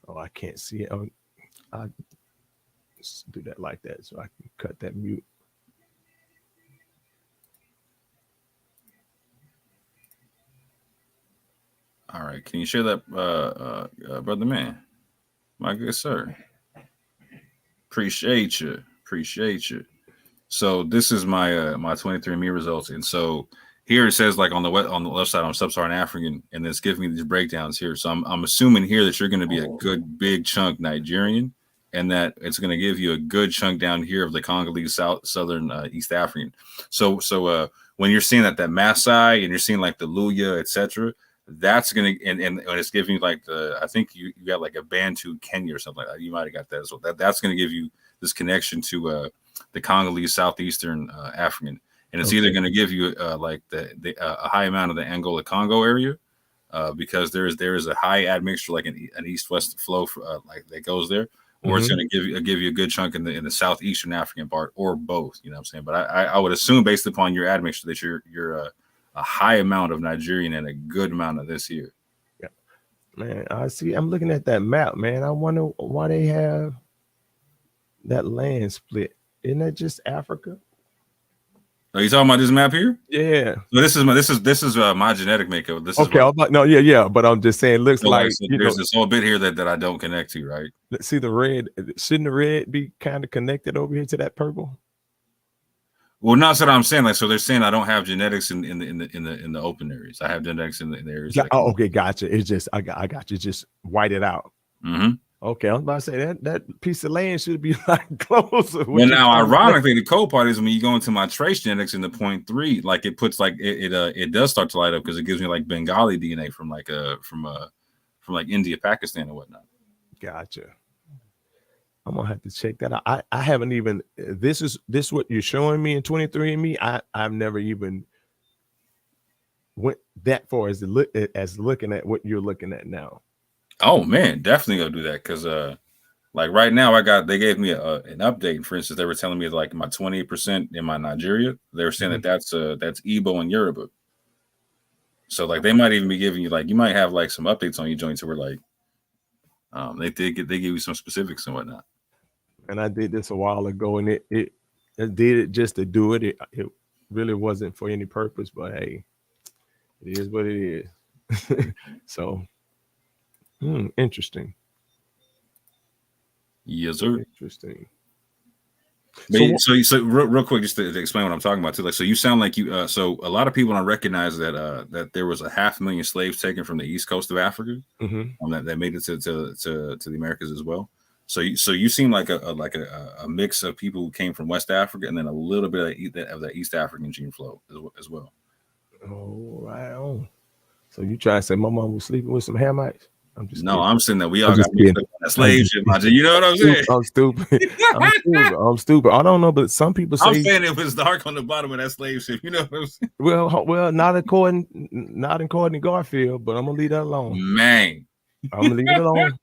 Speaker 5: Oh, I can't see it. I do that like that so I can cut that mute.
Speaker 3: All right, can you share that, brother man? My good sir. Appreciate you. So this is my my 23andMe results, and so here it says on the left side I'm sub-Saharan African, and it's giving me these breakdowns here. So I'm assuming here that you're going to be a good big chunk Nigerian, and that it's going to give you a good chunk down here of the Congolese Southern East African. So when you're seeing that Maasai and you're seeing the Luya, etc., that's going to and it's giving you I think you got a Bantu Kenya or something like that. You might have got that. So that's going to give you this connection to the Congolese Southeastern African. And it's either going to give you a high amount of the Angola Congo area because there is a high admixture an east-west flow that goes there, or it's going to give you a good chunk in the southeastern African part, or both. You know what I'm saying? But I would assume based upon your admixture that you're a high amount of Nigerian and a good amount of this here.
Speaker 5: Yeah. Man, I see. I'm looking at that map, man. I wonder why they have that land split. Isn't that just Africa?
Speaker 3: Are you talking about this map here?
Speaker 5: Yeah.
Speaker 3: So this is my genetic makeup. This
Speaker 5: Okay.
Speaker 3: is
Speaker 5: I'm like, no, yeah. But I'm just saying, looks
Speaker 3: so
Speaker 5: like
Speaker 3: so
Speaker 5: you
Speaker 3: there's
Speaker 5: know.
Speaker 3: this whole bit here that I don't connect to, right?
Speaker 5: See the red? Shouldn't the red be kind of connected over here to that purple?
Speaker 3: Well, not what I'm saying. Like, so they're saying I don't have genetics in the open areas. I have genetics in the areas.
Speaker 5: Oh, okay, gotcha. It's just I got you. Just white it out.
Speaker 3: Mm-hmm.
Speaker 5: Okay, I was about to say that piece of land should be like closer.
Speaker 3: Well, now, ironically, the cool part is when you go into my trace genetics in the 0.3, like it puts like it does start to light up because it gives me like Bengali DNA from like India, Pakistan, and whatnot.
Speaker 5: Gotcha. I'm gonna have to check that out. I haven't even. This what you're showing me in 23andMe. I've never even went that far as looking at what you're looking at now.
Speaker 3: Oh man, definitely go do that because like right now they gave me an update. For instance, they were telling me like my 28% in my Nigeria. They were saying that's Igbo and Yoruba. So like they might even be giving you like you might have like some updates on your joints where like they give you some specifics and whatnot.
Speaker 5: And I did this a while ago, and it did it just to do it. It really wasn't for any purpose, but hey, it is what it is. So, interesting.
Speaker 3: Yes, sir.
Speaker 5: Interesting.
Speaker 3: So real quick, just to explain what I'm talking about too. Like, so you sound like you. So a lot of people don't recognize that there was 500,000 slaves taken from the east coast of Africa, that made it to the Americas as well. So you seem like a mix of people who came from West Africa and then a little bit of that East African gene flow as well.
Speaker 5: Oh, right on. So you trying to say my mom was sleeping with some Hamites? I'm just kidding.
Speaker 3: I'm saying that we all got mixed up on that slave shit, you know what I'm saying?
Speaker 5: I'm stupid. I'm stupid. I don't know, but some people say
Speaker 3: I'm saying it was dark on the bottom of that slave ship. You know what I'm saying?
Speaker 5: Well, not according to Garfield, but I'm gonna leave that alone.
Speaker 3: Man,
Speaker 5: I'm gonna leave it alone.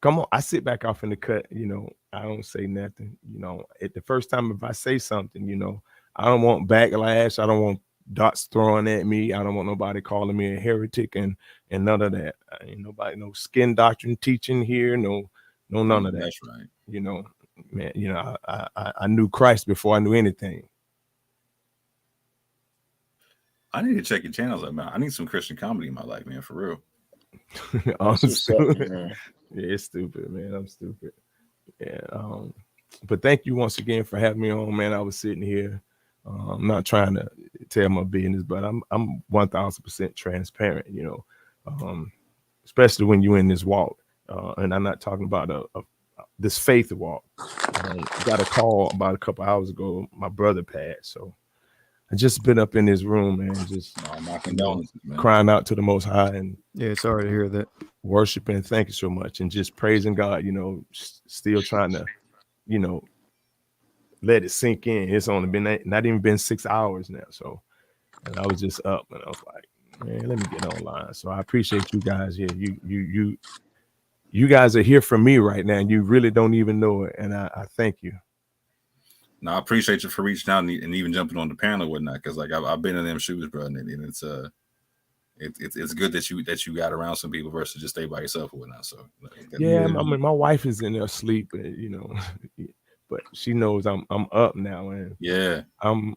Speaker 5: Come on, I sit back off in the cut. You know, I don't say nothing. You know, at the first time if I say something, you know, I don't want backlash. I don't want dots thrown at me. I don't want nobody calling me a heretic and none of that. Ain't nobody, no skin doctrine teaching here. No, none of that.
Speaker 3: That's right.
Speaker 5: You know, man. You know, I knew Christ before I knew anything.
Speaker 3: I need to check your channels out, man. I need some Christian comedy in my life, man, for real.
Speaker 5: I'm stupid. Yeah, it's stupid, man. I'm stupid. Yeah. But thank you once again for having me on, man. I was sitting here. I'm not trying to tell my business, but I'm 1000% transparent, you know, especially when you're in this walk. And I'm not talking about this faith walk. Got a call about a couple hours ago. My brother passed, so I just been up in this room, man, just
Speaker 3: my condolences, man.
Speaker 5: Crying out to the Most High and
Speaker 1: sorry to hear that.
Speaker 5: Worshiping, thank you so much, and just praising God. You know, still trying to, you know, let it sink in. It's only been not even been 6 hours now, so and I was just up and I was like, man, let me get online. So I appreciate you guys here. You guys are here for me right now, and you really don't even know it, and I thank you.
Speaker 3: No, I appreciate you for reaching out and even jumping on the panel and whatnot, because like I've been in them shoes, bro, and it's good that you got around some people versus just stay by yourself or whatnot. So
Speaker 5: yeah, I mean, my wife is in there asleep, you know, but she knows I'm up now, and
Speaker 3: yeah,
Speaker 5: I'm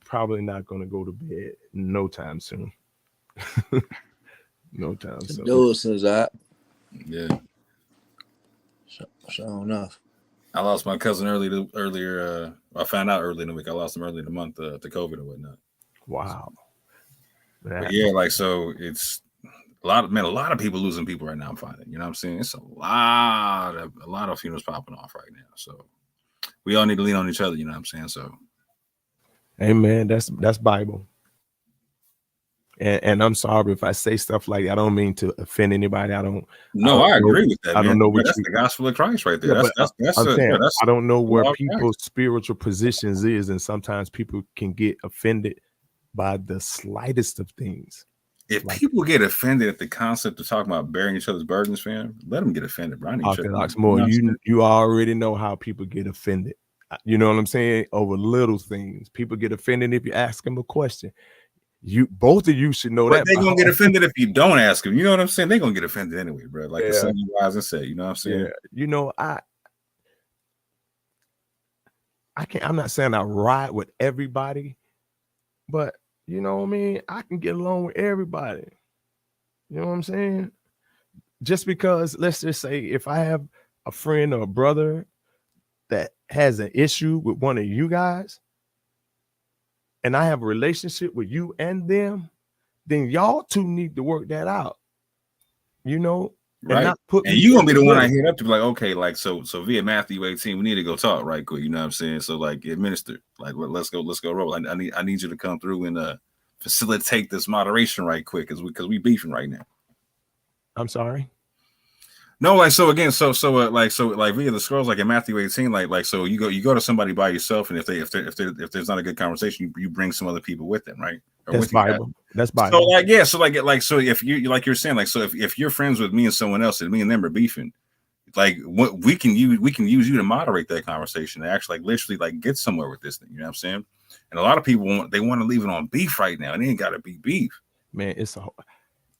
Speaker 5: probably not gonna go to bed no time soon. No time soon.
Speaker 4: Condolences, that.
Speaker 3: Yeah.
Speaker 4: Sure enough.
Speaker 3: I lost my cousin earlier. I found out early in the week. I lost him early in the month to COVID and whatnot.
Speaker 5: Wow.
Speaker 3: But yeah, like so it's a lot of people losing people right now. I'm finding, you know what I'm saying? It's a lot of funerals popping off right now. So we all need to lean on each other, you know what I'm saying? So
Speaker 5: amen. That's Bible. And I'm sorry if I say stuff like that. I don't mean to offend anybody. I agree
Speaker 3: with that.
Speaker 5: I don't know what
Speaker 3: that's the gospel of Christ right there.
Speaker 5: Yeah,
Speaker 3: that's
Speaker 5: I don't know where people's spiritual positions is, and sometimes people can get offended by the slightest of things.
Speaker 3: If people get offended at the concept of talking about bearing each other's burdens, fam, let them get offended.
Speaker 5: Orthodox more. You already know how people get offended. You know what I'm saying? Over little things. People get offended if you ask them a question. You both of you should know
Speaker 3: But
Speaker 5: that.
Speaker 3: they're gonna get offended if you don't ask them. You know what I'm saying? They're gonna get offended anyway, bro. Like the
Speaker 5: Yeah.
Speaker 3: saying wise and said, you know what I'm saying?
Speaker 5: Yeah, you know, I'm not saying I ride with everybody, but you know what I mean? I can get along with everybody. You know what I'm saying? Just because, let's just say, if I have a friend or a brother that has an issue with one of you guys, and I have a relationship with you and them, then y'all two need to work that out. You know, and
Speaker 3: Right.
Speaker 5: not put
Speaker 3: And
Speaker 5: me
Speaker 3: you gonna
Speaker 5: in
Speaker 3: be
Speaker 5: the
Speaker 3: the one I
Speaker 5: middle.
Speaker 3: hit up to be like, okay, like so via Matthew 18, we need to go talk right quick. You know what I'm saying? So like administer, like let's go roll. I need you to come through and facilitate this moderation right quick because we beefing right now.
Speaker 5: I'm sorry.
Speaker 3: No, like so again, so via the scrolls, like in Matthew 18, like so you go to somebody by yourself, and if there's not a good conversation, you bring some other people with them, right? Or
Speaker 5: That's
Speaker 3: with you guys.
Speaker 5: Bible. That's Bible.
Speaker 3: So like yeah, so if you like you're saying, like so if you're friends with me and someone else and me and them are beefing, like what we can use you to moderate that conversation and actually like literally like get somewhere with this thing. You know what I'm saying? And a lot of people want to leave it on beef right now, and it ain't got to be beef.
Speaker 5: Man,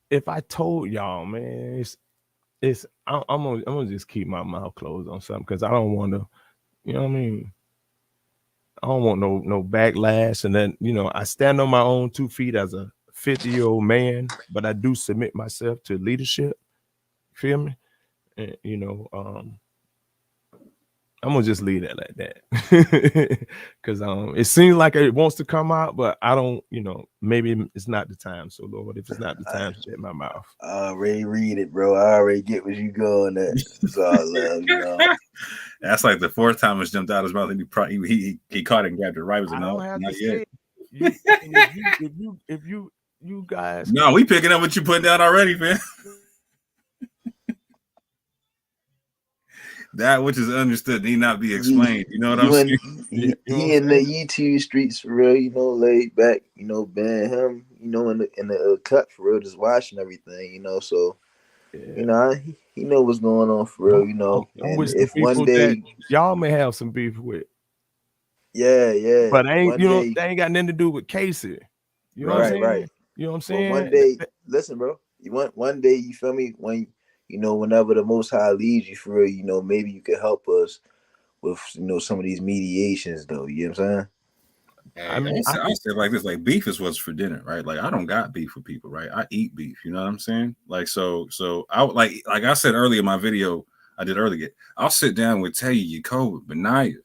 Speaker 5: if I told y'all, man, I'm gonna just keep my mouth closed on something because I don't want to, you know what I mean? I don't want no backlash. And then, you know, I stand on my own 2 feet as a 50-year-old man, but I do submit myself to leadership. Feel me? And, you know, I'm gonna just leave it like that. Because it seems like it wants to come out, but I don't, you know, maybe it's not the time. So Lord, if it's not the time, shut my mouth.
Speaker 4: I already read it, bro. I already get what you going at. It's all love, you know.
Speaker 3: That's like the 4th time it's jumped out his mouth, and he caught it and grabbed it right.
Speaker 5: I don't have
Speaker 3: not
Speaker 5: to
Speaker 3: yet.
Speaker 5: say if you guys.
Speaker 3: No, we picking up what you putting down already, man. That which is understood need not be explained. You know what I'm saying?
Speaker 4: He in the YouTube streets for real, you know, laid back, you know, being him, you know, in the cut for real, just watching everything, you know. So, you know, he know what's going on for real, you know.
Speaker 5: I'm
Speaker 4: and
Speaker 5: with
Speaker 4: if one day
Speaker 5: that y'all may have some beef with,
Speaker 4: yeah,
Speaker 5: but ain't
Speaker 4: one
Speaker 5: you know
Speaker 4: day,
Speaker 5: they ain't got nothing to do with Casey. You know what I'm saying?
Speaker 4: right.
Speaker 5: You know what I'm
Speaker 4: But
Speaker 5: saying?
Speaker 4: one day, listen, bro. You want one day, you feel me? When you know, whenever the Most High leads you for real, you know, maybe you could help us with, you know, some of these mediations, though. You know what I'm saying?
Speaker 5: I mean,
Speaker 3: I said like this, like beef is what's for dinner, right? Like I don't got beef with people, right? I eat beef, you know what I'm saying? Like so I like I said earlier in my video I did earlier, I'll sit down with Tayi, Jacob, Benaya,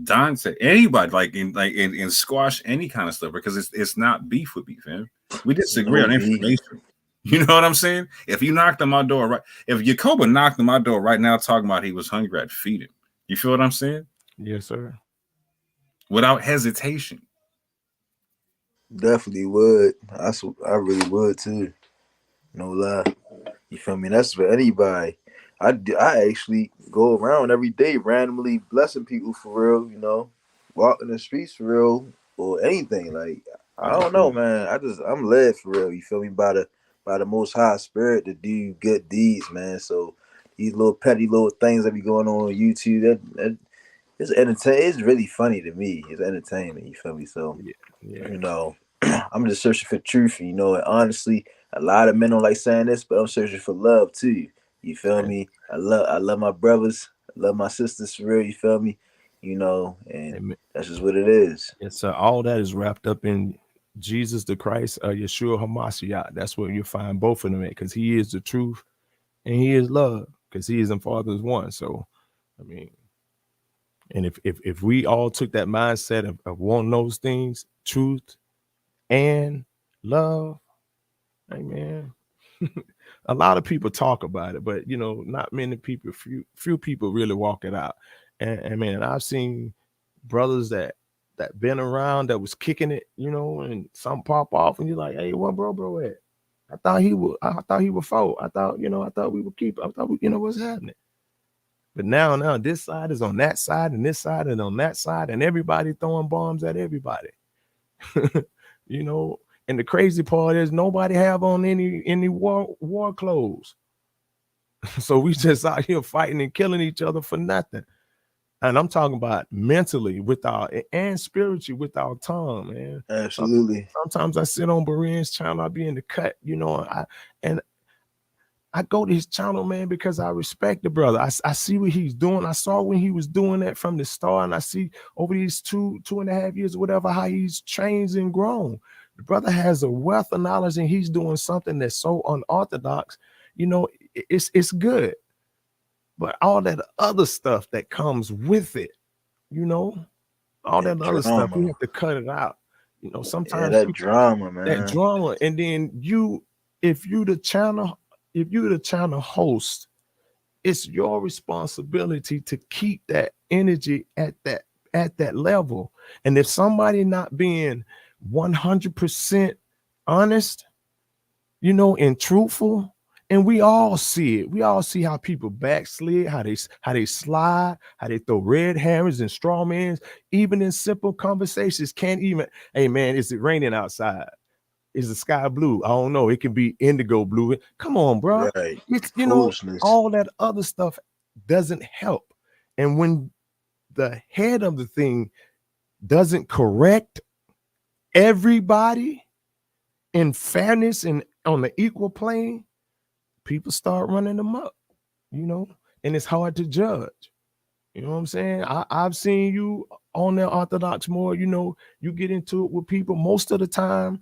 Speaker 3: Dante, anybody like in squash any kind of stuff because it's not beef with me, fam. We disagree on information. You know what I'm saying? If you knocked on my door, right? If Jacoba knocked on my door right now talking about he was hungry, I'd feed him. You feel what I'm saying?
Speaker 5: Yes, sir.
Speaker 3: Without hesitation.
Speaker 4: Definitely would. I really would too. No lie. You feel me? That's for anybody. I actually go around every day randomly blessing people for real, you know, walking the streets for real or anything. Like I don't know, man. I'm led for real. You feel me? By the Most High Spirit to do good deeds, man. So these little petty little things that be going on YouTube, that it's entertaining. It's really funny to me. It's entertainment. You feel me? So you know, I'm just searching for truth. You know, and honestly, a lot of men don't like saying this, but I'm searching for love too. You feel me? I love my brothers. I love my sisters for real. You feel me? You know, and that's just what it is.
Speaker 5: Yes, sir. All that is wrapped up in Jesus the Christ, Yeshua Hamashiach. That's where you find both of them at, because he is the truth and he is love, because he is and Father is one. So, I mean, and if we all took that mindset of wanting those things, truth and love, amen. A lot of people talk about it, but you know, not many people, few people really walk it out. And man, I've seen brothers that been around that was kicking it, you know, and some pop off, and you're like, hey, what bro at? I thought he was foe. I thought we would keep. I thought you know what's happening. But now this side is on that side, and this side is on that side, and everybody throwing bombs at everybody. You know, and the crazy part is nobody have on any war clothes. So we just out here fighting and killing each other for nothing. And I'm talking about mentally with our and spiritually with our tongue, man.
Speaker 4: Absolutely.
Speaker 5: Sometimes I sit on Berean's channel, I be in the cut, you know, and I go to his channel, man, because I respect the brother. I see what he's doing. I saw when he was doing that from the start, and I see over these two and a half years or whatever, how he's changed and grown. The brother has a wealth of knowledge, and he's doing something that's so unorthodox. You know, it's good. But all that other stuff that comes with it, you know, all that other stuff, we have to cut it out. You know, sometimes
Speaker 4: that drama, man.
Speaker 5: That drama, and then if you the channel host, it's your responsibility to keep that energy at that level. And if somebody not being 100% honest, you know, and truthful, and we all see it. We all see how people backslid, how they slide, how they throw red hammers and straw mans, even in simple conversations. Can't even, hey man, is it raining outside? Is the sky blue? I don't know. It can be indigo blue. Come on, bro.
Speaker 4: Right.
Speaker 5: It's, you know, all that other stuff doesn't help. And when the head of the thing doesn't correct everybody in fairness and on the equal plane, people start running them up, you know, and it's hard to judge. You know what I'm saying? I've seen you on the Orthodox more, you know, you get into it with people most of the time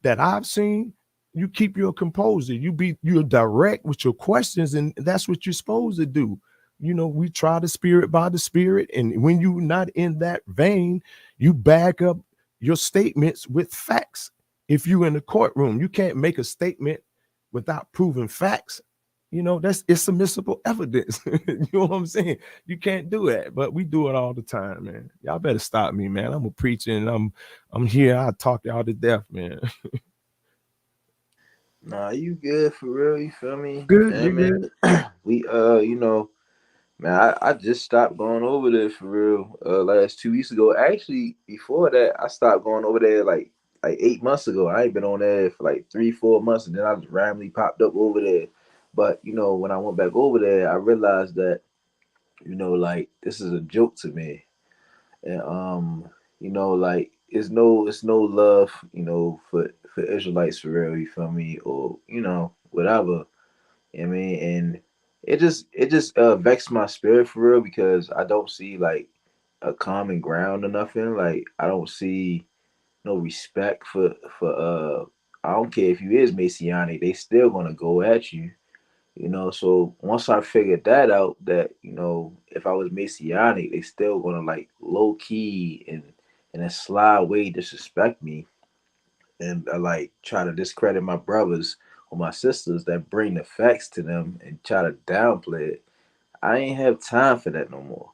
Speaker 5: that I've seen, you keep your composure. You're direct with your questions, and that's what you're supposed to do. You know, we try the spirit by the spirit, and when you're not in that vein, you back up your statements with facts. If you're in the courtroom, you can't make a statement without proving facts. You know, it's admissible evidence. You know what I'm saying? You can't do that, but we do it all the time, man. Y'all better stop me, man. I'm a preacher, and I'm here. I talk y'all to death, man.
Speaker 4: Nah, you good for real? You feel me?
Speaker 5: Good,
Speaker 4: Yeah, man. We you know, man, I just stopped going over there for real. Last 2 weeks ago. Actually, before that, I stopped going over there like 8 months ago. I ain't been on there for like 3-4 months, and then I just randomly popped up over there. But you know, when I went back over there, I realized that, you know, like this is a joke to me. And you know, like it's no love, you know, for Israelites for real, you feel me? Or, you know, whatever. You know what I mean? And it just vexed my spirit for real, because I don't see like a common ground or nothing. Like I don't see no respect for I don't care if you is Messianic, they still gonna go at you. You know, so once I figured that out, that, you know, if I was Messianic, they still gonna like low key and in a sly way disrespect me, and like try to discredit my brothers or my sisters that bring the facts to them and try to downplay it. I ain't have time for that no more.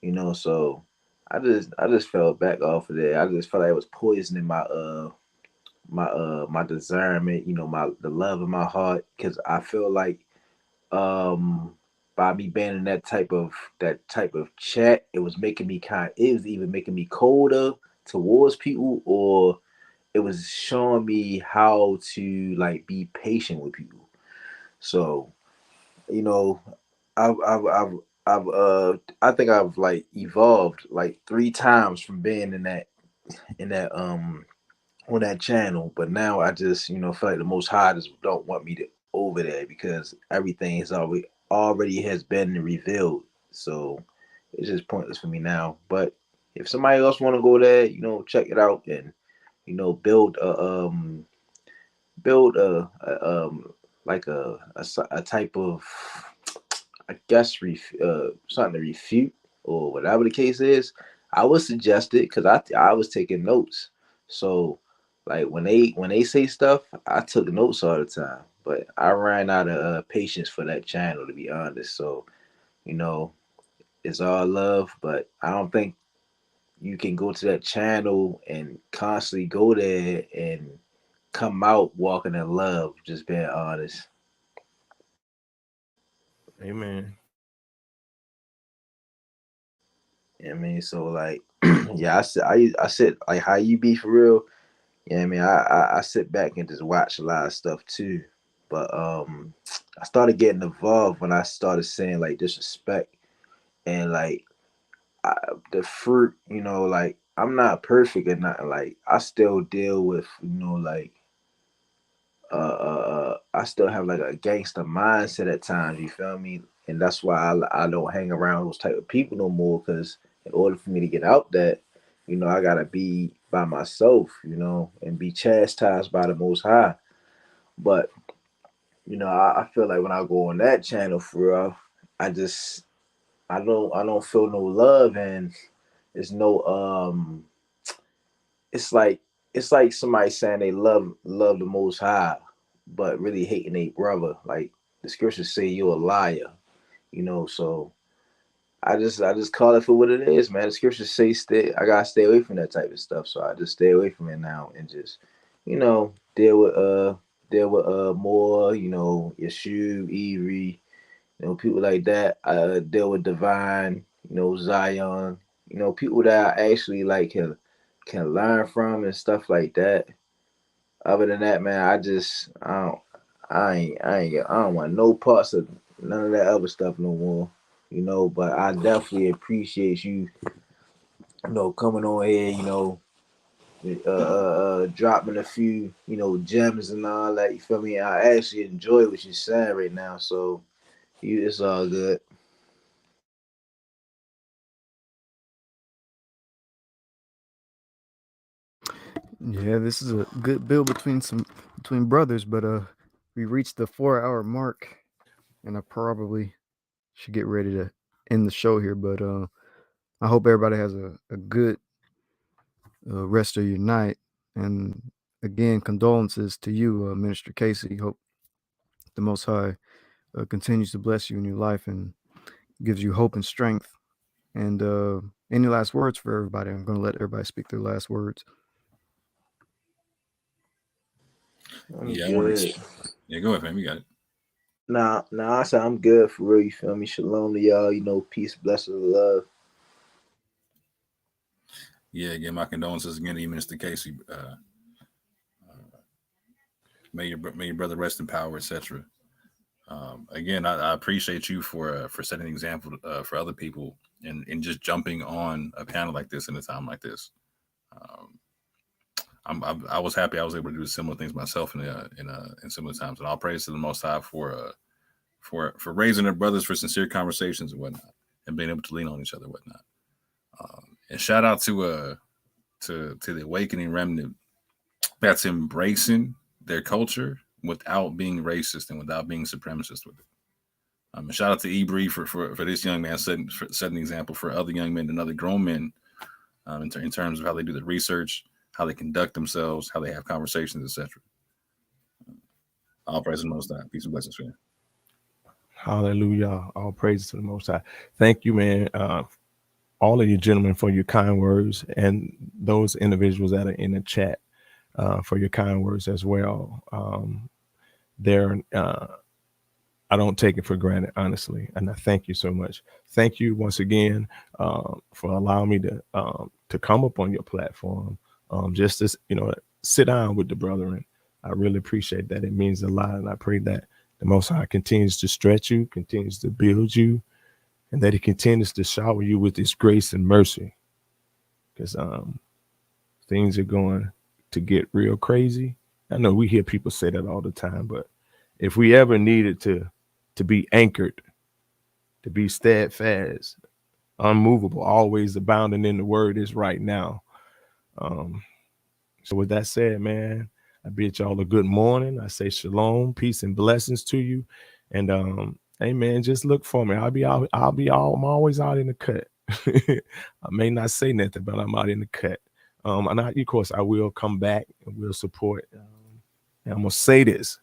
Speaker 4: You know, so I just fell back off of that. I just felt like it was poisoning my discernment, you know, the love in my heart, because I feel like by me being in that type of chat, it was even making me colder towards people, or it was showing me how to like be patient with people. So, you know, I think I've like evolved like 3 times from being in that on that channel. But now I just, you know, feel like the Most High just don't want me to over there, because everything is already has been revealed. So it's just pointless for me now. But if somebody else want to go there, you know, check it out, and, you know, build like a type of, I guess, something to refute, or whatever the case is. I would suggest it, because I was taking notes. So like when they say stuff, I took notes all the time. But I ran out of patience for that channel, to be honest. So, you know, it's all love, but I don't think you can go to that channel and constantly go there and come out walking in love. Just being honest.
Speaker 5: Amen.
Speaker 4: You know what I mean? So like, yeah, I said like how you be for real. You know what I mean? I sit back and just watch a lot of stuff too. But I started getting involved when I started saying like disrespect, and like the fruit, like I'm not perfect or nothing. Like I still deal with, like I still have like a gangster mindset at times. You feel me? And that's why I don't hang around those type of people no more. Because in order for me to get out that, I gotta be by myself, and be chastised by the Most High. But I feel like when I go on that channel for real, I just I don't feel no love, and it's no it's like somebody saying they love the Most High, but really hating a brother. Like the scriptures say, you're a liar. So I just call it for what it is, man. The scriptures say I gotta stay away from that type of stuff. So I just stay away from it now and just deal with more, Yeshu, Erie, people like that. Deal with Divine, Zion, people that I actually like can learn from and stuff like that. Other than that, man, I don't want no parts of none of that other stuff no more. But I definitely appreciate you, coming on here, dropping a few, gems and all that. You feel me? I actually enjoy what you're saying right now, so it's all good.
Speaker 1: Yeah, this is a good build between brothers, but we reached the 4 hour mark, and I probably should get ready to end the show here. But I hope everybody has a good rest of your night. And again, condolences to you, Minister Casey. Hope the Most High continues to bless you in your life and gives you hope and strength. And any last words for everybody? I'm going to let everybody speak their last words.
Speaker 4: I'm
Speaker 3: Yeah, I want
Speaker 4: good.
Speaker 3: to. Yeah, go ahead, man. You got it.
Speaker 4: Nah, I said I'm good for real. You feel me? Shalom to y'all. Peace, blessings, love.
Speaker 3: Yeah, again, my condolences again to you, Minister Casey. May your brother rest in power, etc. Again, I appreciate you for setting an example for other people and just jumping on a panel like this in a time like this. Um, I was happy I was able to do similar things myself in similar times, and all praise to the Most High for raising their brothers for sincere conversations and whatnot, and being able to lean on each other and whatnot. And shout out to the awakening remnant that's embracing their culture without being racist and without being supremacist with it. And shout out to Ebri for this young man setting an example for other young men and other grown men in terms of how they do the research, how they conduct themselves, how they have conversations, etc. All praise to the Most High. Peace and blessings, man.
Speaker 5: Hallelujah. All praise to the Most High. Thank you, man. All of you gentlemen for your kind words, and those individuals that are in the chat for your kind words as well. They're I don't take it for granted, honestly, and I thank you so much. Thank you once again for allowing me to come up on your platform, just to sit down with the brethren. I really appreciate that. It means a lot, and I pray that the Most High continues to stretch you, continues to build you, and that He continues to shower you with His grace and mercy. Because things are going to get real crazy. I know we hear people say that all the time, but if we ever needed to be anchored, to be steadfast, unmovable, always abounding in the word, is right now. So with that said, man, I bid y'all a good morning. I say shalom, peace, and blessings to you. And hey man, just look for me. I'm always out in the cut. I may not say nothing, but I'm out in the cut. And of course I will come back and we'll support. And I'm gonna say this.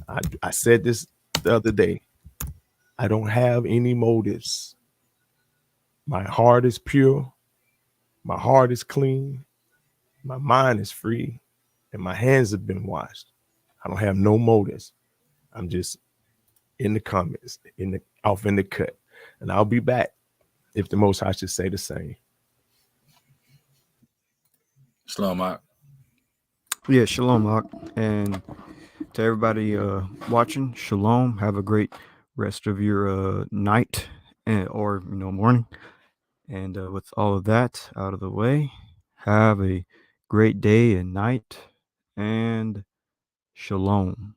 Speaker 5: I said this the other day. I don't have any motives. My heart is pure. My heart is clean. My mind is free. And my hands have been washed. I don't have no motives. I'm just in the comments, off in the cut. And I'll be back if the Most High should say the same.
Speaker 3: Shalom, Mark.
Speaker 1: Yeah, shalom, Mark. And to everybody watching, shalom. Have a great rest of your night or morning. And with all of that out of the way, have a great day and night, and shalom.